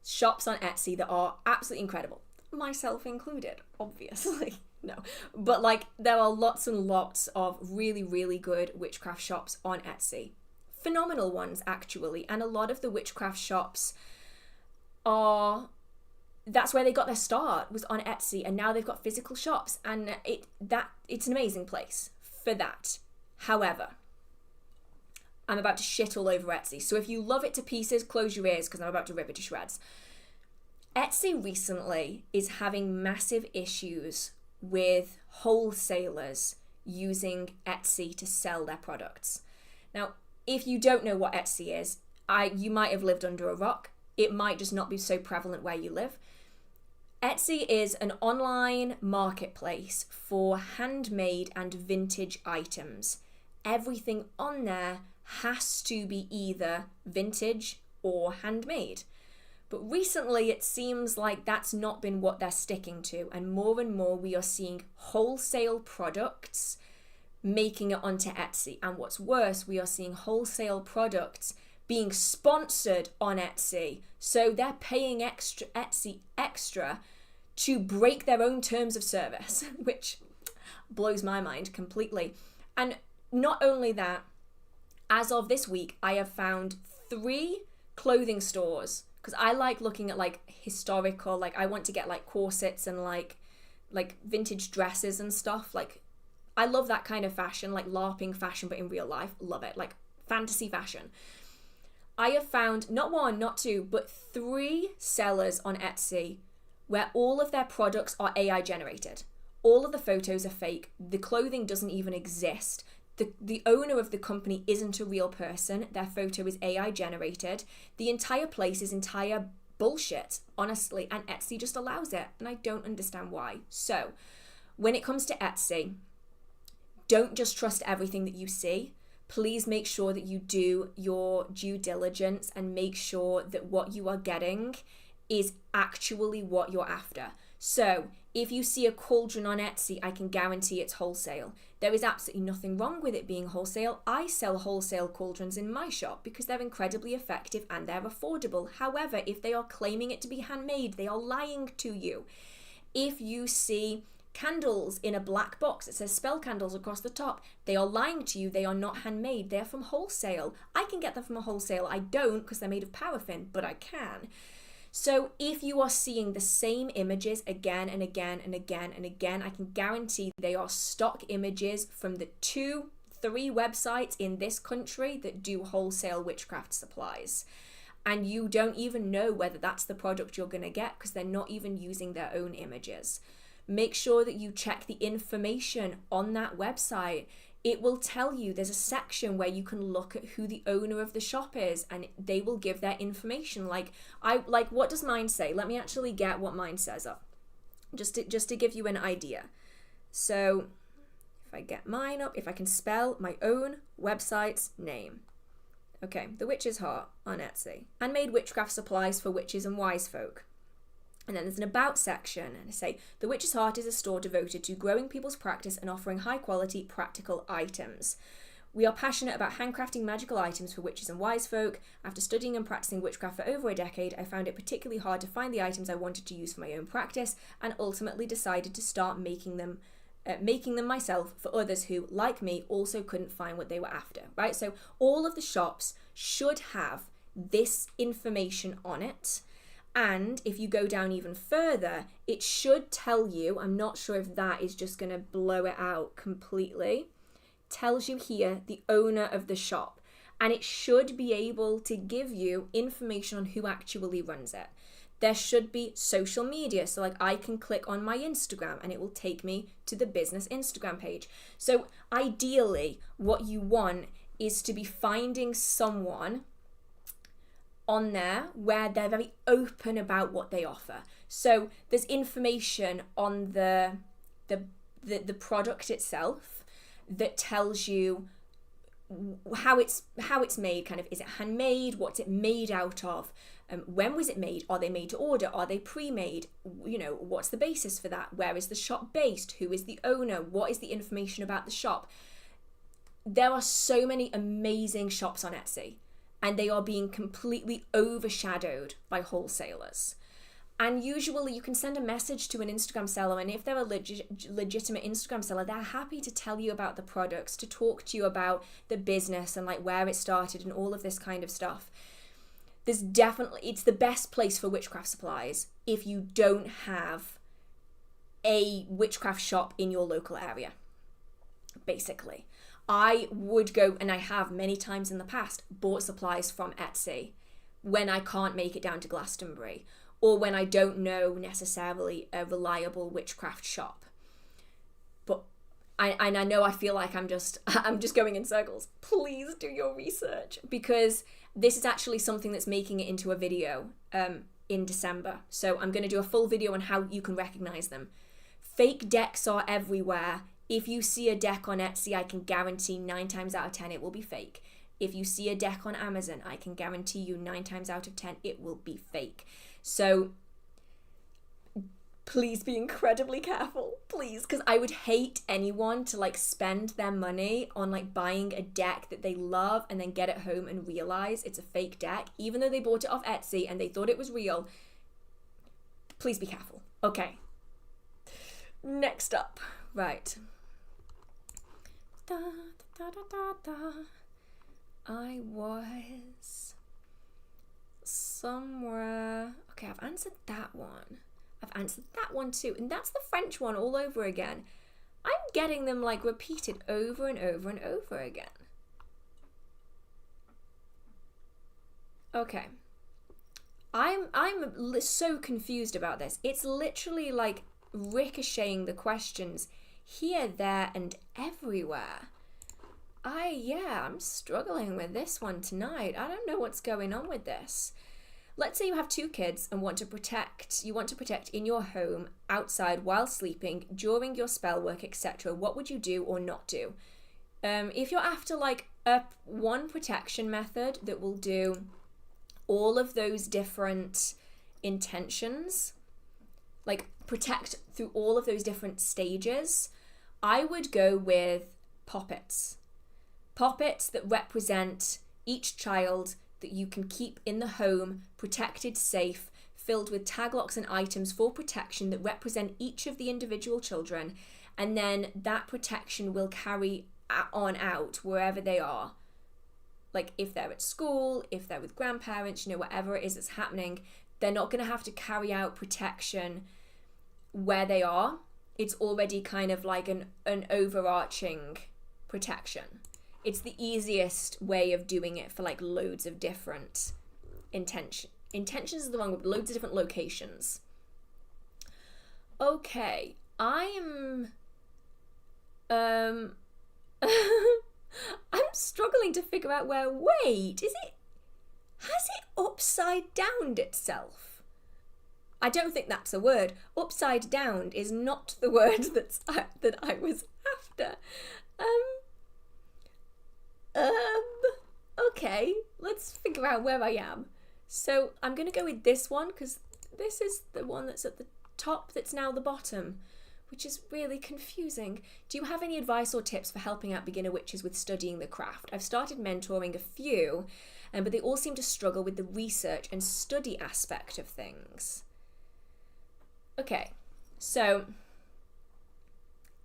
shops on Etsy that are absolutely incredible. Myself included, obviously. No, but like there are lots and lots of really, really good witchcraft shops on Etsy. Phenomenal ones, actually. And a lot of the witchcraft shops that's where they got their start, was on Etsy, and now they've got physical shops, and it's an amazing place for that. However, I'm about to shit all over Etsy, so if you love it to pieces, close your ears, because I'm about to rip it to shreds. Etsy recently is having massive issues with wholesalers using Etsy to sell their products. Now, if you don't know what Etsy is, you might have lived under a rock. It might just not be so prevalent where you live. Etsy is an online marketplace for handmade and vintage items. Everything on there has to be either vintage or handmade. But recently it seems like that's not been what they're sticking to, and more we are seeing wholesale products making it onto Etsy. And what's worse, we are seeing wholesale products being sponsored on Etsy. So they're paying Etsy extra to break their own terms of service, which blows my mind completely. And not only that, as of this week, I have found 3 clothing stores, because I like looking at like historical, like I want to get like corsets and like vintage dresses and stuff. Like I love that kind of fashion, like LARPing fashion, but in real life, love it. Like fantasy fashion. I have found not 1, not 2, but 3 sellers on Etsy where all of their products are AI generated. All of the photos are fake. The clothing doesn't even exist. The owner of the company isn't a real person. Their photo is AI generated. The entire place is entire bullshit, honestly, and Etsy just allows it, and I don't understand why. So when it comes to Etsy, don't just trust everything that you see. Please make sure that you do your due diligence and make sure that what you are getting is actually what you're after. So if you see a cauldron on Etsy, I can guarantee it's wholesale. There is absolutely nothing wrong with it being wholesale. I sell wholesale cauldrons in my shop because they're incredibly effective and they're affordable. However, if they are claiming it to be handmade, they are lying to you. If you see candles in a black box that says spell candles across the top, they are lying to you. They are not handmade. They're from wholesale. I can get them from a wholesale. I don't because they're made of paraffin, but I can. So if you are seeing the same images again and again and again and again, I can guarantee they are stock images from the 2-3 websites in this country that do wholesale witchcraft supplies. And you don't even know whether that's the product you're going to get because they're not even using their own images. Make sure that you check the information on that website. It will tell you, there's a section where you can look at who the owner of the shop is and they will give their information. Like what does mine say? Let me actually get what mine says up just to give you an idea. So if I get mine up, if I can spell my own website's name. Okay, The Witch's Heart on Etsy. And made witchcraft supplies for witches and wise folk. And then there's an about section, and I say, The Witch's Heart is a store devoted to growing people's practice and offering high quality, practical items. We are passionate about handcrafting magical items for witches and wise folk. After studying and practicing witchcraft for over a decade, I found it particularly hard to find the items I wanted to use for my own practice, and ultimately decided to start making them myself for others who, like me, also couldn't find what they were after, right? So all of the shops should have this information on it. And if you go down even further, it should tell you, I'm not sure if that is just going to blow it out completely, tells you here the owner of the shop. And it should be able to give you information on who actually runs it. There should be social media. So like I can click on my Instagram and it will take me to the business Instagram page. So ideally, what you want is to be finding someone on there where they're very open about what they offer. So there's information on the product itself that tells you how it's made, kind of, is it handmade, what's it made out of, when was it made, are they made to order, are they pre-made, what's the basis for that, where is the shop based, who is the owner, what is the information about the shop. There are so many amazing shops on Etsy, and they are being completely overshadowed by wholesalers. And usually you can send a message to an Instagram seller, and if they're a legitimate Instagram seller, they're happy to tell you about the products, to talk to you about the business and like where it started and all of this kind of stuff. It's the best place for witchcraft supplies if you don't have a witchcraft shop in your local area, basically. I would go, and I have many times in the past, bought supplies from Etsy when I can't make it down to Glastonbury, or when I don't know necessarily a reliable witchcraft shop. But I know I feel like I'm just going in circles. Please do your research, because this is actually something that's making it into a video in December. So I'm going to do a full video on how you can recognize them. Fake decks are everywhere. If you see a deck on Etsy, I can guarantee 9 times out of 10 it will be fake. If you see a deck on Amazon, I can guarantee you 9 times out of 10 it will be fake. So please be incredibly careful, please, because I would hate anyone to like spend their money on like buying a deck that they love and then get it home and realize it's a fake deck, even though they bought it off Etsy and they thought it was real. Please be careful. Okay. Next up. Right. I was somewhere. Okay, I've answered that one. I've answered that one too. And that's the French one all over again. I'm getting them like repeated over and over and over again. Okay. I'm so confused about this. It's literally like ricocheting the questions here, there, and everywhere. I'm struggling with this one tonight. I don't know what's going on with this. let's say you have 2 kids and you want to protect in your home, outside, while sleeping, during your spell work, etc. What would you do or not do? If you're after like one protection method that will do all of those different intentions, like protect through all of those different stages, I would go with poppets. Poppets that represent each child that you can keep in the home, protected, safe, filled with taglocks and items for protection that represent each of the individual children, and then that protection will carry on out wherever they are. Like if they're at school, if they're with grandparents, whatever it is that's happening, they're not going to have to carry out protection where they are. It's already kind of like an overarching protection. It's the easiest way of doing it for like loads of different intentions is the wrong word, loads of different locations. Okay, I'm struggling to figure out where, has it upside downed itself? I don't think that's a word. Upside down is not the word that I was after. Okay, let's figure out where I am. So I'm going to go with this one because this is the one that's at the top that's now the bottom, which is really confusing. Do you have any advice or tips for helping out beginner witches with studying the craft? I've started mentoring a few, but they all seem to struggle with the research and study aspect of things. Okay, so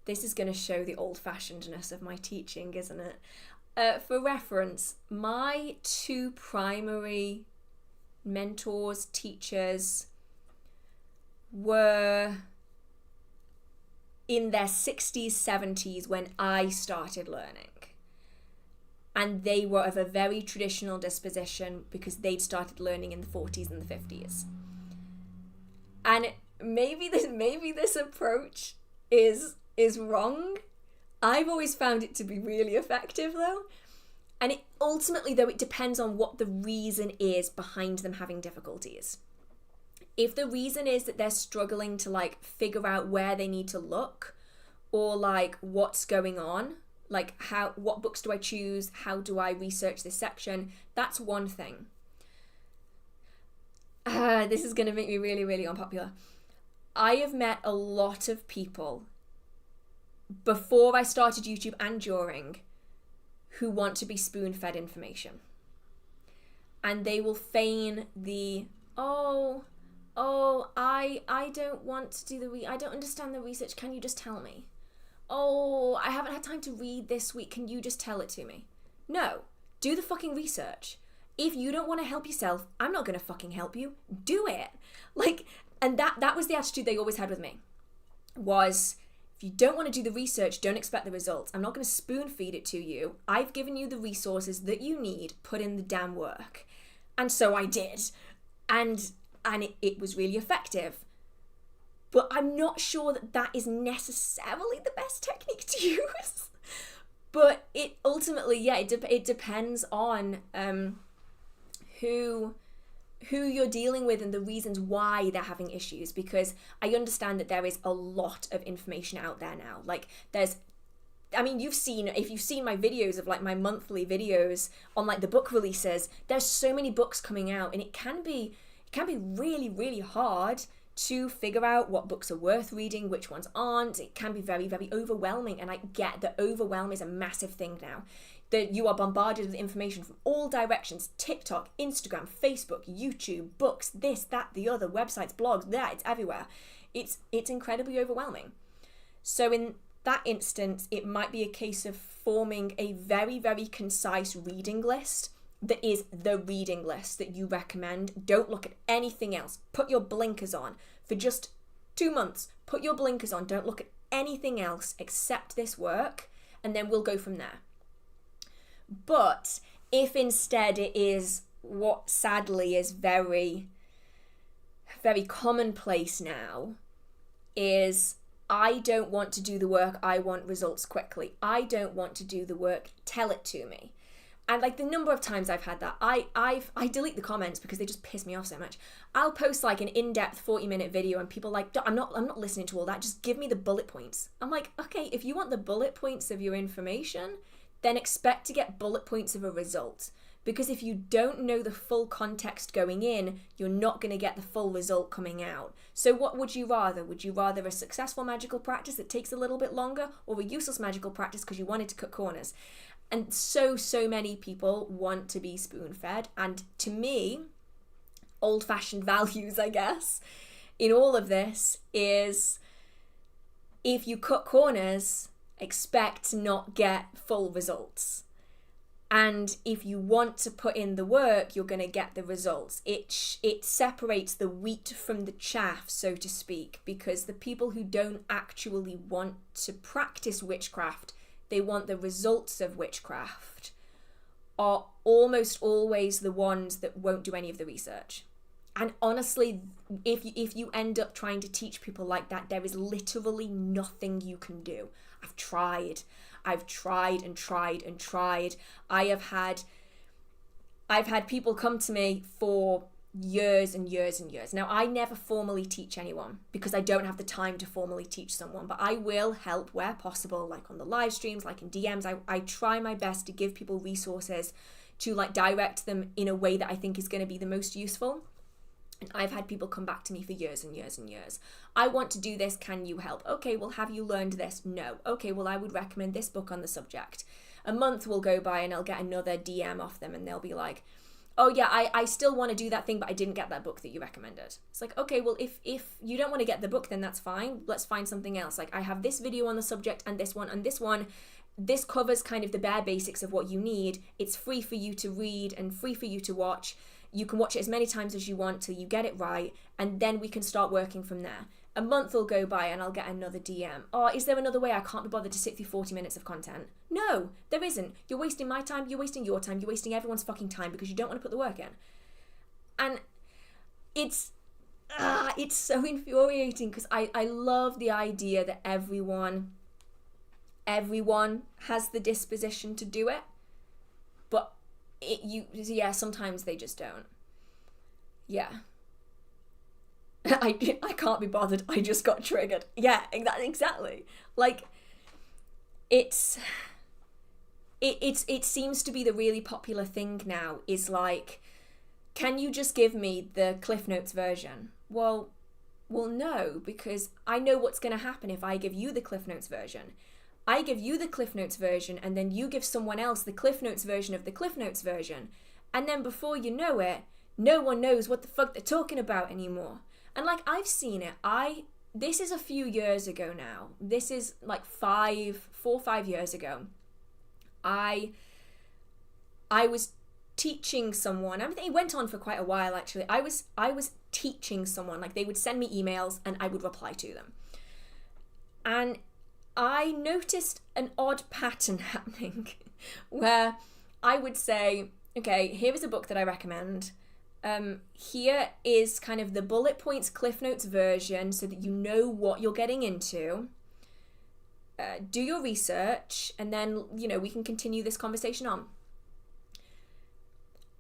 this is going to show the old-fashionedness of my teaching, isn't it? For reference, my 2 primary mentors, teachers, were in their 60s, 70s when I started learning. And they were of a very traditional disposition because they'd started learning in the 40s and the 50s. And maybe this approach is wrong. I've always found it to be really effective though. And it ultimately though, it depends on what the reason is behind them having difficulties. If the reason is that they're struggling to like figure out where they need to look or like what's going on, like what books do I choose? How do I research this section? That's one thing. This is going to make me really, really unpopular. I have met a lot of people before I started YouTube and during who want to be spoon-fed information. And they will feign the, I don't want to do I don't understand the research, can you just tell me? Oh, I haven't had time to read this week, can you just tell it to me? No, do the fucking research. If you don't want to help yourself, I'm not going to fucking help you. Do it. Like, and that was the attitude they always had with me, was if you don't want to do the research, don't expect the results. I'm not going to spoon feed it to you. I've given you the resources that you need, put in the damn work. And so I did. And it was really effective. But I'm not sure that is necessarily the best technique to use. But it ultimately, it depends on who you're dealing with and the reasons why they're having issues, because I understand that there is a lot of information out there now. Like if you've seen my videos of like my monthly videos on like the book releases, there's so many books coming out and it can be really, really hard to figure out what books are worth reading, which ones aren't. It can be very, very overwhelming, and I get that overwhelm is a massive thing now. That you are bombarded with information from all directions: TikTok, Instagram, Facebook, YouTube, books, this, that, the other, websites, blogs, it's everywhere. It's incredibly overwhelming. So in that instance, it might be a case of forming a very, very concise reading list that is the reading list that you recommend. Don't look at anything else. Put your blinkers on for just 2 months. Put your blinkers on. Don't look at anything else except this work, and then we'll go from there. But if instead it is what sadly is very, very commonplace now, is I don't want to do the work, I want results quickly. I don't want to do the work, tell it to me. And like the number of times I've had that, I delete the comments because they just piss me off so much. I'll post like an in-depth 40-minute video and people are like, I'm not listening to all that. Just give me the bullet points. I'm like, okay, if you want the bullet points of your information, then expect to get bullet points of a result. Because if you don't know the full context going in, you're not going to get the full result coming out. So what would you rather? Would you rather a successful magical practice that takes a little bit longer, or a useless magical practice because you wanted to cut corners? And so many people want to be spoon-fed. And to me, old-fashioned values, I guess, in all of this is if you cut corners, expect to not get full results. And if you want to put in the work, you're going to get the results. It separates the wheat from the chaff, so to speak, because the people who don't actually want to practice witchcraft, they want the results of witchcraft, are almost always the ones that won't do any of the research. And honestly, if you end up trying to teach people like that, there is literally nothing you can do. I've tried and tried and tried. I've had people come to me for years and years and years. Now, I never formally teach anyone because I don't have the time to formally teach someone, but I will help where possible, like on the live streams, like in DMs. I try my best to give people resources to like direct them in a way that I think is going to be the most useful. And I've had people come back to me for years and years and years. I want to do this. Can you help? Okay, well, have you learned this? No. Okay, well, I would recommend this book on the subject. A month will go by and I'll get another DM off them and they'll be like, oh yeah, I still want to do that thing, but I didn't get that book that you recommended. It's like, okay, well, if you don't want to get the book, then that's fine. Let's find something else. Like I have this video on the subject and this one and this one. This covers kind of the bare basics of what you need. It's free for you to read and free for you to watch. You can watch it as many times as you want till you get it right, and then we can start working from there. A month will go by and I'll get another DM. Oh, is there another way? I can't be bothered to sit through 40 minutes of content. No, there isn't. You're wasting my time, you're wasting your time, you're wasting everyone's fucking time because you don't want to put the work in. And it's so infuriating because I love the idea that everyone has the disposition to do it, but sometimes they just don't. Yeah. I can't be bothered. I just got triggered. Yeah, exactly. Like, it seems to be the really popular thing now is like, can you just give me the Cliff Notes version? Well, no, because I know what's going to happen if I give you the Cliff Notes version. I give you the Cliff Notes version and then you give someone else the Cliff Notes version of the Cliff Notes version. And then before you know it, no one knows what the fuck they're talking about anymore. And like, I've seen it. This is a few years ago now. This is like 4 or 5 years ago. I was teaching someone. I think it went on for quite a while actually. I was teaching someone. Like they would send me emails and I would reply to them. And I noticed an odd pattern happening where I would say, okay, here is a book that I recommend. Here is kind of the bullet points Cliff Notes version so that you know what you're getting into. Do your research and then, we can continue this conversation on.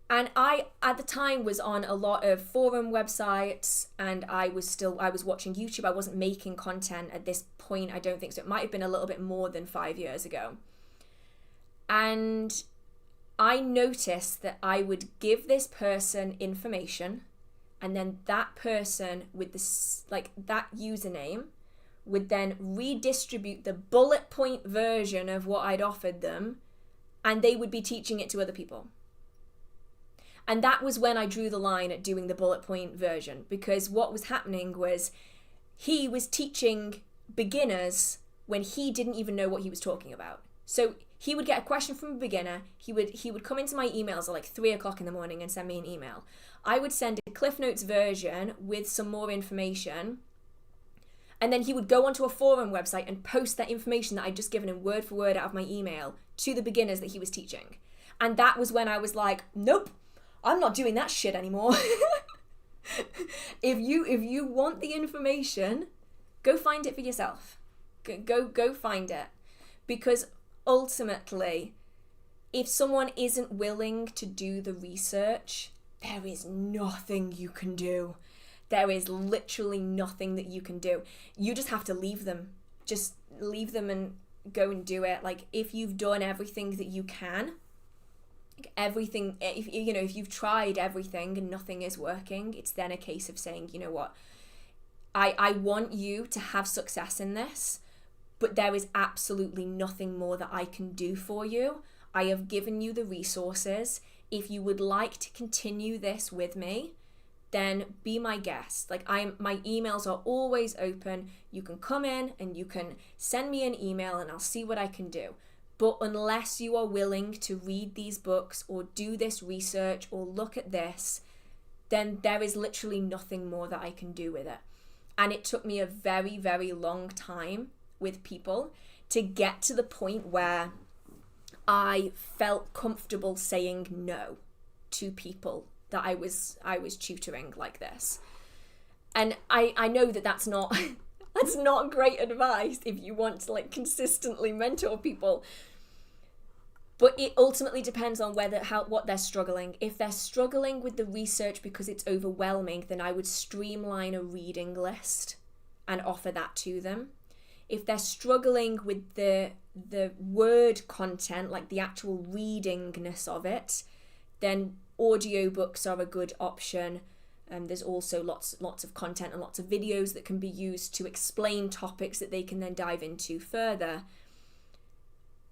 And I, at the time, was on a lot of forum websites and I was watching YouTube. I wasn't making content at this point, I don't think so. It might have been a little bit more than 5 years ago. And I noticed that I would give this person information and then that person with this, like that username would then redistribute the bullet point version of what I'd offered them and they would be teaching it to other people. And that was when I drew the line at doing the bullet point version, because what was happening was he was teaching beginners when he didn't even know what he was talking about. So he would get a question from a beginner. He would come into my emails at like 3:00 in the morning and send me an email. I would send a Cliff Notes version with some more information. And then he would go onto a forum website and post that information that I'd just given him word for word out of my email to the beginners that he was teaching. And that was when I was like, nope, I'm not doing that shit anymore. If you want the information, go find it for yourself. Go find it. Because ultimately, if someone isn't willing to do the research, there is nothing you can do. There is literally nothing that you can do. You just have to leave them. Just leave them and go and do it. Like, if you've done everything that you can, everything, if you've tried everything and nothing is working, it's then a case of saying, you know what, I want you to have success in this, but there is absolutely nothing more that I can do for you. I have given you the resources. If you would like to continue this with me, then be my guest. Like, my emails are always open. You can come in and you can send me an email and I'll see what I can do. But unless you are willing to read these books or do this research or look at this, then there is literally nothing more that I can do with it. And it took me a very, very long time with people to get to the point where I felt comfortable saying no to people that I was tutoring like this. And I know that that's not that's not great advice if you want to like consistently mentor people. But it ultimately depends on what they're struggling. If they're struggling with the research because it's overwhelming, then I would streamline a reading list and offer that to them. If they're struggling with the word content, like the actual readingness of it, then audiobooks are a good option. There's also lots of content and lots of videos that can be used to explain topics that they can then dive into further.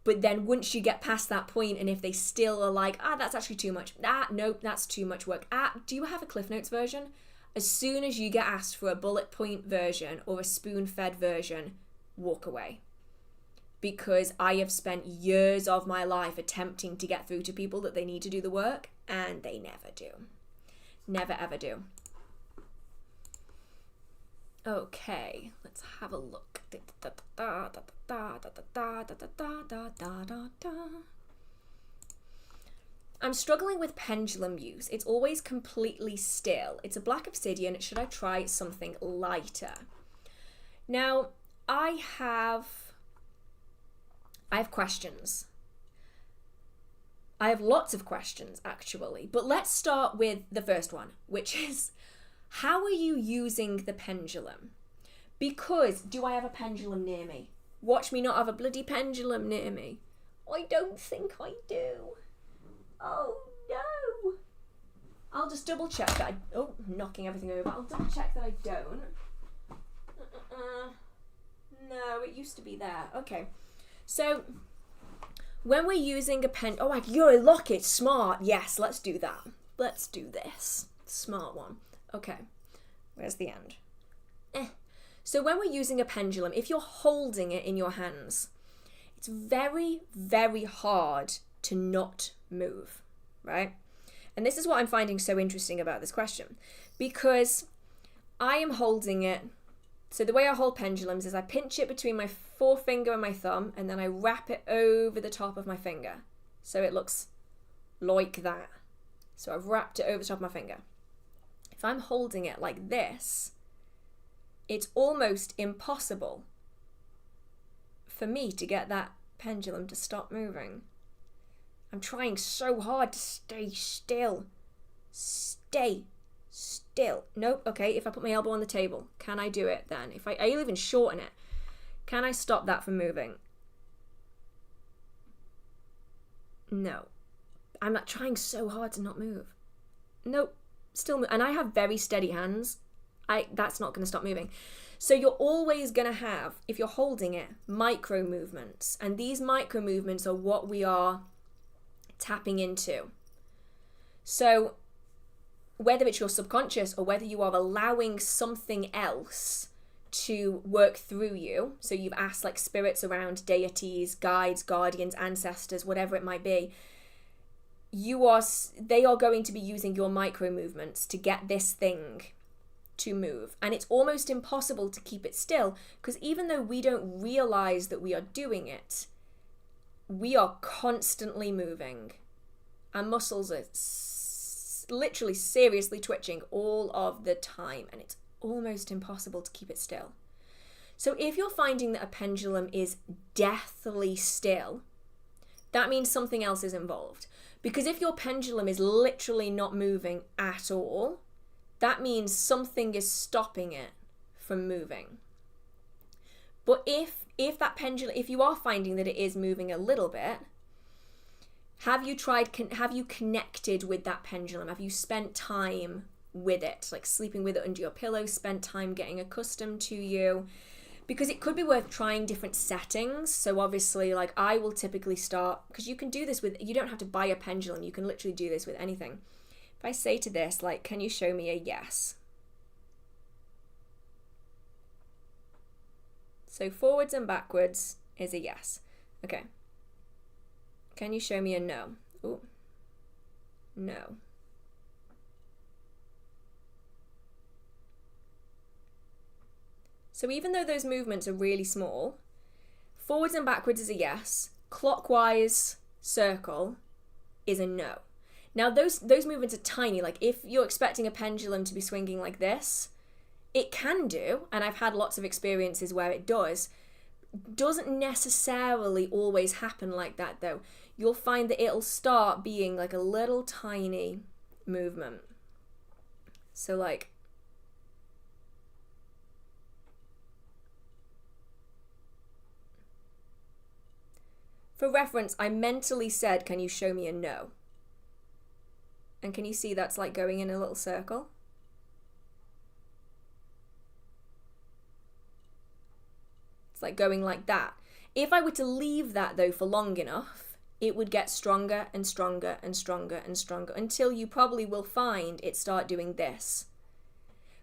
But then once you get past that point, and if they still are like, that's actually too much. Nope, that's too much work. Do you have a Cliff Notes version? As soon as you get asked for a bullet point version or a spoon-fed version, walk away. Because I have spent years of my life attempting to get through to people that they need to do the work, and they never do. Never ever do. Okay, let's have a look. I'm struggling with pendulum use. It's always completely still. It's a black obsidian. Should I try something lighter? Now, I have questions. I have lots of questions, actually. But let's start with the first one, which is, how are you using the pendulum? Because, do I have a pendulum near me? Watch me not have a bloody pendulum near me. I don't think I do. Oh, no. I'll just double check that I'm knocking everything over. I'll double check that I don't. No, it used to be there. Okay. So, when we're using a you're a locket, smart. Yes, let's do that. Let's do this. Smart one. Okay, where's the end? So when we're using a pendulum, if you're holding it in your hands, it's very, very hard to not move, right? And this is what I'm finding so interesting about this question, because I am holding it. So the way I hold pendulums is I pinch it between my forefinger and my thumb, and then I wrap it over the top of my finger. So it looks like that. So I've wrapped it over the top of my finger. If I'm holding it like this, it's almost impossible for me to get that pendulum to stop moving. I'm trying so hard to stay still. Stay still. Nope. Okay, if I put my elbow on the table, can I do it then? If I'll even shorten it, can I stop that from moving? No. I'm not trying so hard to not move. Nope. Still, and I have very steady hands. That's not going to stop moving. So you're always going to have, if you're holding it, micro movements. And these micro movements are what we are tapping into. So whether it's your subconscious or whether you are allowing something else to work through you, so you've asked like spirits around, deities, guides, guardians, ancestors, whatever it might be, they are going to be using your micro movements to get this thing to move. And it's almost impossible to keep it still, because even though we don't realize that we are doing it, we are constantly moving. Our muscles are literally seriously twitching all of the time, and it's almost impossible to keep it still. So if you're finding that a pendulum is deathly still, that means something else is involved. Because if your pendulum is literally not moving at all, that means something is stopping it from moving. But if that pendulum, if you are finding that it is moving a little bit, have you connected with that pendulum? Have you spent time with it, like sleeping with it under your pillow, spent time getting accustomed to you? Because it could be worth trying different settings. So obviously, like, I will typically start, because you can do this with, you don't have to buy a pendulum, you can literally do this with anything. If I say to this, like, can you show me a yes? So forwards and backwards is a yes. Okay. Can you show me a no? Ooh. No. So even though those movements are really small, forwards and backwards is a yes. Clockwise circle is a no. Now those movements are tiny. Like if you're expecting a pendulum to be swinging like this, it can do, and I've had lots of experiences where it does. Doesn't necessarily always happen like that though. You'll find that it'll start being like a little tiny movement. So like, for reference, I mentally said, can you show me a no? And can you see that's like going in a little circle? It's like going like that. If I were to leave that though for long enough, it would get stronger and stronger and stronger and stronger until you probably will find it start doing this.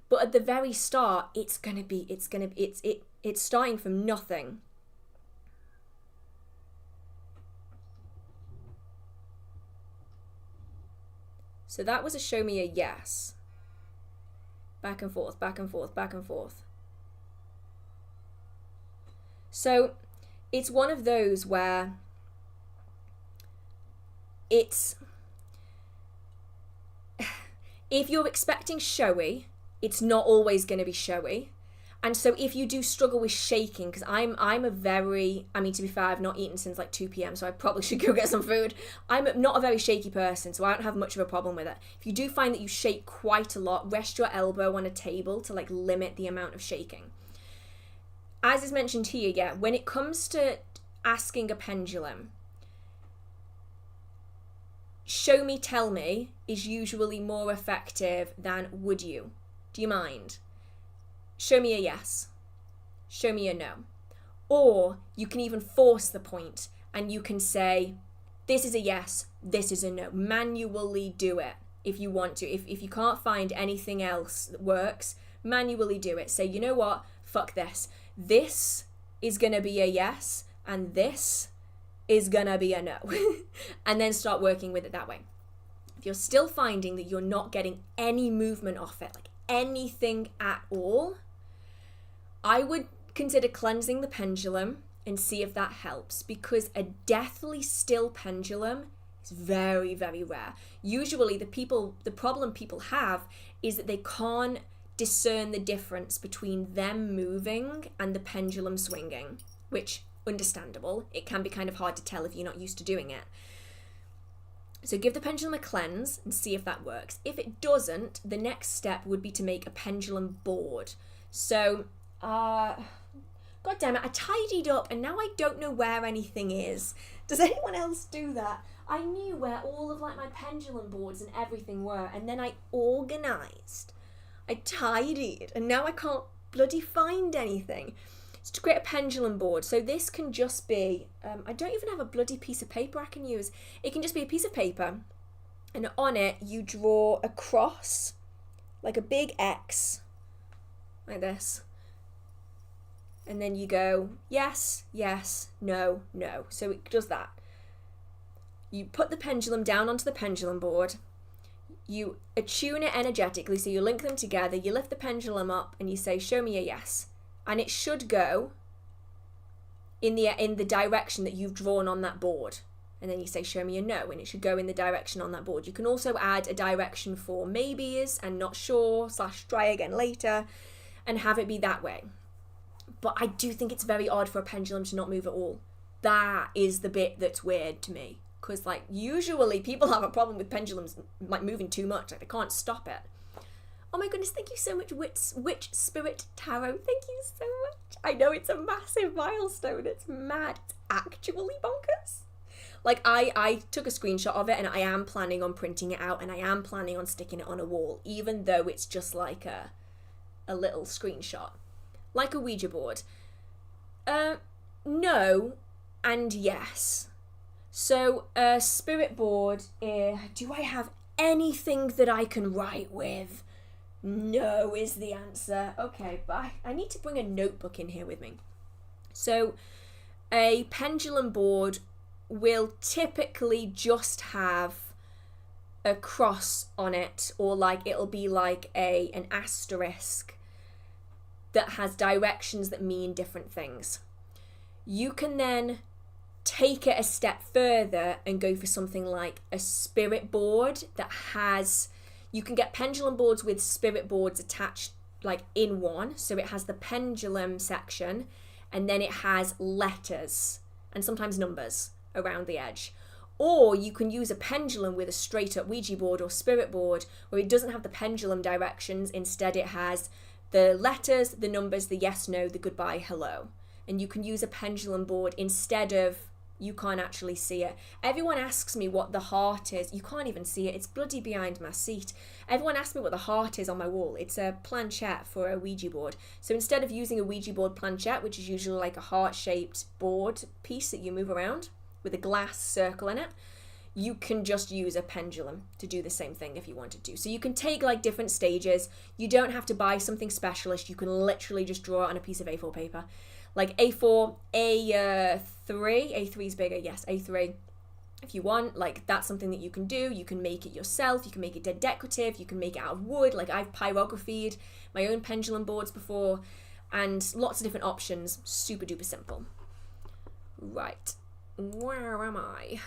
But at the very start, it's starting from nothing. So that was a show me a yes. Back and forth, back and forth, back and forth. So it's one of those where it's, if you're expecting showy, it's not always going to be showy. And so if you do struggle with shaking, because I'm a very, I mean, to be fair, I've not eaten since like 2 p.m, so I probably should go get some food. I'm not a very shaky person, so I don't have much of a problem with it. If you do find that you shake quite a lot, rest your elbow on a table to like limit the amount of shaking. As is mentioned here, yeah, when it comes to asking a pendulum, show me, tell me is usually more effective than would you? Do you mind? Show me a yes. Show me a no. Or you can even force the point and you can say, this is a yes, this is a no. Manually do it if you want to. If you can't find anything else that works, manually do it. Say, you know what? Fuck this. This is going to be a yes and this is going to be a no. And then start working with it that way. If you're still finding that you're not getting any movement off it, like anything at all, I would consider cleansing the pendulum and see if that helps, because a deathly still pendulum is very, very rare. Usually the problem people have is that they can't discern the difference between them moving and the pendulum swinging, which, understandable, it can be kind of hard to tell if you're not used to doing it. So give the pendulum a cleanse and see if that works. If it doesn't, the next step would be to make a pendulum board. So, God damn it, I tidied up and now I don't know where anything is. Does anyone else do that? I knew where all of like my pendulum boards and everything were, and then I organised. I tidied, and now I can't bloody find anything. So to create a pendulum board, so this can just be, I don't even have a bloody piece of paper I can use. It can just be a piece of paper, and on it you draw a cross, like a big X, like this. And then you go, yes, yes, no, no. So it does that. You put the pendulum down onto the pendulum board. You attune it energetically, so you link them together. You lift the pendulum up and you say, show me a yes. And it should go in the direction that you've drawn on that board. And then you say, show me a no, and it should go in the direction on that board. You can also add a direction for maybes and not sure / try again later, and have it be that way. But I do think it's very odd for a pendulum to not move at all. that is the bit that's weird to me. Because, like, usually people have a problem with pendulums, like, moving too much. Like, they can't stop it. Oh my goodness, thank you so much, Witch Spirit Tarot. Thank you so much. I know it's a massive milestone. It's mad. It's actually bonkers. Like, I took a screenshot of it, and I am planning on printing it out, and I am planning on sticking it on a wall, even though it's just like a little screenshot. Like a Ouija board. No and yes. So, a spirit board, do I have anything that I can write with? No is the answer. Okay, but I need to bring a notebook in here with me. So, a pendulum board will typically just have a cross on it, or like it'll be like an asterisk that has directions that mean different things. You can then take it a step further and go for something like a spirit board that has, you can get pendulum boards with spirit boards attached like in one. So it has the pendulum section, and then it has letters and sometimes numbers around the edge. Or you can use a pendulum with a straight up Ouija board or spirit board where it doesn't have the pendulum directions. Instead it has the letters, the numbers, the yes, no, the goodbye, hello. And you can use a pendulum board instead of, you can't actually see it. Everyone asks me what the heart is. You can't even see it. It's bloody behind my seat. Everyone asks me what the heart is on my wall. It's a planchette for a Ouija board. So instead of using a Ouija board planchette, which is usually like a heart-shaped board piece that you move around with a glass circle in it, you can just use a pendulum to do the same thing if you wanted to. So you can take like different stages. You don't have to buy something specialist. You can literally just draw it on a piece of A4 paper. Like A4, A3 is bigger, yes, A3. If you want, like that's something that you can do. You can make it yourself. You can make it dead decorative. You can make it out of wood. Like I've pyrographied my own pendulum boards before, and lots of different options. Super duper simple. Right, where am I?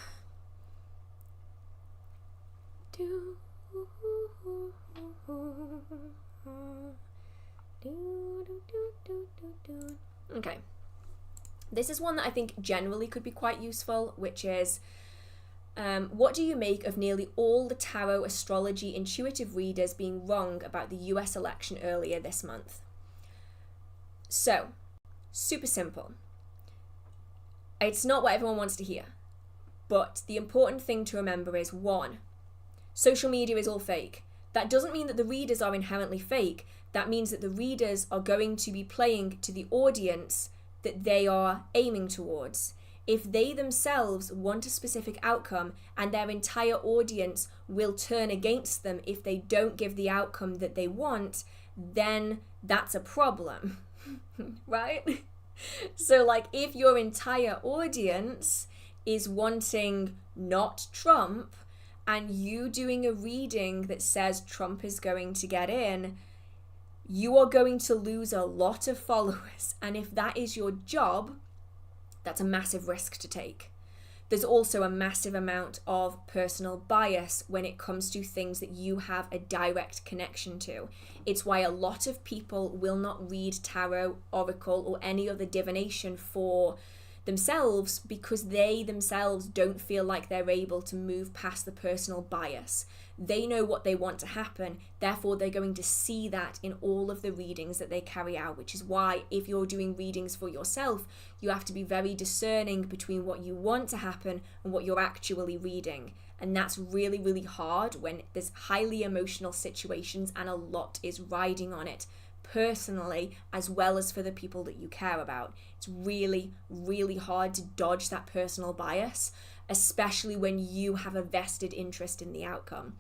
Okay, this is one that I think generally could be quite useful, which is what do you make of nearly all the tarot, astrology, intuitive readers being wrong about the US election earlier this month? So, super simple. It's not what everyone wants to hear, but the important thing to remember is, one, social media is all fake. That doesn't mean that the readers are inherently fake. That means that the readers are going to be playing to the audience that they are aiming towards. If they themselves want a specific outcome and their entire audience will turn against them if they don't give the outcome that they want, then that's a problem, right? So like if your entire audience is wanting not Trump and you doing a reading that says Trump is going to get in, you are going to lose a lot of followers. And if that is your job, that's a massive risk to take. There's also a massive amount of personal bias when it comes to things that you have a direct connection to. It's why a lot of people will not read tarot, oracle, or any other divination for themselves because they themselves don't feel like they're able to move past the personal bias. They know what they want to happen, therefore they're going to see that in all of the readings that they carry out, which is why if you're doing readings for yourself, you have to be very discerning between what you want to happen and what you're actually reading. And that's really, really hard when there's highly emotional situations and a lot is riding on it, personally as well as for the people that you care about. It's really, really hard to dodge that personal bias, especially when you have a vested interest in the outcome.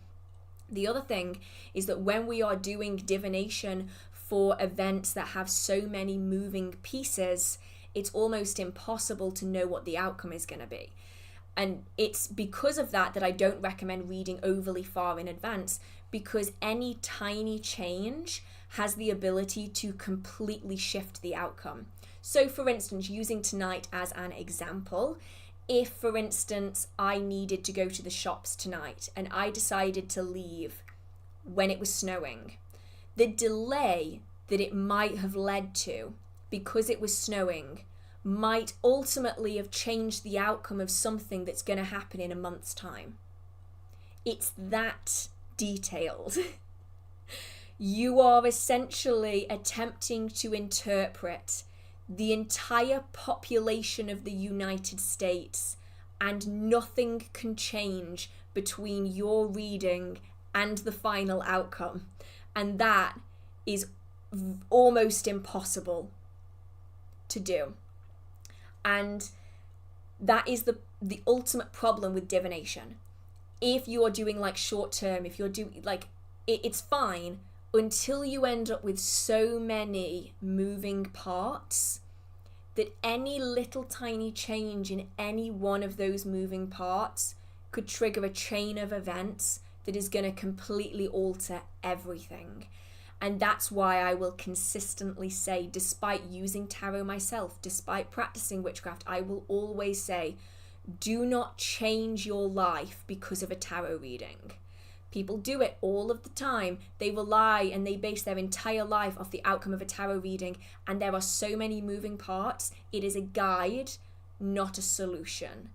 The other thing is that when we are doing divination for events that have so many moving pieces, it's almost impossible to know what the outcome is going to be. And it's because of that that I don't recommend reading overly far in advance, because any tiny change has the ability to completely shift the outcome. So for instance, using tonight as an example, if for instance I needed to go to the shops tonight and I decided to leave when it was snowing, the delay that it might have led to because it was snowing might ultimately have changed the outcome of something that's going to happen in a month's time. It's that detailed. You are essentially attempting to interpret the entire population of the United States, and nothing can change between your reading and the final outcome. And that is almost impossible to do. And that is the ultimate problem with divination. If you're doing like short term, if you're doing like, it's fine until you end up with so many moving parts that any little tiny change in any one of those moving parts could trigger a chain of events that is going to completely alter everything. And that's why I will consistently say, despite using tarot myself, despite practicing witchcraft, I will always say, do not change your life because of a tarot reading. People do it all of the time. They rely and they base their entire life off the outcome of a tarot reading, and there are so many moving parts. It is a guide, not a solution.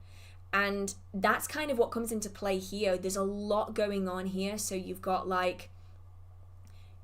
And that's kind of what comes into play here. There's a lot going on here. So you've got like,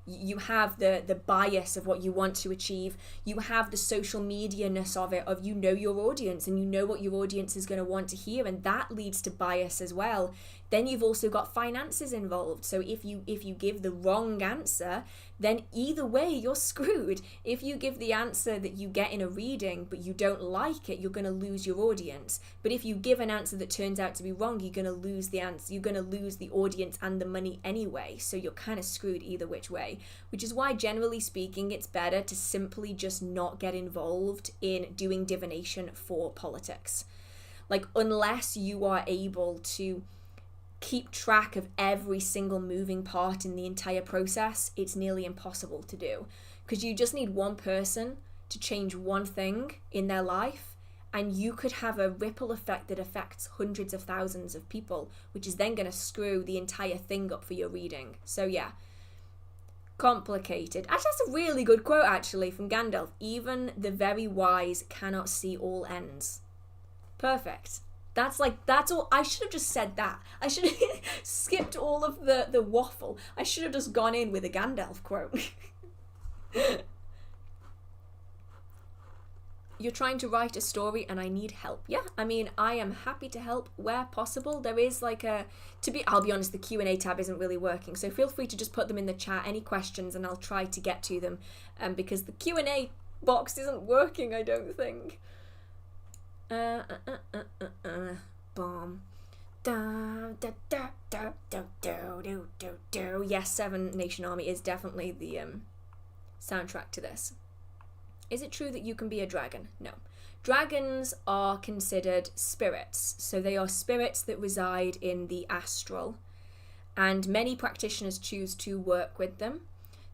you have the bias of what you want to achieve. You have the social media-ness of it, of you know your audience and you know what your audience is going to want to hear, and that leads to bias as well. Then you've also got finances involved. So if you give the wrong answer, then either way you're screwed. If you give the answer that you get in a reading but you don't like it, you're going to lose your audience. But if you give an answer that turns out to be wrong, you're going to lose the answer. You're going to lose the audience and the money anyway. So you're kind of screwed either which way. Which is why, generally speaking, it's better to simply just not get involved in doing divination for politics. Like, unless you are able to keep track of every single moving part in the entire process, it's nearly impossible to do, because you just need one person to change one thing in their life and you could have a ripple effect that affects hundreds of thousands of people, which is then going to screw the entire thing up for your reading. So yeah, complicated. Actually, that's a really good quote actually from Gandalf. Even the very wise cannot see all ends. Perfect. That's all. I should have just said that. I should have skipped all of the waffle. I should have just gone in with a Gandalf quote. You're trying to write a story and I need help. Yeah, I mean, I am happy to help where possible. There is like I'll be honest, the Q&A tab isn't really working. So feel free to just put them in the chat, any questions, and I'll try to get to them. Because the Q&A box isn't working, I don't think. Bomb. Yes, Seven Nation Army is definitely the soundtrack to this. Is it true that you can be a dragon? No. Dragons are considered spirits. So they are spirits that reside in the astral. And many practitioners choose to work with them.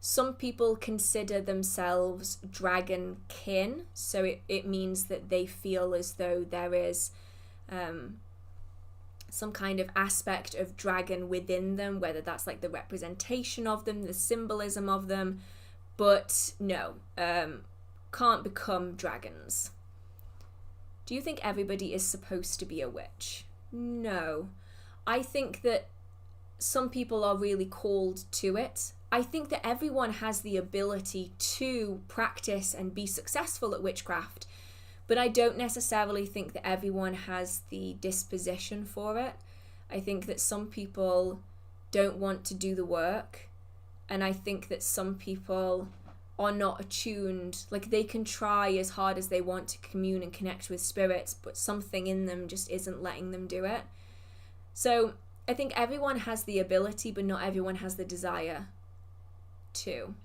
Some people consider themselves dragon kin, so it means that they feel as though there is some kind of aspect of dragon within them, whether that's like the representation of them, the symbolism of them, but no, can't become dragons. Do you think everybody is supposed to be a witch? No. I think that some people are really called to it. I think that everyone has the ability to practice and be successful at witchcraft, but I don't necessarily think that everyone has the disposition for it. I think that some people don't want to do the work, and I think that some people are not attuned. Like, they can try as hard as they want to commune and connect with spirits, but something in them just isn't letting them do it. So I think everyone has the ability, but not everyone has the desire to.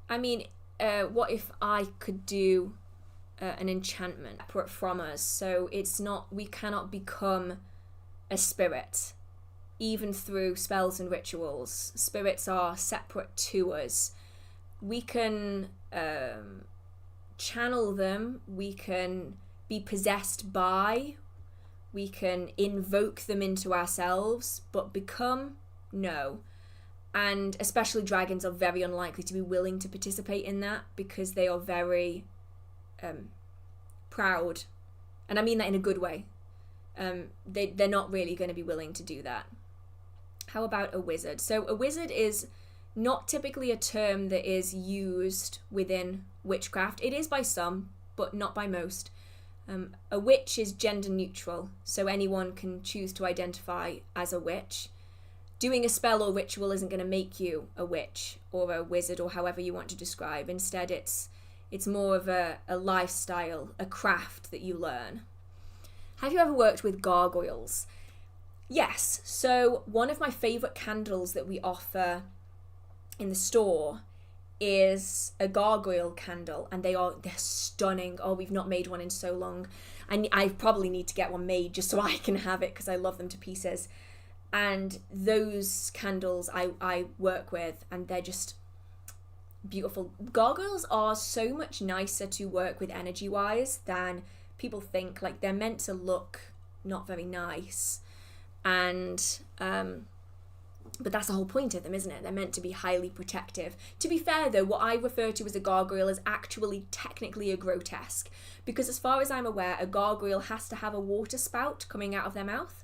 I mean, what if I could do an enchantment separate from us? So we cannot become a spirit, even through spells and rituals. Spirits are separate to us. We can channel them, we can be possessed by, we can invoke them into ourselves, but become, no. And especially dragons are very unlikely to be willing to participate in that because they are very proud. And I mean that in a good way. They're not really going to be willing to do that. How about a wizard? So a wizard is not typically a term that is used within witchcraft. It is by some, but not by most. A witch is gender neutral, so anyone can choose to identify as a witch. Doing a spell or ritual isn't going to make you a witch or a wizard or however you want to describe. Instead, it's more of a lifestyle, a craft that you learn. Have you ever worked with gargoyles? Yes. So one of my favourite candles that we offer in the store is a gargoyle candle, and they're stunning. Oh, we've not made one in so long. I probably need to get one made just so I can have it because I love them to pieces. And those candles I work with, and they're just beautiful. Gargoyles are so much nicer to work with energy-wise than people think. Like, they're meant to look not very nice. And but that's the whole point of them, isn't it? They're meant to be highly protective. To be fair though, what I refer to as a gargoyle is actually technically a grotesque, because as far as I'm aware, a gargoyle has to have a water spout coming out of their mouth,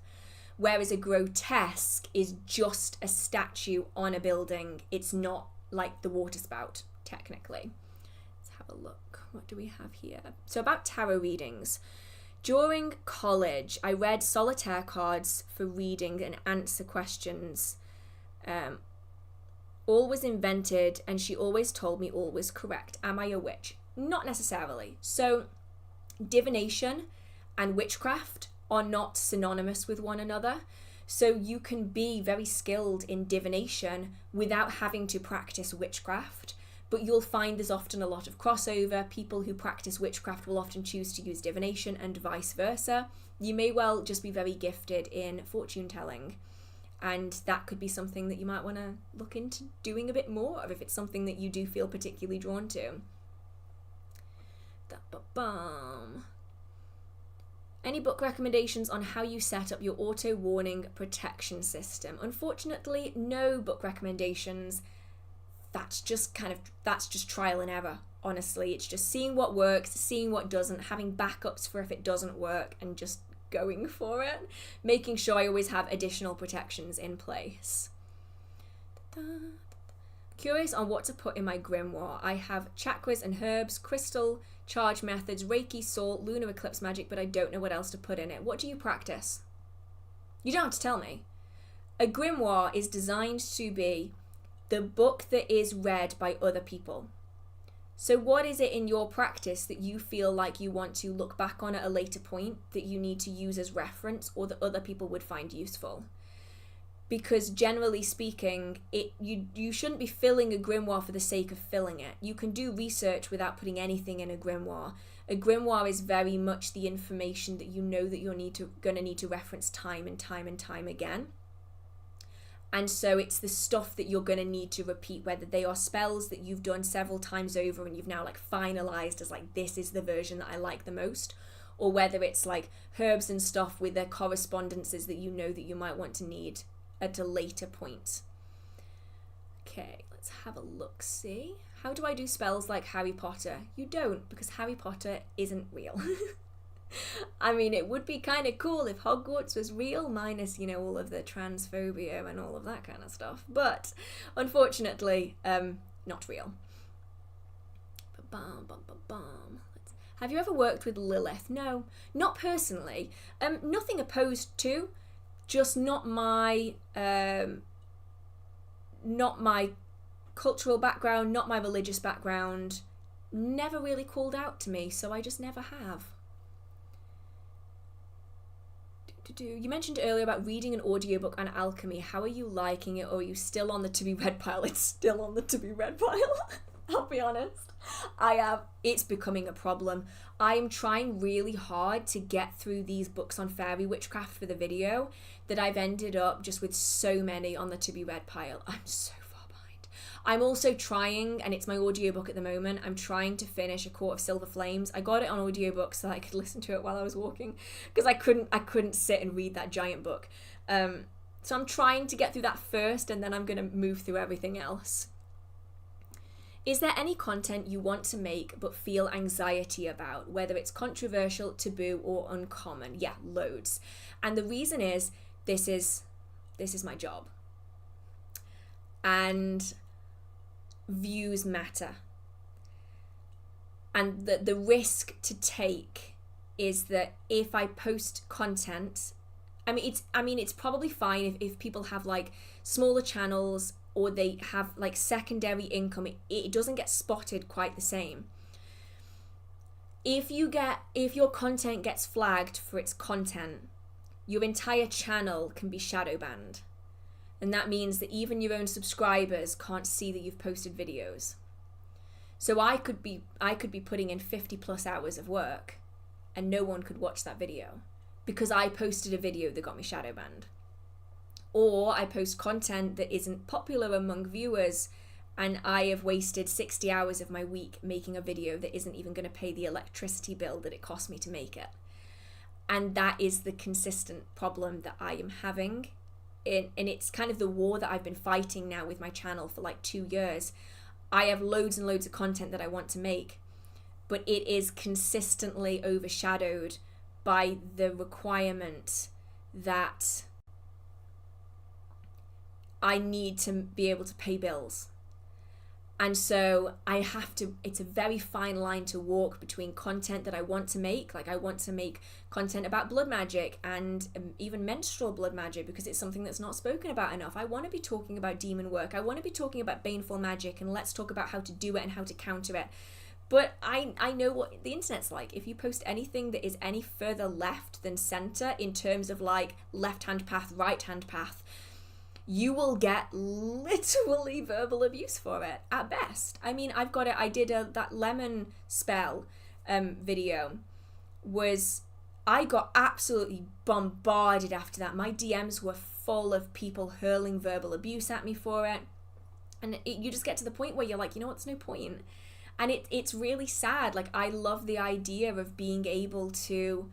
whereas a grotesque is just a statue on a building. It's not like the water spout, technically. Let's have a look. What do we have here? So about tarot readings. During college, I read solitaire cards for reading and answer questions. All was invented, and she always told me all was correct. Am I a witch? Not necessarily. So divination and witchcraft are not synonymous with one another. So you can be very skilled in divination without having to practice witchcraft. But you'll find there's often a lot of crossover. People who practice witchcraft will often choose to use divination and vice versa. You may well just be very gifted in fortune telling. And that could be something that you might want to look into doing a bit more of if it's something that you do feel particularly drawn to. Any book recommendations on how you set up your auto warning protection system? Unfortunately, no book recommendations. That's just trial and error, honestly. It's just seeing what works, seeing what doesn't, having backups for if it doesn't work, and just going for it. Making sure I always have additional protections in place. Curious on what to put in my grimoire. I have chakras and herbs, crystal, charge methods, Reiki, salt, lunar eclipse magic, but I don't know what else to put in it. What do you practice? You don't have to tell me. A grimoire is designed to be the book that is read by other people. So what is it in your practice that you feel like you want to look back on at a later point that you need to use as reference or that other people would find useful? Because generally speaking, you shouldn't be filling a grimoire for the sake of filling it. You can do research without putting anything in a grimoire. A grimoire is very much the information that you know that you're going to need to reference time and time and time again. And so it's the stuff that you're going to need to repeat, whether they are spells that you've done several times over and you've now like finalized as like, this is the version that I like the most, or whether it's like herbs and stuff with their correspondences that you know that you might want to need at a later point. Okay, let's have a look, see. How do I do spells like Harry Potter? You don't, because Harry Potter isn't real. I mean, it would be kind of cool if Hogwarts was real, minus, all of the transphobia and all of that kind of stuff. But, unfortunately, not real. Have you ever worked with Lilith? No, not personally. Nothing opposed to, just not my cultural background, not my religious background. Never really called out to me, so I just never have. You mentioned earlier about reading an audiobook on alchemy. How are you liking it, or are you still on the to be read pile? It's still on the to be read pile. I'll be honest. It's becoming a problem. I am trying really hard to get through these books on fairy witchcraft for the video that I've ended up just with so many on the to be read pile. I'm so far behind. I'm also trying, and it's my audiobook at the moment, I'm trying to finish A Court of Silver Flames. I got it on audiobook so that I could listen to it while I was walking, because I couldn't sit and read that giant book. So So I'm trying to get through that first, and then I'm going to move through everything else. Is there any content you want to make but feel anxiety about, whether it's controversial, taboo, or uncommon? Yeah, loads. And the reason is this is my job. And views matter. And the risk to take is that if I post content, it's probably fine if people have like smaller channels or they have like secondary income. It doesn't get spotted quite the same. If your content gets flagged for its content, your entire channel can be shadow banned. And that means that even your own subscribers can't see that you've posted videos. So I could be putting in 50 plus hours of work and no one could watch that video because I posted a video that got me shadow banned. Or I post content that isn't popular among viewers and I have wasted 60 hours of my week making a video that isn't even going to pay the electricity bill that it cost me to make it. And that is the consistent problem that I am having. And it's kind of the war that I've been fighting now with my channel for like 2 years. I have loads and loads of content that I want to make, but it is consistently overshadowed by the requirement that I need to be able to pay bills. And so it's a very fine line to walk between content that I want to make. Like I want to make content about blood magic and even menstrual blood magic because it's something that's not spoken about enough. I want to be talking about demon work. I want to be talking about baneful magic and let's talk about how to do it and how to counter it. But I know what the internet's like. If you post anything that is any further left than center in terms of like left-hand path, right-hand path, you will get literally verbal abuse for it at best. I mean, I did that lemon spell video I got absolutely bombarded after that. My DMs were full of people hurling verbal abuse at me for it. And you just get to the point where you're like, you know what, there's no point. And it's really sad. Like, I love the idea of being able to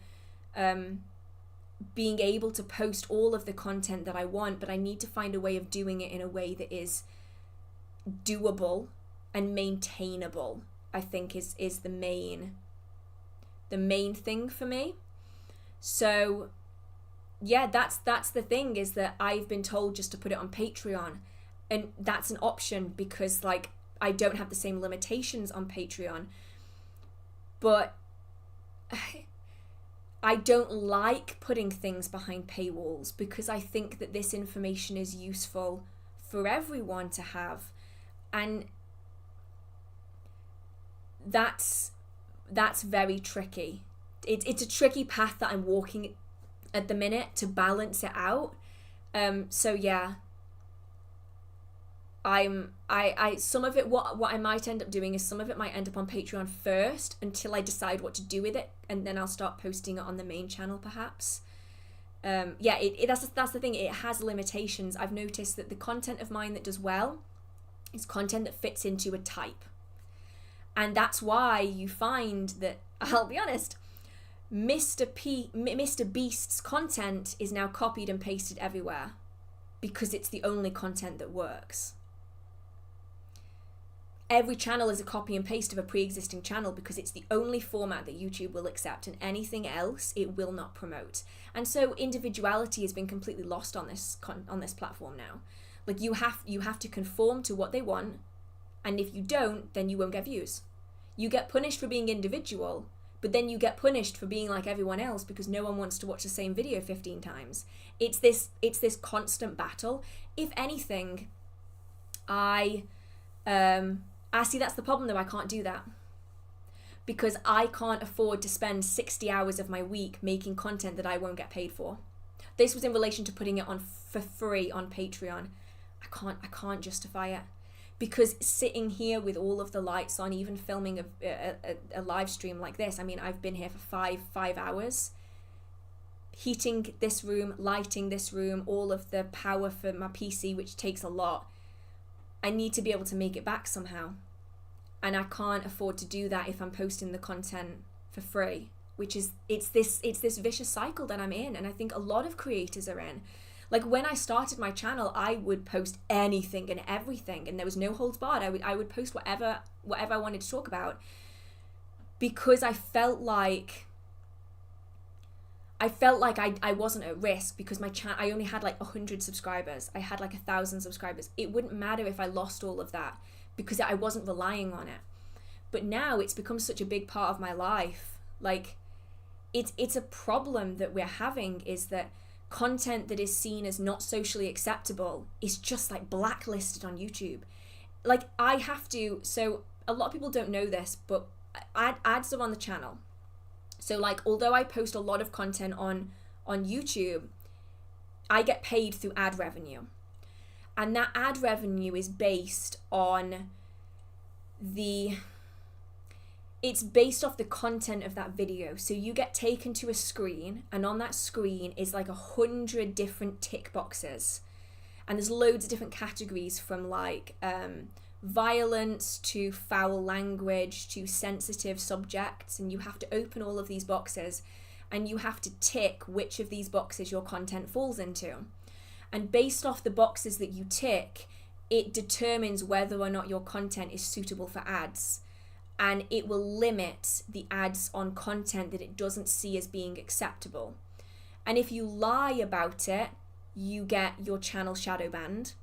post all of the content that I want, but I need to find a way of doing it in a way that is doable and maintainable, I think is the main thing for me. So yeah, that's the thing, is that I've been told just to put it on Patreon, and that's an option because like I don't have the same limitations on Patreon, but I don't like putting things behind paywalls because I think that this information is useful for everyone to have. And that's very tricky. It's a tricky path that I'm walking at the minute to balance it out. So yeah, I some of it, what I might end up doing is some of it might end up on Patreon first until I decide what to do with it, and then I'll start posting it on the main channel perhaps. Yeah, that's the thing, it has limitations. I've noticed that the content of mine that does well is content that fits into a type. And that's why you find that, I'll be honest, Mr. Beast's content is now copied and pasted everywhere because it's the only content that works. Every channel is a copy and paste of a pre-existing channel because it's the only format that YouTube will accept, and anything else it will not promote. And so individuality has been completely lost on this platform now. Like you have to conform to what they want, and if you don't, then you won't get views. You get punished for being individual, but then you get punished for being like everyone else because no one wants to watch the same video 15 times. It's this constant battle. If anything, I see, that's the problem though. I can't do that because I can't afford to spend 60 hours of my week making content that I won't get paid for. This was in relation to putting it on for free on Patreon. I can't justify it because sitting here with all of the lights on, even filming a live stream like this, I mean, I've been here for five hours, heating this room, lighting this room, all of the power for my PC, which takes a lot. I need to be able to make it back somehow. And I can't afford to do that if I'm posting the content for free, which is, it's this vicious cycle that I'm in. And I think a lot of creators are in. Like when I started my channel, I would post anything and everything, and there was no holds barred. I would post whatever I wanted to talk about, because I felt like I wasn't at risk, because my channel, I only had like 100 subscribers. I had like 1,000 subscribers. It wouldn't matter if I lost all of that, because I wasn't relying on it. But now it's become such a big part of my life. Like it's a problem that we're having, is that content that is seen as not socially acceptable is just like blacklisted on YouTube. Like I have to, so a lot of people don't know this, but ads are on the channel. So like, although I post a lot of content on YouTube, I get paid through ad revenue. And that ad revenue is based on it's based off the content of that video. So you get taken to a screen, and on that screen is like 100 different tick boxes. And there's loads of different categories, from like violence to foul language to sensitive subjects, and you have to open all of these boxes and you have to tick which of these boxes your content falls into. And based off the boxes that you tick, it determines whether or not your content is suitable for ads, and it will limit the ads on content that it doesn't see as being acceptable. And if you lie about it, you get your channel shadow banned.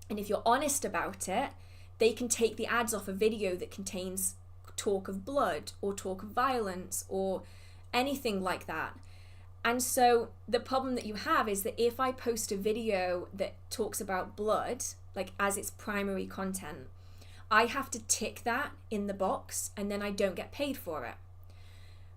And if you're honest about it, they can take the ads off a video that contains talk of blood or talk of violence or anything like that. And so the problem that you have is that if I post a video that talks about blood, like as its primary content, I have to tick that in the box, and then I don't get paid for it.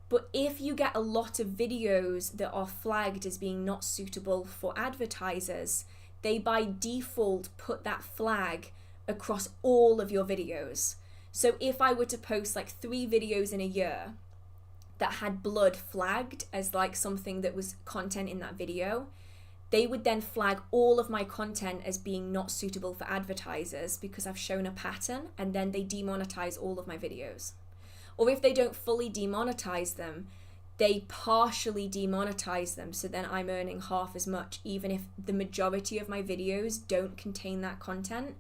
But if you get a lot of videos that are flagged as being not suitable for advertisers, they by default put that flag across all of your videos. So if I were to post like 3 videos in a year that had blood flagged as like something that was content in that video, they would then flag all of my content as being not suitable for advertisers, because I've shown a pattern, and then they demonetize all of my videos. Or if they don't fully demonetize them, they partially demonetize them, so then I'm earning half as much, even if the majority of my videos don't contain that content.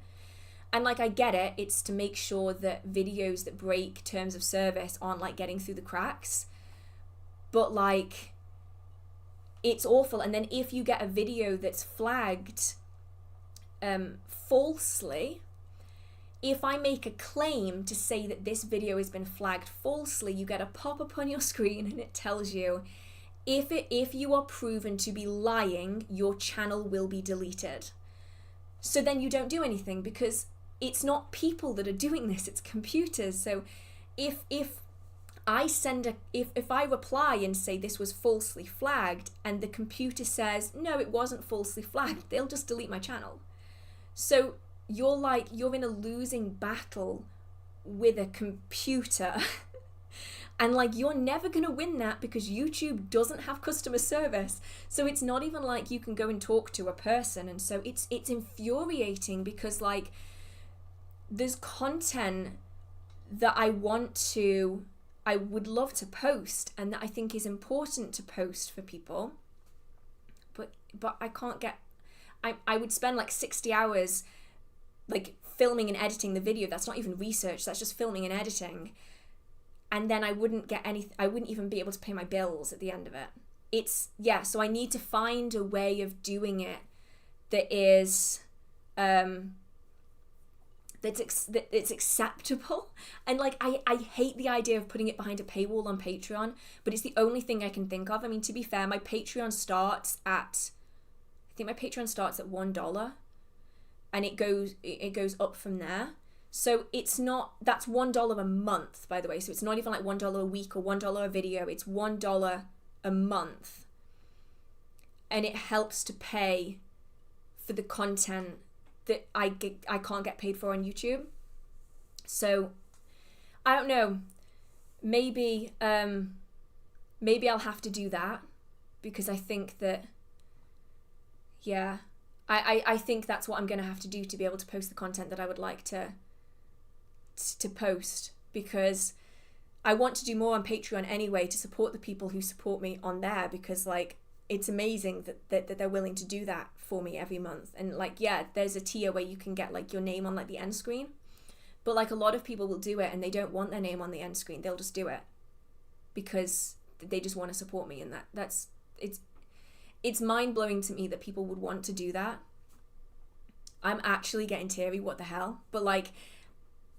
And like, I get it, it's to make sure that videos that break terms of service aren't like getting through the cracks, but like, it's awful. And then if you get a video that's flagged falsely, if I make a claim to say that this video has been flagged falsely, you get a pop-up on your screen and it tells you, if you are proven to be lying, your channel will be deleted. So then you don't do anything, because it's not people that are doing this, it's computers. So if I reply and say this was falsely flagged, and the computer says, no, it wasn't falsely flagged, they'll just delete my channel. So you're in a losing battle with a computer. And like, you're never going to win that, because YouTube doesn't have customer service. So it's not even like you can go and talk to a person. And so it's infuriating, because like, there's content that I would love to post, and that I think is important to post for people, but I can't get, I would spend like 60 hours like filming and editing the video. That's not even research, that's just filming and editing. And then I wouldn't even be able to pay my bills at the end of it. So I need to find a way of doing it that is, it's acceptable. And like, I hate the idea of putting it behind a paywall on Patreon, but it's the only thing I can think of. I mean, to be fair, my Patreon starts at $1, and it goes up from there. So that's $1 a month, by the way. So it's not even like $1 a week or $1 a video. It's $1 a month, and it helps to pay for the content that I can't get paid for on YouTube. So I don't know, maybe I'll have to do that, because I think that, yeah, I think that's what I'm going to have to do to be able to post the content that I would like to post, because I want to do more on Patreon anyway, to support the people who support me on there, because like, it's amazing that they're willing to do that for me every month. And like, yeah, there's a tier where you can get like your name on like the end screen, but like a lot of people will do it and they don't want their name on the end screen. They'll just do it because they just want to support me. And it's mind-blowing to me that people would want to do that. I'm actually getting teary, what the hell? But like,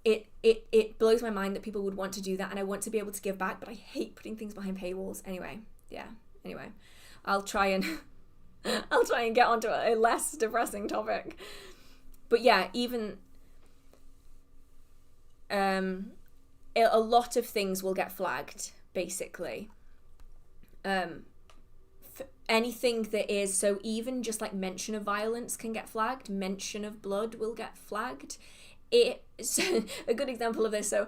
it blows my mind that people would want to do that, and I want to be able to give back, but I hate putting things behind paywalls. Anyway, I'll try and get onto a less depressing topic. But yeah, even a lot of things will get flagged, basically. Anything that is, so even just like mention of violence can get flagged, mention of blood will get flagged. It's a good example of this. So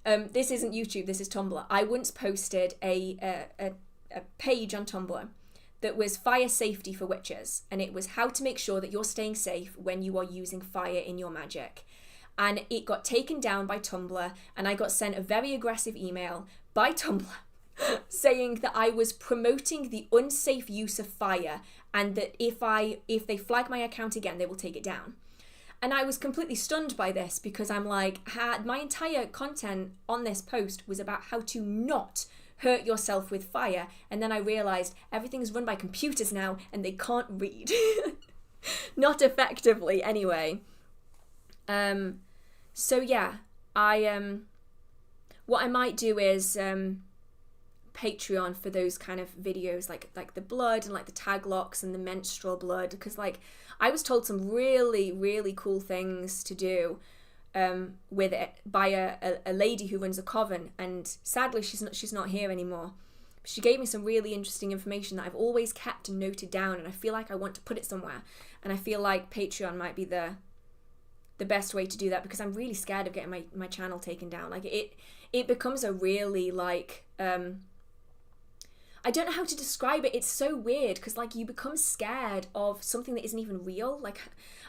this isn't YouTube, this is Tumblr. I once posted a page on Tumblr that was fire safety for witches, and it was how to make sure that you're staying safe when you are using fire in your magic. And it got taken down by Tumblr, and I got sent a very aggressive email by Tumblr saying that I was promoting the unsafe use of fire, and that if they flag my account again, they will take it down. And I was completely stunned by this, because I'm like, my entire content on this post was about how to not hurt yourself with fire. And then I realized everything's run by computers now and they can't read. Not effectively, anyway. So yeah, what I might do is Patreon for those kind of videos, like the blood and like the taglocks and the menstrual blood, because like I was told some really, really cool things to do with it by a lady who runs a coven, and sadly she's not here anymore. She gave me some really interesting information that I've always kept and noted down, and I feel like I want to put it somewhere, and I feel like Patreon might be the best way to do that, because I'm really scared of getting my channel taken down. Like it becomes a really like I don't know how to describe it. It's so weird, because like you become scared of something that isn't even real. Like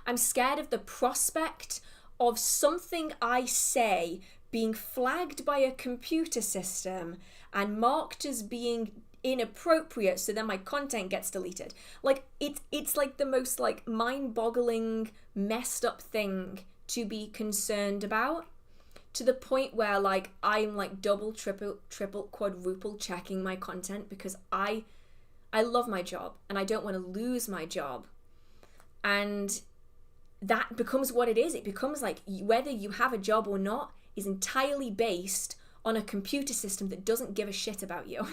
I'm scared of the prospect of something I say being flagged by a computer system and marked as being inappropriate, so then my content gets deleted. Like it's like the most like mind-boggling, messed up thing to be concerned about, to the point where like I'm like double, triple, quadruple checking my content, because I love my job and I don't want to lose my job. And that becomes what it is. It becomes like whether you have a job or not is entirely based on a computer system that doesn't give a shit about you.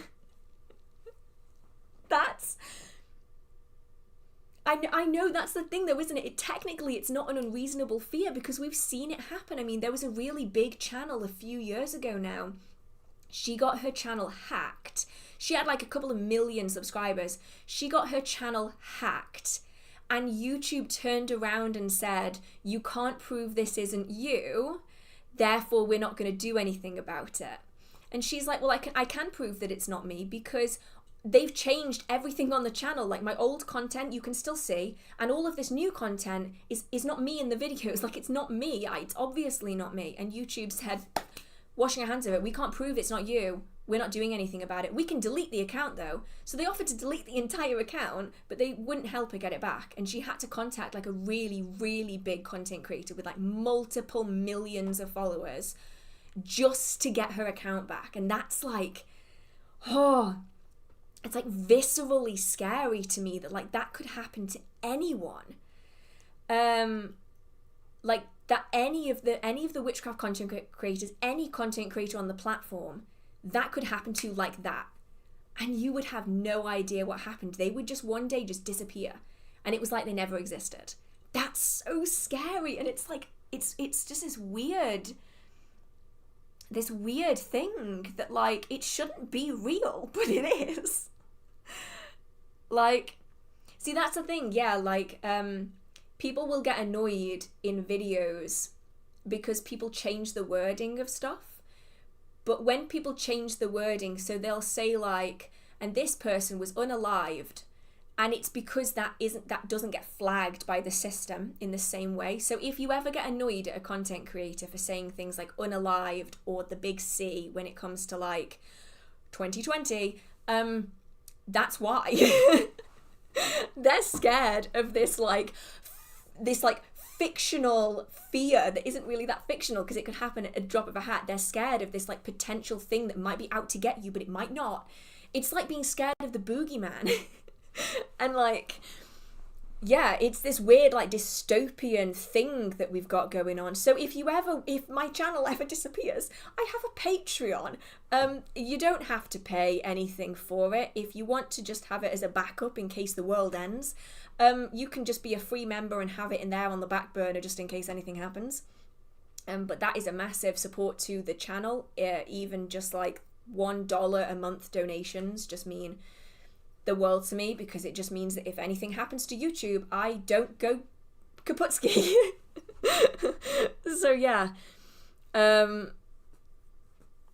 I know that's the thing though, isn't it? Technically it's not an unreasonable fear, because we've seen it happen. I mean, there was a really big channel a few years ago now. She got her channel hacked. She had like a couple of million subscribers. She got her channel hacked, and YouTube turned around and said, you can't prove this isn't you, therefore we're not going to do anything about it. And she's like, well, I can prove that it's not me, because they've changed everything on the channel. Like my old content you can still see, and all of this new content is not me in the videos. Like it's not me. It's obviously not me. And YouTube said, washing our hands of it, we can't prove it's not you. We're not doing anything about it. We can delete the account though. So they offered to delete the entire account, but they wouldn't help her get it back. And she had to contact like a really, really big content creator with like multiple millions of followers just to get her account back. And that's like, it's like viscerally scary to me that like that could happen to anyone. Like that any of the witchcraft content creators, any content creator on the platform, that could happen to like that. And you would have no idea what happened. They would just one day just disappear. And it was like they never existed. That's so scary. And it's like, it's just this weird thing that like, it shouldn't be real, but it is. Like, see, that's the thing. Yeah. Like, people will get annoyed in videos because people change the wording of stuff. But when people change the wording, so they'll say like, and this person was unalived, and it's because that doesn't get flagged by the system in the same way. So if you ever get annoyed at a content creator for saying things like unalived or the big C when it comes to like 2020, that's why. they're scared of this fictional fear that isn't really that fictional because it could happen at a drop of a hat. They're scared of this like potential thing that might be out to get you, but it might not. It's like being scared of the boogeyman. And like, yeah, it's this weird like dystopian thing that we've got going on. So if my channel ever disappears, I have a Patreon. You don't have to pay anything for it. If you want to just have it as a backup in case the world ends, you can just be a free member and have it in there on the back burner just in case anything happens. But that is a massive support to the channel. Even just like $1 a month donations just mean the world to me, because it just means that if anything happens to YouTube, I don't go kaputski. So yeah.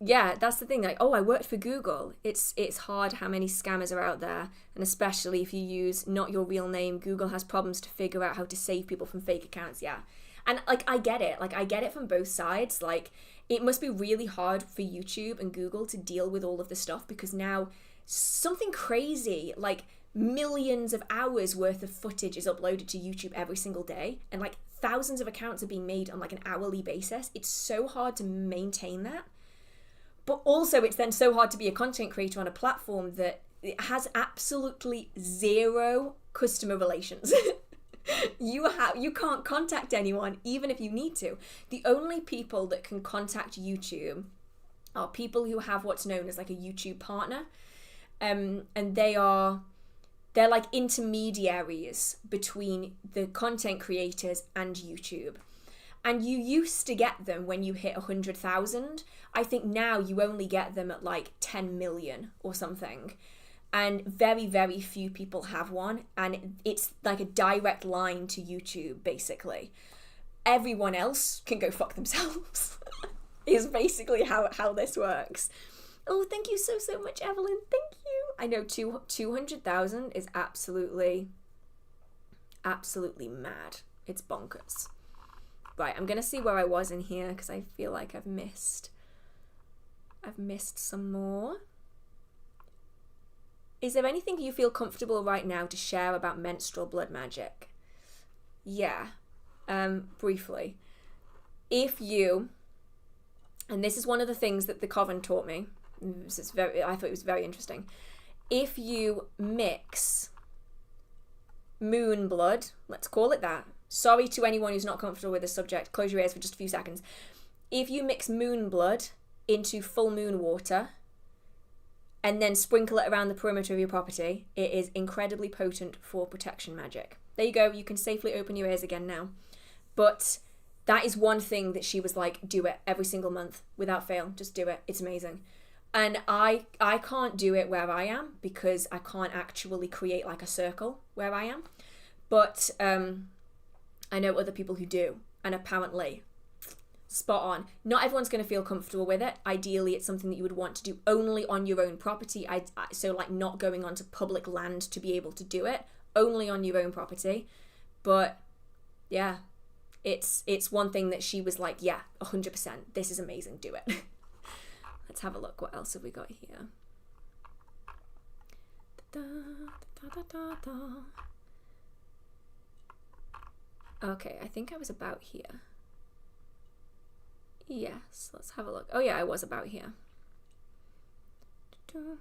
Yeah, that's the thing. Like, oh, I worked for Google. It's hard how many scammers are out there, and especially if you use not your real name, Google has problems to figure out how to save people from fake accounts. Yeah, and like I get it. Like I get it from both sides. Like it must be really hard for YouTube and Google to deal with all of this stuff, because now something crazy like millions of hours worth of footage is uploaded to YouTube every single day, and like thousands of accounts are being made on like an hourly basis. It's so hard to maintain that. But also it's then so hard to be a content creator on a platform that it has absolutely zero customer relations. You can't contact anyone even if you need to. The only people that can contact YouTube are people who have what's known as like a YouTube partner. And they're like intermediaries between the content creators and YouTube. And you used to get them when you hit 100,000. I think now you only get them at like 10 million or something. And very, very few people have one. And it's like a direct line to YouTube, basically. Everyone else can go fuck themselves, is basically how this works. Oh, thank you so much, Evelyn. Thank you. I know 200,000 is absolutely mad. It's bonkers. Right, I'm going to see where I was in here because I feel like I've missed some more. Is there anything you feel comfortable right now to share about menstrual blood magic? Yeah, briefly. If you, and this is one of the things that the coven taught me, I thought it was very interesting. If you mix moon blood, let's call it that. Sorry to anyone who's not comfortable with this subject. Close your ears for just a few seconds. If you mix moon blood into full moon water and then sprinkle it around the perimeter of your property, it is incredibly potent for protection magic. There you go. You can safely open your ears again now. But that is one thing that she was like, do it every single month without fail. Just do it. It's amazing. And I can't do it where I am because I can't actually create like a circle where I am. But I know other people who do, and apparently spot on. Not everyone's going to feel comfortable with it. Ideally, it's something that you would want to do only on your own property. So like not going onto public land to be able to do it, only on your own property. But yeah, it's one thing that she was like, yeah, 100%. This is amazing. Do it. Let's have a look. What else have we got here? Okay, I think I was about here. Yes, let's have a look. Oh yeah, I was about here. I can't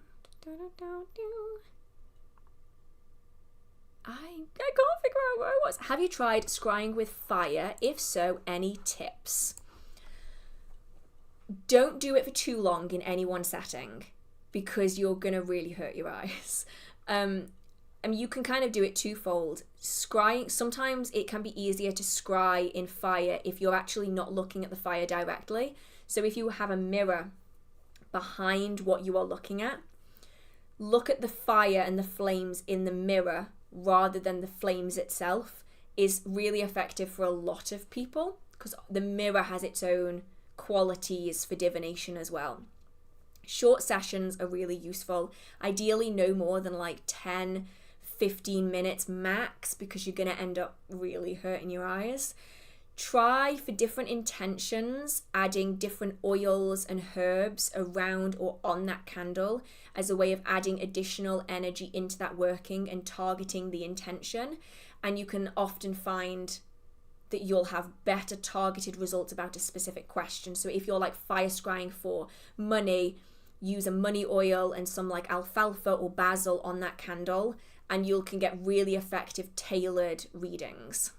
figure out where I was. Have you tried scrying with fire? If so, any tips? Don't do it for too long in any one setting because you're gonna really hurt your eyes. I mean, you can kind of do it twofold. Scrying, sometimes it can be easier to scry in fire if you're actually not looking at the fire directly. So if you have a mirror behind what you are looking at, look at the fire and the flames in the mirror rather than the flames itself is really effective for a lot of people because the mirror has its own qualities for divination as well. Short sessions are really useful. Ideally no more than like 10-15 minutes max because you're going to end up really hurting your eyes. Try for different intentions, adding different oils and herbs around or on that candle as a way of adding additional energy into that working and targeting the intention. And you can often find that you'll have better targeted results about a specific question. So if you're like fire scrying for money, use a money oil and some like alfalfa or basil on that candle, and you can get really effective tailored readings.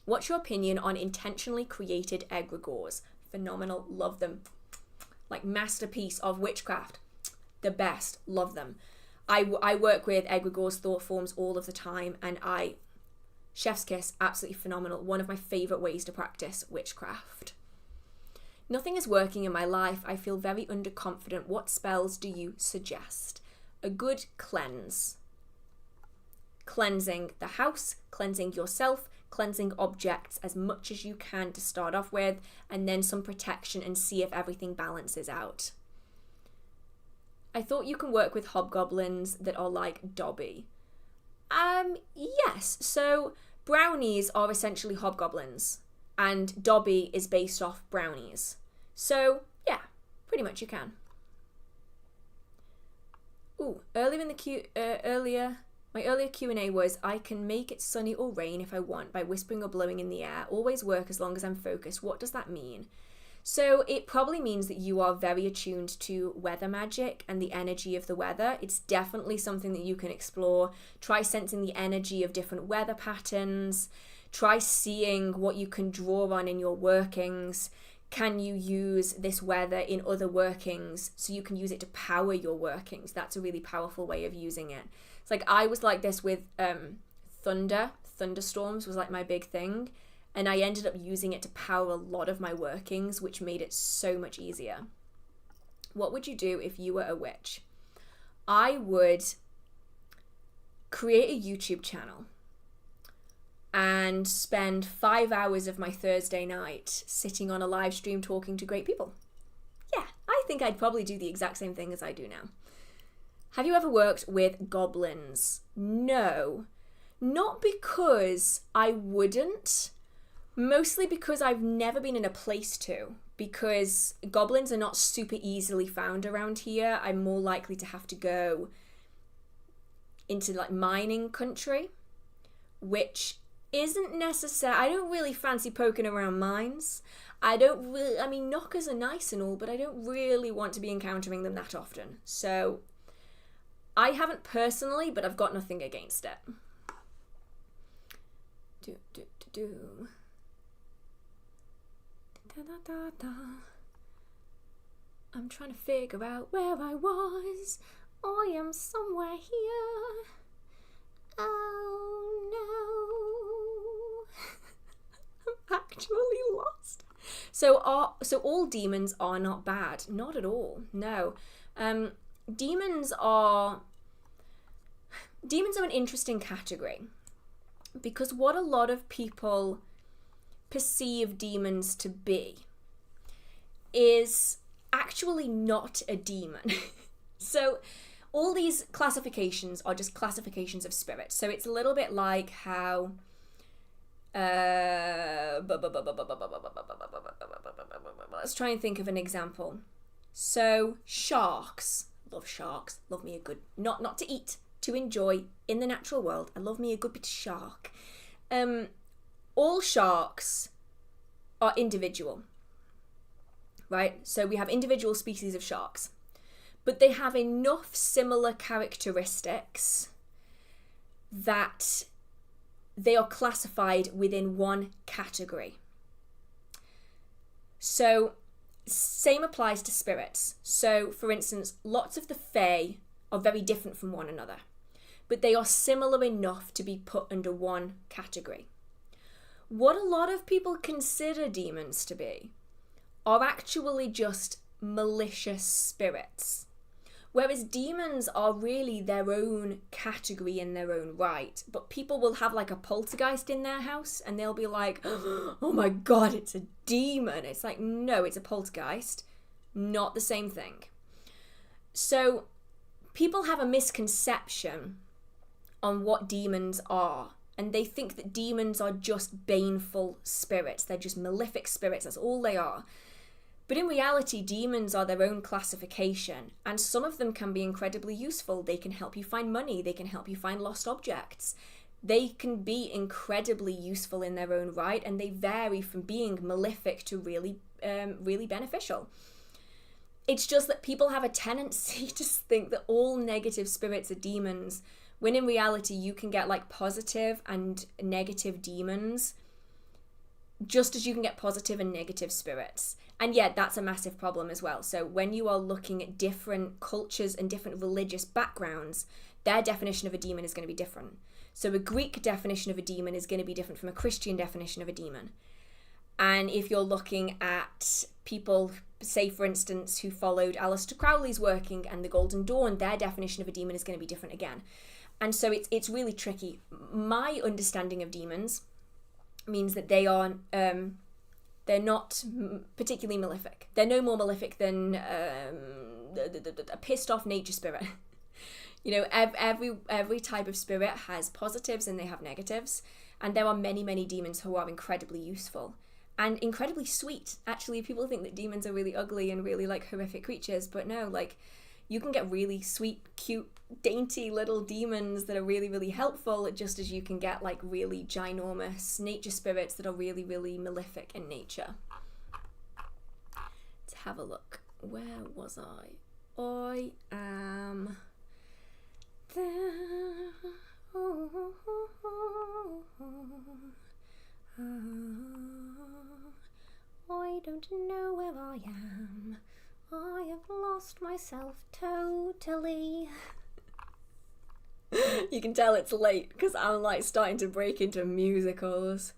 What's your opinion on intentionally created egregores? Phenomenal, love them. Like masterpiece of witchcraft, the best, love them. I work with egregores, thought forms all of the time, and chef's kiss, absolutely phenomenal. One of my favourite ways to practice witchcraft. Nothing is working in my life. I feel very underconfident. What spells do you suggest? A good cleanse. Cleansing the house, cleansing yourself, cleansing objects as much as you can to start off with, and then some protection and see if everything balances out. I thought you can work with hobgoblins that are like Dobby. Yes, so brownies are essentially hobgoblins, and Dobby is based off brownies. So yeah, pretty much you can. Ooh, my earlier Q&A was, I can make it sunny or rain if I want by whispering or blowing in the air. Always work as long as I'm focused. What does that mean? So it probably means that you are very attuned to weather magic and the energy of the weather. It's definitely something that you can explore. Try sensing the energy of different weather patterns. Try seeing what you can draw on in your workings. Can you use this weather in other workings so you can use it to power your workings? That's a really powerful way of using it. It's like I was like this with thunderstorms was like my big thing, and I ended up using it to power a lot of my workings, which made it so much easier. What would you do if you were a witch? I would create a YouTube channel and spend 5 hours of my Thursday night sitting on a live stream talking to great people. Yeah, I think I'd probably do the exact same thing as I do now. Have you ever worked with goblins? No, not because I wouldn't, mostly because I've never been in a place to, because goblins are not super easily found around here. I'm more likely to have to go into like mining country, which isn't necessary. I don't really fancy poking around mines. I mean, knockers are nice and all, but I don't really want to be encountering them that often. So I haven't personally, but I've got nothing against it. I'm trying to figure out where I was. I am somewhere here. Oh no. I'm actually lost. So all demons are not bad. Not at all. No. Demons are an interesting category because what a lot of people perceive demons to be is actually not a demon. So all these classifications are just classifications of spirits. So it's a little bit like how let's try and think of an example. So sharks. Love sharks. Love me a good, not to eat, to enjoy in the natural world. I love me a good bit of shark. All sharks are individual, right? So we have individual species of sharks, but they have enough similar characteristics that they are classified within one category. So same applies to spirits. So, for instance, lots of the Fae are very different from one another, but they are similar enough to be put under one category. What a lot of people consider demons to be are actually just malicious spirits, whereas demons are really their own category in their own right. But people will have like a poltergeist in their house and they'll be like, oh my god, it's a demon. It's like, no, it's a poltergeist. Not the same thing. So people have a misconception on what demons are and they think that demons are just baneful spirits. They're just malefic spirits. That's all they are. But in reality, demons are their own classification, and some of them can be incredibly useful. They can help you find money. They can help you find lost objects. They can be incredibly useful in their own right, and they vary from being malefic to really, really beneficial. It's just that people have a tendency to think that all negative spirits are demons, when in reality you can get like positive and negative demons, just as you can get positive and negative spirits. And yet that's a massive problem as well. So when you are looking at different cultures and different religious backgrounds, their definition of a demon is going to be different. So a Greek definition of a demon is going to be different from a Christian definition of a demon. And if you're looking at people, say for instance, who followed Aleister Crowley's working and the Golden Dawn, their definition of a demon is going to be different again. And so it's really tricky. My understanding of demons means that they are they're not particularly malefic. They're no more malefic than a pissed off nature spirit. You know, every type of spirit has positives and they have negatives, and there are many demons who are incredibly useful and incredibly sweet. Actually, people think that demons are really ugly and really like horrific creatures, but no, like you can get really sweet, cute, dainty little demons that are really, really helpful, just as you can get like really ginormous nature spirits that are really, really malefic in nature. Let's have a look. Where was I? I am there. I don't know where I am. I have lost myself totally. You can tell it's late because I'm like starting to break into musicals.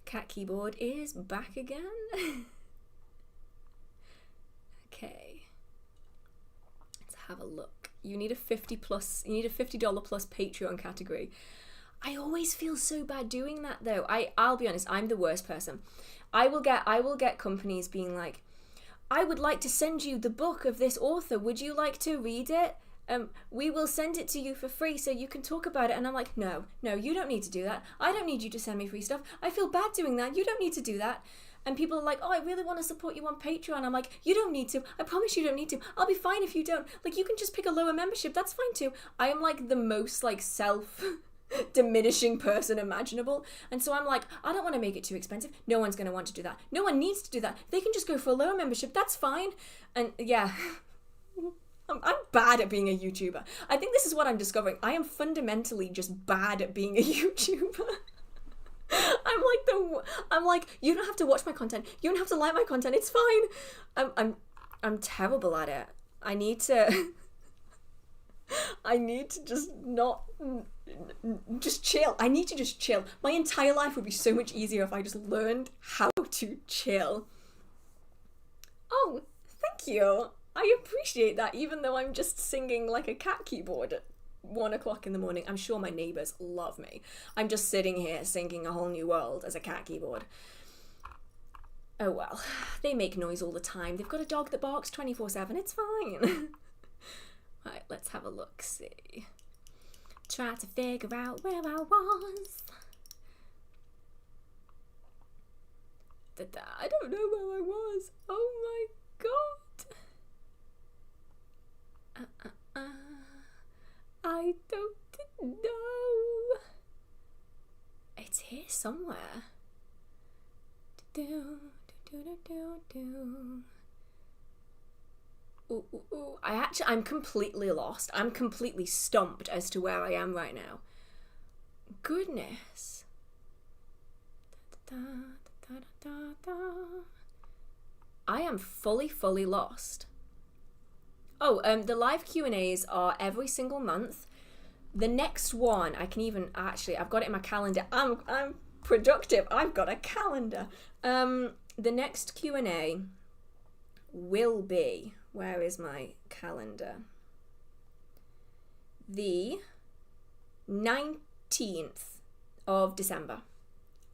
Cat keyboard is back again. Okay. Have a look. You need a $50 plus Patreon category. I always feel so bad doing that though. I'll be honest, I'm the worst person. I will get companies being like, I would like to send you the book of this author. Would you like to read it? We will send it to you for free so you can talk about it. And I'm like, no, you don't need to do that. I don't need you to send me free stuff. I feel bad doing that. You don't need to do that. And people are like, oh, I really want to support you on Patreon. I'm like, you don't need to. I promise you don't need to. I'll be fine if you don't. Like, you can just pick a lower membership. That's fine too. I am like the most like self-diminishing person imaginable. And so I'm like, I don't want to make it too expensive. No one's going to want to do that. No one needs to do that. They can just go for a lower membership. That's fine. And yeah, I'm bad at being a YouTuber. I think this is what I'm discovering. I am fundamentally just bad at being a YouTuber. I'm like, you don't have to watch my content. You don't have to like my content. It's fine. I'm terrible at it. I need to just not, just chill. I need to just chill. My entire life would be so much easier if I just learned how to chill. Oh, thank you. I appreciate that, even though I'm just singing like a cat keyboard at 1 o'clock in the morning. I'm sure my neighbours love me. I'm just sitting here singing A Whole New World as a cat keyboard. Oh well, they make noise all the time. They've got a dog that barks 24/7. It's fine. Right, let's have a look. See. Try to figure out where I was. I don't know where I was. Oh my god. I don't know. It's here somewhere. Ooh. I'm completely lost. I'm completely stumped as to where I am right now. Goodness. I am fully lost. Oh, the live Q&As are every single month. The next one, I've got it in my calendar. I'm productive. I've got a calendar. The next Q&A will be, where is my calendar? The 19th of December.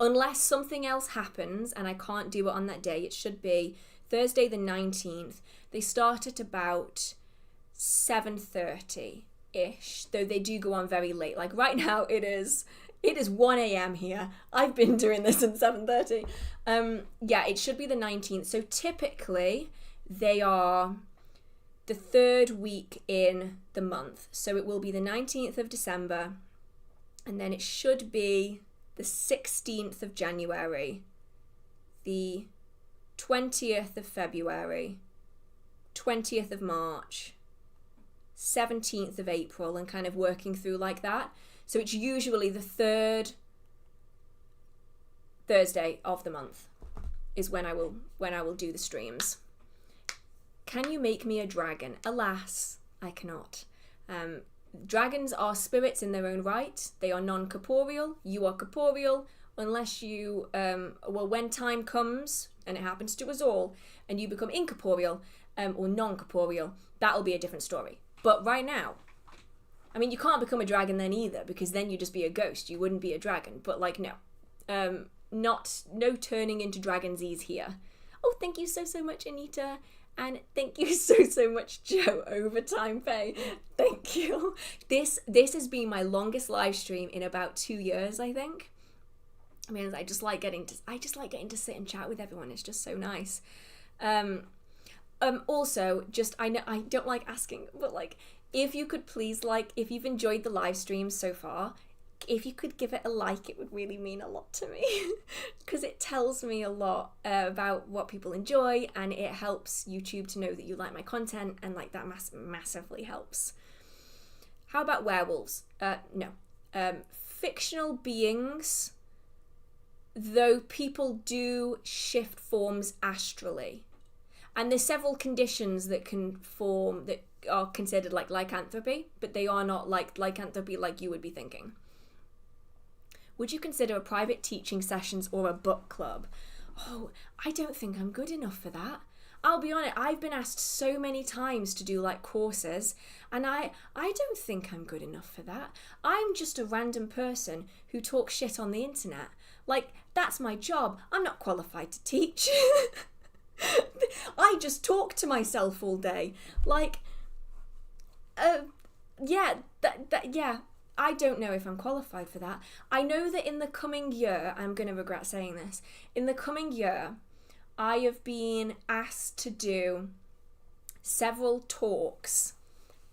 unless something else happens and I can't do it on that day, it should be Thursday the 19th. They start at about 7:30-ish, though they do go on very late. Like right now it is 1 a.m. here. I've been doing this since 7:30. Yeah, it should be the 19th. So typically they are the third week in the month. So it will be the 19th of December, and then it should be the 16th of January, the 20th of February, 20th of March, 17th of April, and kind of working through like that. So it's usually the third Thursday of the month is when I will do the streams. Can you make me a dragon? Alas, I cannot. Dragons are spirits in their own right. They are non-corporeal. You are corporeal unless you, when time comes, and it happens to us all, and you become incorporeal or non-corporeal, that'll be a different story. But right now, I mean, you can't become a dragon then either, because then you'd just be a ghost. You wouldn't be a dragon. But like, no. No turning into dragonsies here. Oh, thank you so much, Anita. And thank you so much, Joe. Overtime pay. Thank you. This has been my longest live stream in about 2 years, I think. I mean, I just like getting to sit and chat with everyone. It's just so nice. Also, just I know I don't like asking, but like, if you could please, like, if you've enjoyed the live streams so far, if you could give it a like, it would really mean a lot to me, because it tells me a lot about what people enjoy, and it helps YouTube to know that you like my content, and like that massively helps. How about werewolves? No. Fictional beings, though people do shift forms astrally, and there's several conditions that can form that are considered like lycanthropy, but they are not like lycanthropy like you would be thinking. Would you consider a private teaching sessions or a book club? Oh, I don't think I'm good enough for that. I'll be honest, I've been asked so many times to do like courses, and I don't think I'm good enough for that. I'm just a random person who talks shit on the internet. Like, that's my job. I'm not qualified to teach. I just talk to myself all day. Like, yeah, I don't know if I'm qualified for that. I know that in the coming year, I'm going to regret saying this, in the coming year, I have been asked to do several talks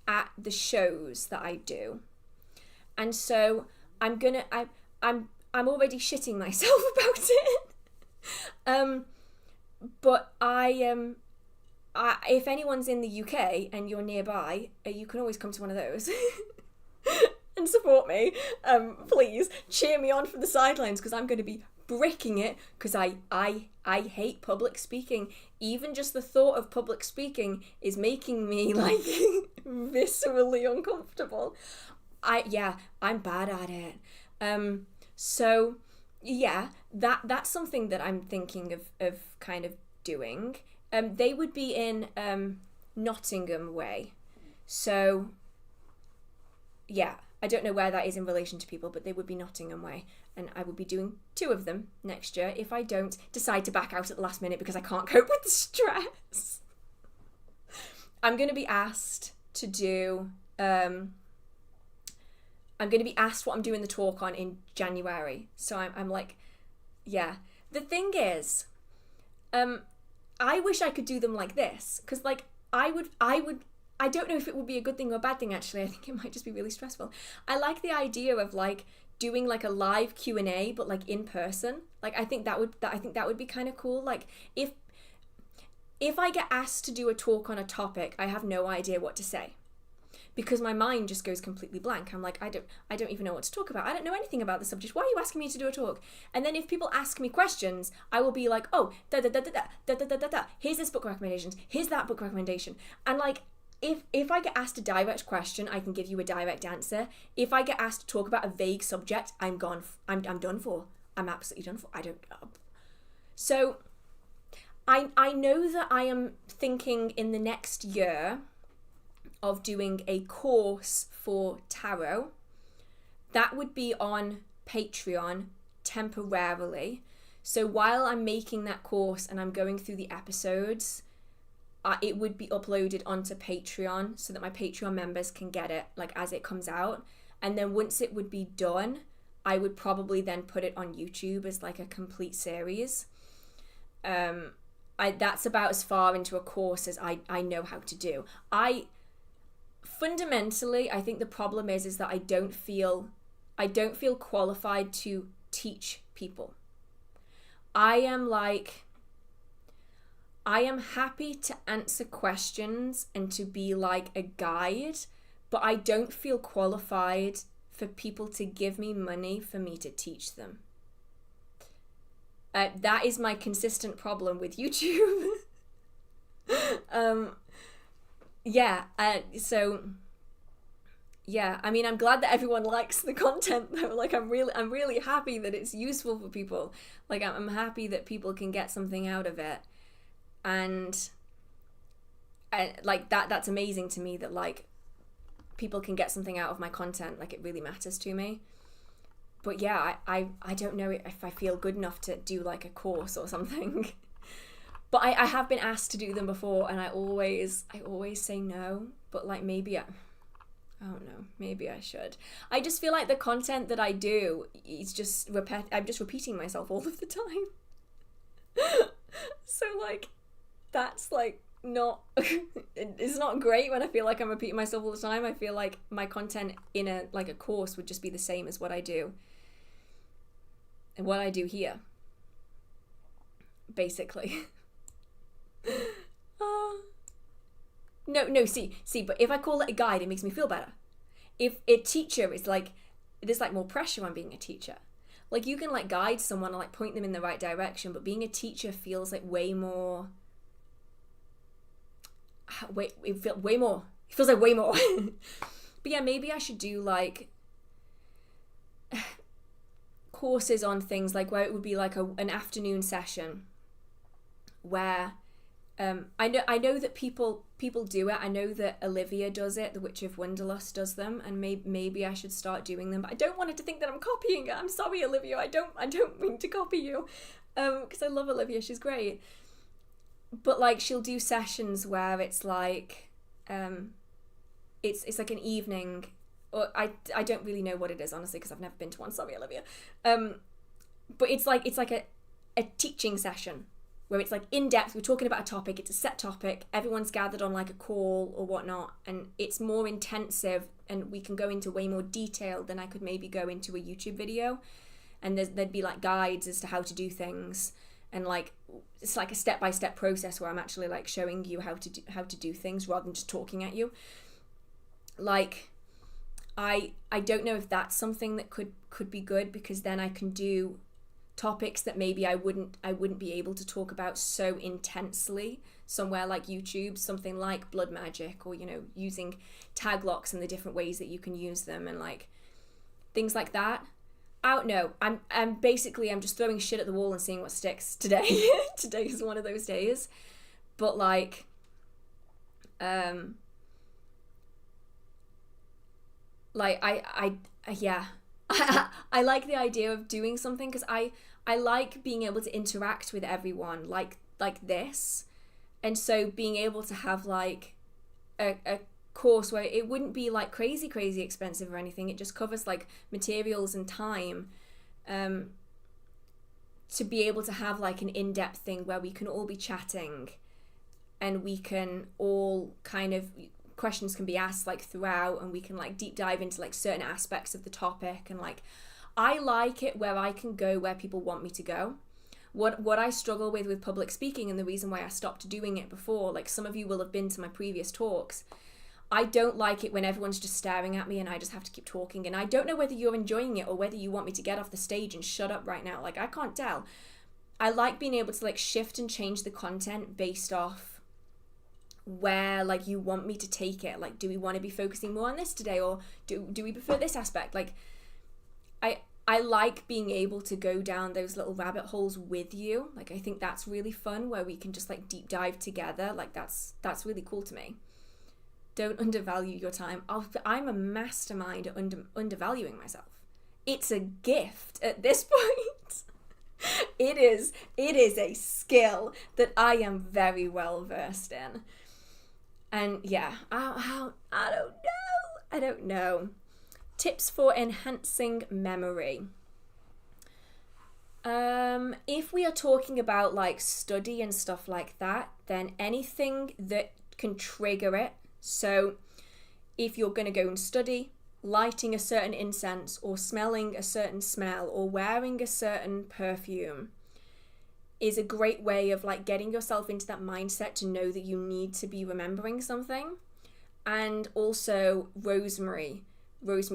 at the shows that I do. And so I'm already shitting myself about it. But if anyone's in the UK and you're nearby, you can always come to one of those and support me. Please cheer me on from the sidelines, because I'm going to be bricking it, because I hate public speaking. Even just the thought of public speaking is making me like viscerally uncomfortable. I'm bad at it. So yeah, that's something that I'm thinking of kind of doing. They would be in Nottingham way. So yeah, I don't know where that is in relation to people, but they would be Nottingham way. And I would be doing 2 of them next year if I don't decide to back out at the last minute because I can't cope with the stress. I'm going to be asked to do... I'm going to be asked what I'm doing the talk on in January. So I'm like, yeah. The thing is, I wish I could do them like this, because like I don't know if it would be a good thing or a bad thing, actually. I think it might just be really stressful. I like the idea of like doing like a live Q&A, but like in person. Like I think that would be kind of cool. Like if I get asked to do a talk on a topic, I have no idea what to say, because my mind just goes completely blank. I'm like, I don't even know what to talk about. I don't know anything about the subject. Why are you asking me to do a talk? And then if people ask me questions, I will be like, oh, here's this book recommendations, here's that book recommendation. And like, if I get asked a direct question, I can give you a direct answer. If I get asked to talk about a vague subject, I'm gone. I'm done for. I'm absolutely done for. I don't. So I know that I am thinking in the next year of doing a course for tarot. That would be on Patreon, temporarily. So while I'm making that course and I'm going through the episodes, it would be uploaded onto Patreon so that my Patreon members can get it like as it comes out. And then once it would be done, I would probably then put it on YouTube as like a complete series. That's about as far into a course as I know how to do. Fundamentally, I think the problem is that I don't feel qualified to teach people. I am happy to answer questions and to be like a guide, but I don't feel qualified for people to give me money for me to teach them. That is my consistent problem with YouTube. I mean, I'm glad that everyone likes the content though. Like, I'm really happy that it's useful for people. Like, I'm happy that people can get something out of it, and like that's amazing to me that like people can get something out of my content. Like, it really matters to me. But yeah, I don't know if I feel good enough to do like a course or something. But I have been asked to do them before, and I always say no. But like, maybe I don't know, maybe I should. I just feel like the content that I do is just I'm just repeating myself all of the time. So like, that's like not it's not great when I feel like I'm repeating myself all the time. I feel like my content in a course would just be the same as what I do and what I do here, basically. No, see, but if I call it a guide, it makes me feel better. If a teacher is like, there's like more pressure on being a teacher. Like, you can like guide someone and like point them in the right direction, but being a teacher feels like way more. It feels like way more. But yeah, maybe I should do like courses on things like where it would be like an afternoon session where I know that people do it. I know that Olivia does it. The Witch of Wonderlust does them, and maybe I should start doing them. But I don't want it to think that I'm copying it. I'm sorry, Olivia. I don't mean to copy you, because I love Olivia. She's great. But like, she'll do sessions where it's like, it's like an evening, or I don't really know what it is, honestly, because I've never been to one. Sorry, Olivia. But it's like a teaching session where it's like in depth. We're talking about a topic. It's a set topic. Everyone's gathered on like a call or whatnot, and it's more intensive, and we can go into way more detail than I could maybe go into a YouTube video. And there'd be like guides as to how to do things. And like, it's like a step-by-step process where I'm actually like showing you how to do things rather than just talking at you. Like, I don't know if that's something that could be good, because then I can do topics that maybe I wouldn't be able to talk about so intensely somewhere like YouTube, something like blood magic, or, you know, using taglocks and the different ways that you can use them, and like things like that. I don't know. I'm just throwing shit at the wall and seeing what sticks today. Today is one of those days. But like, yeah. I like the idea of doing something, because I like being able to interact with everyone like this. And so being able to have like a course where it wouldn't be like crazy expensive or anything. It just covers like materials and time, to be able to have like an in-depth thing where we can all be chatting, and we can all kind of, questions can be asked like throughout, and we can like deep dive into like certain aspects of the topic. And like, I like it where I can go where people want me to go. What I struggle with public speaking, and the reason why I stopped doing it before, like some of you will have been to my previous talks, I don't like it when everyone's just staring at me and I just have to keep talking. And I don't know whether you're enjoying it or whether you want me to get off the stage and shut up right now. Like, I can't tell. I like being able to like shift and change the content based off where like you want me to take it. Like, do we want to be focusing more on this today, or do we prefer this aspect? Like, I like being able to go down those little rabbit holes with you. Like, I think that's really fun, where we can just like deep dive together. Like, that's really cool to me. Don't undervalue your time. I'm a mastermind at undervaluing myself. it's a gift at this point. It is a skill that I am very well versed in. And yeah, I don't know. Tips for enhancing memory. If we are talking about like study and stuff like that, then anything that can trigger it. So if you're going to go and study, lighting a certain incense or smelling a certain smell or wearing a certain perfume is a great way of like getting yourself into that mindset to know that you need to be remembering something. And also rosemary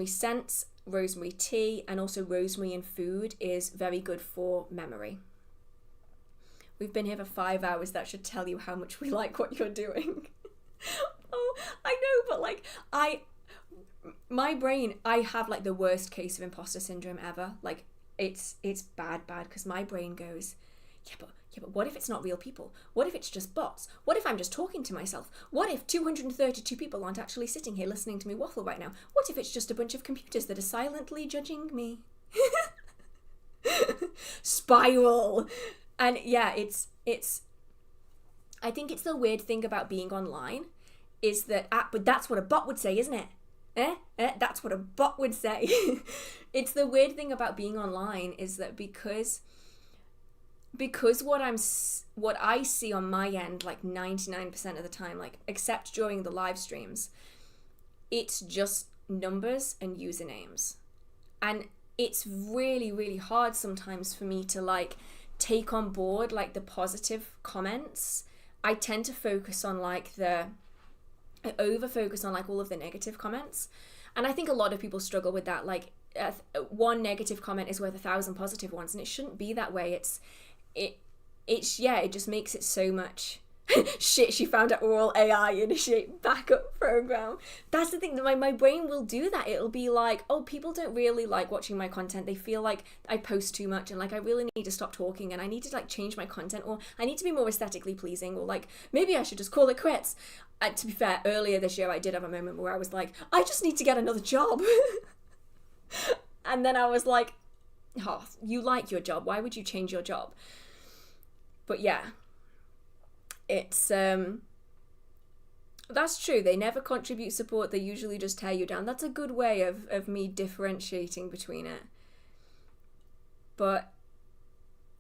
scents, rosemary tea, and also rosemary in food is very good for memory. We've been here for 5 hours. That should tell you how much we like what you're doing. Oh, I know, but like my brain, I have like the worst case of imposter syndrome ever. Like it's bad because my brain goes, yeah, but what if it's not real people? What if it's just bots? What if I'm just talking to myself? What if 232 people aren't actually sitting here listening to me waffle right now? What if it's just a bunch of computers that are silently judging me? Spiral. And yeah, it's I think it's the weird thing about being online is that, but that's what a bot would say, isn't it? That's what a bot would say. It's the weird thing about being online is that because what I see on my end, like 99% of the time, like except during the live streams, it's just numbers and usernames. And it's really, really hard sometimes for me to like take on board like the positive comments. I tend to focus on like I over focus on like all of the negative comments. And I think a lot of people struggle with that. Like one negative comment is worth 1,000 positive ones, and it shouldn't be that way. It just makes it so much shit. She found out we're all AI, initiate backup program. That's the thing, that my brain will do that. It'll be like, oh, people don't really like watching my content. They feel like I post too much and like I really need to stop talking and I need to like change my content, or I need to be more aesthetically pleasing, or like maybe I should just call it quits. And to be fair, earlier this year I did have a moment where I was like, I just need to get another job. And then I was like, oh, you like your job, why would you change your job? But yeah, it's that's true. They never contribute support. They usually just tear you down. That's a good way of me differentiating between it. But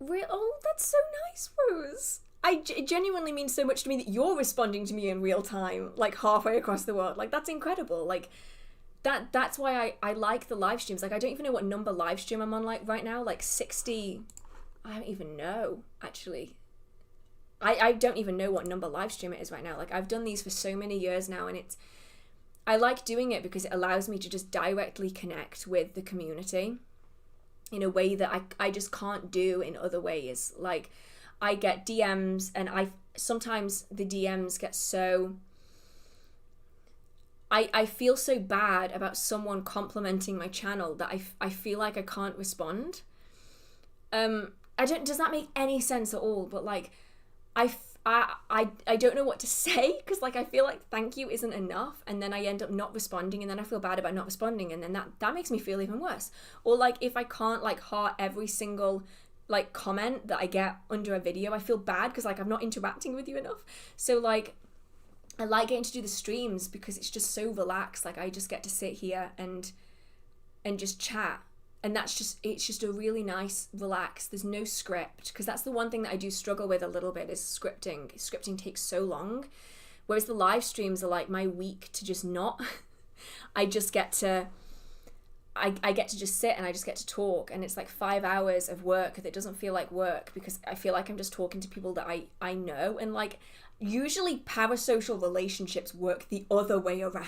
oh, that's so nice, Rose. It genuinely means so much to me that you're responding to me in real time, like halfway across the world. Like that's incredible. Like that's why I like the live streams. Like I don't even know what number live stream I'm on like right now. Like 60. I don't even know, actually. I don't even know what number live stream it is right now. Like, I've done these for so many years now, and I like doing it because it allows me to just directly connect with the community in a way that I just can't do in other ways. Like, I get DMs, and sometimes the DMs get so... I feel so bad about someone complimenting my channel that I feel like I can't respond. Does that make any sense at all? But like, I don't know what to say, because like I feel like thank you isn't enough, and then I end up not responding, and then I feel bad about not responding, and then that makes me feel even worse. Or like if I can't like heart every single like comment that I get under a video, I feel bad because like I'm not interacting with you enough. So like I like getting to do the streams because it's just so relaxed. Like I just get to sit here and just chat. And it's just a really nice, relaxed, there's no script. Because that's the one thing that I do struggle with a little bit is scripting. Scripting takes so long. Whereas the live streams are like my week to just not. I just get to, I get to just sit and I just get to talk. And it's like 5 hours of work that doesn't feel like work, because I feel like I'm just talking to people that I know. And like, usually parasocial relationships work the other way around.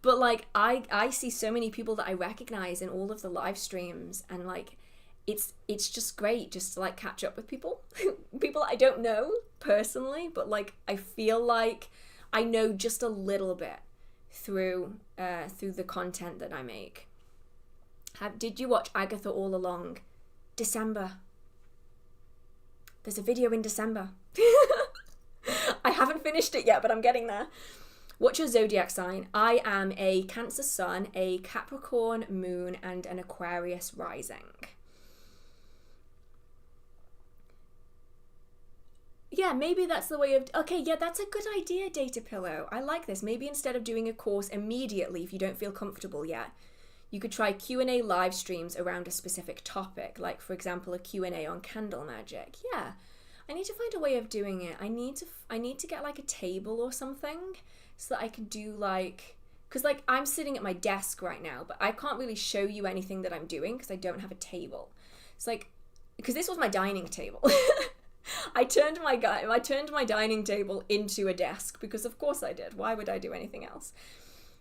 But like I see so many people that I recognize in all of the live streams, and like it's just great just to like catch up with people people I don't know personally, but like I feel like I know just a little bit through the content that I make. Did you watch Agatha All Along? December. There's a video in December. I haven't finished it yet, but I'm getting there. What's your zodiac sign? I am a Cancer sun, a Capricorn moon, and an Aquarius rising. Yeah, maybe that's the way of... Okay, yeah, that's a good idea, Data Pillow. I like this. Maybe instead of doing a course immediately, if you don't feel comfortable yet, you could try Q&A live streams around a specific topic, like, for example, a Q&A on candle magic. Yeah, I need to find a way of doing it. I need to get, like, a table or something so that I could do, like... Because, like, I'm sitting at my desk right now, but I can't really show you anything that I'm doing because I don't have a table. It's like... Because this was my dining table. I turned my dining table into a desk because of course I did. Why would I do anything else?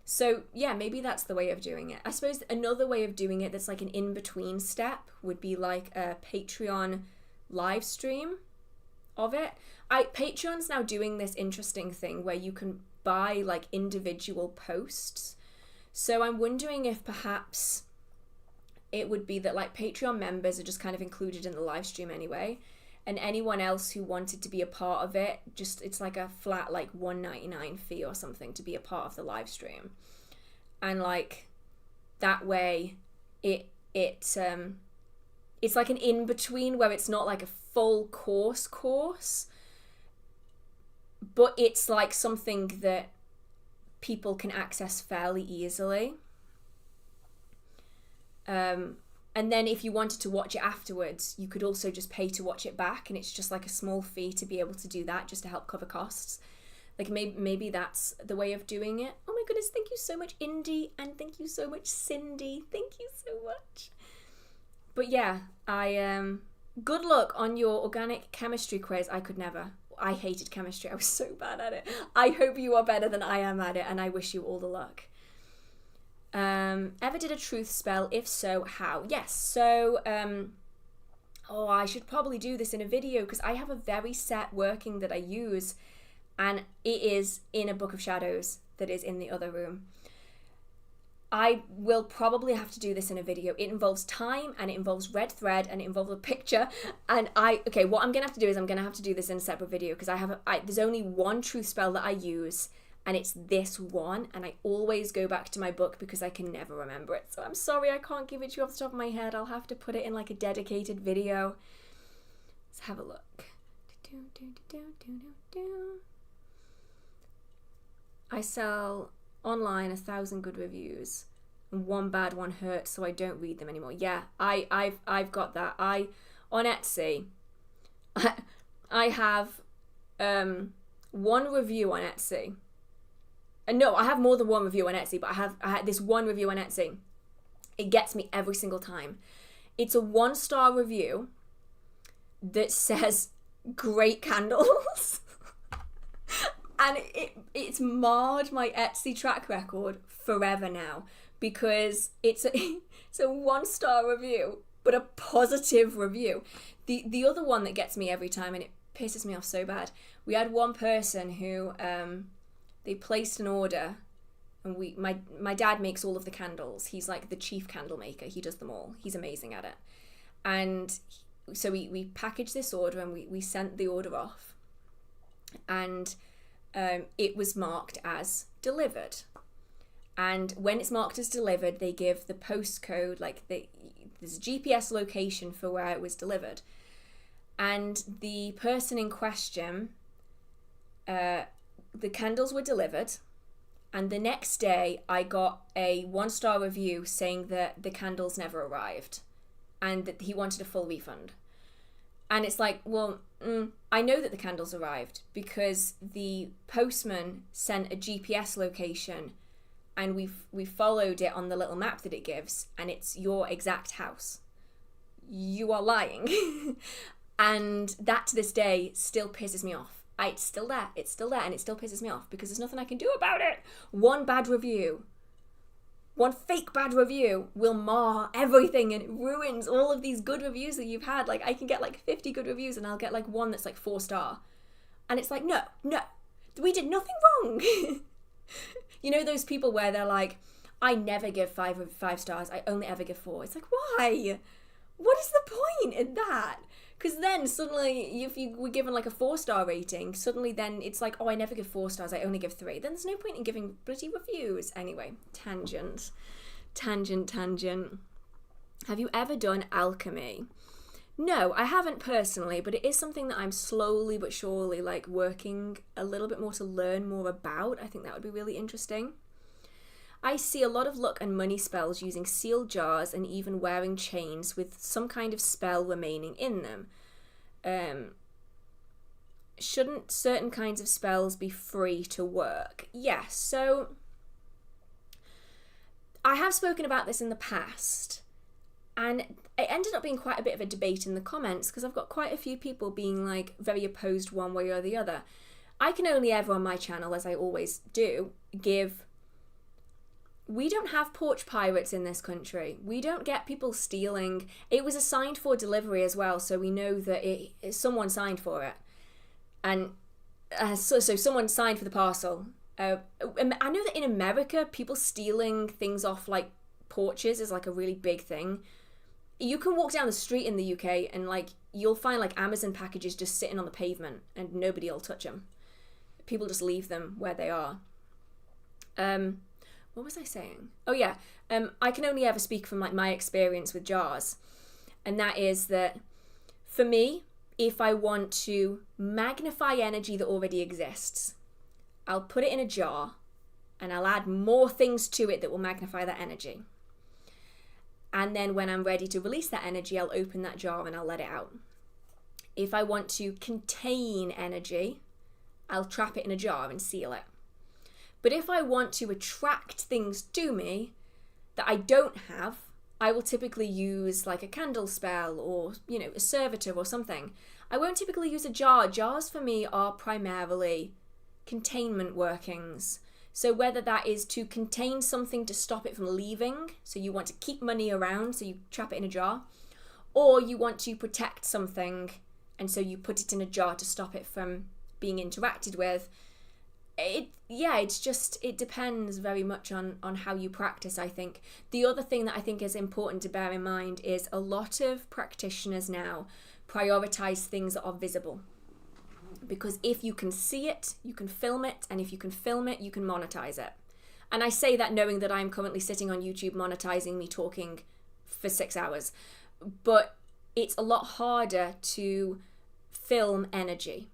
So yeah, maybe that's the way of doing it. I suppose another way of doing it that's like an in-between step would be like a Patreon live stream of it. Patreon's now doing this interesting thing where you can buy like individual posts. So I'm wondering if perhaps it would be that like Patreon members are just kind of included in the live stream anyway. And anyone else who wanted to be a part of it, just it's like a flat like $1.99 fee or something to be a part of the live stream. And like that way it's like an in-between where it's not like a full course, but it's like something that people can access fairly easily. And then if you wanted to watch it afterwards, you could also just pay to watch it back, and it's just like a small fee to be able to do that, just to help cover costs. Like maybe that's the way of doing it. Oh my goodness, thank you so much, Indy, and thank you so much, Cindy. Thank you so much. But yeah, good luck on your organic chemistry quiz. I could never. I hated chemistry. I was so bad at it. I hope you are better than I am at it, and I wish you all the luck. Ever did a truth spell? If so, how? Yes, so, I should probably do this in a video because I have a very set working that I use, and it is in a Book of Shadows that is in the other room. I will probably have to do this in a video. It involves time, and it involves red thread, and it involves a picture, and what I'm gonna have to do is I'm gonna have to do this in a separate video because there's only one truth spell that I use, and it's this one, and I always go back to my book because I can never remember it. So I'm sorry I can't give it to you off the top of my head. I'll have to put it in like a dedicated video. Let's have a look. I sell online 1,000 good reviews, and one bad one hurts, so I don't read them anymore. Yeah, I've got that. On Etsy, I have one review on Etsy. No, I have more than one review on Etsy, but I had this one review on Etsy. It gets me every single time. It's a 1-star review that says great candles. And it's marred my Etsy track record forever now because it's a 1-star review, but a positive review. The other one that gets me every time, and it pisses me off so bad, we had one person who... they placed an order, and my dad makes all of the candles. He's like the chief candle maker. He does them all. He's amazing at it. And so we packaged this order, and we sent the order off. And it was marked as delivered. And when it's marked as delivered, they give the postcode, there's a GPS location for where it was delivered. And the person in question... the candles were delivered, and the next day I got a 1-star review saying that the candles never arrived and that he wanted a full refund. And it's like, well, I know that the candles arrived because the postman sent a GPS location, and we followed it on the little map that it gives, and it's your exact house. You are lying. And that to this day still pisses me off. It's still there, and it still pisses me off because there's nothing I can do about it. One fake bad review will mar everything, and it ruins all of these good reviews that you've had. Like, I can get like 50 good reviews, and I'll get like one that's like 4-star. And it's like, no, we did nothing wrong. You know those people where they're like, I never give 5 stars, I only ever give 4. It's like, why? What is the point in that? Because then suddenly, if you were given like a 4-star rating, suddenly then it's like, oh, I never give 4 stars, I only give 3. Then there's no point in giving bloody reviews. Anyway, tangent. Have you ever done alchemy? No, I haven't personally, but it is something that I'm slowly but surely like working a little bit more to learn more about. I think that would be really interesting. I see a lot of luck and money spells using sealed jars and even wearing chains with some kind of spell remaining in them. Shouldn't certain kinds of spells be free to work? Yes, so I have spoken about this in the past, and it ended up being quite a bit of a debate in the comments because I've got quite a few people being like very opposed one way or the other. I can only ever on my channel, as I always do, we don't have porch pirates in this country. We don't get people stealing. It was assigned for delivery as well, so we know that someone signed for it. And so someone signed for the parcel. I know that in America, people stealing things off like porches is like a really big thing. You can walk down the street in the UK and like you'll find like Amazon packages just sitting on the pavement and nobody will touch them. People just leave them where they are. What was I saying? Oh yeah, I can only ever speak from like my experience with jars, and that is that for me, if I want to magnify energy that already exists, I'll put it in a jar and I'll add more things to it that will magnify that energy. And then when I'm ready to release that energy, I'll open that jar and I'll let it out. If I want to contain energy, I'll trap it in a jar and seal it. But if I want to attract things to me that I don't have, I will typically use like a candle spell or, you know, a servitor or something. I won't typically use a jar. Jars for me are primarily containment workings. So whether that is to contain something to stop it from leaving, so you want to keep money around, so you trap it in a jar, or you want to protect something, and so you put it in a jar to stop it from being interacted with. It depends very much on how you practice, I think. The other thing that I think is important to bear in mind is a lot of practitioners now prioritize things that are visible. Because if you can see it, you can film it, and if you can film it, you can monetize it. And I say that knowing that I'm currently sitting on YouTube monetizing me talking for 6 hours. But it's a lot harder to film energy.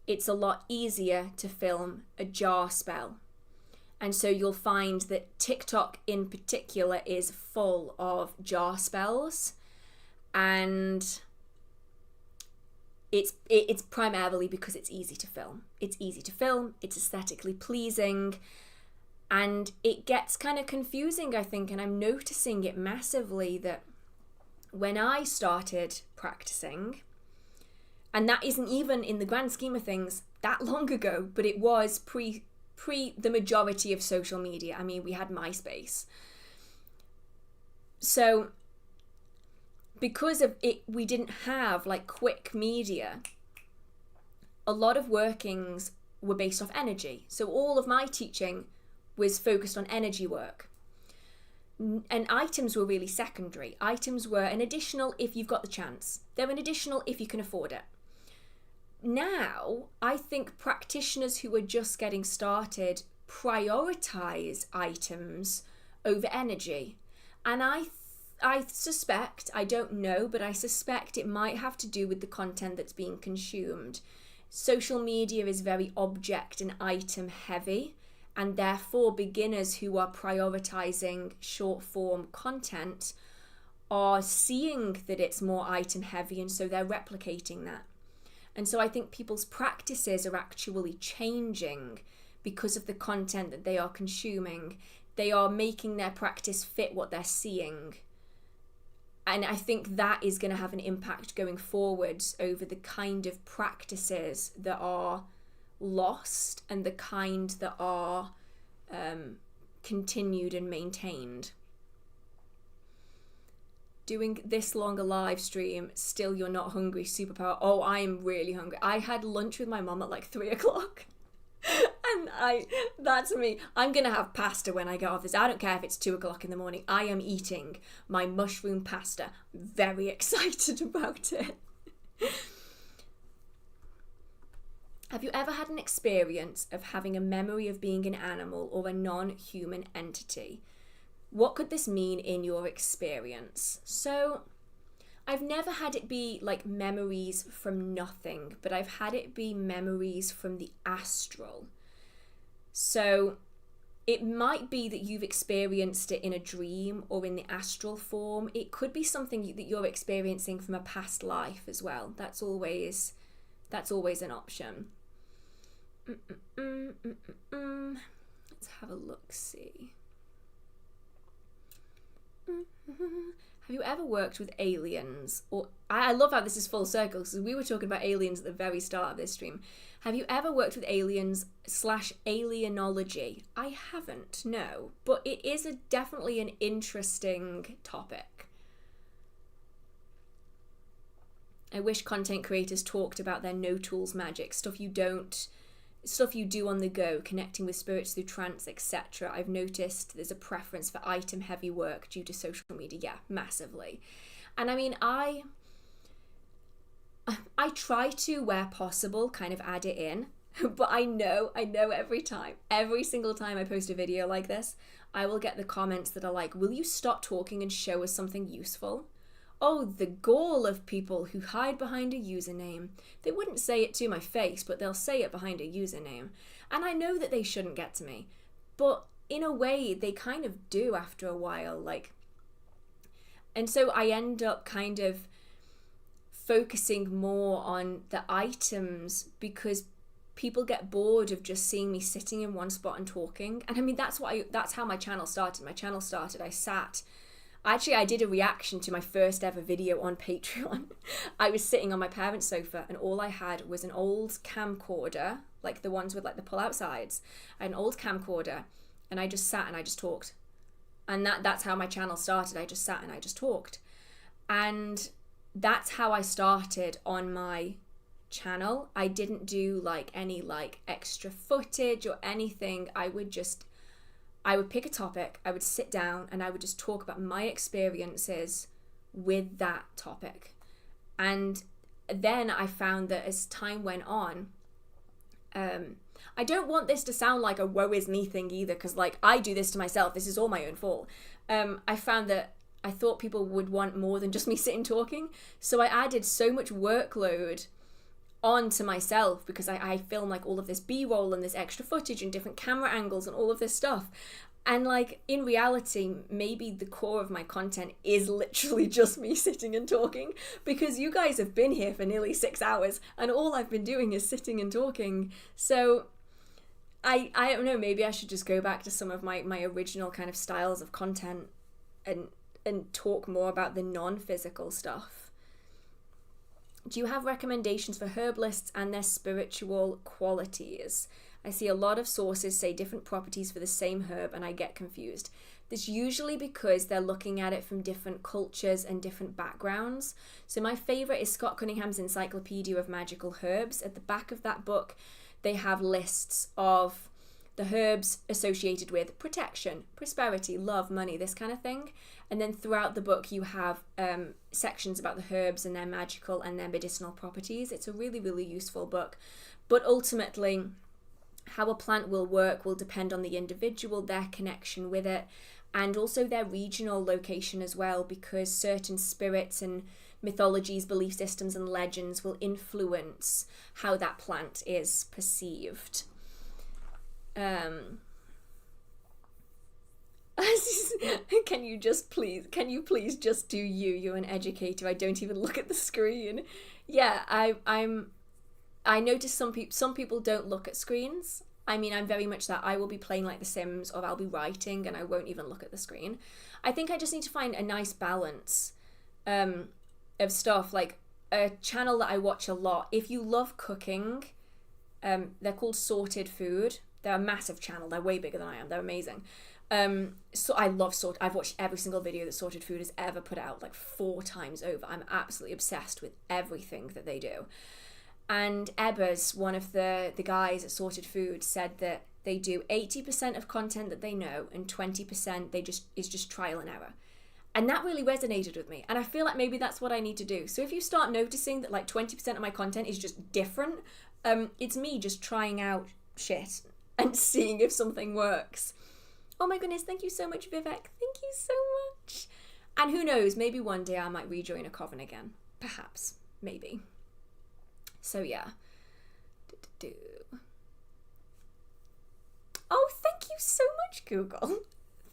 It's a lot easier to film a jar spell. And so you'll find that TikTok in particular is full of jar spells. And it's primarily because it's easy to film. It's easy to film, it's aesthetically pleasing, and it gets kind of confusing, I think, and I'm noticing it massively that when I started practicing, and that isn't even in the grand scheme of things that long ago, but it was pre the majority of social media. I mean, we had MySpace. So because of it, we didn't have like quick media. A lot of workings were based off energy. So all of my teaching was focused on energy work. And items were really secondary. Items were an additional if you've got the chance. They're an additional if you can afford it. Now, I think practitioners who are just getting started prioritize items over energy. And I suspect, I don't know, but I suspect it might have to do with the content that's being consumed. Social media is very object and item heavy, and therefore beginners who are prioritizing short form content are seeing that it's more item heavy, and so they're replicating that. And so I think people's practices are actually changing because of the content that they are consuming. They are making their practice fit what they're seeing. And I think that is going to have an impact going forward over the kind of practices that are lost and the kind that are continued and maintained. Doing this long a live stream, still you're not hungry, superpower. Oh, I am really hungry. I had lunch with my mum at like 3 o'clock. And that's me. I'm going to have pasta when I get off this. I don't care if it's 2 o'clock in the morning. I am eating my mushroom pasta. Very excited about it. Have you ever had an experience of having a memory of being an animal or a non-human entity? What could this mean in your experience? So, I've never had it be like memories from nothing, but I've had it be memories from the astral. So, it might be that you've experienced it in a dream or in the astral form. It could be something that you're experiencing from a past life as well. That's always an option. Let's have a look-see. Have you ever worked with aliens? Or I love how this is full circle, because we were talking about aliens at the very start of this stream. Have you ever worked with aliens / alienology? I haven't, no. But it is definitely an interesting topic. I wish content creators talked about their no-tools magic, stuff you do on the go, connecting with spirits through trance, etc. I've noticed there's a preference for item-heavy work due to social media. Yeah, massively. And I mean, I try to, where possible, kind of add it in. But I know every single time I post a video like this, I will get the comments that are like, will you stop talking and show us something useful? Oh, the gall of people who hide behind a username. They wouldn't say it to my face, but they'll say it behind a username. And I know that they shouldn't get to me, but in a way, they kind of do after a while. And so I end up kind of focusing more on the items because people get bored of just seeing me sitting in one spot and talking. And I mean, that's how my channel started. I did a reaction to my first ever video on Patreon. I was sitting on my parents' sofa and all I had was an old camcorder, like the ones with like the pull-out sides. I had an old camcorder and I just sat and I just talked. And that's how my channel started. I just sat and I just talked. And that's how I started on my channel. I didn't do like any like extra footage or anything. I would pick a topic, I would sit down and I would just talk about my experiences with that topic. And then I found that as time went on, I don't want this to sound like a woe is me thing either, because like I do this to myself, this is all my own fault. I found that I thought people would want more than just me sitting talking. So I added so much workload onto myself because I film like all of this B-roll and this extra footage and different camera angles and all of this stuff. And like in reality, maybe the core of my content is literally just me sitting and talking, because you guys have been here for nearly 6 hours and all I've been doing is sitting and talking. So I don't know, maybe I should just go back to some of my original kind of styles of content and talk more about the non-physical stuff. Do you have recommendations for herbalists and their spiritual qualities? I see a lot of sources say different properties for the same herb and I get confused. This usually because they're looking at it from different cultures and different backgrounds. So my favourite is Scott Cunningham's Encyclopedia of Magical Herbs. At the back of that book, they have lists of the herbs associated with protection, prosperity, love, money, this kind of thing. And then throughout the book, you have sections about the herbs and their magical and their medicinal properties. It's a really, really useful book. But ultimately, how a plant will work will depend on the individual, their connection with it, and also their regional location as well, because certain spirits and mythologies, belief systems, and legends will influence how that plant is perceived. Can you please just do you? You're an educator. I don't even look at the screen. Yeah, I notice some people don't look at screens. I mean, I'm very much that. I will be playing like The Sims, or I'll be writing and I won't even look at the screen. I think I just need to find a nice balance of stuff. Like a channel that I watch a lot. If you love cooking, they're called Sorted Food. They're a massive channel. They're way bigger than I am. They're amazing. So I love I've watched every single video that Sorted Food has ever put out like 4 times over. I'm absolutely obsessed with everything that they do. And Ebbers, one of the guys at Sorted Food, said that they do 80% of content that they know and 20% is just trial and error. And that really resonated with me. And I feel like maybe that's what I need to do. So if you start noticing that like 20% of my content is just different, it's me just trying out shit and seeing if something works. Oh my goodness, thank you so much, Vivek. Thank you so much. And who knows, maybe one day I might rejoin a coven again. Perhaps. Maybe. So yeah. Oh, thank you so much, Google.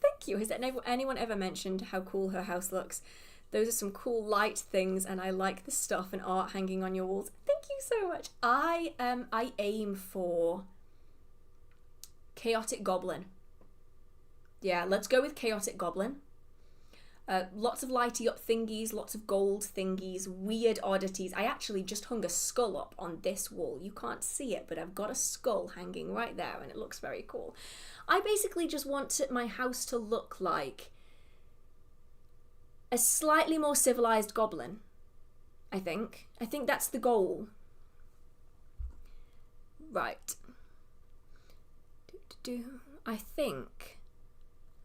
Thank you. Has anyone ever mentioned how cool her house looks? Those are some cool light things, and I like the stuff and art hanging on your walls. Thank you so much. I aim for chaotic goblin. Yeah, let's go with chaotic goblin. Lots of lighty up thingies, lots of gold thingies, weird oddities. I actually just hung a skull up on this wall. You can't see it, but I've got a skull hanging right there and it looks very cool. I basically just want my house to look like a slightly more civilized goblin, I think. I think that's the goal. Right. I think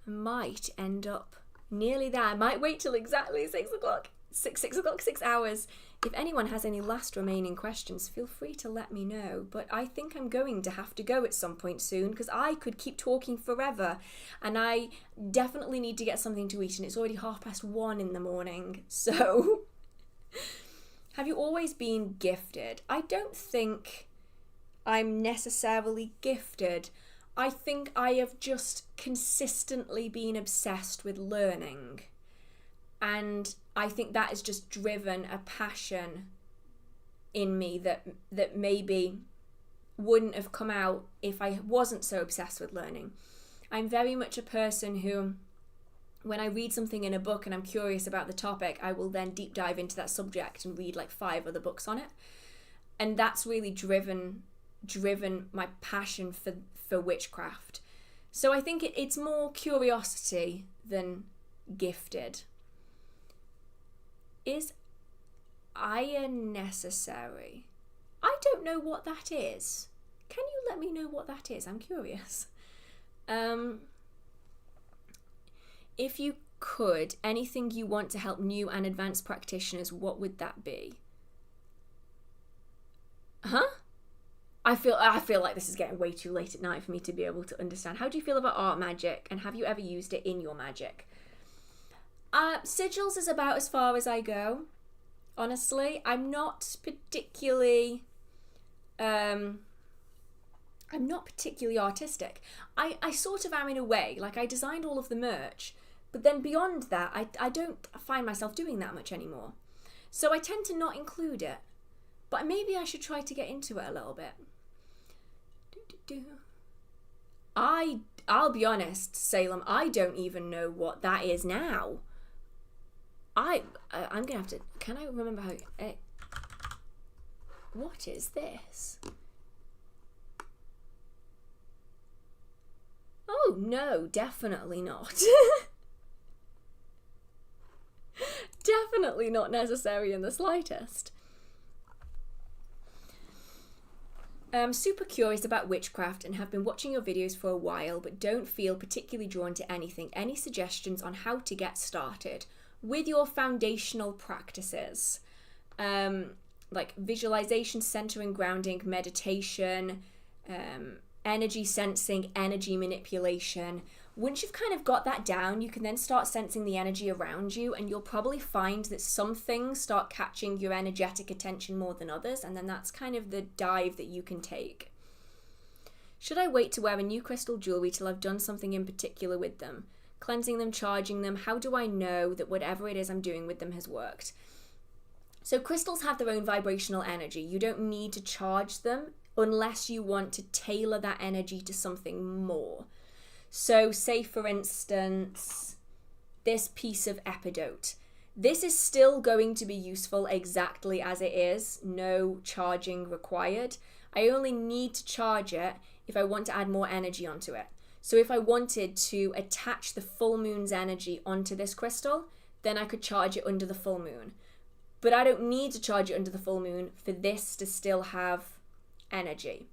I might end up nearly there. I might wait till exactly 6 o'clock. 6 hours. If anyone has any last remaining questions, feel free to let me know. But I think I'm going to have to go at some point soon because I could keep talking forever. And I definitely need to get something to eat and it's already 1:30 in the morning. So, have you always been gifted? I don't think I'm necessarily gifted. I think I have just consistently been obsessed with learning. And I think that has just driven a passion in me that maybe wouldn't have come out if I wasn't so obsessed with learning. I'm very much a person who, when I read something in a book and I'm curious about the topic, I will then deep dive into that subject and read like 5 other books on it. And that's really driven my passion for witchcraft. So I think it's more curiosity than gifted. Is iron necessary? I don't know what that is. Can you let me know what that is? I'm curious. If you could, anything you want to help new and advanced practitioners, what would that be? Huh? I feel like this is getting way too late at night for me to be able to understand. How do you feel about art magic, and have you ever used it in your magic? Sigils is about as far as I go. Honestly, I'm not particularly artistic. I sort of am in a way. Like, I designed all of the merch, but then beyond that, I don't find myself doing that much anymore. So I tend to not include it. But maybe I should try to get into it a little bit. I'll be honest, Salem, I don't even know what that is now. I'm gonna have to. Can I remember how? What is this? Oh no, definitely not. Definitely not necessary in the slightest. I'm super curious about witchcraft and have been watching your videos for a while, but don't feel particularly drawn to anything. Any suggestions on how to get started with your foundational practices? Like visualization, centering, grounding, meditation, energy sensing, energy manipulation. Once you've kind of got that down, you can then start sensing the energy around you, and you'll probably find that some things start catching your energetic attention more than others, and then that's kind of the dive that you can take. Should I wait to wear a new crystal jewelry till I've done something in particular with them? Cleansing them, charging them, how do I know that whatever it is I'm doing with them has worked? So crystals have their own vibrational energy. You don't need to charge them unless you want to tailor that energy to something more. So say, for instance, this piece of epidote. This is still going to be useful exactly as it is, no charging required. I only need to charge it if I want to add more energy onto it. So if I wanted to attach the full moon's energy onto this crystal, then I could charge it under the full moon. But I don't need to charge it under the full moon for this to still have energy.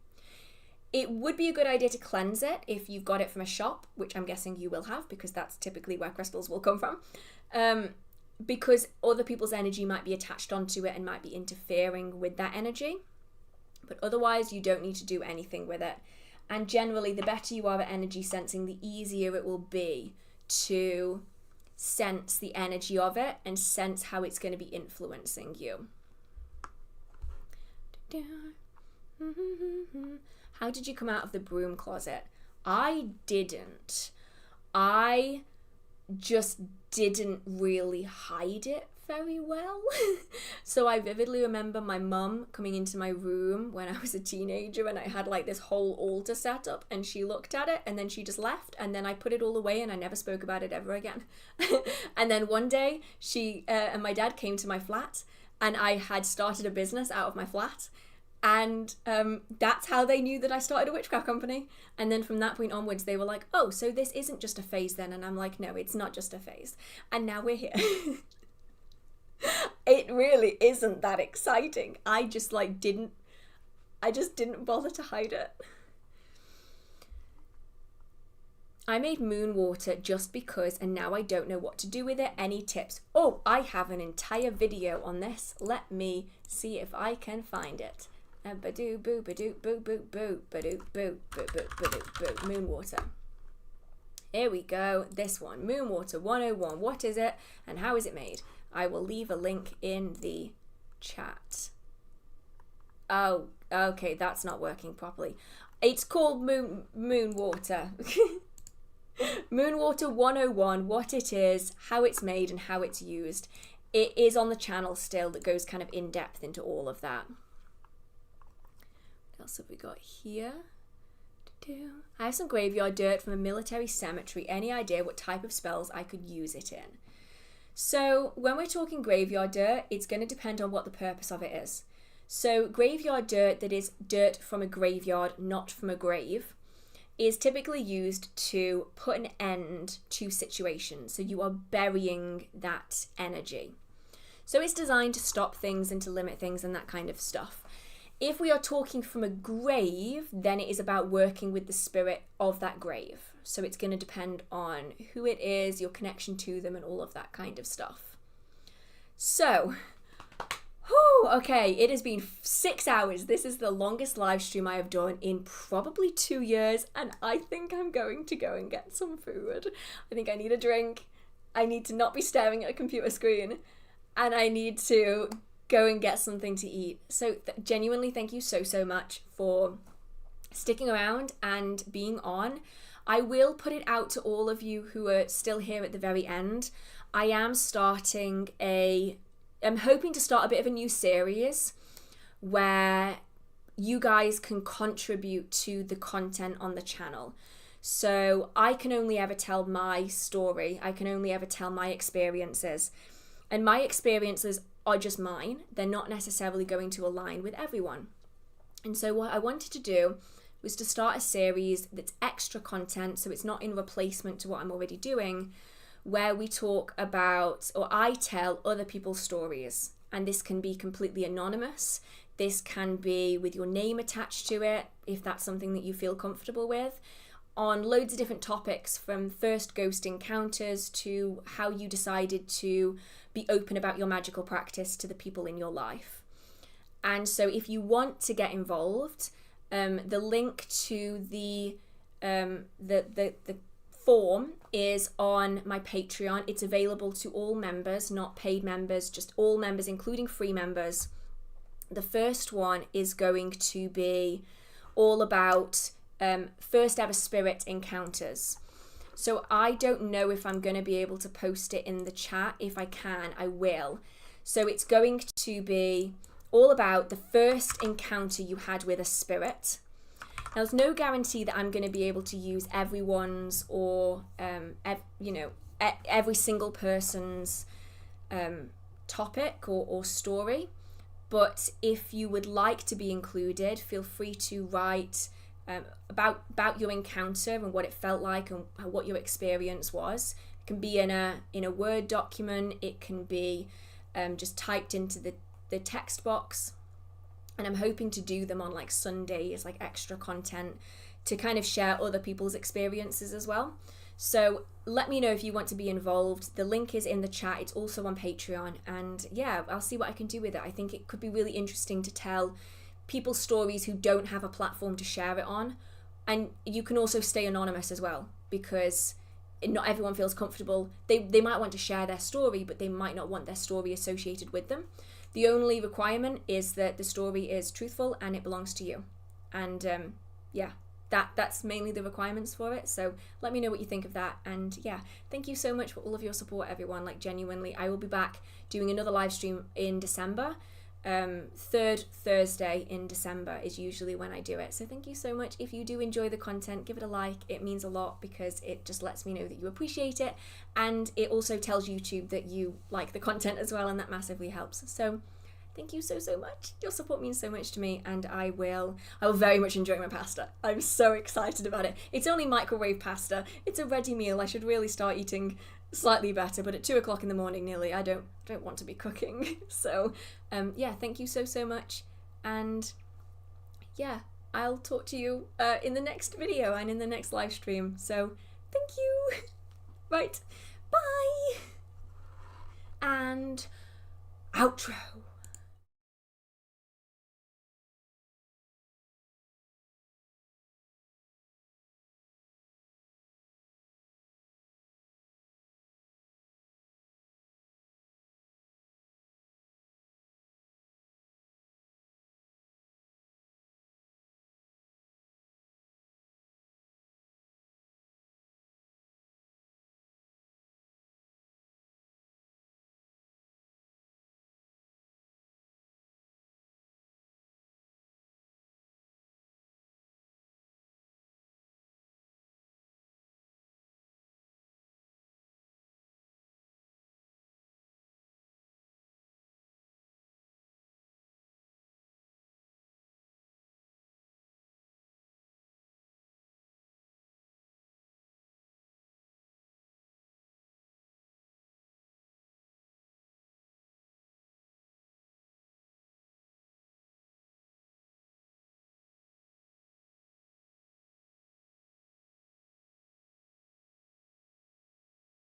It would be a good idea to cleanse it if you've got it from a shop, which I'm guessing you will have because that's typically where crystals will come from. because other people's energy might be attached onto it and might be interfering with that energy. But otherwise, you don't need to do anything with it. And generally, the better you are at energy sensing, the easier it will be to sense the energy of it and sense how it's going to be influencing you. How did you come out of the broom closet? I didn't. I just didn't really hide it very well. So I vividly remember my mum coming into my room when I was a teenager and I had like this whole altar set up, and she looked at it and then she just left, and then I put it all away and I never spoke about it ever again. And then one day she and my dad came to my flat, and I had started a business out of my flat. And that's how they knew that I started a witchcraft company. And then from that point onwards, they were like, oh, so this isn't just a phase then? And I'm like, no, it's not just a phase. And now we're here. It really isn't that exciting. I just didn't bother to hide it. I made moon water just because, and now I don't know what to do with it. Any tips? Oh, I have an entire video on this. Let me see if I can find it. Ba-doo, boo, ba-doo, boo, boo, boo, ba-doo, boo, boo, boo, ba-doo, boo. Moon water. Here we go. This one. Moon water 101. What is it and how is it made? I will leave a link in the chat. Oh, okay. That's not working properly. It's called moon water. Moon water 101. What it is, how it's made, and how it's used. It is on the channel still that goes kind of in depth into all of that. What else have we got here? I have some graveyard dirt from a military cemetery. Any idea what type of spells I could use it in? So when we're talking graveyard dirt, it's going to depend on what the purpose of it is. So graveyard dirt that is dirt from a graveyard, not from a grave, is typically used to put an end to situations. So you are burying that energy. So it's designed to stop things and to limit things and that kind of stuff. If we are talking from a grave, then it is about working with the spirit of that grave. So it's going to depend on who it is, your connection to them, and all of that kind of stuff. So, okay, it has been 6 hours. This is the longest live stream I have done in probably 2 years, and I think I'm going to go and get some food. I think I need a drink. I need to not be staring at a computer screen, and I need to go and get something to eat. So genuinely, thank you so much for sticking around and being on. I will put it out to all of you who are still here at the very end. I am I'm hoping to start a bit of a new series where you guys can contribute to the content on the channel. So I can only ever tell my story. I can only ever tell my experiences. And my experiences are just mine. They're not necessarily going to align with everyone. And so what I wanted to do was to start a series that's extra content, so it's not in replacement to what I'm already doing, where we talk about, or I tell other people's stories. And this can be completely anonymous. This can be with your name attached to it, if that's something that you feel comfortable with, on loads of different topics, from first ghost encounters to how you decided to be open about your magical practice to the people in your life. And so if you want to get involved, the link to the form is on my Patreon. It's available to all members, not paid members, just all members, including free members. The first one is going to be all about first ever spirit encounters. So I don't know if I'm going to be able to post it in the chat. If I can, I will. So it's going to be all about the first encounter you had with a spirit. Now, there's no guarantee that I'm going to be able to use everyone's or, every single person's topic or story. But if you would like to be included, feel free to write about your encounter and what it felt like and what your experience was. It can be in a Word document. It can be just typed into the text box. And I'm hoping to do them on like Sundays, like extra content to kind of share other people's experiences as well. So let me know if you want to be involved. The link is in the chat. It's also on Patreon. And yeah, I'll see what I can do with it. I think it could be really interesting to tell people's stories who don't have a platform to share it on. And you can also stay anonymous as well, because not everyone feels comfortable. They might want to share their story, but they might not want their story associated with them. The only requirement is that the story is truthful and it belongs to you. And yeah, that's mainly the requirements for it. So let me know what you think of that. And yeah, thank you so much for all of your support, everyone. Like, genuinely, I will be back doing another live stream in December. Third Thursday in December is usually when I do it. So thank you so much. If you do enjoy the content, give it a like. It means a lot, because it just lets me know that you appreciate it, and it also tells YouTube that you like the content as well, and that massively helps. So thank you so much. Your support means so much to me, and I will very much enjoy my pasta. I'm so excited about it. It's only microwave pasta. It's a ready meal. I should really start eating slightly better, but at 2 o'clock in the morning nearly, I don't want to be cooking. So yeah, thank you so much, and yeah, I'll talk to you in the next video and in the next live stream. So thank you. Right, bye, and outro.